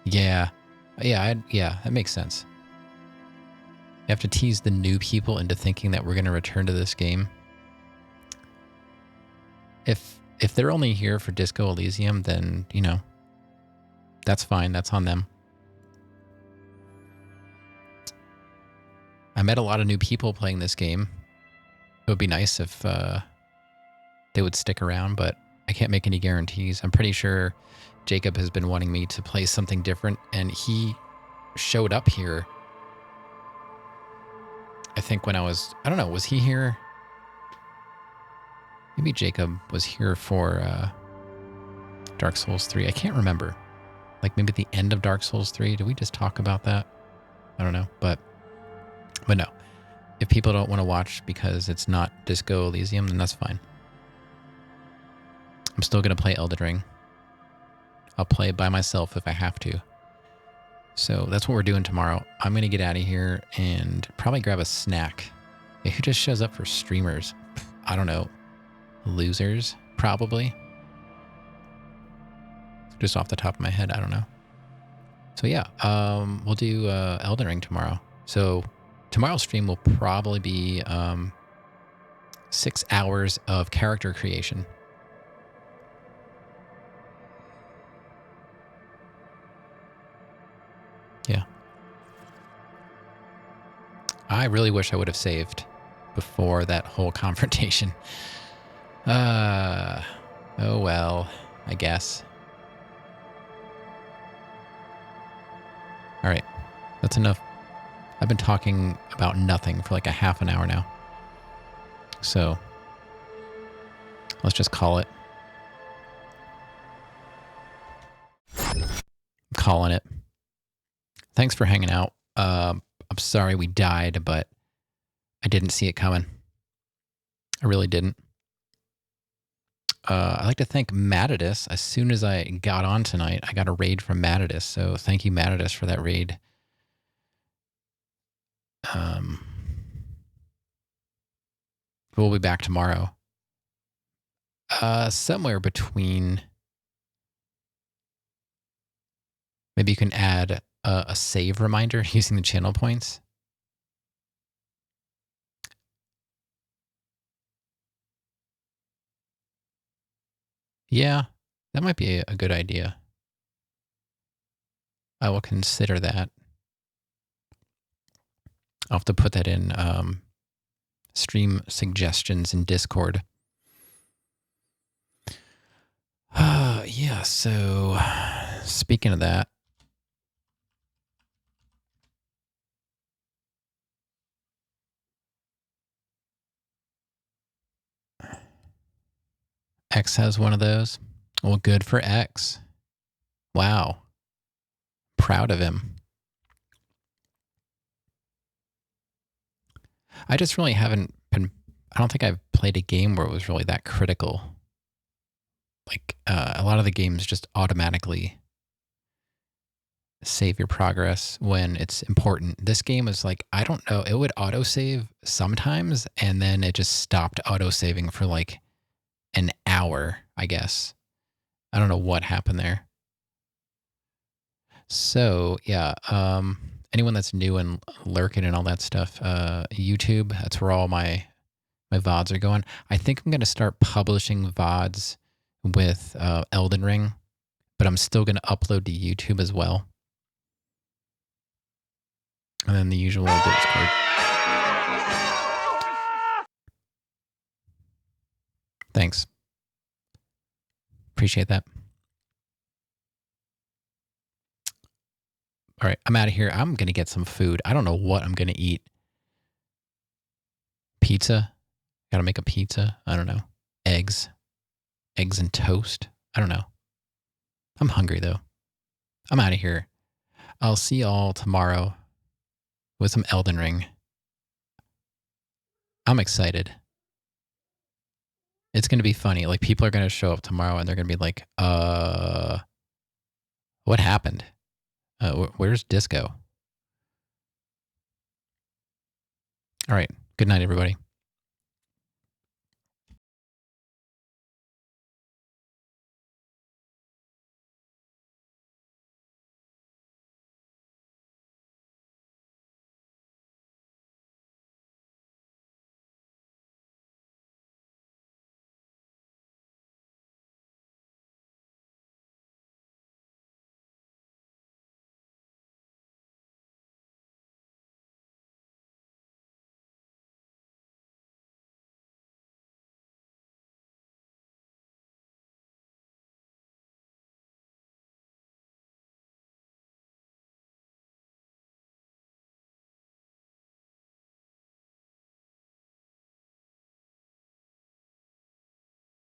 Yeah, that makes sense. You have to tease the new people into thinking that we're going to return to this game. If they're only here for Disco Elysium, then, that's fine. That's on them. I met a lot of new people playing this game. It would be nice if they would stick around, but I can't make any guarantees. I'm pretty sure Jacob has been wanting me to play something different, and he showed up here. I think when I don't know, was he here? Maybe Jacob was here for Dark Souls 3. I can't remember. Like maybe at the end of Dark Souls 3. Did we just talk about that? I don't know, but no. If people don't want to watch because it's not Disco Elysium, then that's fine. I'm still going to play Elden Ring. I'll play by myself if I have to. So that's what we're doing tomorrow. I'm going to get out of here and probably grab a snack. Who just shows up for streamers? I don't know. Losers, probably. Just off the top of my head, I don't know. So yeah, we'll do Elden Ring tomorrow. So tomorrow's stream will probably be 6 hours of character creation. Yeah. I really wish I would have saved before that whole confrontation. Oh well, I guess. All right, that's enough. I've been talking about nothing for like a half an hour now. So let's just call it. I'm calling it. Thanks for hanging out. I'm sorry we died, but I didn't see it coming. I really didn't. I'd like to thank Matadus. As soon as I got on tonight, I got a raid from Matadus. So thank you, Matadus, for that raid. We'll be back tomorrow. Somewhere between... Maybe you can add a save reminder using the channel points. Yeah, that might be a good idea. I will consider that. I'll have to put that in stream suggestions in Discord. Yeah, so speaking of that, X has one of those. Well, good for X. Wow. Proud of him. I just really haven't been... I don't think I've played a game where it was really that critical. Like, a lot of the games just automatically save your progress when it's important. This game is like, I don't know, it would autosave sometimes, and then it just stopped autosaving for like an hour, I guess. I don't know what happened there. So, yeah, anyone that's new and lurking and all that stuff, YouTube, that's where all my VODs are going. I think I'm going to start publishing VODs with Elden Ring, but I'm still going to upload to YouTube as well. And then the usual Discord. Thanks. Appreciate that. All right, I'm out of here. I'm going to get some food. I don't know what I'm going to eat. Pizza? Got to make a pizza? I don't know. Eggs? Eggs and toast? I don't know. I'm hungry, though. I'm out of here. I'll see y'all tomorrow with some Elden Ring. I'm excited. It's going to be funny. Like, people are going to show up tomorrow and they're going to be like, what happened? Where's Disco? All right. Good night, everybody.